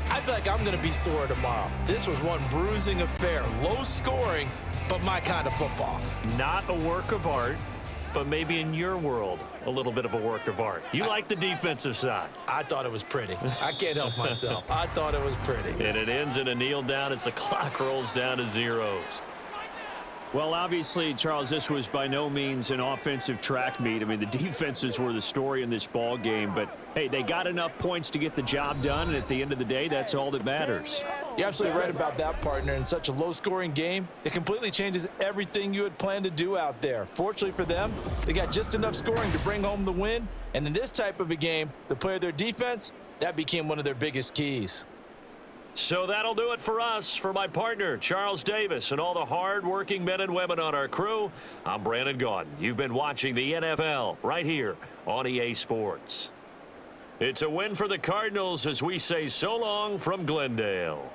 I feel like I'm going to be sore tomorrow. This was one bruising affair. Low scoring, but my kind of football. Not a work of art, but maybe in your world, a little bit of a work of art. You like the defensive side. I thought it was pretty. I can't help myself. I thought it was pretty. And it ends in a kneel down as the clock rolls down to zeros. Well, obviously, Charles, this was by no means an offensive track meet. I mean, the defenses were the story in this ball game, but hey, they got enough points to get the job done, and at the end of the day, that's all that matters. You're absolutely right about that, partner. In such a low-scoring game, it completely changes everything you had planned to do out there. Fortunately for them, they got just enough scoring to bring home the win, and in this type of a game, to play their defense, that became one of their biggest keys. So that'll do it for us. For my partner, Charles Davis, and all the hard-working men and women on our crew, I'm Brandon Gaudin. You've been watching the NFL right here on EA Sports. It's a win for the Cardinals as we say so long from Glendale.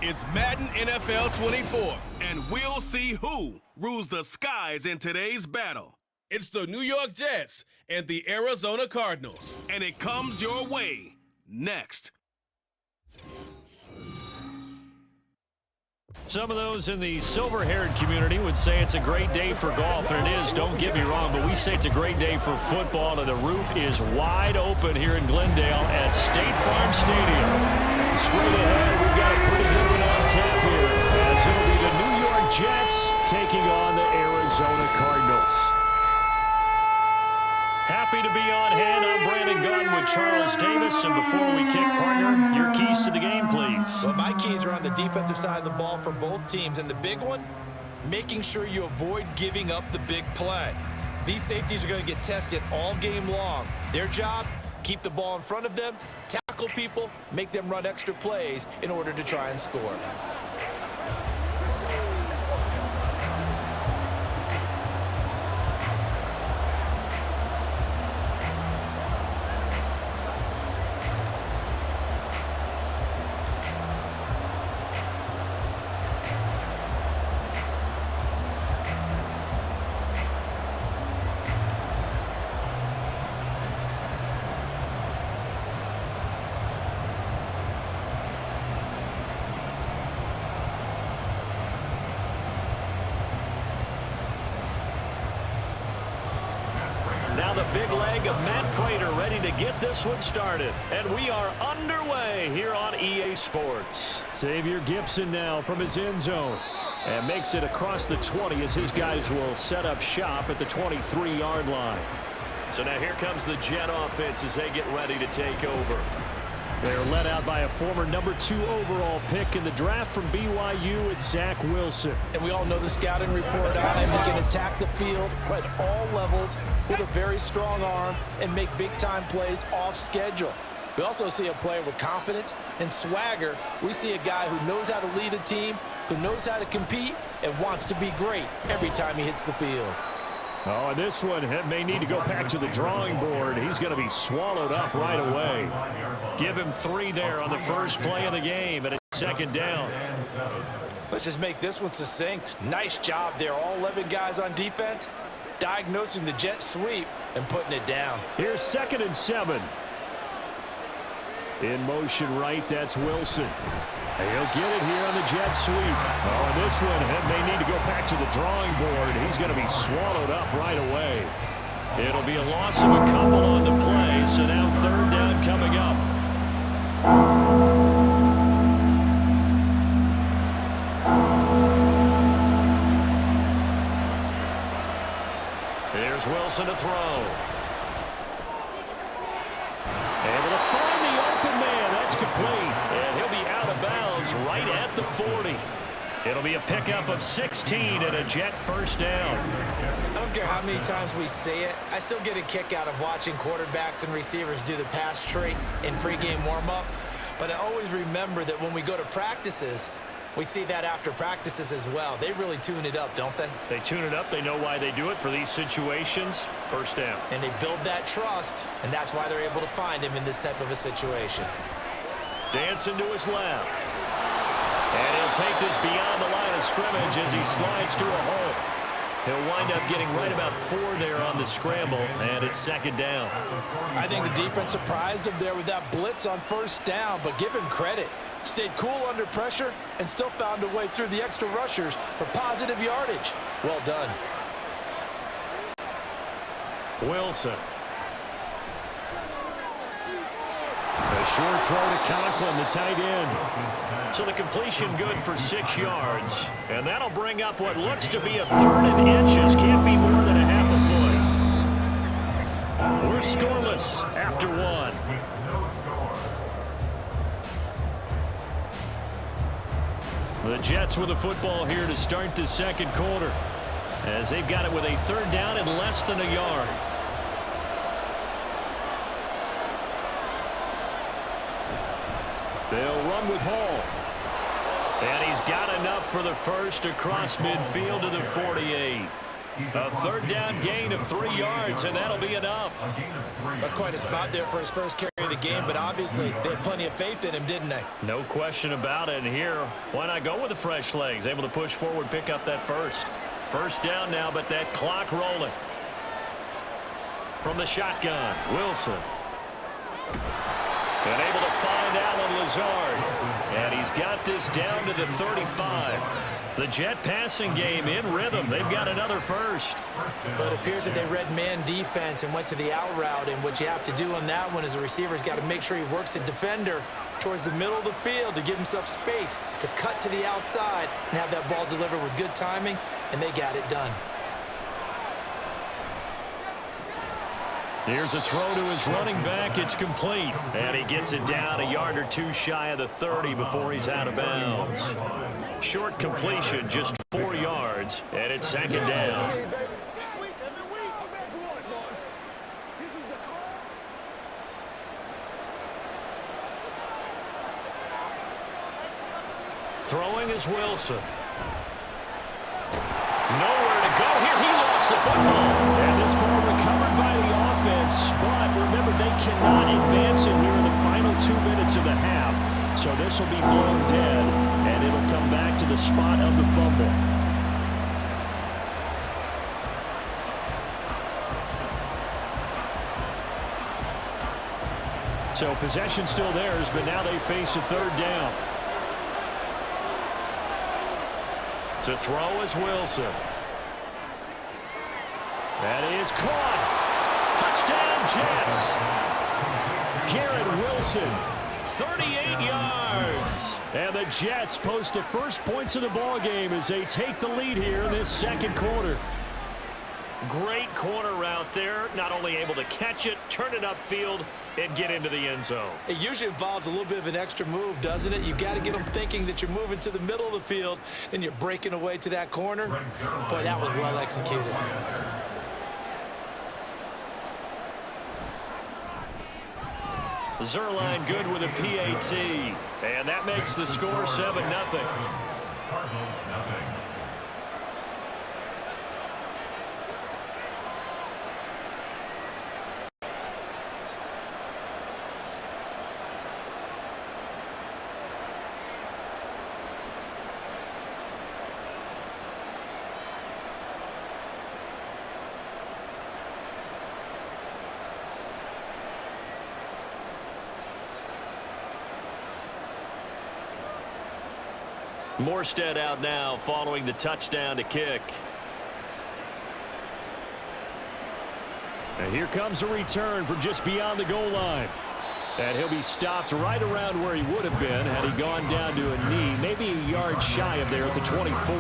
It's Madden NFL 24, and we'll see who rules the skies in today's battle. It's the New York Jets and the Arizona Cardinals, and it comes your way next. Some of those in the silver-haired community would say it's a great day for golf, and it is, don't get me wrong, but we say it's a great day for football, and the roof is wide open here in Glendale at State Farm Stadium. Straight ahead, we've got a pretty good one on tap here, as it'll be the New York Jets taking on the Arizona Cardinals. Happy to be on hand. I'm Brandon Gunn with Charles Davis. And before we kick, partner, your keys to the game, please. Well, my keys are on the defensive side of the ball for both teams. And the big one, making sure you avoid giving up the big play. These safeties are going to get tested all game long. Their job, keep the ball in front of them, tackle people, make them run extra plays in order to try and score. Now the big leg of Matt Prater ready to get this one started. And we are underway here on EA Sports. Xavier Gibson now from his end zone. And makes it across the 20 as his guys will set up shop at the 23-yard line. So now here comes the Jet offense as they get ready to take over. They're led out by a former #2 overall pick in the draft from BYU at Zach Wilson. And we all know the scouting report on him. He can attack the field at all levels with a very strong arm and make big-time plays off schedule. We also see a player with confidence and swagger. We see a guy who knows how to lead a team, who knows how to compete, and wants to be great every time he hits the field. Oh, and this one may need to go back to the drawing board. He's going to be swallowed up right away. Give him 3 there on the first play of the game, and it's second down. Let's just make this one succinct. Nice job there. All 11 guys on defense, diagnosing the jet sweep and putting it down. Here's 2nd and 7. In motion right, that's Wilson. He'll get it here on the jet sweep. Oh, and this one may need to go back to the drawing board. He's going to be swallowed up right away. It'll be a loss of a couple on the play, so now 3rd down coming up. Here's Wilson to throw. Able to find the open man. That's complete. And he'll be out of bounds right at the 40. It'll be a pickup of 16 and a Jet first down. I don't care how many times we say it, I still get a kick out of watching quarterbacks and receivers do the pass trait in pregame warm-up. But I always remember that when we go to practices, we see that after practices as well. They really tune it up, don't they? They tune it up. They know why they do it for these situations. First down. And they build that trust, and that's why they're able to find him in this type of a situation. Dancing to his left. And he'll take this beyond the line of scrimmage as he slides to a hole. He'll wind up getting right about 4 there on the scramble, and it's second down. I think the defense surprised him there with that blitz on first down, but give him credit. Stayed cool under pressure and still found a way through the extra rushers for positive yardage. Well done. Wilson. A short throw to Conklin, the tight end. So the completion good for 6 yards. And that'll bring up what looks to be a 3rd and inches. Can't be more than a half a foot. We're scoreless after 1. The Jets with the football here to start the second quarter, as they've got it with a 3rd down and less than a yard. They'll run with Hall. And he's got enough for the first across midfield to the 48. A 3rd down gain of 3 yards, and that'll be enough. That's quite a spot there for his first carry of the game, but obviously they had plenty of faith in him, didn't they? No question about it. And here, why not go with the fresh legs? Able to push forward, pick up that first. First down now, but that clock rolling. From the shotgun, Wilson. And able to find Alan Lazard. And he's got this down to the 35. The Jet passing game in rhythm. They've got another first. But it appears that they read man defense and went to the out route. And what you have to do on that one is the receiver's got to make sure he works the defender towards the middle of the field to give himself space to cut to the outside and have that ball delivered with good timing, and they got it done. Here's a throw to his running back. It's complete. And he gets it down a yard or two shy of the 30 before he's out of bounds. Short completion, just 4 yards, and it's second down. Throwing is Wilson. Nowhere to go here. He lost the football. And this ball recovered by the offense. But remember, they cannot advance it here in the final 2 minutes of the half. So this will be blown dead, and it'll come back to the spot of the fumble. So possession still theirs, but now they face a third down. To throw is Wilson. That is caught. Touchdown, Jets. Garrett Wilson, 38 yards. And the Jets post the first points of the ball game as they take the lead here in this second quarter. Great corner route there. Not only able to catch it, turn it upfield, and get into the end zone. It usually involves a little bit of an extra move, doesn't it? You've got to get them thinking that you're moving to the middle of the field and you're breaking away to that corner. Boy, that was well executed. Zerline good with a PAT. And that makes the score 7-0. Cardinals, nothing. Morstead out now following the touchdown to kick. And here comes a return from just beyond the goal line. And he'll be stopped right around where he would have been had he gone down to a knee, maybe a yard shy of there at the 24.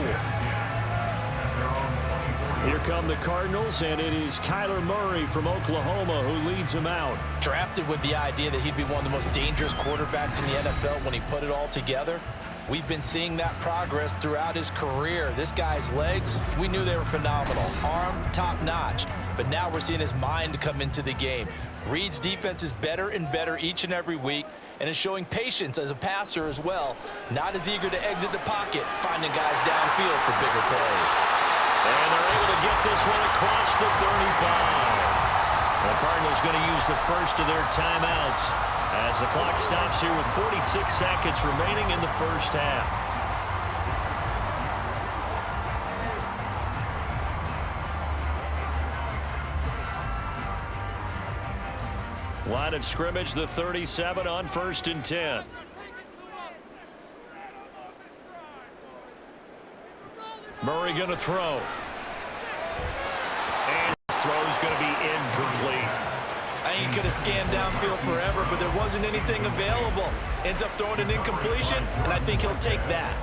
Here come the Cardinals, and it is Kyler Murray from Oklahoma who leads them out. Drafted with the idea that he'd be one of the most dangerous quarterbacks in the NFL when he put it all together. We've been seeing that progress throughout his career. This guy's legs, we knew they were phenomenal. Arm, top-notch. But now we're seeing his mind come into the game. Reed's defense is better and better each and every week, and is showing patience as a passer as well. Not as eager to exit the pocket, finding guys downfield for bigger plays. And they're able to get this one across the 35. The Cardinals going to use the first of their timeouts as the clock stops here with 46 seconds remaining in the first half. Line of scrimmage, the 37 on 1st and 10. Murray going to throw. And his throw is going to be incomplete. I think he could have scanned downfield forever, but there wasn't anything available. Ends up throwing an incompletion, and I think he'll take that.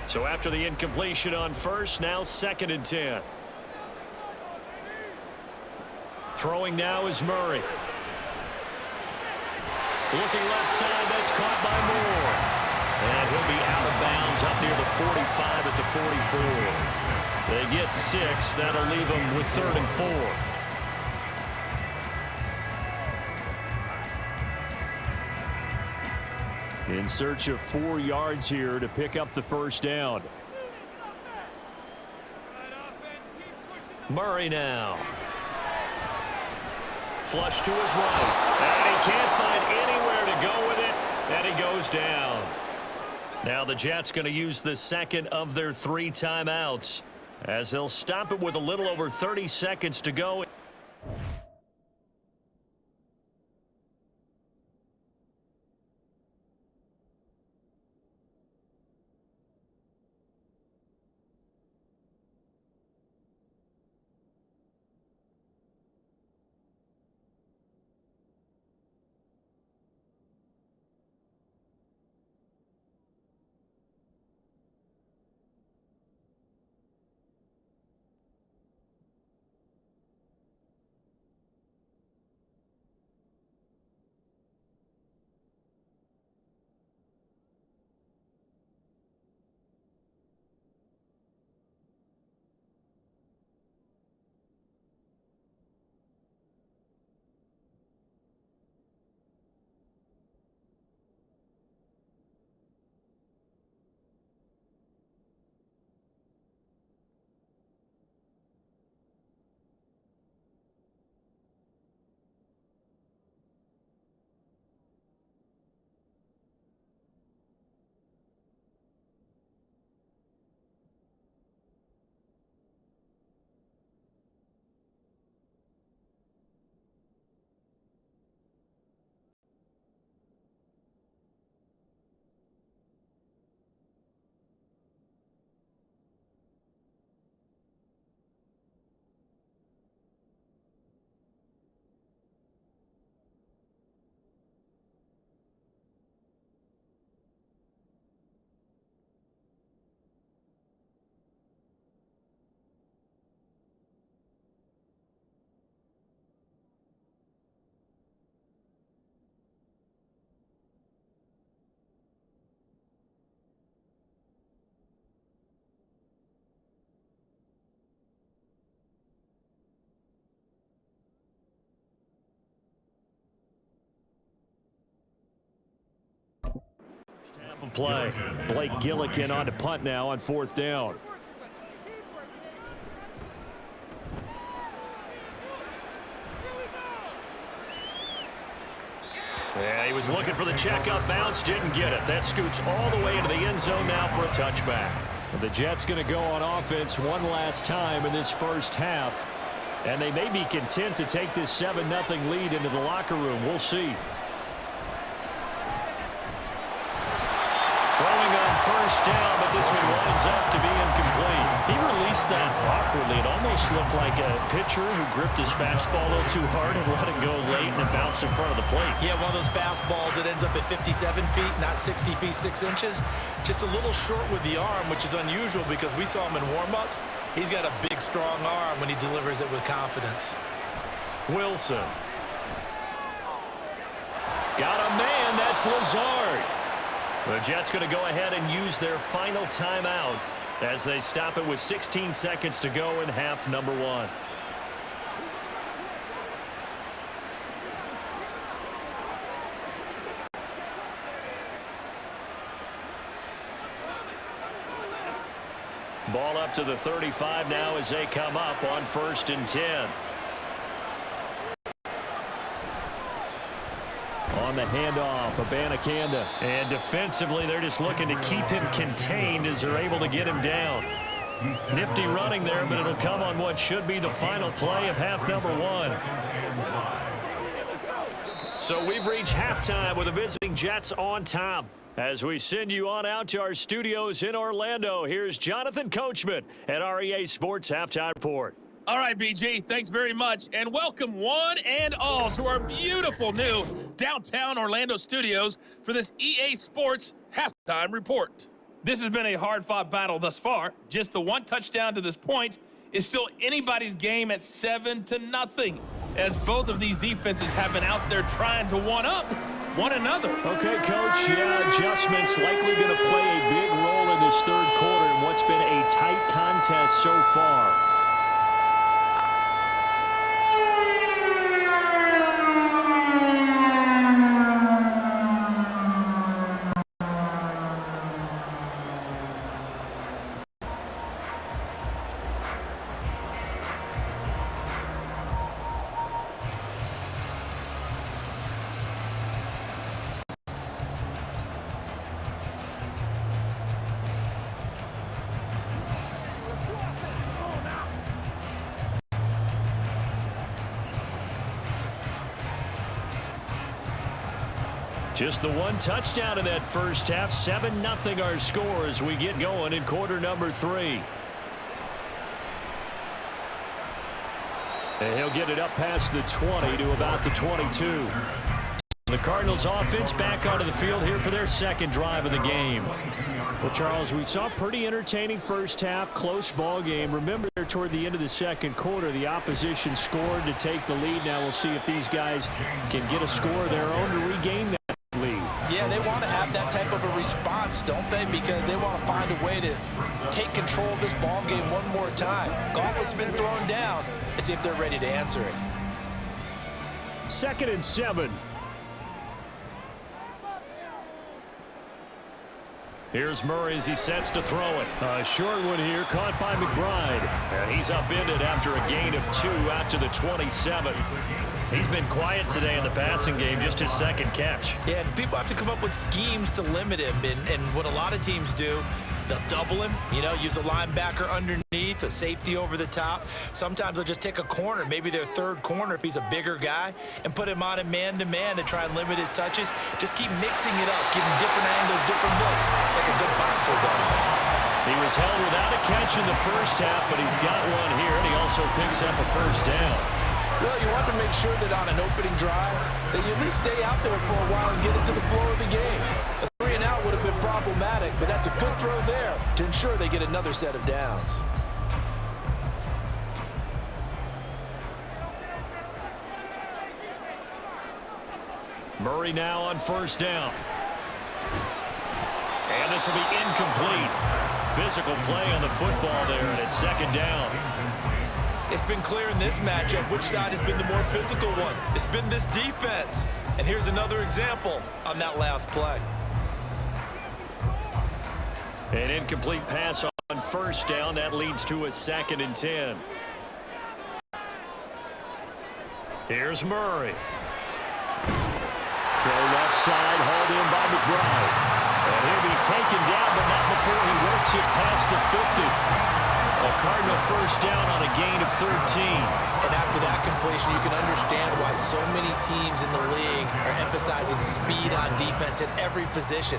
So after the incompletion on first, now 2nd and 10. Throwing now is Murray. Looking left side, that's caught by Moore. And he'll be out of bounds up near the 45 at the 44. They get 6. That'll leave them with 3rd and 4. In search of 4 yards here to pick up the first down. Murray now. Flush to his right. And he can't find anywhere to go with it. And he goes down. Now the Jets going to use the second of their 3 timeouts as they'll stop it with a little over 30 seconds to go. Half of play. Blake Gillikin on to punt now on 4th down. Yeah, he was looking for the checkup bounce, didn't get it. That scoots all the way into the end zone now for a touchback. The Jets going to go on offense one last time in this first half, and they may be content to take this 7-0 lead into the locker room. We'll see. Throwing on first down, but this one winds up to be incomplete. He released that awkwardly. It almost looked like a pitcher who gripped his fastball a little too hard and let it go late, and it bounced in front of the plate. Yeah, one of those fastballs that ends up at 57 feet, not 60 feet, 6 inches. Just a little short with the arm, which is unusual because we saw him in warm-ups. He's got a big, strong arm when he delivers it with confidence. Wilson. Got a man. That's Lazard. The Jets going to go ahead and use their final timeout as they stop it with 16 seconds to go in half number 1. Ball up to the 35 now as they come up on 1st and 10. On the handoff, Abanikanda. And defensively, they're just looking to keep him contained as they're able to get him down. Nifty running there, but it'll come on what should be the final play of half number 1. So we've reached halftime with the visiting Jets on top. As we send you on out to our studios in Orlando, here's Jonathan Coachman at REA Sports Halftime Report. All right, BG, thanks very much, and welcome one and all to our beautiful new downtown Orlando studios for this EA Sports Halftime Report. This has been a hard-fought battle thus far. Just the one touchdown to this point is still anybody's game at 7-0, as both of these defenses have been out there trying to one-up one another. Okay, Coach, yeah, adjustments likely going to play a big role in this third quarter in what's been a tight contest so far. Just the one touchdown in that first half. 7-0 our score as we get going in quarter number 3. And he'll get it up past the 20 to about the 22. The Cardinals offense back onto the field here for their second drive of the game. Well, Charles, we saw a pretty entertaining first half, close ball game. Remember, there toward the end of the second quarter, the opposition scored to take the lead. Now we'll see if these guys can get a score of their own to regain that lead. Yeah, they want to have that type of a response, don't they? Because they want to find a way to take control of this ball game one more time. Gauntlet's been thrown down. Let's see if they're ready to answer it. 2nd and 7. Here's Murray as he sets to throw it. A short one here, caught by McBride. And he's upended after a gain of 2 out to the 27. He's been quiet today in the passing game, just his second catch. Yeah, and people have to come up with schemes to limit him. And what a lot of teams do, they'll double him, use a linebacker underneath, a safety over the top. Sometimes they'll just take a corner, maybe their third corner if he's a bigger guy, and put him on a man-to-man to try and limit his touches. Just keep mixing it up, give him different angles, different looks, like a good boxer does. He was held without a catch in the first half, but he's got one here, and he also picks up a first down. Well, you want to make sure that on an opening drive that you at least stay out there for a while and get into the flow of the game. A 3-and-out would have been problematic, but that's a good throw there to ensure they get another set of downs. Murray now on first down. And this will be incomplete. Physical play on the football there, and it's 2nd down. It's been clear in this matchup which side has been the more physical one. It's been this defense. And here's another example on that last play. An incomplete pass on first down. That leads to a 2nd and 10. Here's Murray. Throw left side, hauled in by McBride. And he'll be taken down, but not before he works it past the 50. A Cardinal first down on a gain of 13. And after that completion, you can understand why so many teams in the league are emphasizing speed on defense at every position.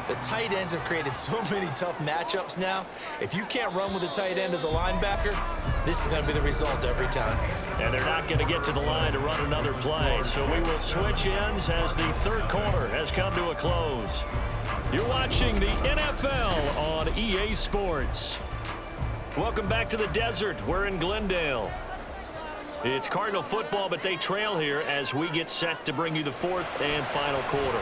The tight ends have created so many tough matchups now. If you can't run with a tight end as a linebacker, this is going to be the result every time. And they're not going to get to the line to run another play. So we will switch ends as the third quarter has come to a close. You're watching the NFL on EA Sports. Welcome back to the desert. We're in Glendale. It's Cardinal football, but they trail here as we get set to bring you the 4th and final quarter.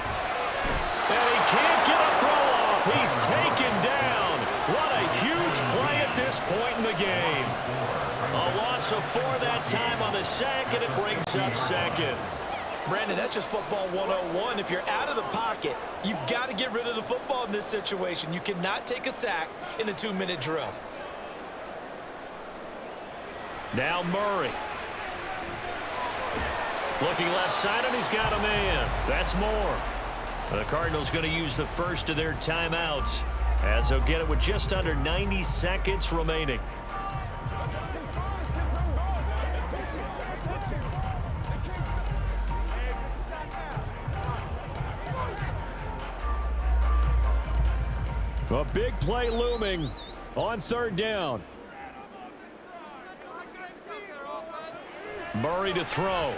And he can't get a throw off. He's taken down. What a huge play at this point in the game. A loss of 4 that time on the sack, and it brings up 2nd. Brandon, that's just football 101. If you're out of the pocket, you've got to get rid of the football in this situation. You cannot take a sack in a 2-minute drill. Now Murray. Looking left side, and he's got a man. That's more. The Cardinals going to use the first of their timeouts as they'll get it with just under 90 seconds remaining. A big play looming on 3rd down. Murray to throw.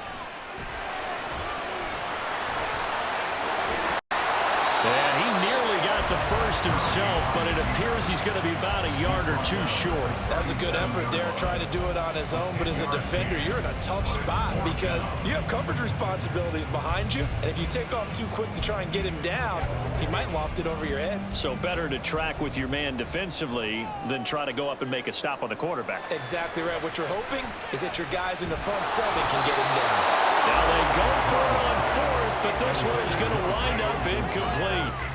And he nearly got the first himself, but it appears he's going to be about a yard or 2 short. That was a good effort there, trying to do it on his own, but as a defender, you're in a tough spot because you have coverage responsibilities behind you, and if you take off too quick to try and get him down, he might loft it over your head. So better to track with your man defensively than try to go up and make a stop on the quarterback. Exactly right. What you're hoping is that your guys in the front 7 can get him down. Now they go for it on 4th, but this one is going to wind up incomplete.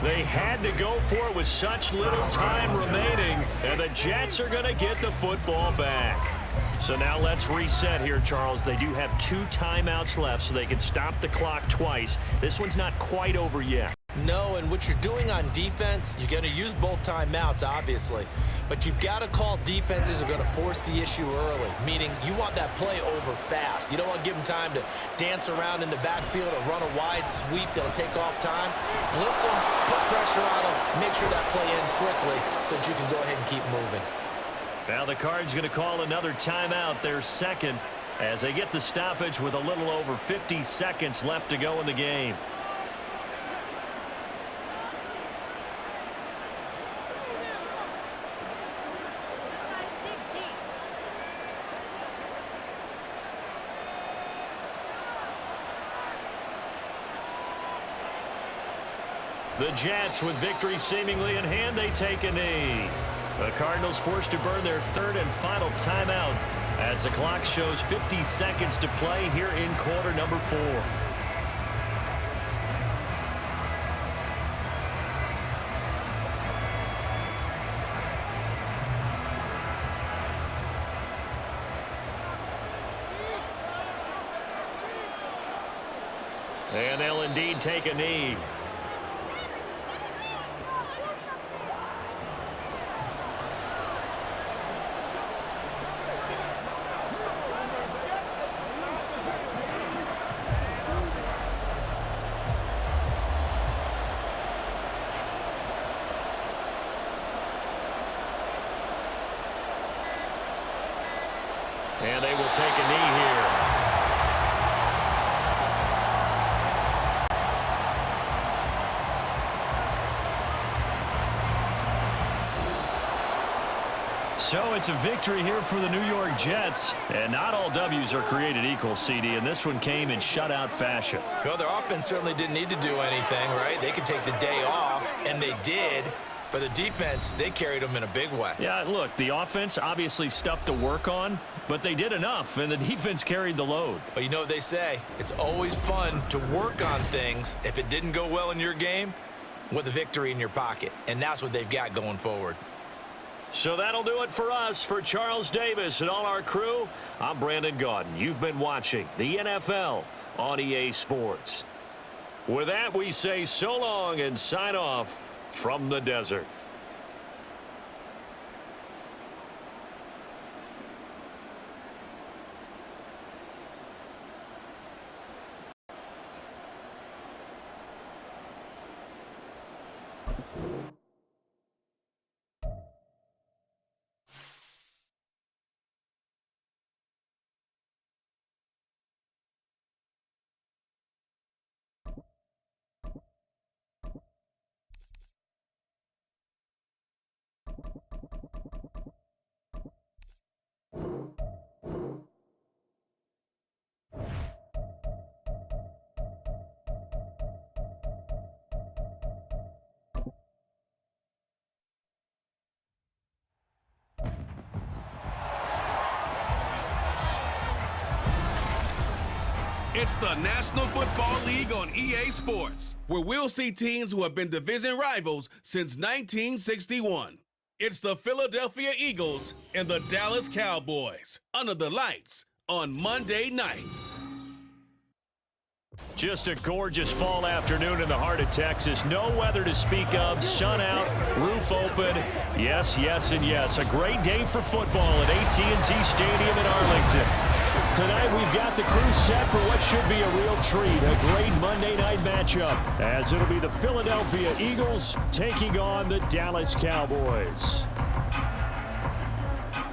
They had to go for it with such little time remaining, and the Jets are going to get the football back. So now let's reset here, Charles. They do have 2 timeouts left, so they can stop the clock twice. This one's not quite over yet. No, and what you're doing on defense, you're going to use both timeouts, obviously. But you've got to call defenses are going to force the issue early, meaning you want that play over fast. You don't want to give them time to dance around in the backfield or run a wide sweep that'll take off time. Blitz them, put pressure on them, make sure that play ends quickly so that you can go ahead and keep moving. Now the Cards going to call another timeout, their second, as they get the stoppage with a little over 50 seconds left to go in the game. The Jets, with victory seemingly in hand, they take a knee. The Cardinals forced to burn their third and final timeout as the clock shows 50 seconds to play here in quarter number 4. And they'll indeed take a knee. And they will take a knee here. So it's a victory here for the New York Jets. And not all W's are created equal, CD, and this one came in shutout fashion. Well, their offense certainly didn't need to do anything, right? They could take the day off, and they did. But the defense, they carried them in a big way. Yeah, look, the offense, obviously stuff to work on, but they did enough, and the defense carried the load. Well, you know what they say. It's always fun to work on things if it didn't go well in your game with a victory in your pocket. And that's what they've got going forward. So that'll do it for us. For Charles Davis and all our crew, I'm Brandon Gaudin. You've been watching the NFL on EA Sports. With that, we say so long and sign off from the desert. It's the National Football League on EA Sports, where we'll see teams who have been division rivals since 1961. It's the Philadelphia Eagles and the Dallas Cowboys under the lights on Monday night. Just a gorgeous fall afternoon in the heart of Texas. No weather to speak of. Sun out, roof open. Yes, yes, and yes. A great day for football at AT&T Stadium in Arlington. Tonight we've got the crew set for what should be a real treat. A great Monday night matchup, as it'll be the Philadelphia Eagles taking on the Dallas Cowboys.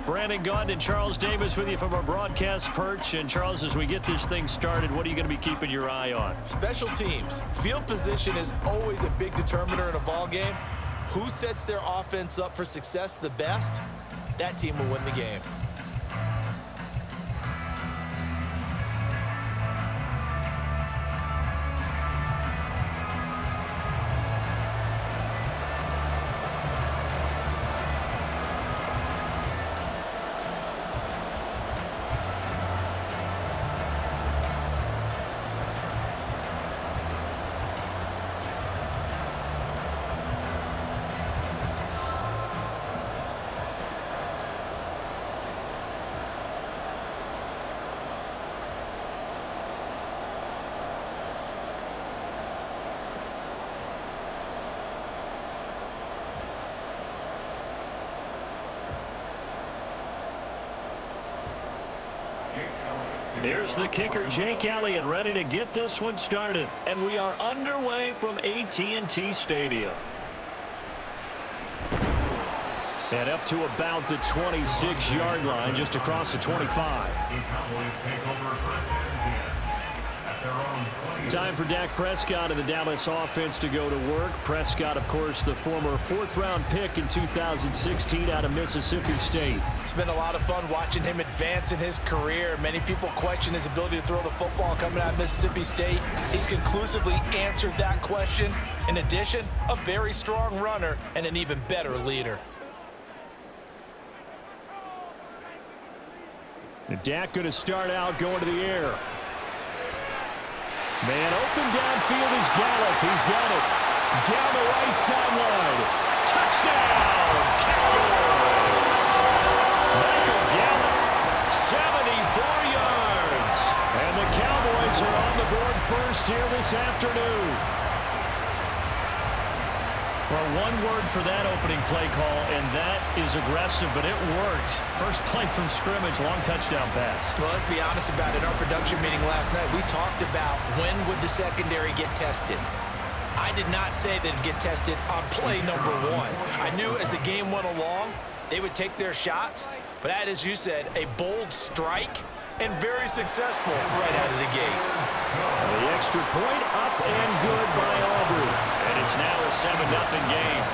Brandon Gaudin and Charles Davis with you from our broadcast perch. And Charles, as we get this thing started, what are you going to be keeping your eye on? Special teams. Field position is always a big determiner in a ball game. Who sets their offense up for success the best, that team will win the game. Here's the kicker, Jake Elliott, ready to get this one started. And we are underway from AT&T Stadium. And up to about the 26-yard line, just across the 25. Time for Dak Prescott and the Dallas offense to go to work. Prescott, of course, the former fourth-round pick in 2016 out of Mississippi State. It's been a lot of fun watching him advance in his career. Many people question his ability to throw the football coming out of Mississippi State. He's conclusively answered that question. In addition, a very strong runner and an even better leader. And Dak going to start out going to the air. Man open downfield is Gallup. He's got it. Down the right sideline. Touchdown, Cowboys. Michael Gallup, 74 yards. And the Cowboys are on the board first here this afternoon. Well, one word for that opening play call, and that is aggressive, but it worked. First play from scrimmage, long touchdown pass. Well, let's be honest about it. In our production meeting last night, we talked about when would the secondary get tested. I did not say they'd get tested on play number 1. I knew as the game went along, they would take their shots, but that, as you said, a bold strike and very successful right out of the gate. The extra point up and good by Aubrey. And it's now a 7-0 game.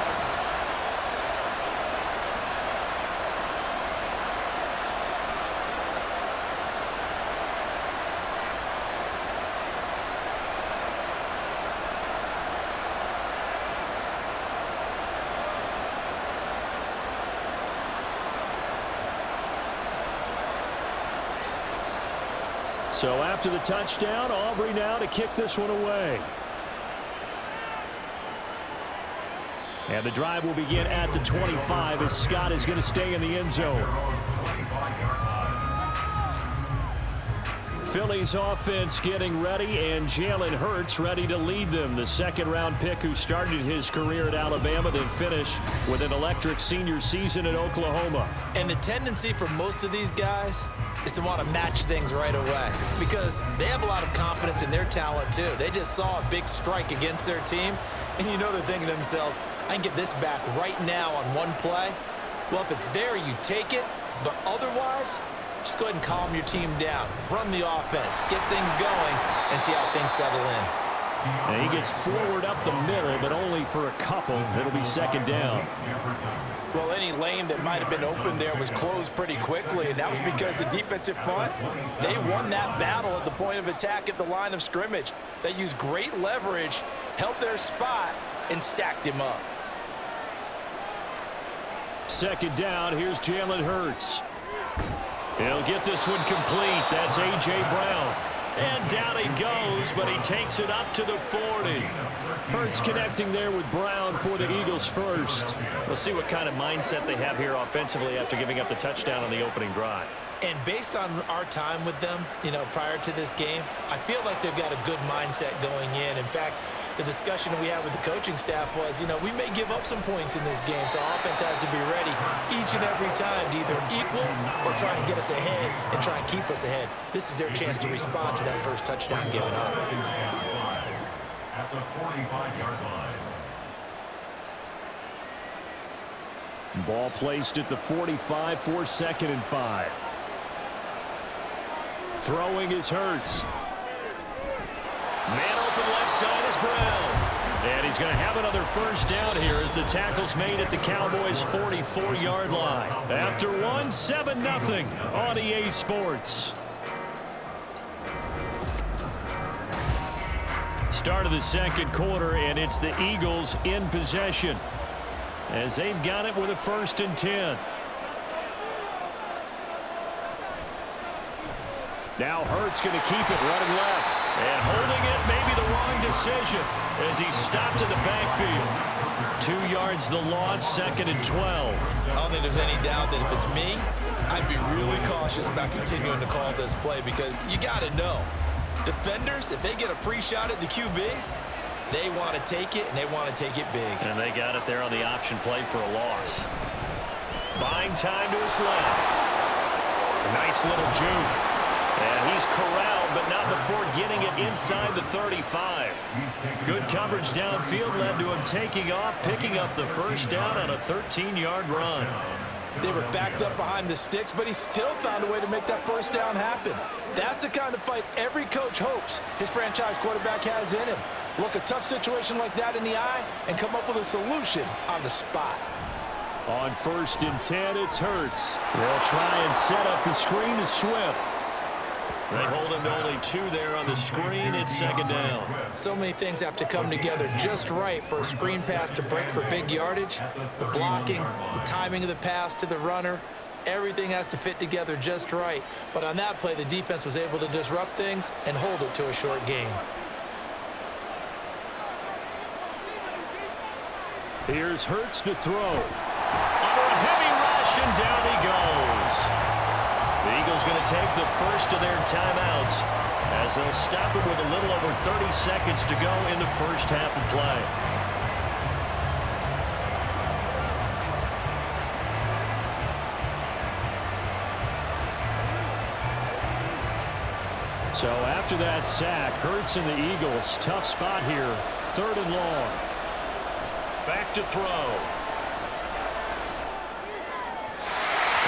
So after the touchdown, Aubrey now to kick this one away. And the drive will begin at the 25 as Scott is going to stay in the end zone. Philly's offense getting ready, and Jalen Hurts ready to lead them. The second-round pick who started his career at Alabama, then finished with an electric senior season at Oklahoma. And the tendency for most of these guys is to want to match things right away because they have a lot of confidence in their talent, too. They just saw a big strike against their team, and you know they're thinking to themselves, I can get this back right now on one play. Well, if it's there, you take it, but otherwise, just go ahead and calm your team down. Run the offense, get things going, and see how things settle in. And he gets forward up the middle, but only for a couple. It'll be second down. Well, any lane that might have been open there was closed pretty quickly, and that was because the defensive front, they won that battle at the point of attack at the line of scrimmage. They used great leverage, held their spot, and stacked him up. Second down, here's Jalen Hurts. He'll get this one complete. That's A.J. Brown. And down he goes, but he takes it up to the 40. Hurts connecting there with Brown for the Eagles first. We'll see what kind of mindset they have here offensively after giving up the touchdown on the opening drive. And based on our time with them, prior to this game, I feel like they've got a good mindset going in. In fact, the discussion that we had with the coaching staff was, we may give up some points in this game, so our offense has to be ready each and every time to either equal or try and get us ahead and try and keep us ahead. This is their chance to respond to that first touchdown given up. At the 45-yard line. Ball placed at the 45 for 2nd and 5. Throwing is Hurts. Man open left side is Brown. And he's going to have another first down here as the tackle's made at the Cowboys' 44-yard line. After one, 7-0 on EA Sports. Start of the second quarter, and it's the Eagles in possession as they've got it with a 1st and 10. Now Hurts going to keep it running left. And holding it may be the wrong decision as he's stopped in the backfield. 2 yards the loss, 2nd and 12. I don't think there's any doubt that if it's me, I'd be really cautious about continuing to call this play because you got to know, defenders, if they get a free shot at the QB, they want to take it, and they want to take it big. And they got it there on the option play for a loss. Buying time to his left. A nice little juke. And he's corralled, but not before getting it inside the 35. Good coverage downfield led to him taking off, picking up the first down on a 13-yard run. They were backed up behind the sticks, but he still found a way to make that first down happen. That's the kind of fight every coach hopes his franchise quarterback has in him. Look a tough situation like that in the eye and come up with a solution on the spot. On 1st and 10, it's Hurts. They'll try and set up the screen to Swift. They hold him to only 2 there on the screen. It's 2nd down. So many things have to come together just right for a screen pass to break for big yardage. The blocking, the timing of the pass to the runner, everything has to fit together just right. But on that play, the defense was able to disrupt things and hold it to a short gain. Here's Hurts to throw. Under a heavy rush, and down he goes. The Eagles going to take the first of their timeouts as they'll stop it with a little over 30 seconds to go in the first half of play. So after that sack, Hurts and the Eagles, tough spot here, 3rd and long. Back to throw.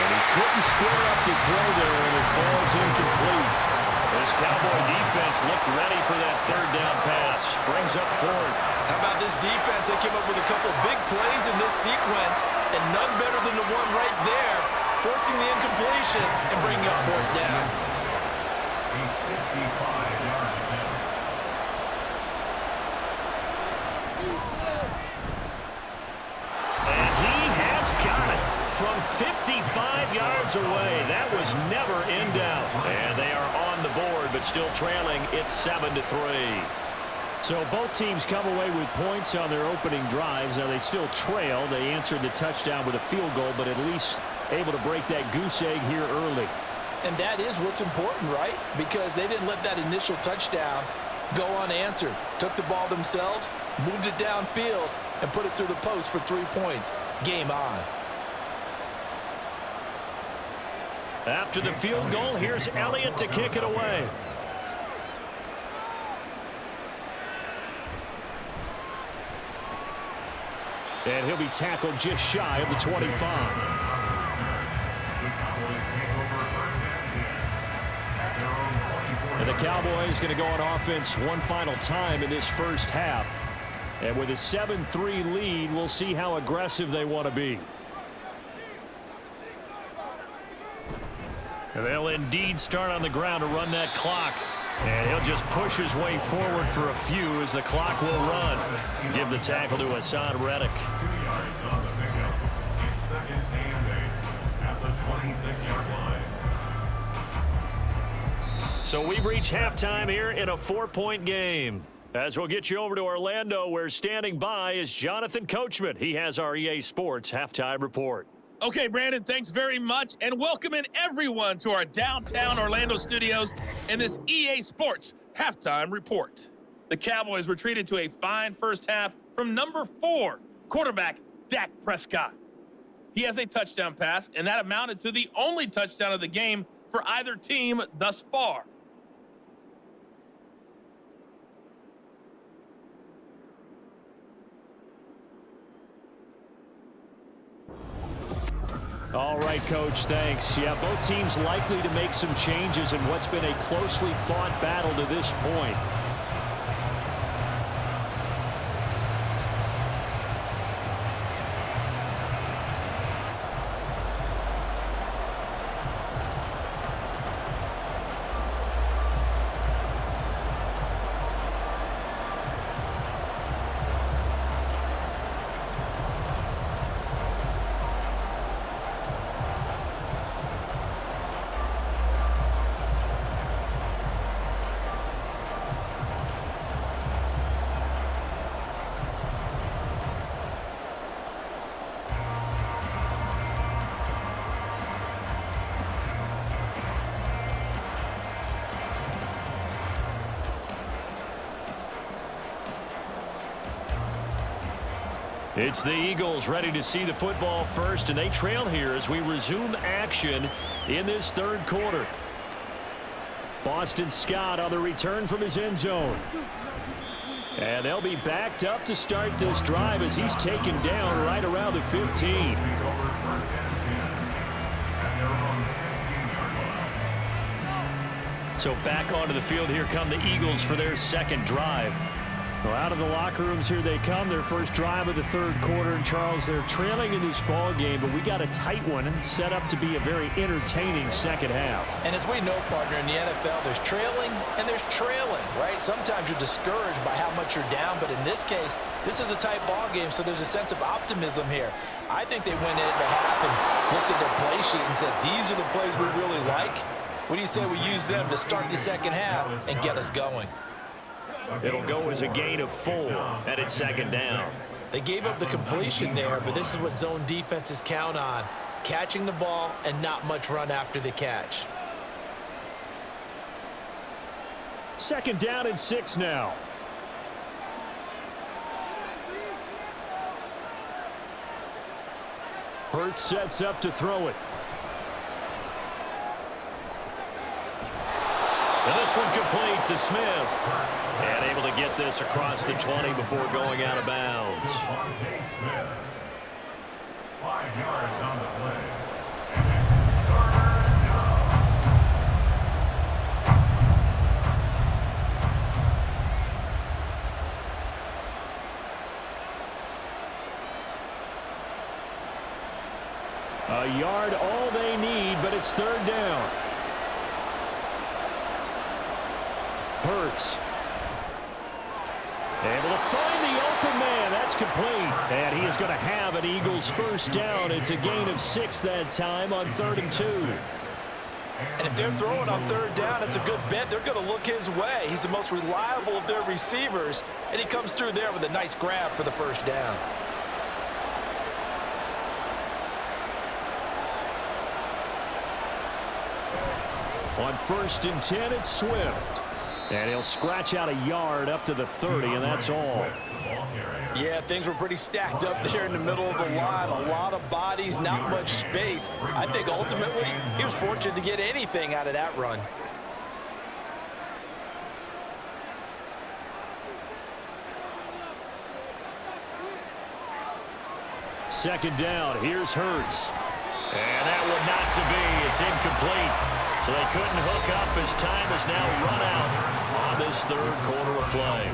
And he couldn't square up to throw there, and it falls incomplete. This Cowboy defense looked ready for that 3rd down pass. Brings up 4th. How about this defense? They came up with a couple big plays in this sequence, and none better than the one right there, forcing the incompletion and bringing up 4th down. A 55-yard attempt. And he has got it from 55 yards away. That was never in doubt. And they are on the board, but still trailing. It's 7-3. So both teams come away with points on their opening drives. Now they still trail. They answered the touchdown with a field goal, but at least able to break that goose egg here early. And that is what's important, right? Because they didn't let that initial touchdown go unanswered. Took the ball themselves, moved it downfield, and put it through the post for 3 points. Game on. After the field goal, here's Elliott to kick it away. And he'll be tackled just shy of the 25. And the Cowboys going to go on offense one final time in this first half. And with a 7-3 lead, we'll see how aggressive they want to be. And they'll indeed start on the ground to run that clock. And he'll just push his way forward for a few as the clock will run. Give the tackle to Hassan Reddick. 2 yards on the pickup. It's 2nd and 8 at the 26-yard line. So we've reached halftime here in a 4-point game. As we'll get you over to Orlando, where standing by is Jonathan Coachman. He has our EA Sports halftime report. Okay, Brandon, thanks very much, and welcome in everyone to our downtown Orlando studios and this EA Sports halftime report. The Cowboys were treated to a fine first half from number 4, quarterback Dak Prescott. He has a touchdown pass, and that amounted to the only touchdown of the game for either team thus far. All right, Coach, thanks. Yeah, both teams likely to make some changes in what's been a closely fought battle to this point. It's the Eagles ready to see the football first, and they trail here as we resume action in this third quarter. Boston Scott on the return from his end zone. And they'll be backed up to start this drive as he's taken down right around the 15. So back onto the field, here come the Eagles for their second drive. Well, out of the locker rooms, here they come. Their first drive of the third quarter. And, Charles, they're trailing in this ball game, but we got a tight one set up to be a very entertaining second half. And as we know, partner, in the NFL, there's trailing and there's trailing, right? Sometimes you're discouraged by how much you're down, but in this case, this is a tight ball game, so there's a sense of optimism here. I think they went into half and looked at their play sheet and said, these are the plays we really like. What do you say we use them to start the second half and get us going? It'll go as a gain of 4, and it's second down. They gave up the completion there, but this is what zone defenses count on. Catching the ball and not much run after the catch. Second down and 6 now. Hurts sets up to throw it. And this one complete to Smith. And able to get this across the 20 before going out of bounds. 5 yards on the play. A yard all they need, but it's third down. Hurts. Able to find the open man. That's complete. And he is going to have an Eagles first down. It's a gain of 6 that time on 3rd and 2. And if they're throwing on third down, it's a good bet. They're going to look his way. He's the most reliable of their receivers. And he comes through there with a nice grab for the first down. On 1st and 10, it's Swift. And he'll scratch out a yard up to the 30, and that's all. Yeah, things were pretty stacked up there in the middle of the line. A lot of bodies, not much space. I think ultimately he was fortunate to get anything out of that run. Second down, here's Hurts. And that one not to be. It's incomplete. So they couldn't hook up as time has now run out on this third quarter of play.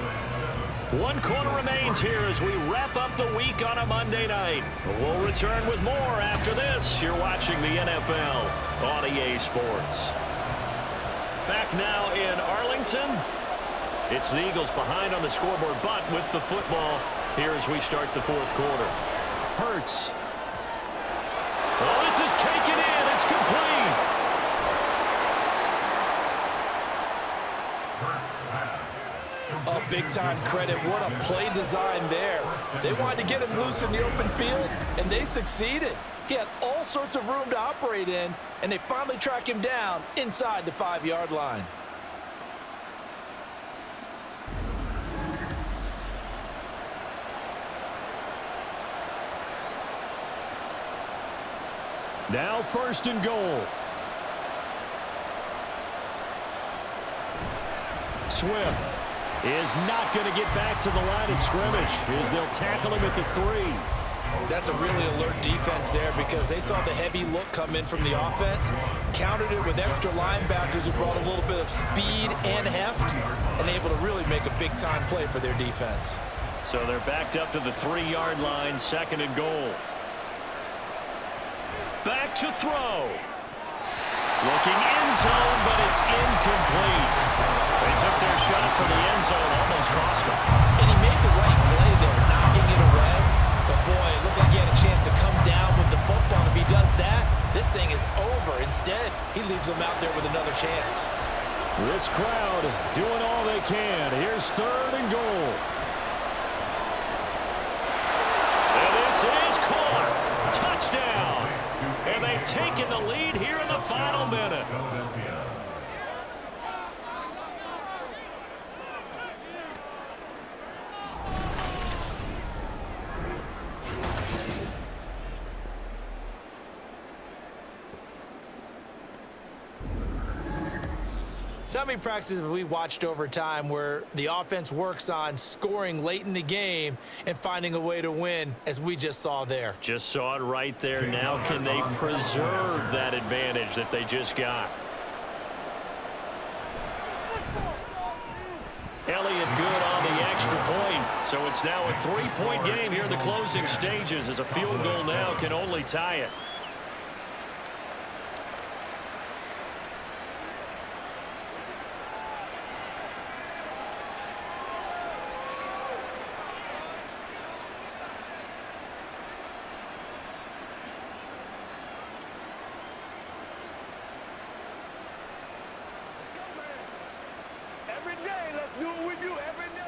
1 quarter remains here as we wrap up the week on a Monday night. We'll return with more after this. You're watching the NFL on EA Sports. Back now in Arlington. It's the Eagles behind on the scoreboard, but with the football here as we start the fourth quarter. Hurts. Oh, this is taken in. It's complete. Oh, big-time credit. What a play design there. They wanted to get him loose in the open field, and they succeeded. He had all sorts of room to operate in, and they finally track him down inside the 5-yard line. Now 1st and goal. Swift is not going to get back to the line of scrimmage as they'll tackle him at the 3. That's a really alert defense there because they saw the heavy look come in from the offense, countered it with extra linebackers who brought a little bit of speed and heft, and able to really make a big-time play for their defense. So they're backed up to the 3-yard line, 2nd and goal. Back to throw. Looking end zone, but it's incomplete. They took their shot for the end zone, almost cost him. And he made the right play there, knocking it away. But boy, it looked like he had a chance to come down with the football. If he does that, this thing is over. Instead, he leaves him out there with another chance. This crowd doing all they can. Here's 3rd and goal. And this is caught. Touchdown. And they've taken the lead here in the final minute. So how many practices have we watched over time where the offense works on scoring late in the game and finding a way to win, as we just saw there? Just saw it right there. Now can they preserve that advantage that they just got? Elliott good on the extra point. So it's now a 3-point game here in the closing stages, as a field goal now can only tie it. Every day, let's do what we do every day.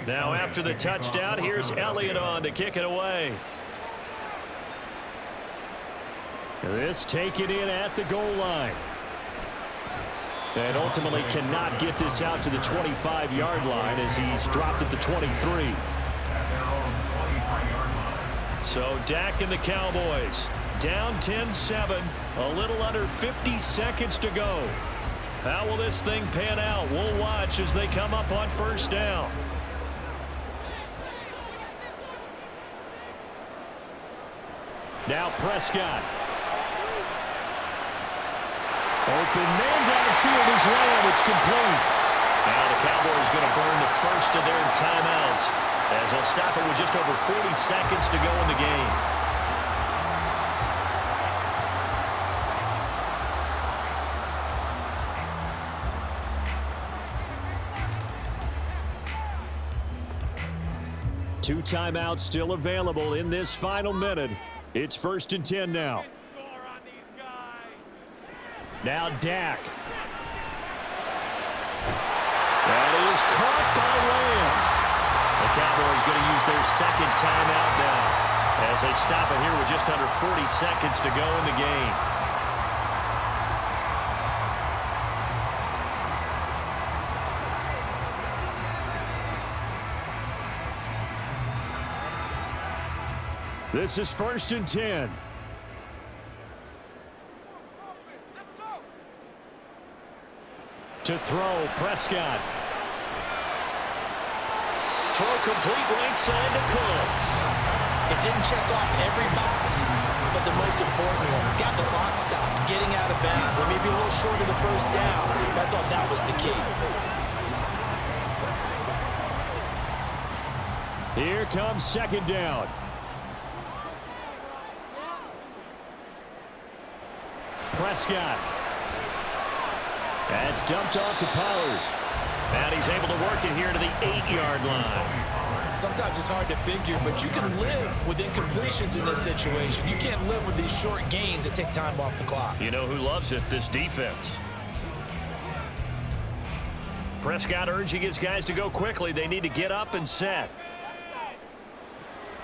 Now after the touchdown, here's Elliott on to kick it away. This taken in at the goal line. And ultimately cannot get this out to the 25-yard line as he's dropped at the 23. So Dak and the Cowboys down 10-7, a little under 50 seconds to go. How will this thing pan out? We'll watch as they come up on first down. Now Prescott. Open man downfield is Lamb. It's complete. Now the Cowboys going to burn the first of their timeouts as they'll stop it with just over 40 seconds to go in the game. Two timeouts still available in this final minute. It's 1st and 10 now. Now Dak. That is caught by Lamb. The Cowboys going to use their second timeout now as they stop it here with just under 40 seconds to go in the game. This is 1st and 10. To throw, Prescott. Throw complete right side to Cooks. It didn't check off every box, but the most important one. Got the clock stopped, getting out of bounds. It may be a little short of the first down, but I thought that was the key. Here comes 2nd down. Prescott. That's dumped off to Pollard. And he's able to work it here to the 8-yard line. Sometimes it's hard to figure, but you can live with incompletions in this situation. You can't live with these short gains that take time off the clock. You know who loves it? This defense. Prescott urging his guys to go quickly. They need to get up and set.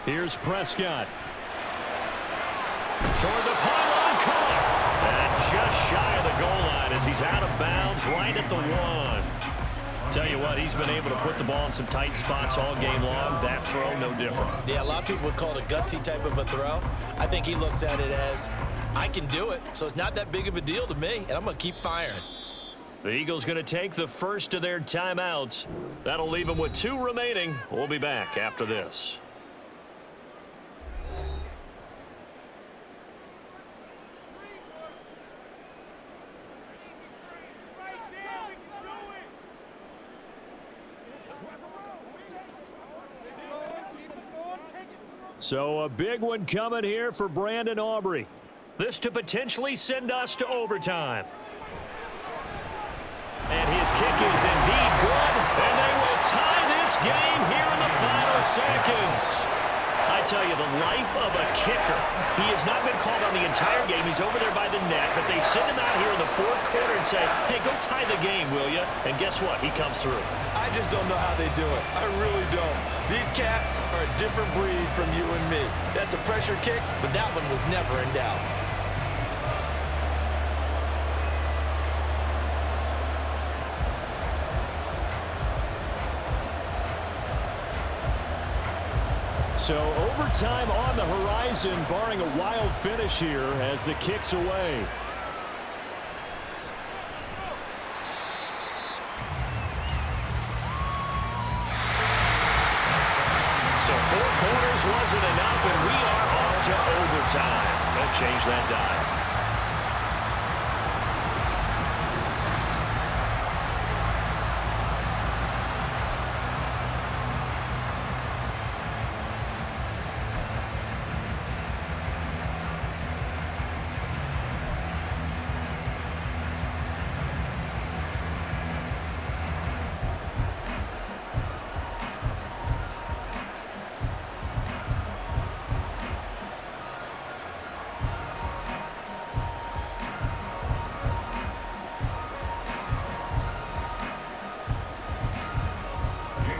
Here's Prescott. Toward the pylon, caught. And just shy of the goal line as he's out of bounds right at the 1. Tell you what, he's been able to put the ball in some tight spots all game long. That throw, no different. Yeah, a lot of people would call it a gutsy type of a throw. I think he looks at it as, I can do it, so it's not that big of a deal to me, and I'm going to keep firing. The Eagles going to take the first of their timeouts. That'll leave them with 2 remaining. We'll be back after this. So a big one coming here for Brandon Aubrey. This to potentially send us to overtime. And his kick is indeed good. And they will tie this game here in the final seconds. I tell you, the life of a kicker. He has not been called on the entire game. He's over there by the net, but they send him out here in the 4th quarter and say, hey, go tie the game, will you? And guess what? He comes through. I just don't know how they do it. I really don't. These cats are a different breed from you and me. That's a pressure kick, but that one was never in doubt. So overtime on the horizon, barring a wild finish here as the kick's away. So 4 quarters wasn't enough, and we are off to overtime. Don't change that dial.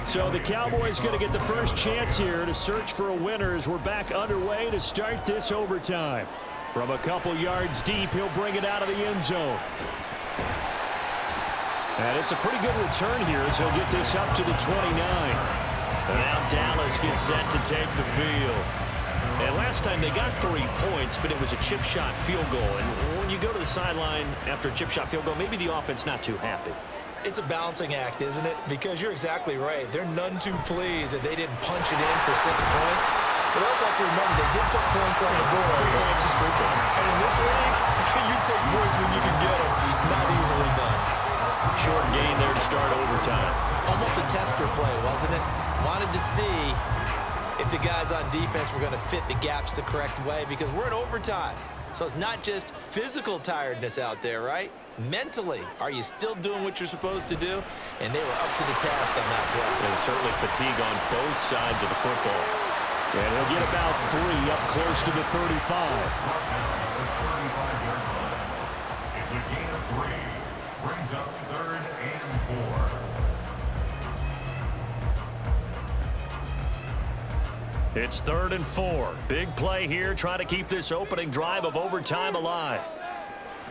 So the Cowboys going to get the first chance here to search for a winner as we're back underway to start this overtime. From a couple yards deep, he'll bring it out of the end zone. And it's a pretty good return here as he'll get this up to the 29. And now Dallas gets set to take the field. And last time they got 3 points, but it was a chip shot field goal. And when you go to the sideline after a chip shot field goal, maybe the offense not too happy. It's a balancing act, isn't it? Because you're exactly right. They're none too pleased that they didn't punch it in for 6 points. But also have to remember, they did put points on the board. 3 points is 3 points. And in this league, you take points when you can get them. Not easily done. Short gain there to start overtime. Almost a tester play, wasn't it? Wanted to see if the guys on defense were going to fit the gaps the correct way, because we're in overtime. So it's not just physical tiredness out there, right? Mentally, are you still doing what you're supposed to do? And they were up to the task on that play. And certainly fatigue on both sides of the football. And he'll get about 3 up close to the 35. It's a gain of 3. Brings up 3rd and 4. It's 3rd and 4. Big play here, trying to keep this opening drive of overtime alive.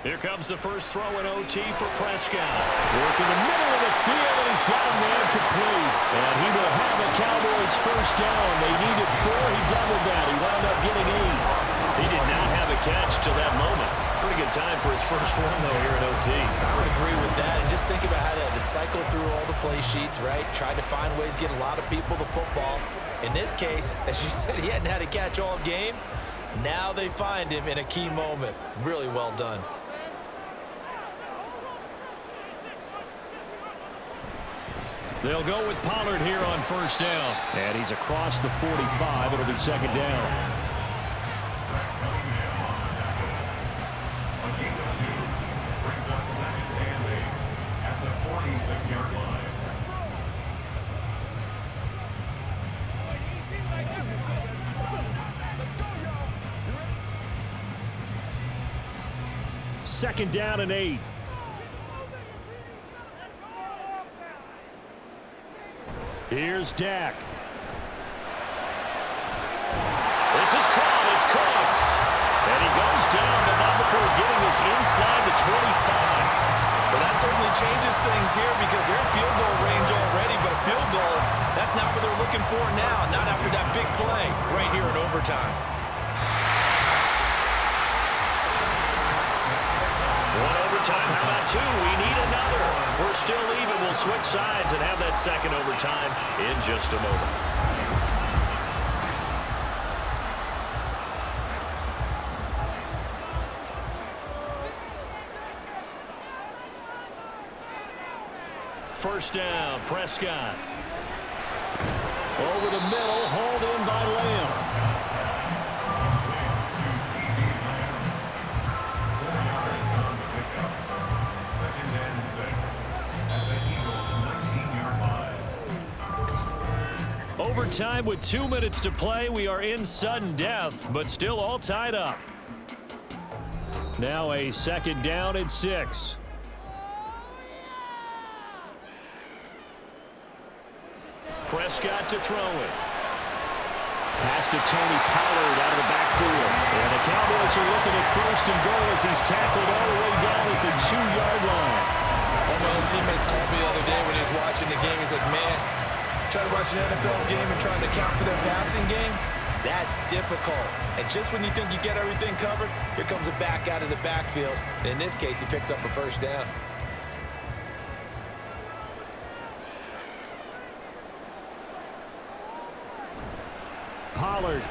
Here comes the first throw in OT for Prescott. Working the middle of the field, and he's got a man complete. And he will have a Cowboys first down. They needed 4. He doubled that. He wound up getting 8. He did not have a catch till that moment. Pretty good time for his first run, though, here at OT. I would agree with that. And just think about how they had to cycle through all the play sheets, right? Tried to find ways to get a lot of people the football. In this case, as you said, he hadn't had a catch all game. Now they find him in a key moment. Really well done. They'll go with Pollard here on first down. And he's across the 45. It'll be second down. Zach Cunningham on the tackle. A gain of 2. Brings up 2nd and 8 at the 46-yard line. Second down and 8. Here's Dak. This is caught. It's Cooks. And he goes down, but not before getting this inside the 25. Well, that certainly changes things here because they're in field goal range already, but a field goal, that's not what they're looking for now, not after that big play right here in overtime. One overtime, how about 2? We need another. We're still even. We'll switch sides and have that second overtime in just a moment. First down, Prescott. Over the middle, hauled in by Lamb. Overtime with 2 minutes to play. We are in sudden death, but still all tied up. Now a second down and 6. Prescott to throw it. Pass to Tony Pollard out of the backfield. And the Cowboys are looking at first and goal as he's tackled all the way down at the 2-yard line. One of my old teammates called me the other day when he was watching the game. He's like, man, try to watch an NFL game and trying to account for their passing game? That's difficult. And just when you think you get everything covered, here comes a back out of the backfield. And in this case, he picks up a first down. Pollard.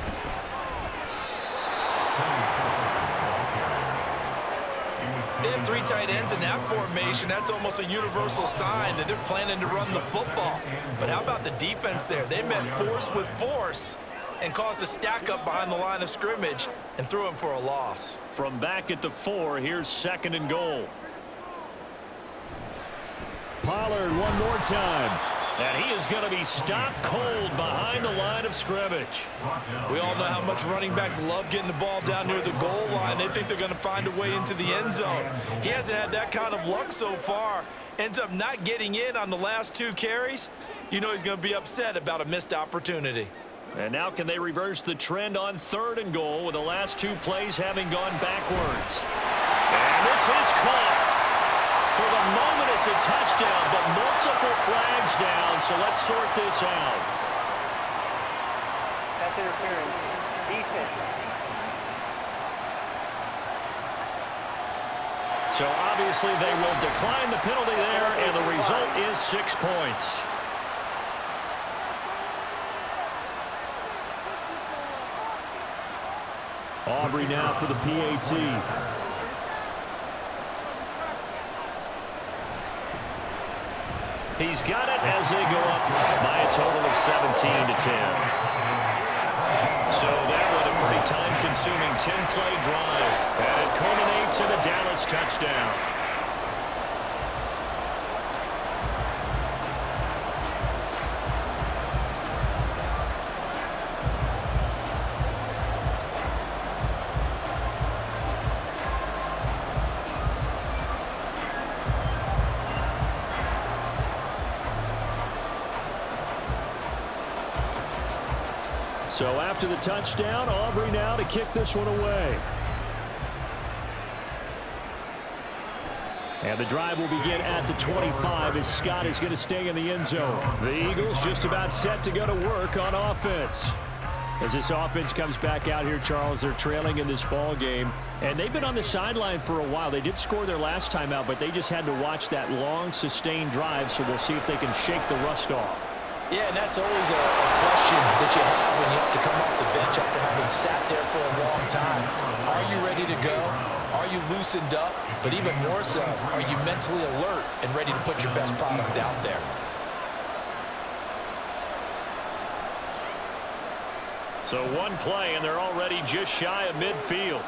They have 3 tight ends in that formation. That's almost a universal sign that they're planning to run the football. But how about the defense there? They met force with force and caused a stack up behind the line of scrimmage and threw him for a loss. From back at the 4, here's 2nd and goal. Pollard one more time. And he is going to be stopped cold behind the line of scrimmage. We all know how much running backs love getting the ball down near the goal line. They think they're going to find a way into the end zone. He hasn't had that kind of luck so far. Ends up not getting in on the last 2 carries. You know he's going to be upset about a missed opportunity. And now can they reverse the trend on 3rd and goal with the last 2 plays having gone backwards? And this is caught. For the moment, it's a touchdown, but multiple flags down, so let's sort this out. Pass interference. Defense. So obviously they will decline the penalty there, and the result is 6 points. Aubrey now for the PAT. He's got it as they go up by a total of 17-10. So that was a pretty time-consuming 10-play drive, and it culminates in a Dallas touchdown. So after the touchdown, Aubrey now to kick this one away. And the drive will begin at the 25 as Scott is going to stay in the end zone. The Eagles just about set to go to work on offense. As this offense comes back out here, Charles, they're trailing in this ball game. And they've been on the sideline for a while. They did score their last time out, but they just had to watch that long, sustained drive, so we'll see if they can shake the rust off. Yeah, and that's always a question that you have when you have to come off the bench after having sat there for a long time. Are you ready to go? Are you loosened up? But even more so, are you mentally alert and ready to put your best product out there? So one play, and they're already just shy of midfield.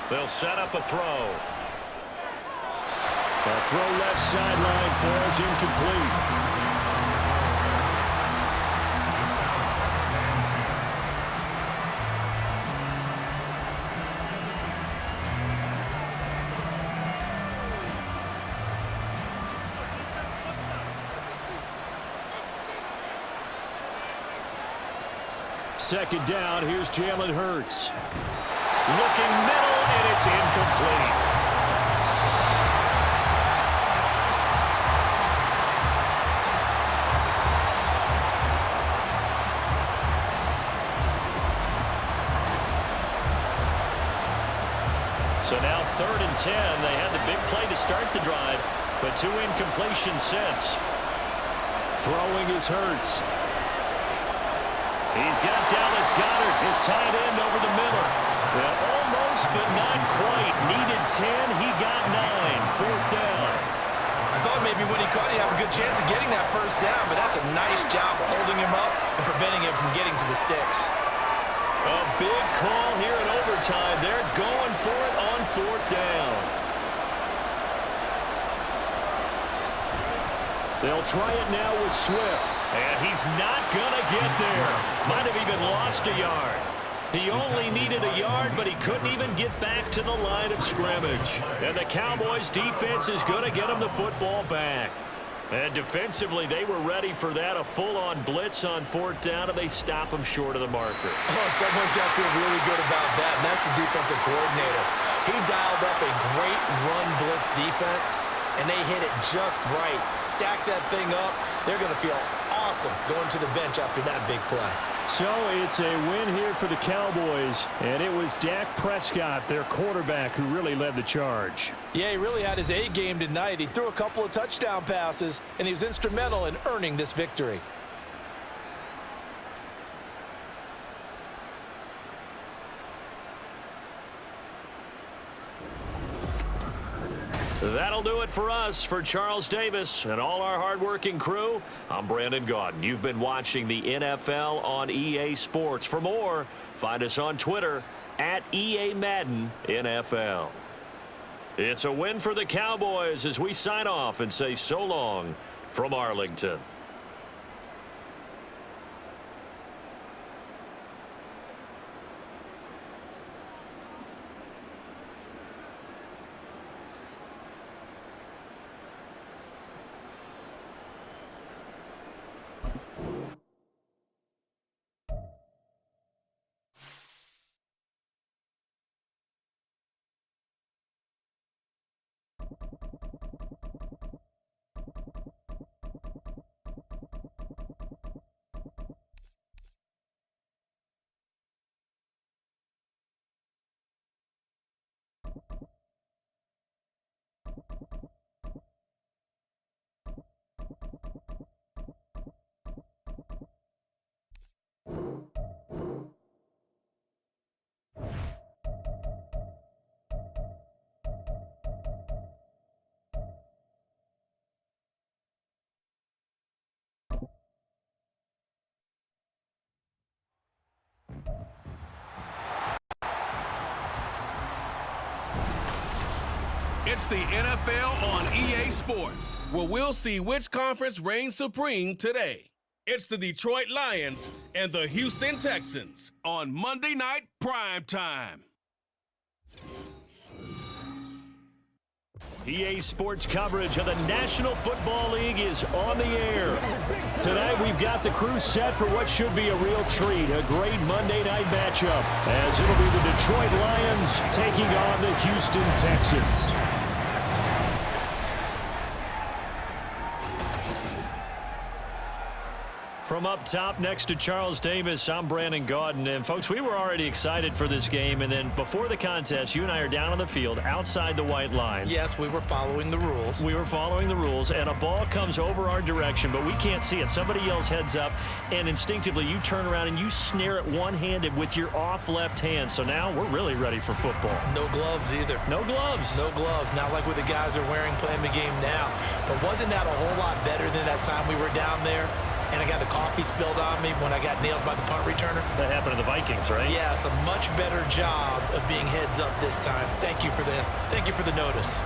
They'll set up a throw. The throw left sideline falls incomplete. Second down, here's Jalen Hurts. Looking middle, and it's incomplete. So now 3rd and 10. They had the big play to start the drive, but 2 incompletions since. Throwing is Hurts. He's got Dallas Goedert, his tight end, over the middle. Well, almost, but not quite. Needed 10. He got 9. 4th down. I thought maybe when he caught, he'd have a good chance of getting that first down, but that's a nice job of holding him up and preventing him from getting to the sticks. A big call here in overtime. They're going for it on 4th down. They'll try it now with Swift. And he's not going to get there. Might have even lost a yard. He only needed a yard, but he couldn't even get back to the line of scrimmage. And the Cowboys' defense is going to get him the football back. And defensively, they were ready for that, a full-on blitz on 4th down, and they stop him short of the marker. Oh, someone's got to feel really good about that, and that's the defensive coordinator. He dialed up a great run blitz defense, and they hit it just right. Stack that thing up. They're going to feel awesome going to the bench after that big play. So it's a win here for the Cowboys, and it was Dak Prescott, their quarterback, who really led the charge. Yeah, he really had his A game tonight. He threw a couple of touchdown passes, and he was instrumental in earning this victory. That'll do it for us. For Charles Davis and all our hardworking crew, I'm Brandon Gaudin. You've been watching the NFL on EA Sports. For more, find us on Twitter at EA Madden NFL. It's a win for the Cowboys as we sign off and say so long from Arlington. It's the NFL on EA Sports, where we'll see which conference reigns supreme today. It's the Detroit Lions and the Houston Texans on Monday Night Prime Time. EA Sports coverage of the National Football League is on the air. Tonight we've got the crew set for what should be a real treat, a great Monday night matchup, as it'll be the Detroit Lions taking on the Houston Texans. From up top next to Charles Davis, I'm Brandon Gaudin. And, folks, we were already excited for this game. And then before the contest, you and I are down on the field outside the white lines. Yes, we were following the rules. We were following the rules, and a ball comes over our direction, but we can't see it. Somebody yells heads up, and instinctively you turn around and you snare it one-handed with your off left hand. So now we're really ready for football. No gloves either. No gloves. No gloves. Not like what the guys are wearing playing the game now. But wasn't that a whole lot better than that time we were down there? And I got the coffee spilled on me when I got nailed by the punt returner. That happened to the Vikings, right? Yes, a much better job of being heads up this time. Thank you for the notice.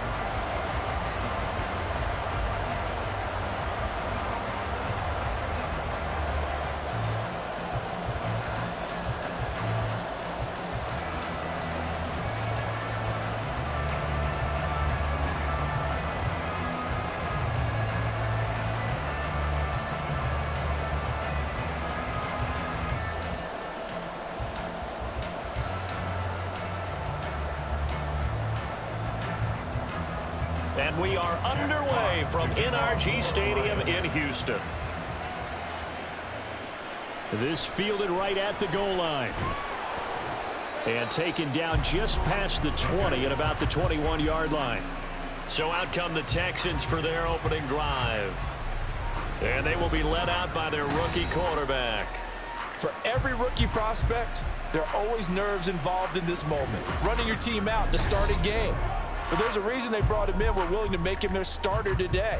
And we are underway from NRG Stadium in Houston. This fielded right at the goal line. And taken down just past the 20 at about the 21-yard line. So out come the Texans for their opening drive. And they will be led out by their rookie quarterback. For every rookie prospect, there are always nerves involved in this moment. Running your team out in the starting game. But there's a reason they brought him in. We're willing to make him their starter today.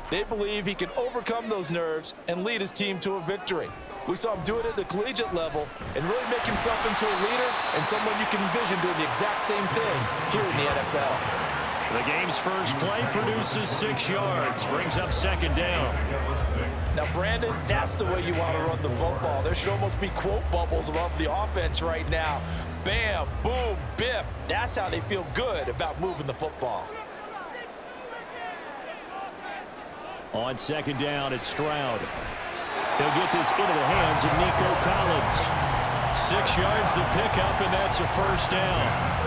They believe he can overcome those nerves and lead his team to a victory. We saw him do it at the collegiate level and really make himself into a leader and someone you can envision doing the exact same thing here in the NFL. The game's first play produces 6 yards, brings up second down. Now, Brandon, that's the way you want to run the football. There should almost be quote bubbles above the offense right now. Bam, boom, biff. That's how they feel good about moving the football. On second down, it's Stroud. He'll get this into the hands of Nico Collins. 6 yards the pickup, and that's a first down.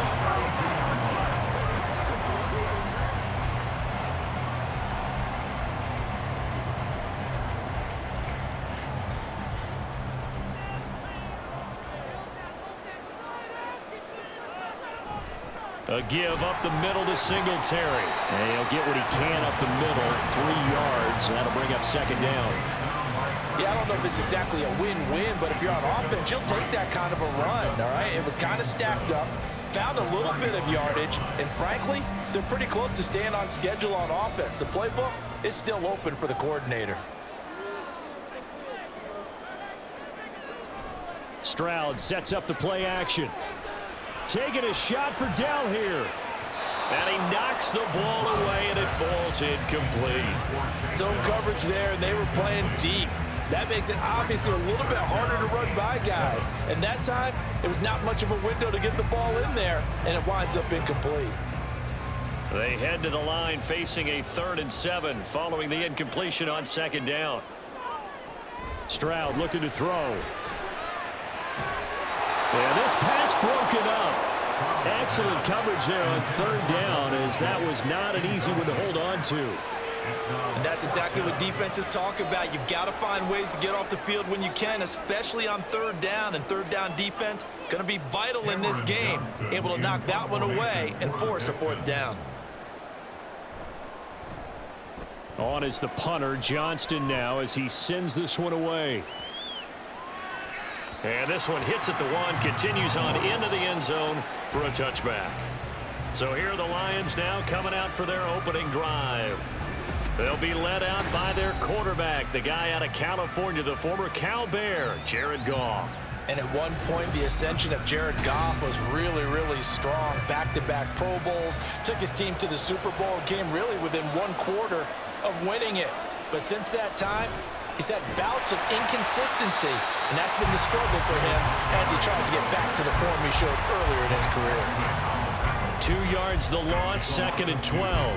A give up the middle to Singletary. And he'll get what he can up the middle, 3 yards. That'll bring up second down. Yeah, I don't know if it's exactly a win-win, but if you're on offense, you'll take that kind of a run, all right? It was kind of stacked up, found a little bit of yardage, and frankly, they're pretty close to staying on schedule on offense. The playbook is still open for the coordinator. Stroud sets up the play action. Taking a shot for down here. And he knocks the ball away, and it falls incomplete. Zone coverage there, and they were playing deep. That makes it obviously a little bit harder to run by guys. And that time, it was not much of a window to get the ball in there, and it winds up incomplete. They head to the line facing a 3rd and 7 following the incompletion on second down. Stroud looking to throw. And this pass broken up. Excellent coverage there on 3rd down, as that was not an easy one to hold on to. And that's exactly what defenses talk about. You've got to find ways to get off the field when you can, especially on 3rd down. And 3rd down defense going to be vital in this game. Able to knock that one away and force a 4th down. On is the punter, Johnston, now as he sends this one away. And this one hits at the 1, continues on into the end zone for a touchback. So here are the Lions now coming out for their opening drive. They'll be led out by their quarterback, the guy out of California, the former Cal Bear, Jared Goff. And at one point, the ascension of Jared Goff was really, really strong. Back-to-back Pro Bowls, took his team to the Super Bowl, and came really within 1 quarter of winning it. But since that time, he's had bouts of inconsistency, and that's been the struggle for him as he tries to get back to the form he showed earlier in his career. 2 yards the loss, 2nd and 12.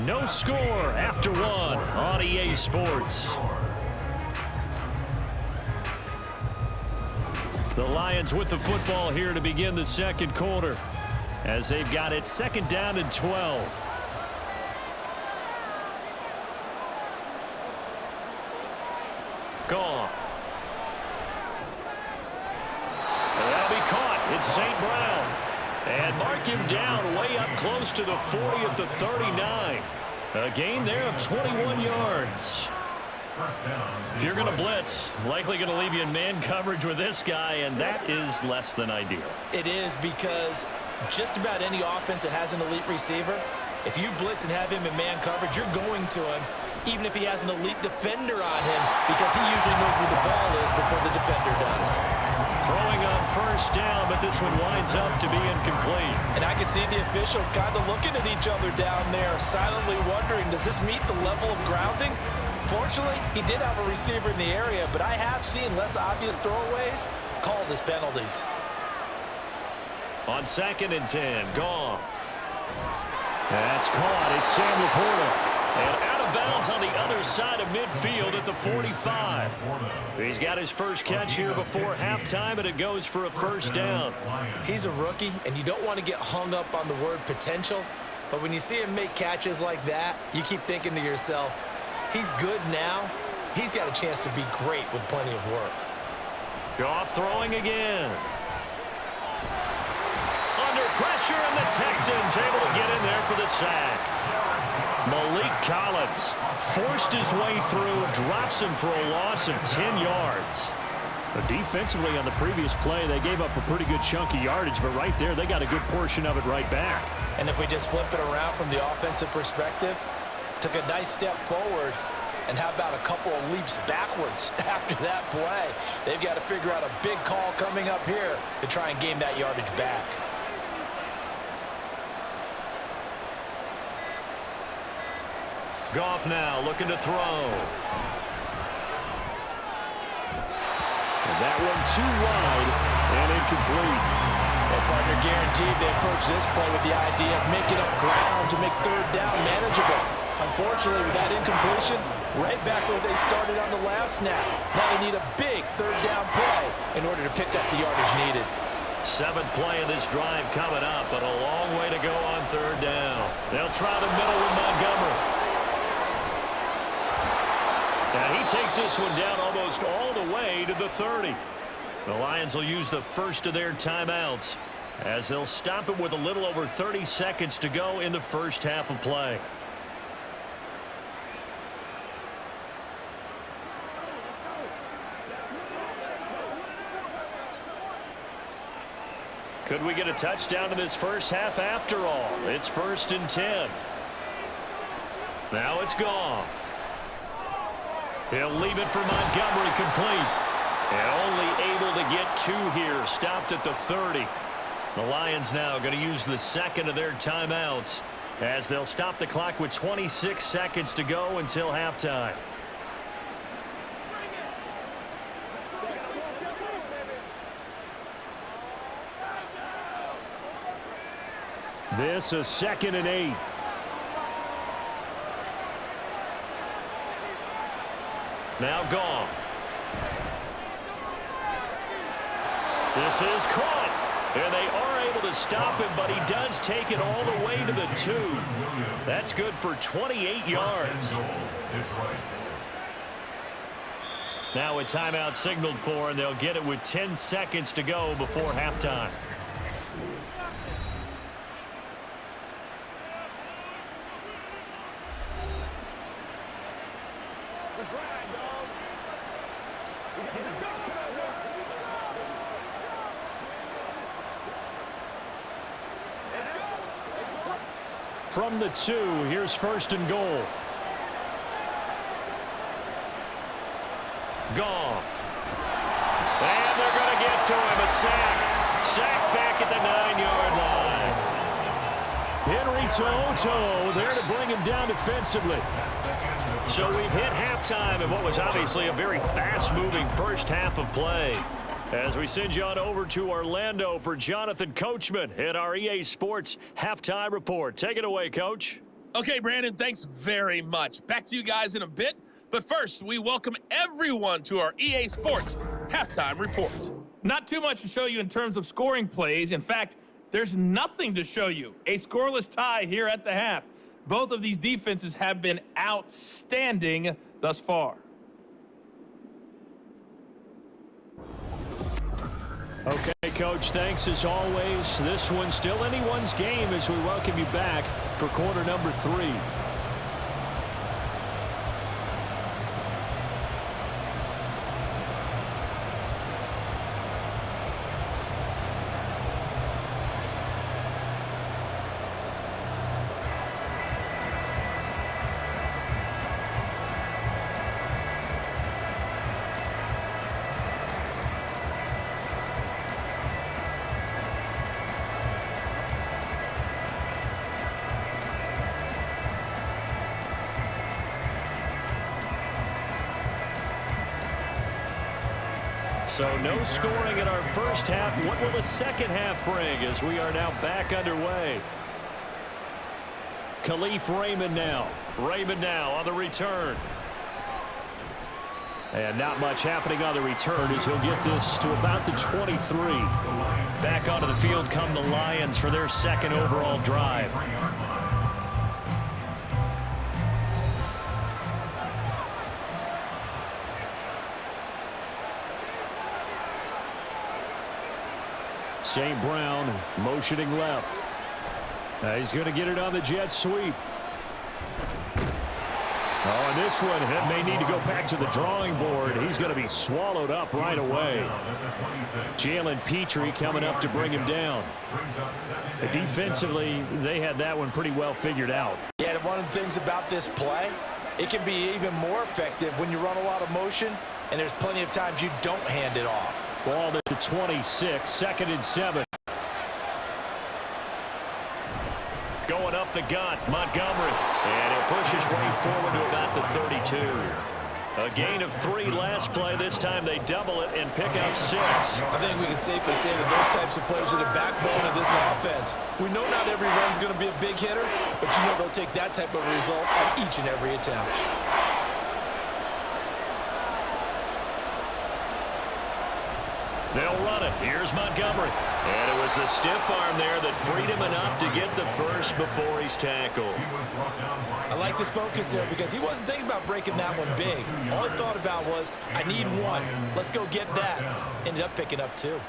No score after 1 on EA Sports. The Lions with the football here to begin the 2nd quarter, as they've got it 2nd down and 12. Gone. That'll be caught. It's St. Brown. And mark him down way up close to the 40 at the 39. A gain there of 21 yards. If you're going to blitz, likely going to leave you in man coverage with this guy, and that is less than ideal. It is, because just about any offense that has an elite receiver, if you blitz and have him in man coverage, you're going to him, even if he has an elite defender on him, because he usually knows where the ball is before the defender does. Throwing on 1st down, but this one winds up to be incomplete. And I can see the officials kind of looking at each other down there, silently wondering, does this meet the level of grounding? Fortunately, he did have a receiver in the area, but I have seen less obvious throwaways called as penalties. On 2nd and 10, Goff. That's caught. It's Sam Laporta. And out of bounds on the other side of midfield at the 45. He's got his first catch here before halftime, and it goes for a 1st down. He's a rookie, and you don't want to get hung up on the word potential, but when you see him make catches like that, you keep thinking to yourself, he's good now. He's got a chance to be great with plenty of work. Goff throwing again. Under pressure, and the Texans able to get in there for the sack. Malik Collins forced his way through, drops him for a loss of 10 yards. But defensively on the previous play, they gave up a pretty good chunk of yardage, but right there, they got a good portion of it right back. And if we just flip it around from the offensive perspective, took a nice step forward, and how about a couple of leaps backwards after that play? They've got to figure out a big call coming up here to try and gain that yardage back. Goff now looking to throw. And that one too wide and incomplete. Well, partner, guaranteed they approach this play with the idea of making up ground to make 3rd down manageable. Unfortunately, with that incompletion, right back where they started on the last snap. Now they need a big 3rd down play in order to pick up the yardage needed. 7th play of this drive coming up, but a long way to go on 3rd down. They'll try the middle with Montgomery. And he takes this one down almost all the way to the 30. The Lions will use the first of their timeouts as they'll stop it with a little over 30 seconds to go in the first half of play. Could we get a touchdown in this first half after all? It's 1st and 10. Now it's Goff. He'll leave it for Montgomery complete. And only able to get 2 here. Stopped at the 30. The Lions now going to use the second of their timeouts as they'll stop the clock with 26 seconds to go until halftime. This is 2nd and 8. Now Goff. This is caught. And they are able to stop him, but he does take it all the way to the 2. That's good for 28 yards. Now a timeout signaled for, and they'll get it with 10 seconds to go before halftime. From the 2, here's 1st and goal. Goff. And they're going to get to him. A sack. Sack back at the 9-yard line. Henry Toto there to bring him down defensively. So we've hit halftime in what was obviously a very fast-moving first half of play. As we send you on over to Orlando for Jonathan Coachman in our EA Sports Halftime Report. Take it away, Coach. Okay, Brandon, thanks very much. Back to you guys in a bit. But first, we welcome everyone to our EA Sports Halftime Report. Not too much to show you in terms of scoring plays. In fact, there's nothing to show you. A scoreless tie here at the half. Both of these defenses have been outstanding thus far. Okay, Coach, thanks as always. This one's still anyone's game as we welcome you back for quarter number 3. So no scoring in our first half. What will the second half bring as we are now back underway? Khalif Raymond now. Raymond now on the return. And not much happening on the return as he'll get this to about the 23. Back onto the field come the Lions for their second overall drive. St. Brown motioning left. He's going to get it on the jet sweep. Oh, and this one may need to go back to the drawing board. He's going to be swallowed up right away. Jalen Petrie coming up to bring him down. Defensively, they had that one pretty well figured out. Yeah, one of the things about this play, it can be even more effective when you run a lot of motion, and there's plenty of times you don't hand it off. Ball at the 26, 2nd and 7. Going up the gut, Montgomery. And it pushes way forward to about the 32. A gain of 3 last play. This time they double it and pick up 6. I think we can safely say that those types of plays are the backbone of this offense. We know not every run's going to be a big hitter, but you know they'll take that type of result on each and every attempt. They'll run it. Here's Montgomery. And it was a stiff arm there that freed him enough to get the first before he's tackled. I like this focus there because he wasn't thinking about breaking that one big. All he thought about was, I need one. Let's go get that. Ended up picking up 2.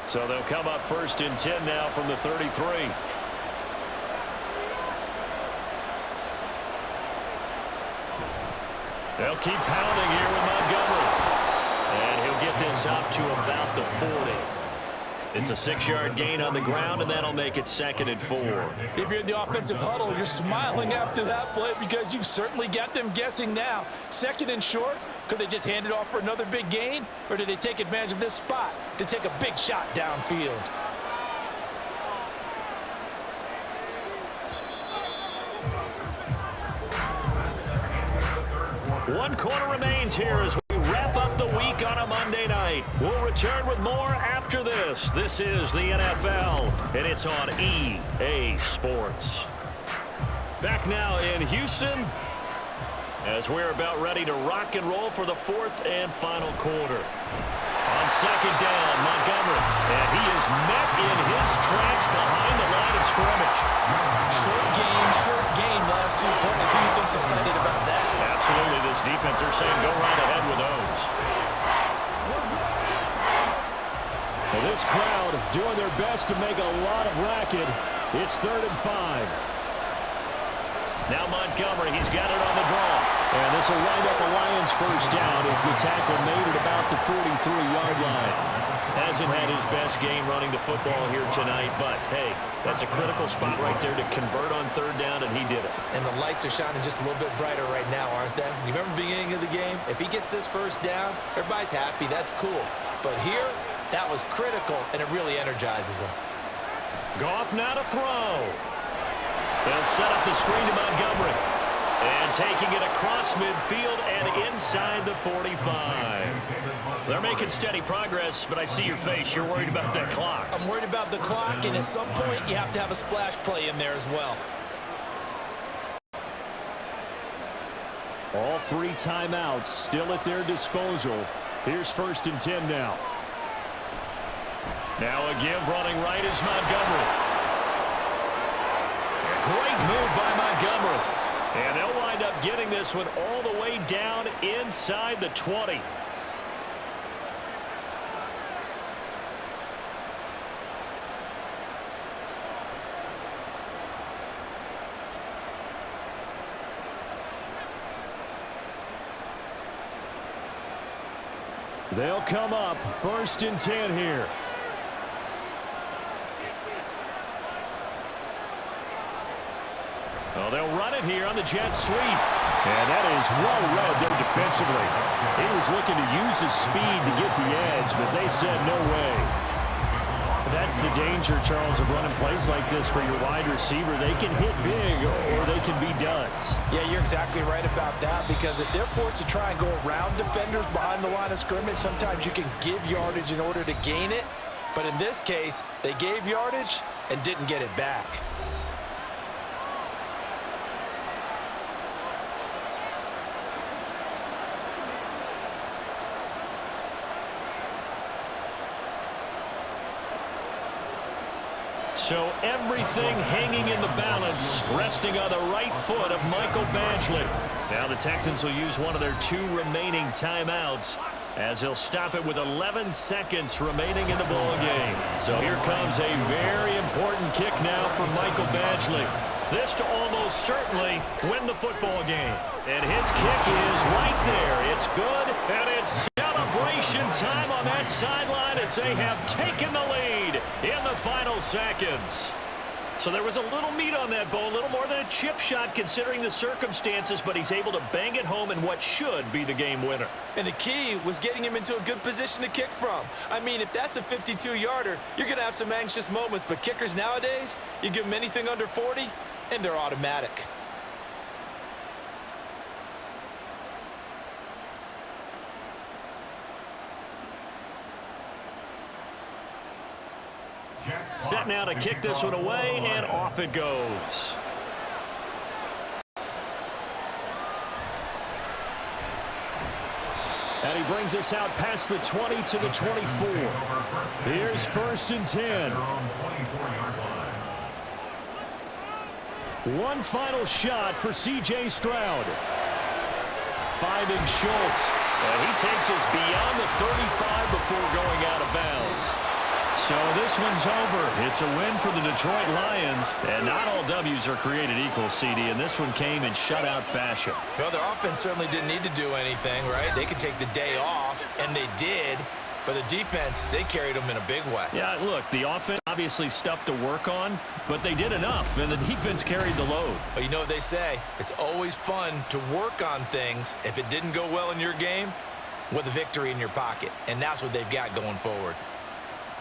So they'll come up 1st and 10 now from the 33. They'll keep pounding here with Montgomery. And he'll get this up to about the 40. It's a 6-yard gain on the ground, and that'll make it 2nd and 4. If you're in the offensive huddle, you're smiling after that play because you've certainly got them guessing now. 2nd and short, could they just hand it off for another big gain? Or did they take advantage of this spot to take a big shot downfield? One quarter remains here as we wrap up the week on a Monday night. We'll return with more after this. This is the NFL, and it's on EA Sports. Back now in Houston as we're about ready to rock and roll for the 4th and final quarter. On 2nd down, Montgomery, and he is met in his tracks behind the line of scrimmage. Short gain, last 2 plays. Who do you think's excited about that? Absolutely, this defense are saying go right ahead with those. Well, this crowd doing their best to make a lot of racket. It's 3rd and 5. Now Montgomery, he's got it on the draw. And this will wind up a Lions first down as the tackle made at about the 43-yard line. Hasn't had his best game running the football here tonight, but hey, that's a critical spot right there to convert on 3rd down, and he did it. And the lights are shining just a little bit brighter right now, aren't they? You remember the beginning of the game? If he gets this first down, everybody's happy. That's cool. But here, that was critical, and it really energizes him. Goff now to throw. They'll set up the screen to Montgomery. And taking it across midfield and inside the 45. They're making steady progress, but I see your face. You're worried about that clock. I'm worried about the clock, and at some point, you have to have a splash play in there as well. All 3 timeouts still at their disposal. Here's 1st and 10 now. Now a give running right is Montgomery. Great move by Montgomery. And they'll wind up getting this one all the way down inside the 20. They'll come up 1st and 10 here. Well, they'll run it here on the jet sweep. And that is well read there defensively. He was looking to use his speed to get the edge, but they said no way. That's the danger, Charles, of running plays like this for your wide receiver. They can hit big or they can be duds. Yeah, you're exactly right about that because if they're forced to try and go around defenders behind the line of scrimmage, sometimes you can give yardage in order to gain it. But in this case, they gave yardage and didn't get it back. So everything hanging in the balance, resting on the right foot of Michael Badgley. Now the Texans will use one of their 2 remaining timeouts as they'll stop it with 11 seconds remaining in the ball game. So here comes a very important kick now for Michael Badgley. This to almost certainly win the football game. And his kick is right there. It's good, and it's celebration time on that sideline as they have taken the lead in the final seconds. So there was a little meat on that ball, a little more than a chip shot considering the circumstances, but he's able to bang it home in what should be the game winner. And the key was getting him into a good position to kick from. I mean, if that's a 52-yarder, you're going to have some anxious moments, but kickers nowadays, you give them anything under 40, and they're automatic. Set now to kick this one away, and off it goes. And he brings us out past the 20 to the 24. Here's 1st and 10. One final shot for C.J. Stroud. Finding Schultz. And he takes us beyond the 35 before going out of bounds. So this one's over. It's a win for the Detroit Lions. And not all W's are created equal, CD, and this one came in shutout fashion. No, their offense certainly didn't need to do anything, right? They could take the day off, and they did. But the defense, they carried them in a big way. Yeah, look, the offense obviously stuff to work on, but they did enough, and the defense carried the load. But you know what they say? It's always fun to work on things. If it didn't go well in your game, with a victory in your pocket. And that's what they've got going forward.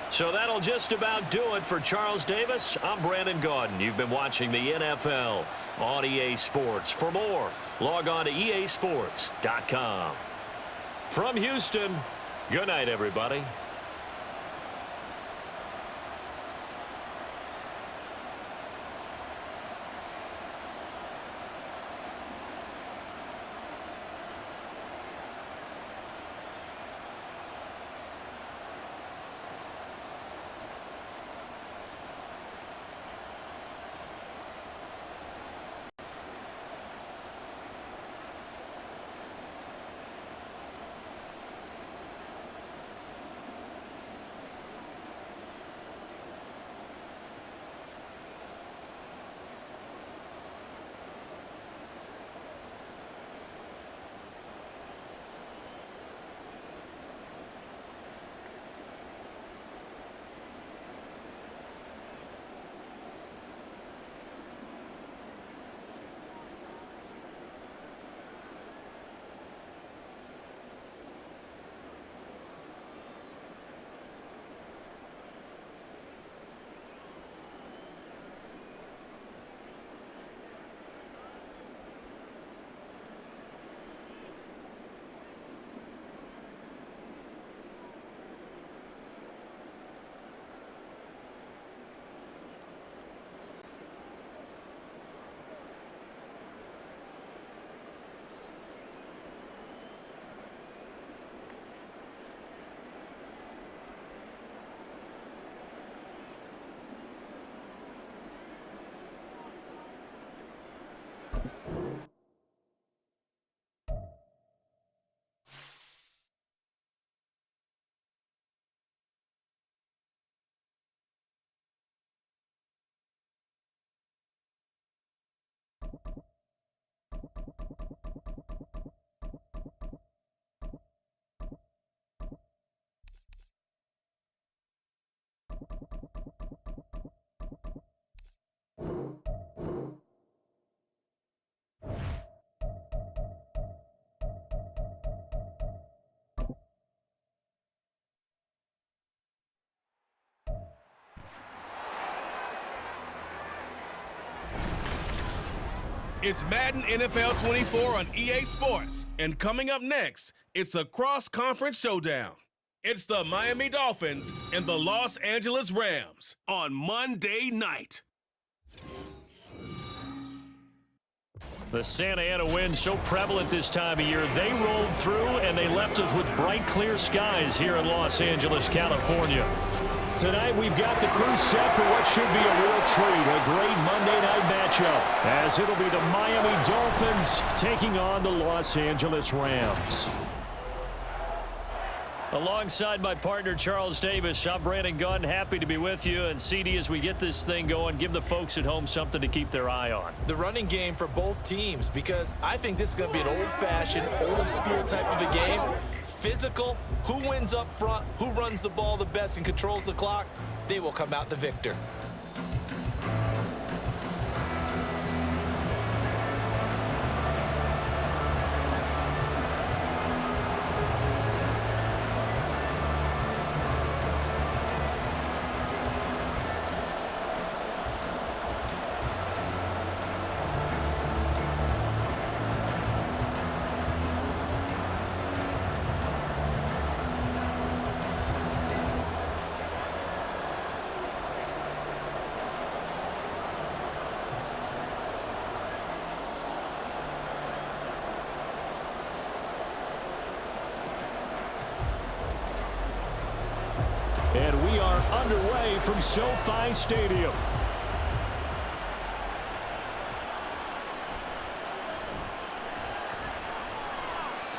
So that'll just about do it for Charles Davis. I'm Brandon Gaudin. You've been watching the NFL on EA Sports. For more, log on to easports.com. From Houston, good night, everybody. It's Madden NFL 24 on EA Sports. And coming up next, it's a cross-conference showdown. It's the Miami Dolphins and the Los Angeles Rams on Monday night. The Santa Ana wind so prevalent this time of year, they rolled through and they left us with bright, clear skies here in Los Angeles, California. Tonight, we've got the crew set for what should be a real treat, a great Monday night matchup, as it'll be the Miami Dolphins taking on the Los Angeles Rams. Alongside my partner, Charles Davis, I'm Brandon Gaudin, happy to be with you. And CD, as we get this thing going, give the folks at home something to keep their eye on. The running game for both teams, because I think this is going to be an old-fashioned, old-school type of a game. Physical, who wins up front, who runs the ball the best and controls the clock, they will come out the victor. And we are underway from SoFi Stadium.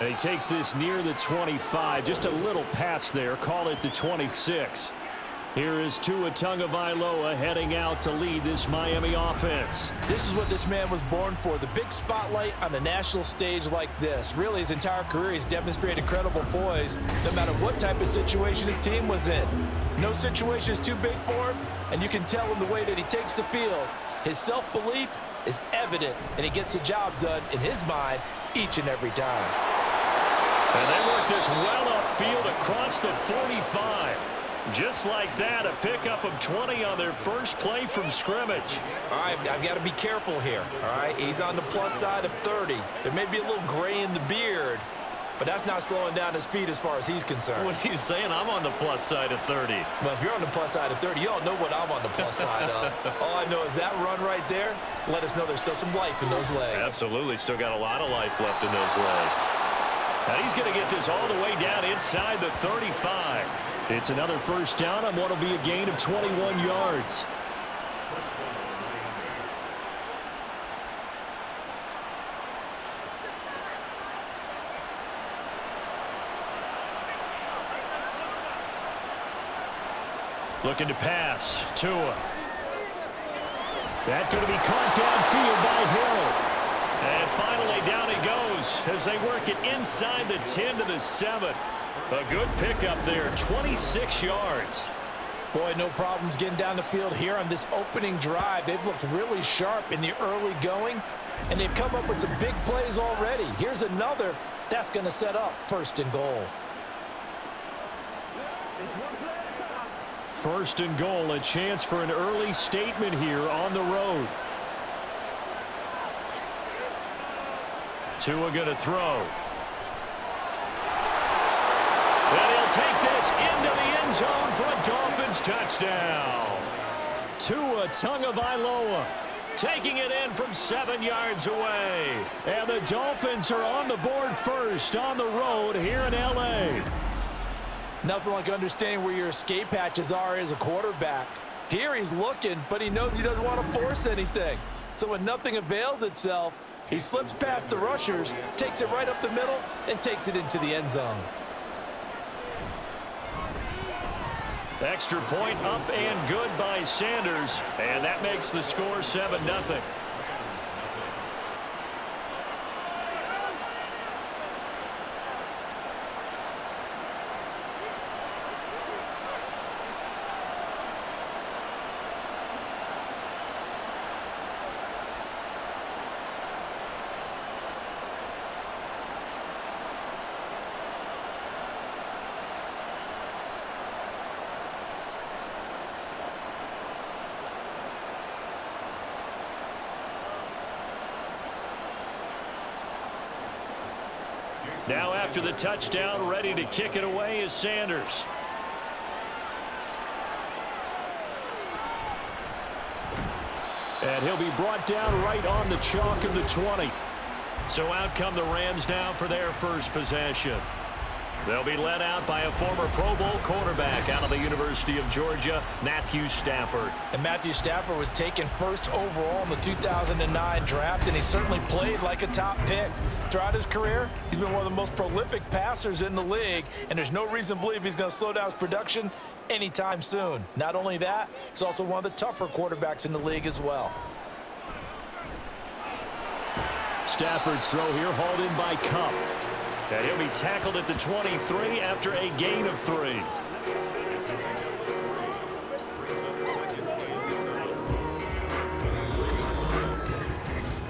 And he takes this near the 25. Just a little pass there. Call it the 26. Here is Tua Tagovailoa heading out to lead this Miami offense. This is what this man was born for, the big spotlight on the national stage like this. Really, his entire career, he's demonstrated incredible poise no matter what type of situation his team was in. No situation is too big for him, and you can tell in the way that he takes the field. His self-belief is evident, and he gets the job done in his mind each and every time. And they work this well upfield across the 45. Just like that, a pickup of 20 on their first play from scrimmage. All right, I've got to be careful here, all right? He's on the plus side of 30. There may be a little gray in the beard, but that's not slowing down his feet as far as he's concerned. What he's saying, I'm on the plus side of 30. Well, if you're on the plus side of 30, you all know what I'm on the plus side of. All I know is that run right there, let us know there's still some life in those legs. Absolutely, still got a lot of life left in those legs. And he's going to get this all the way down inside the 35. It's another first down on what will be a gain of 21 yards. Looking to pass. Tua. That's going to be caught downfield by Hill. And finally down he goes as they work it inside the 10 to the 7. A good pickup there, 26 yards. Boy, no problems getting down the field here on this opening drive. They've looked really sharp in the early going, and they've come up with some big plays already. Here's another that's going to set up first and goal. First and goal, a chance for an early statement here on the road. Tua going to throw. And he'll take this into the end zone for a Dolphins touchdown. Tua Tagovailoa taking it in from 7 yards away. And the Dolphins are on the board first on the road here in L.A. Nothing like understanding where your escape hatches are as a quarterback. Here he's looking, but he knows he doesn't want to force anything. So when nothing avails itself, he slips past the rushers, takes it right up the middle, and takes it into the end zone. Extra point up and good by Sanders, and that makes the score 7-0. Now after the touchdown, ready to kick it away is Sanders. And he'll be brought down right on the chalk of the 20. So out come the Rams now for their first possession. They'll be led out by a former Pro Bowl quarterback out of the University of Georgia, Matthew Stafford. And Matthew Stafford was taken first overall in the 2009 draft, and he certainly played like a top pick. Throughout his career, he's been one of the most prolific passers in the league, and there's no reason to believe he's going to slow down his production anytime soon. Not only that, he's also one of the tougher quarterbacks in the league as well. Stafford's throw here hauled in by Cup. And he'll be tackled at the 23 after a gain of 3.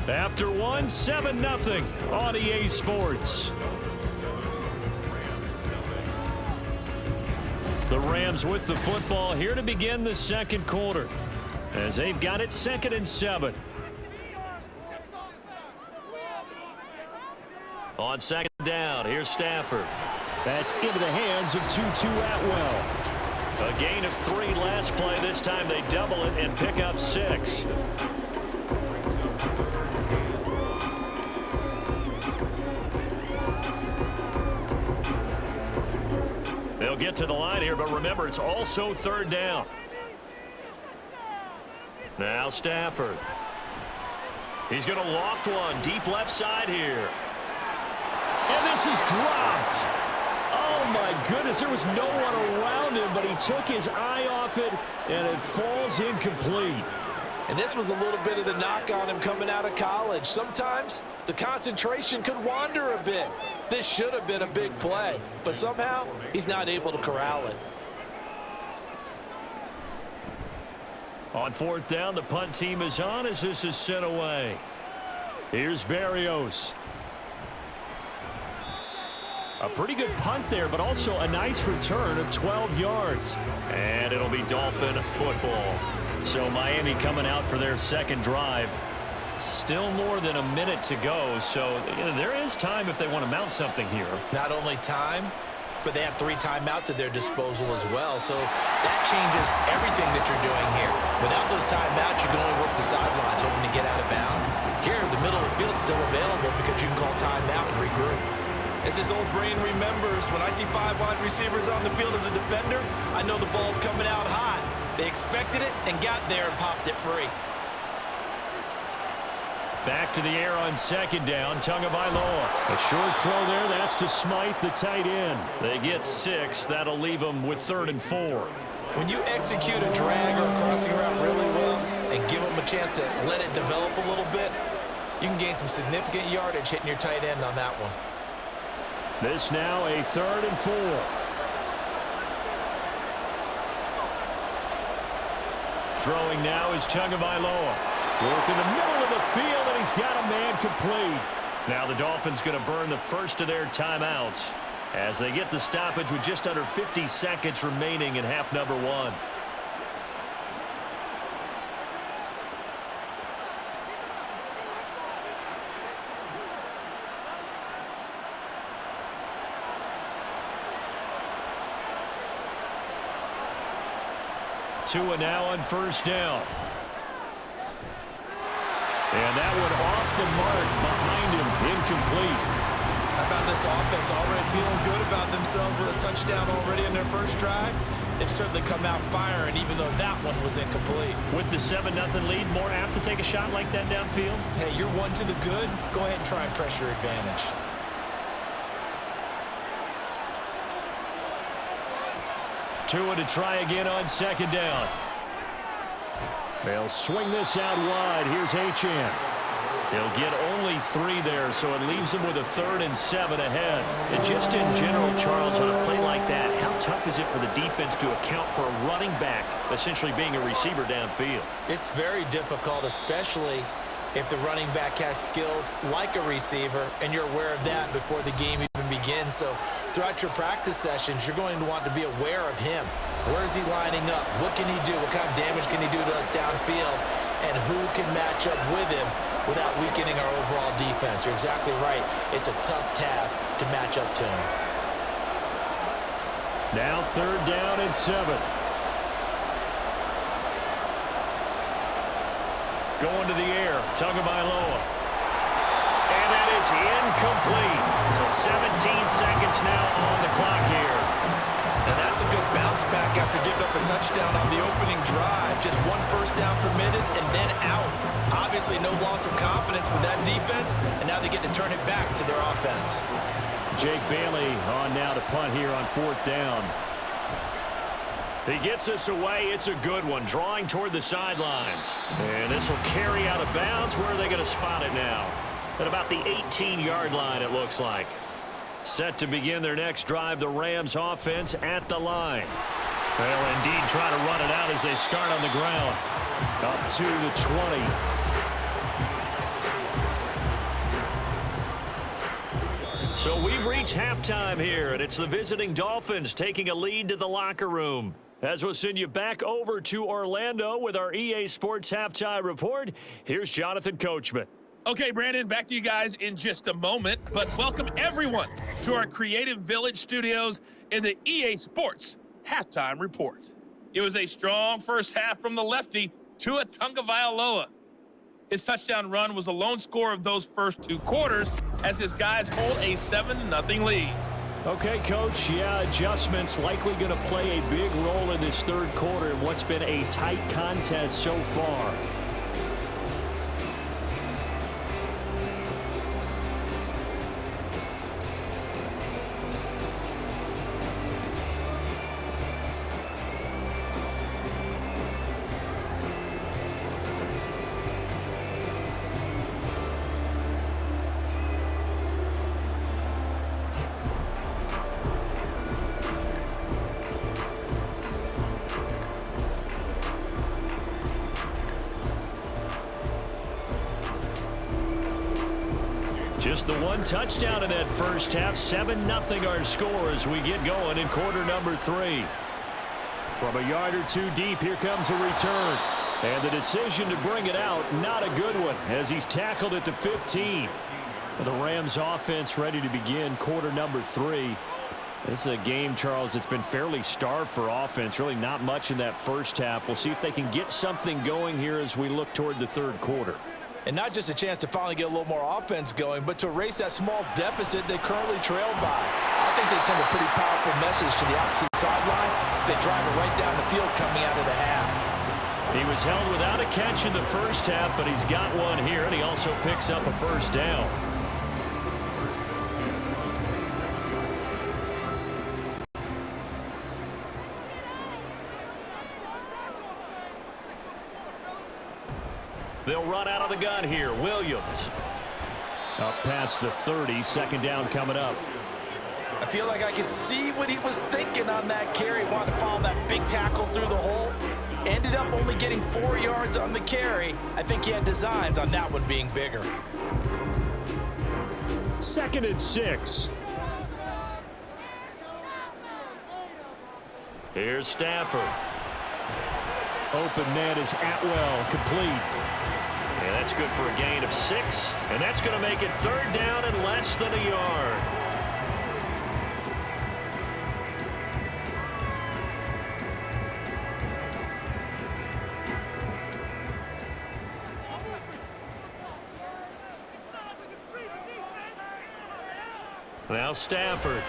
After one, 7-0 on EA Sports. The Rams with the football here to begin the second quarter, as they've got it 2nd and 7. On second down, here's Stafford. That's into the hands of Tutu Atwell. A gain of 3 last play. This time they double it and pick up 6. They'll get to the line here, but remember, it's also third down. Now Stafford. He's going to loft one deep left side here. And this is dropped. Oh, my goodness. There was no one around him, but he took his eye off it, and it falls incomplete. And this was a little bit of the knock on him coming out of college. Sometimes the concentration could wander a bit. This should have been a big play, but somehow he's not able to corral it. On fourth down, the punt team is on as this is sent away. Here's Berrios. A pretty good punt there, but also a nice return of 12 yards. And it'll be Dolphin football. So Miami coming out for their second drive. Still more than a minute to go, so there is time if they want to mount something here. Not only time, but they have 3 timeouts at their disposal as well. So that changes everything that you're doing here. Without those timeouts, you can only work the sidelines, hoping to get out of bounds. Here, the middle of the field's still available because you can call timeout and regroup. As this old brain remembers, when I see 5 wide receivers on the field as a defender, I know the ball's coming out high. They expected it and got there and popped it free. Back to the air on second down, Tagovailoa. A short throw there, that's to Smythe, the tight end. They get 6, that'll leave them with 3rd and 4. When you execute a drag or a crossing route really well and give them a chance to let it develop a little bit, you can gain some significant yardage hitting your tight end on that one. This now a 3rd and 4. Throwing now is Tagovailoa. Work in the middle of the field, and he's got a man complete. Now the Dolphins going to burn the first of their timeouts as they get the stoppage with just under 50 seconds remaining in half number 1. Tua now on first down. And that one off the mark behind him, incomplete. How about this offense already feeling good about themselves with a touchdown already in their first drive? They've certainly come out firing, even though that one was incomplete. With the 7-0 lead, more apt to take a shot like that downfield? Hey, you're 1 to the good. Go ahead and try and press your advantage. Tua to try again on second down. They'll swing this out wide. Here's Achane. He'll get only 3 there, so it leaves him with a 3rd and 7 ahead. And just in general, Charles, on a play like that, how tough is it for the defense to account for a running back essentially being a receiver downfield? It's very difficult, especially if the running back has skills like a receiver, and you're aware of that before the game even begins. So throughout your practice sessions, you're going to want to be aware of him. Where is he lining up? What can he do? What kind of damage can he do to us downfield? And who can match up with him without weakening our overall defense? You're exactly right. It's a tough task to match up to him. Now 3rd down and 7. Going to the air, Tagovailoa. And that is incomplete. So 17 seconds now on the clock here. Now that's a good bounce back after giving up a touchdown on the opening drive. Just 1 first down permitted and then out. Obviously no loss of confidence with that defense, and now they get to turn it back to their offense. Jake Bailey on now to punt here on 4th down. He gets us away. It's a good one, drawing toward the sidelines. And this will carry out of bounds. Where are they going to spot it now? At about the 18-yard line, it looks like. Set to begin their next drive, the Rams offense at the line. They'll indeed try to run it out as they start on the ground. Up to the 20. So we've reached halftime here, and it's the visiting Dolphins taking a lead to the locker room. As we'll send you back over to Orlando with our EA Sports Halftime Report, here's Jonathan Coachman. Okay, Brandon, back to you guys in just a moment, but welcome everyone to our Creative Village studios in the EA Sports Halftime Report. It was a strong first half from the lefty, Tua Tagovailoa. His touchdown run was the lone score of those first 2 quarters as his guys hold a 7-0 lead. Okay, Coach, yeah, adjustments likely going to play a big role in this third quarter in what's been a tight contest so far. Just the one touchdown in that first half. 7-0 our score as we get going in quarter number 3. From a yard or two deep, here comes a return. And the decision to bring it out, not a good one, as he's tackled at the 15. The Rams offense ready to begin quarter number 3. This is a game, Charles, it's been fairly starved for offense. Really not much in that first half. We'll see if they can get something going here as we look toward the third quarter. And not just a chance to finally get a little more offense going, but to erase that small deficit they currently trailed by. I think they'd send a pretty powerful message to the opposite sideline if they drive it right down the field coming out of the half. He was held without a catch in the first half, but he's got one here, and he also picks up a first down. They'll run out of the gun here. Williams. Up past the 30. Second down coming up. I feel like I could see what he was thinking on that carry. Wanted to follow that big tackle through the hole. Ended up only getting 4 yards on the carry. I think he had designs on that one being bigger. 2nd and 6. Here's Stafford. Open man is Atwell, complete. And that's good for a gain of 6. And that's going to make it 3rd down and less than a yard. Now Stafford.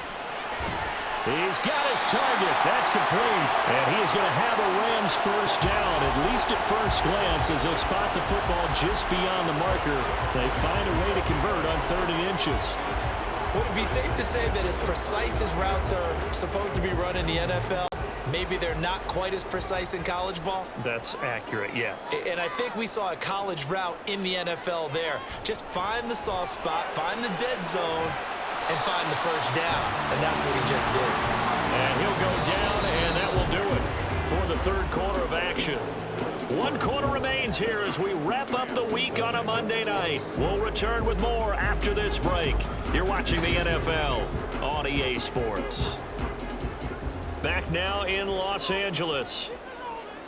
He's got his target. That's complete. And he is going to have a Rams first down, at least at first glance, as they'll spot the football just beyond the marker. They find a way to convert on 3rd and inches. Would it be safe to say that as precise as routes are supposed to be run in the NFL, maybe they're not quite as precise in college ball? That's accurate, yeah. And I think we saw a college route in the NFL there. Just find the soft spot, find the dead zone, and find the first down. And that's what he just did. And he'll go down, and that will do it for the third quarter of action. 1 quarter remains here as we wrap up the week on a Monday night. We'll return with more after this break. You're watching the NFL on EA Sports. Back now in Los Angeles.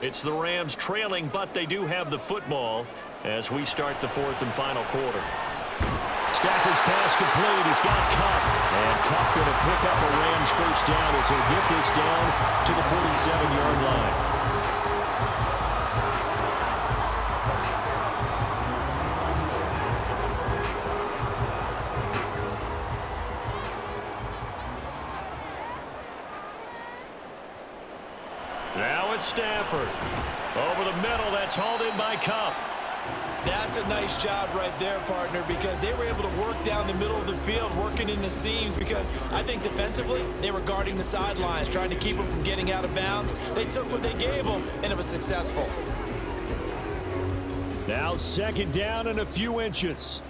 It's the Rams trailing, but they do have the football as we start the 4th and final quarter. Stafford's pass complete. He's got Kupp. And Kupp going to pick up a Rams first down as he'll get this down to the 47-yard line. Now it's Stafford. Over the middle, that's hauled in by Kupp. That's a nice job right there, partner, because they were able to work down the middle of the field, working in the seams, because I think defensively they were guarding the sidelines, trying to keep them from getting out of bounds. They took what they gave them, and it was successful. Now 2nd down and a few inches.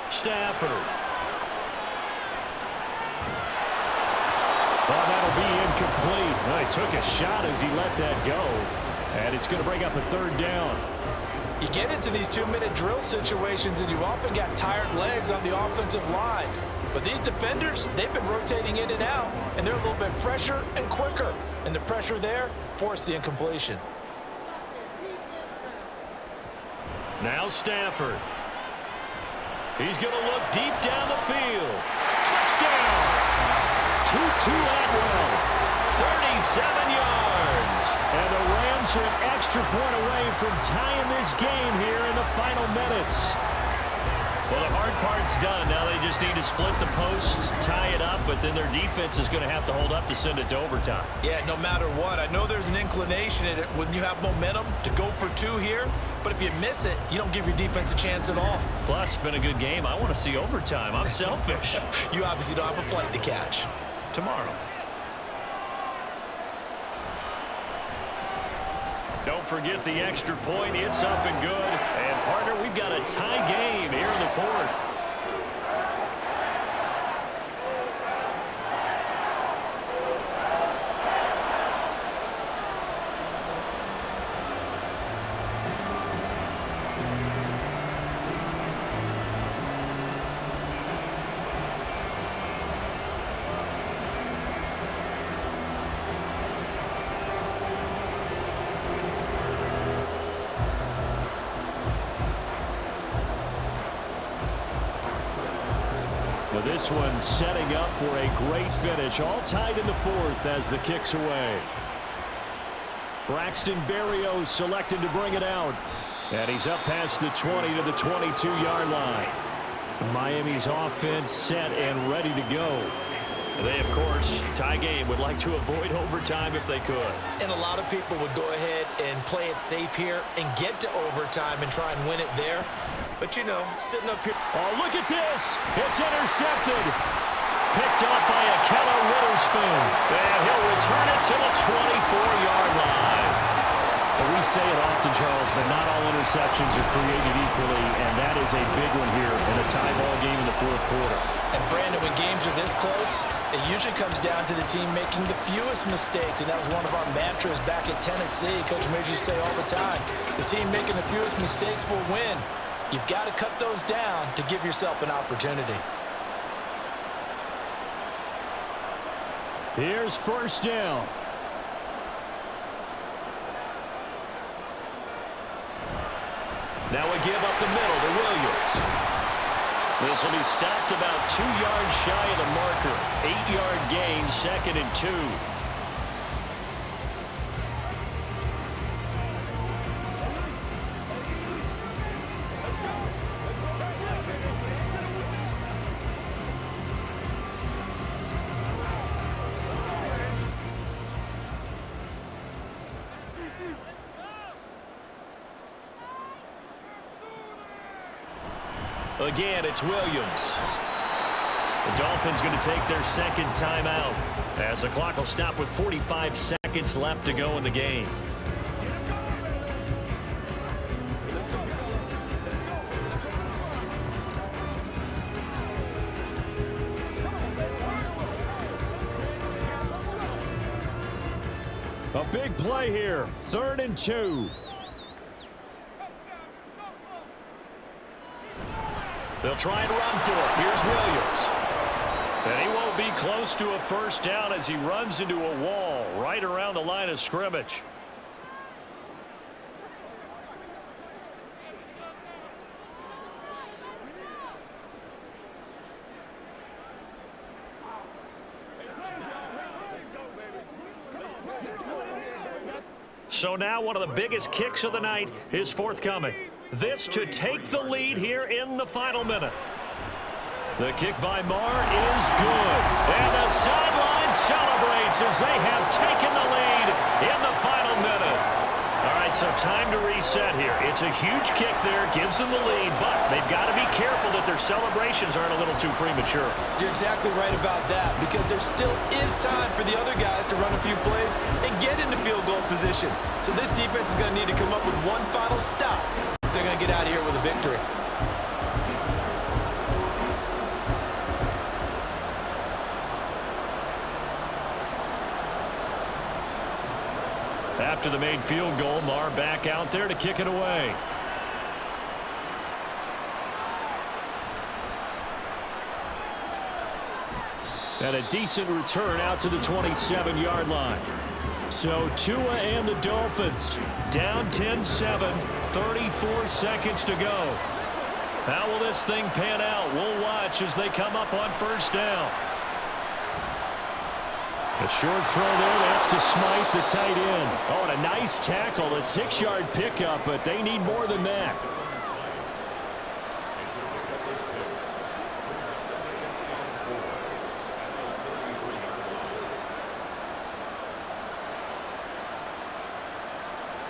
Stafford. Well, that'll be incomplete. Well, he took a shot as he let that go. And it's going to bring up a 3rd down. You get into these 2-minute drill situations, and you often got tired legs on the offensive line. But these defenders, they've been rotating in and out, and they're a little bit fresher and quicker. And the pressure there forced the incompletion. Now Stafford. He's going to look deep down the field. Touchdown! Tutu Atwell. 37 yards. And the Rams are an extra point away from tying this game here in the final minutes. Well, the hard part's done. Now they just need to split the posts, tie it up, but then their defense is going to have to hold up to send it to overtime. Yeah, no matter what. I know there's an inclination in it when you have momentum to go for two here, but if you miss it, you don't give your defense a chance at all. Plus, it's been a good game. I want to see overtime. I'm selfish. You obviously don't have a flight to catch. Tomorrow. Don't forget the extra point. It's up and good. And, partner, we've got a tie game here in the fourth. Well, this one setting up for a great finish. All tied in the fourth as the kick's away. Braxton Berrios selected to bring it out. And he's up past the 20 to the 22-yard line. Miami's offense set and ready to go. They, of course, tie game, would like to avoid overtime if they could. And a lot of people would go ahead and play it safe here and get to overtime and try and win it there. But, you know, sitting up here. Oh, look at this. It's intercepted. Picked up by Akella Witherspoon. And he'll return it to the 24-yard line. Well, we say it often, Charles, but not all interceptions are created equally, and that is a big one here in a tie ball game in the fourth quarter. And, Brandon, when games are this close, it usually comes down to the team making the fewest mistakes, and that was one of our mantras back at Tennessee. Coach Major used to say all the time, the team making the fewest mistakes will win. You've got to cut those down to give yourself an opportunity. Here's first down. Now a give up the middle to Williams. This will be stopped about 2 yards shy of the marker. 8-yard gain, 2nd and 2. Again, it's Williams. The Dolphins going to take their second timeout as the clock will stop with 45 seconds left to go in the game. A big play here, 3rd and 2. They'll try and run for it. Here's Williams. And he won't be close to a first down as he runs into a wall right around the line of scrimmage. So now one of the biggest kicks of the night is forthcoming. This to take the lead here in the final minute. The kick by Marr is good. And the sideline celebrates as they have taken the lead in the final minute. All right, so time to reset here. It's a huge kick there, gives them the lead, but they've got to be careful that their celebrations aren't a little too premature. You're exactly right about that, because there still is time for the other guys to run a few plays and get into field goal position. So this defense is going to need to come up with one final stop if they're going to get out of here with a victory. After the made field goal, Marr back out there to kick it away. And a decent return out to the 27-yard line. So Tua and the Dolphins down 10-7, 34 seconds to go. How will this thing pan out? We'll watch as they come up on first down. A short throw there, that's to Smythe, the tight end. Oh, and a nice tackle, a 6-yard pickup, but they need more than that.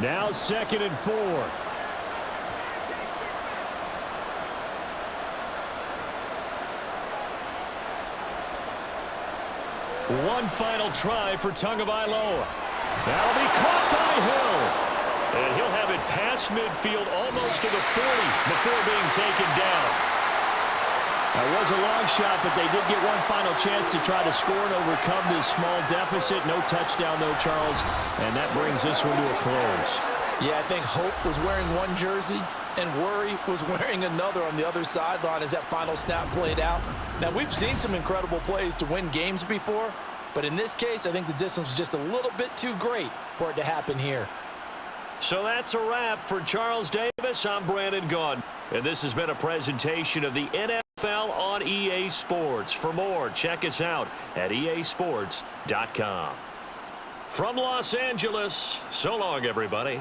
Now 2nd and 4. One final try for Tagovailoa. That'll be caught by Hill. And he'll have it past midfield almost to the 40 before being taken down. That was a long shot, but they did get one final chance to try to score and overcome this small deficit. No touchdown, though, Charles, and that brings this one to a close. Yeah, I think Hope was wearing one jersey and Worry was wearing another on the other sideline as that final snap played out. Now, we've seen some incredible plays to win games before, but in this case, I think the distance was just a little bit too great for it to happen here. So that's a wrap for Charles Davis. I'm Brandon Gaudin, and this has been a presentation of the NFL on EA Sports. For more, check us out at easports.com. From Los Angeles, so long, everybody.